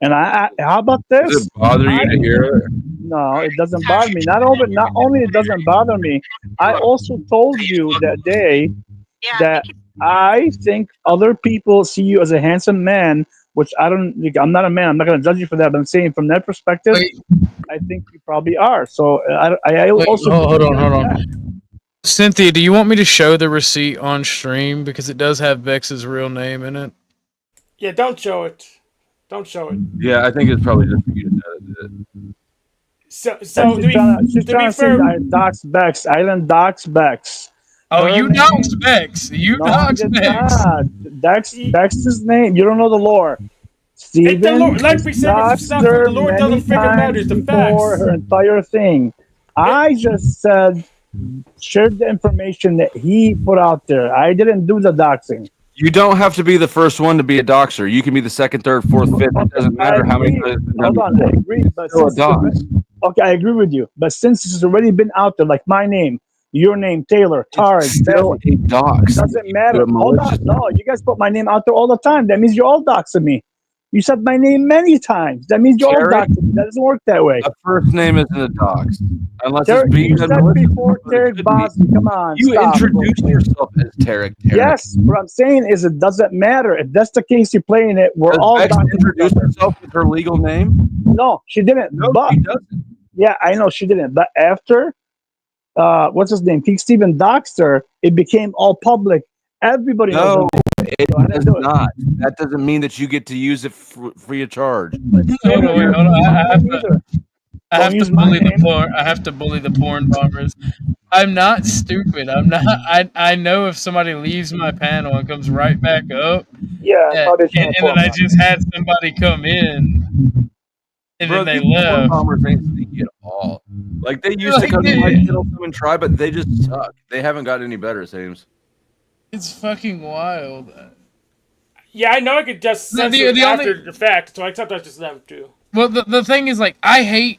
and how about this? Does it bother you to hear it? No, it doesn't bother me. Not only it doesn't bother me, I also told you that day that I think other people see you as a handsome man. Which I'm not a man. I'm not going to judge you for that. But I'm saying from that perspective, I think you probably are. So I also hold on. Cynthia, do you want me to show the receipt on stream because it does have Vex's real name in it? Yeah, don't show it. Don't show it. Yeah, I think it's probably just for you to edit it. So she's trying to say I dox Bex. Island dox Bex. Oh, you doxed Bex. You doxed Bex. Bex's name. You don't know the lore. Steven, like we said, it's not the Lord doesn't figure matters. The facts. Her entire thing. I just said, shared the information that he put out there. I didn't do the doxing. You don't have to be the first one to be a doxer. You can be the second, third, fourth, fifth. It doesn't matter how many times. Hold on, I agree. But okay, I agree with you. But since this has already been out there, like my name, your name, Taylor, Tard, still a dox. Doesn't matter. Hold on. No, you guys put my name out there all the time. That means you're all doxing me. You said my name many times. That means you're all doxing me. That doesn't work that way. A first name isn't a dox. Unless Tarek, it's you said before Tarek Bosby. Come on. You introduced yourself as Tarek. Yes. What I'm saying is it doesn't matter. If that's the case, you're playing it. We're all Bex introduced herself with her legal name? No, she didn't. No, but, she doesn't. Yeah, I know she didn't. But after what's his name? King Steven Doxter, it became all public. Everybody knows it does not. That doesn't mean that you get to use it free of charge. Hold on. I have to bully the porn. I have to bully the porn bombers. I'm not stupid. I'm not. I know if somebody leaves my panel and comes right back up. Yeah, and then I just had somebody come in. And Bro, then they these left. bombers ain't sneaky at all. Like they used to come to my channel, come and try, but they just suck. They haven't got any better, it seems. It's fucking wild. Yeah, I know I could just censor it after the fact, so I sometimes just them too. Well, the thing is, like, I hate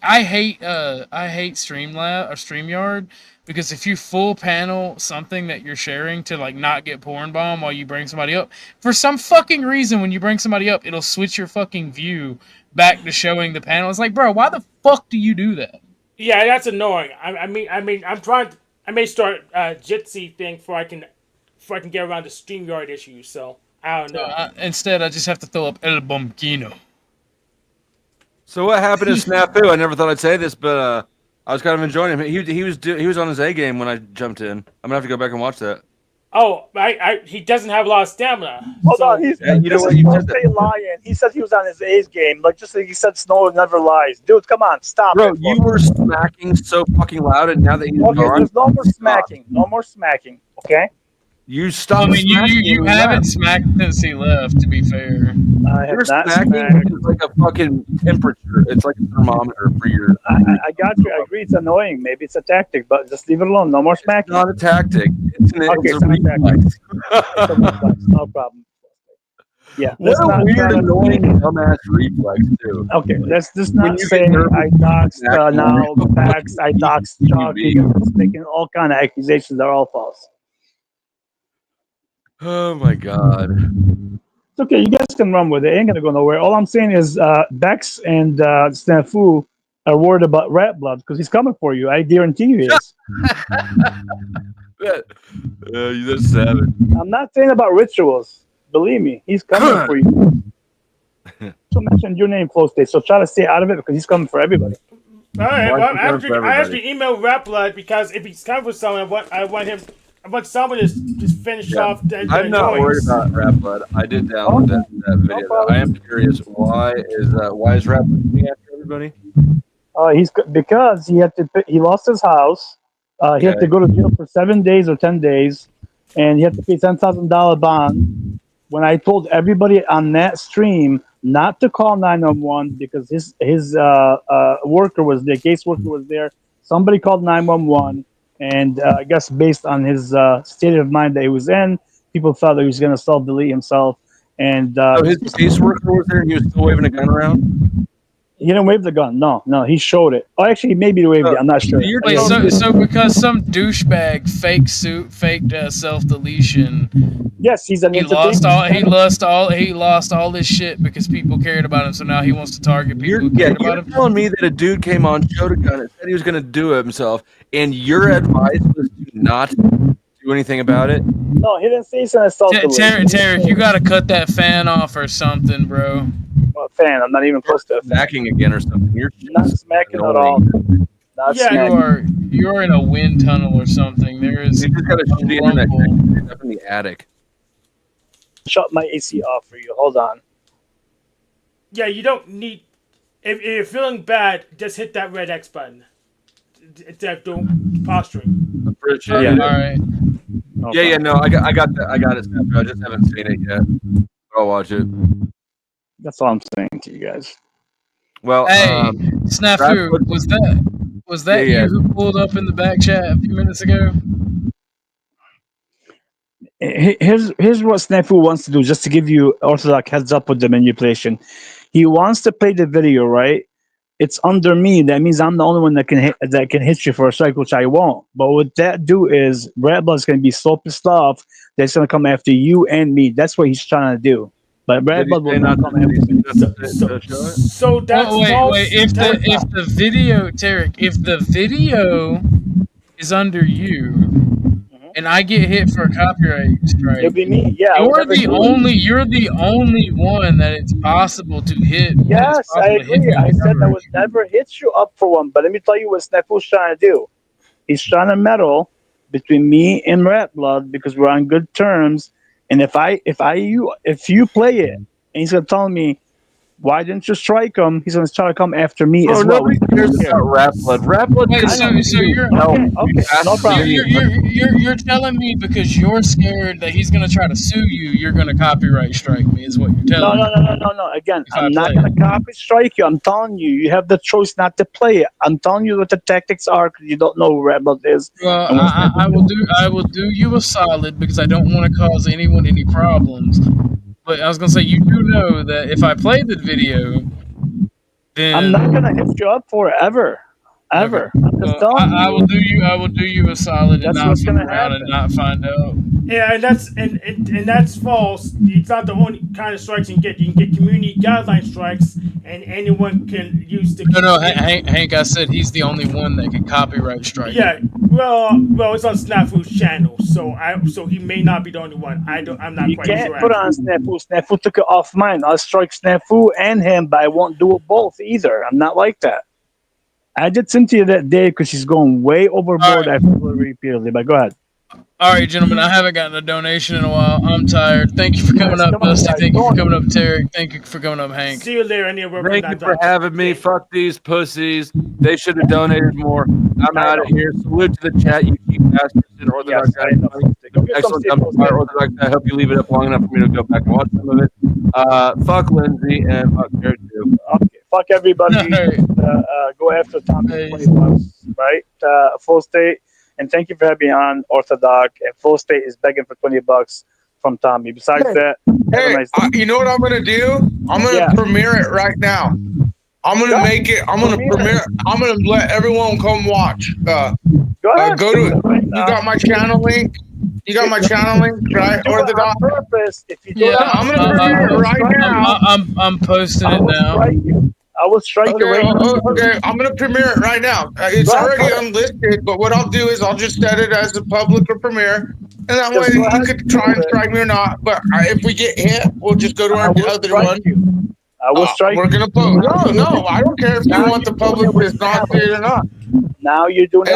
Streamlab or StreamYard because if you full panel something that you're sharing to like not get porn bomb while you bring somebody up, for some fucking reason when you bring somebody up, it'll switch your fucking view back to showing the panel. It's like, bro, why the fuck do you do that? Yeah, that's annoying. I mean, I'm trying. I may start a Jitsi thing before I can get around the StreamYard issue. So I don't know. Instead, I just have to throw up El Bombino. So what happened to Snafu? I never thought I'd say this, but I was kind of enjoying him. He was on his A game when I jumped in. I'm gonna have to go back and watch that. Oh, he doesn't have a lot of stamina. Hold on, you know what? You said that. Lying. He said he was on his A's game. Like just like he said, Snow never lies. Dude, come on, stop. Bro, you were smacking so fucking loud, and now that he's gone, there's no more smacking. No more smacking. Okay. You stopped. I mean, you haven't smacked since he left. To be fair, you're smacking is like a fucking temperature. It's like a thermometer for your. I got you. I agree. It's annoying. Maybe it's a tactic, but just leave it alone. No more smacking. It's not a tactic. It's a reflex. It's a reflex. No problem. Yeah. What a weird, annoying, dumbass reflex, too. Okay, let's just not say I doxed now the facts. I doxed Chuck. He's making all kind of accusations. They're all false. Oh my god. It's okay. You guys can run with it. It ain't gonna go nowhere. All I'm saying is Bex and Snafu are worried about Rat Blood because he's coming for you. I guarantee you he is. You're savage. I'm not saying about rituals. Believe me, he's coming for you. So mention your name, Flow State. So try to stay out of it because he's coming for everybody. All right. Well, I have to email Rat Blood because if he's coming for someone, I want someone to just finish off. I'm not worried about Rat Blood. I did download that video. I am curious why is Rat Blood coming after everybody? Because he lost his house. He had to go to jail for 7 days or 10 days, and he had to pay $10,000 bond. When I told everybody on that stream not to call 911 because his worker was there, caseworker was there. Somebody called 911, and I guess based on his state of mind that he was in, people thought that he was going to self-delete himself. And so his caseworker was there, and he was still waving a gun around. He didn't wave the gun. No, he showed it. Oh, actually, maybe he waved it. I'm not sure. Wait, so because some douchebag faked self-deletion. Yes, he's an he lost all this shit because people cared about him. So now he wants to target people who cared about him. You're telling me that a dude came on, showed a gun, and said he was going to do it himself, and your advice was to not do anything about it? No, he didn't say he's going to self-delete. Tarek, you got to cut that fan off or something, bro. What fan? I'm not even close to it. Smacking again or something. You're not smacking at all. You're in a wind tunnel or something. There is. You just got a shitty internet connection up in the attic. Shut my AC off for you. Hold on. Yeah, you don't need. If you're feeling bad, just hit that red X button. Instead of doing posturing. Appreciate it. All right. No, I got that. I got it. I just haven't seen it yet. I'll watch it. That's all I'm saying to you guys. Well, hey, Snafu, was that you who pulled up in the back chat a few minutes ago? Here's what Snafu wants to do, just to give you Orthodox heads up with the manipulation. He wants to play the video, right? It's under me. That means I'm the only one that can hit you for a strike, which I won't. But what that do is Red Blood's going to be so pissed off that it's going to come after you and me. That's what he's trying to do. But Red Blood will not come after me. So that's wait. If the video, Tarek, if the video is under you, and I get hit for a copyright strike, it'll be me. Yeah, you're the only one that it's possible to hit. Yes, I agree. I said I would never hit you up for one. But let me tell you what Snafu's trying to do. He's trying to meddle between me and Rat Blood because we're on good terms. And if you play it, and he's gonna tell me, why didn't you strike him? He's gonna try to come after me as well. Nobody cares about Rat Blood. Rat Blood. Wait, so you're okay. No problem. You're telling me because you're scared that he's gonna try to sue you, you're gonna copyright strike me, is what you're telling me. No. Again, I'm not gonna copy strike you. I'm telling you, you have the choice not to play it. I'm telling you what the tactics are because you don't know who Rat Blood is. Well, I will do you a solid because I don't want to cause anyone any problems. But I was gonna say, you do know that if I play the video, then I'm not gonna hit you up for it ever. Okay. I'm just telling you. I will do you a solid and not fuck around and not find out. Yeah, and that's false. It's not the only kind of strikes you can get. You can get community guideline strikes, and anyone can use the. No, Hank. I said he's the only one that can copyright strike. Yeah, well, it's on Snafu's channel, so he may not be the only one. I'm not quite sure. You can't put on Snafu. Snafu took it off mine. I'll strike Snafu and him, but I won't do it both either. I'm not like that. I did Cynthia that day because she's going way overboard. I feel it repeatedly, but go ahead. All right, gentlemen, I haven't gotten a donation in a while. I'm tired. Thank you for coming up, Dusty. Thank you for coming up, Tarek. Thank you for coming up, Hank. See you later. Thank you for having me. Fuck these pussies. They should have donated more. I'm out of here. Salute to the chat, you cheap bastards. Orthodox Guy. Excellent Orthodox Guy. I hope you leave it up long enough for me to go back and watch some of it. Fuck Lindsay and fuck Jared too. Okay. Fuck everybody. Go after Tommy for $20, right? Full State. And thank you for having me on Orthodox. And Full State is begging for $20 from Tommy. Besides that, you know what I'm gonna do? I'm gonna premiere it right now. I'm gonna make it. I'm gonna premiere. I'm gonna let everyone come watch. Go to. You got my channel link. You got my channel link, right? Orthodox. Purpose. If you Yeah, I'm gonna premiere it right now. I'm posting it now. I will strike Okay, right now. okay, I'm gonna premiere it right now. It's already unlisted, but what I'll do is I'll just set it as a public or premiere, and that way you could try and strike me or not. But if we get hit, we'll just go to our other one. I will strike. We're gonna post. No, I don't care if you want the public to not see it or not. Now you're doing it.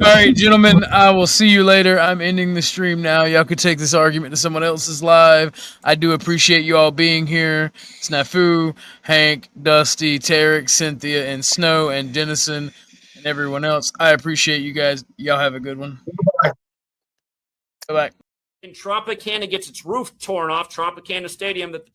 All right, gentlemen. I will see you later. I'm ending the stream now. Y'all could take this argument to someone else's live. I do appreciate you all being here. Snafu, Hank, Dusty, Tarek, Cynthia, and Snow, and Dennison, and everyone else. I appreciate you guys. Y'all have a good one. Bye-bye. And Tropicana gets its roof torn off. Tropicana Stadium that the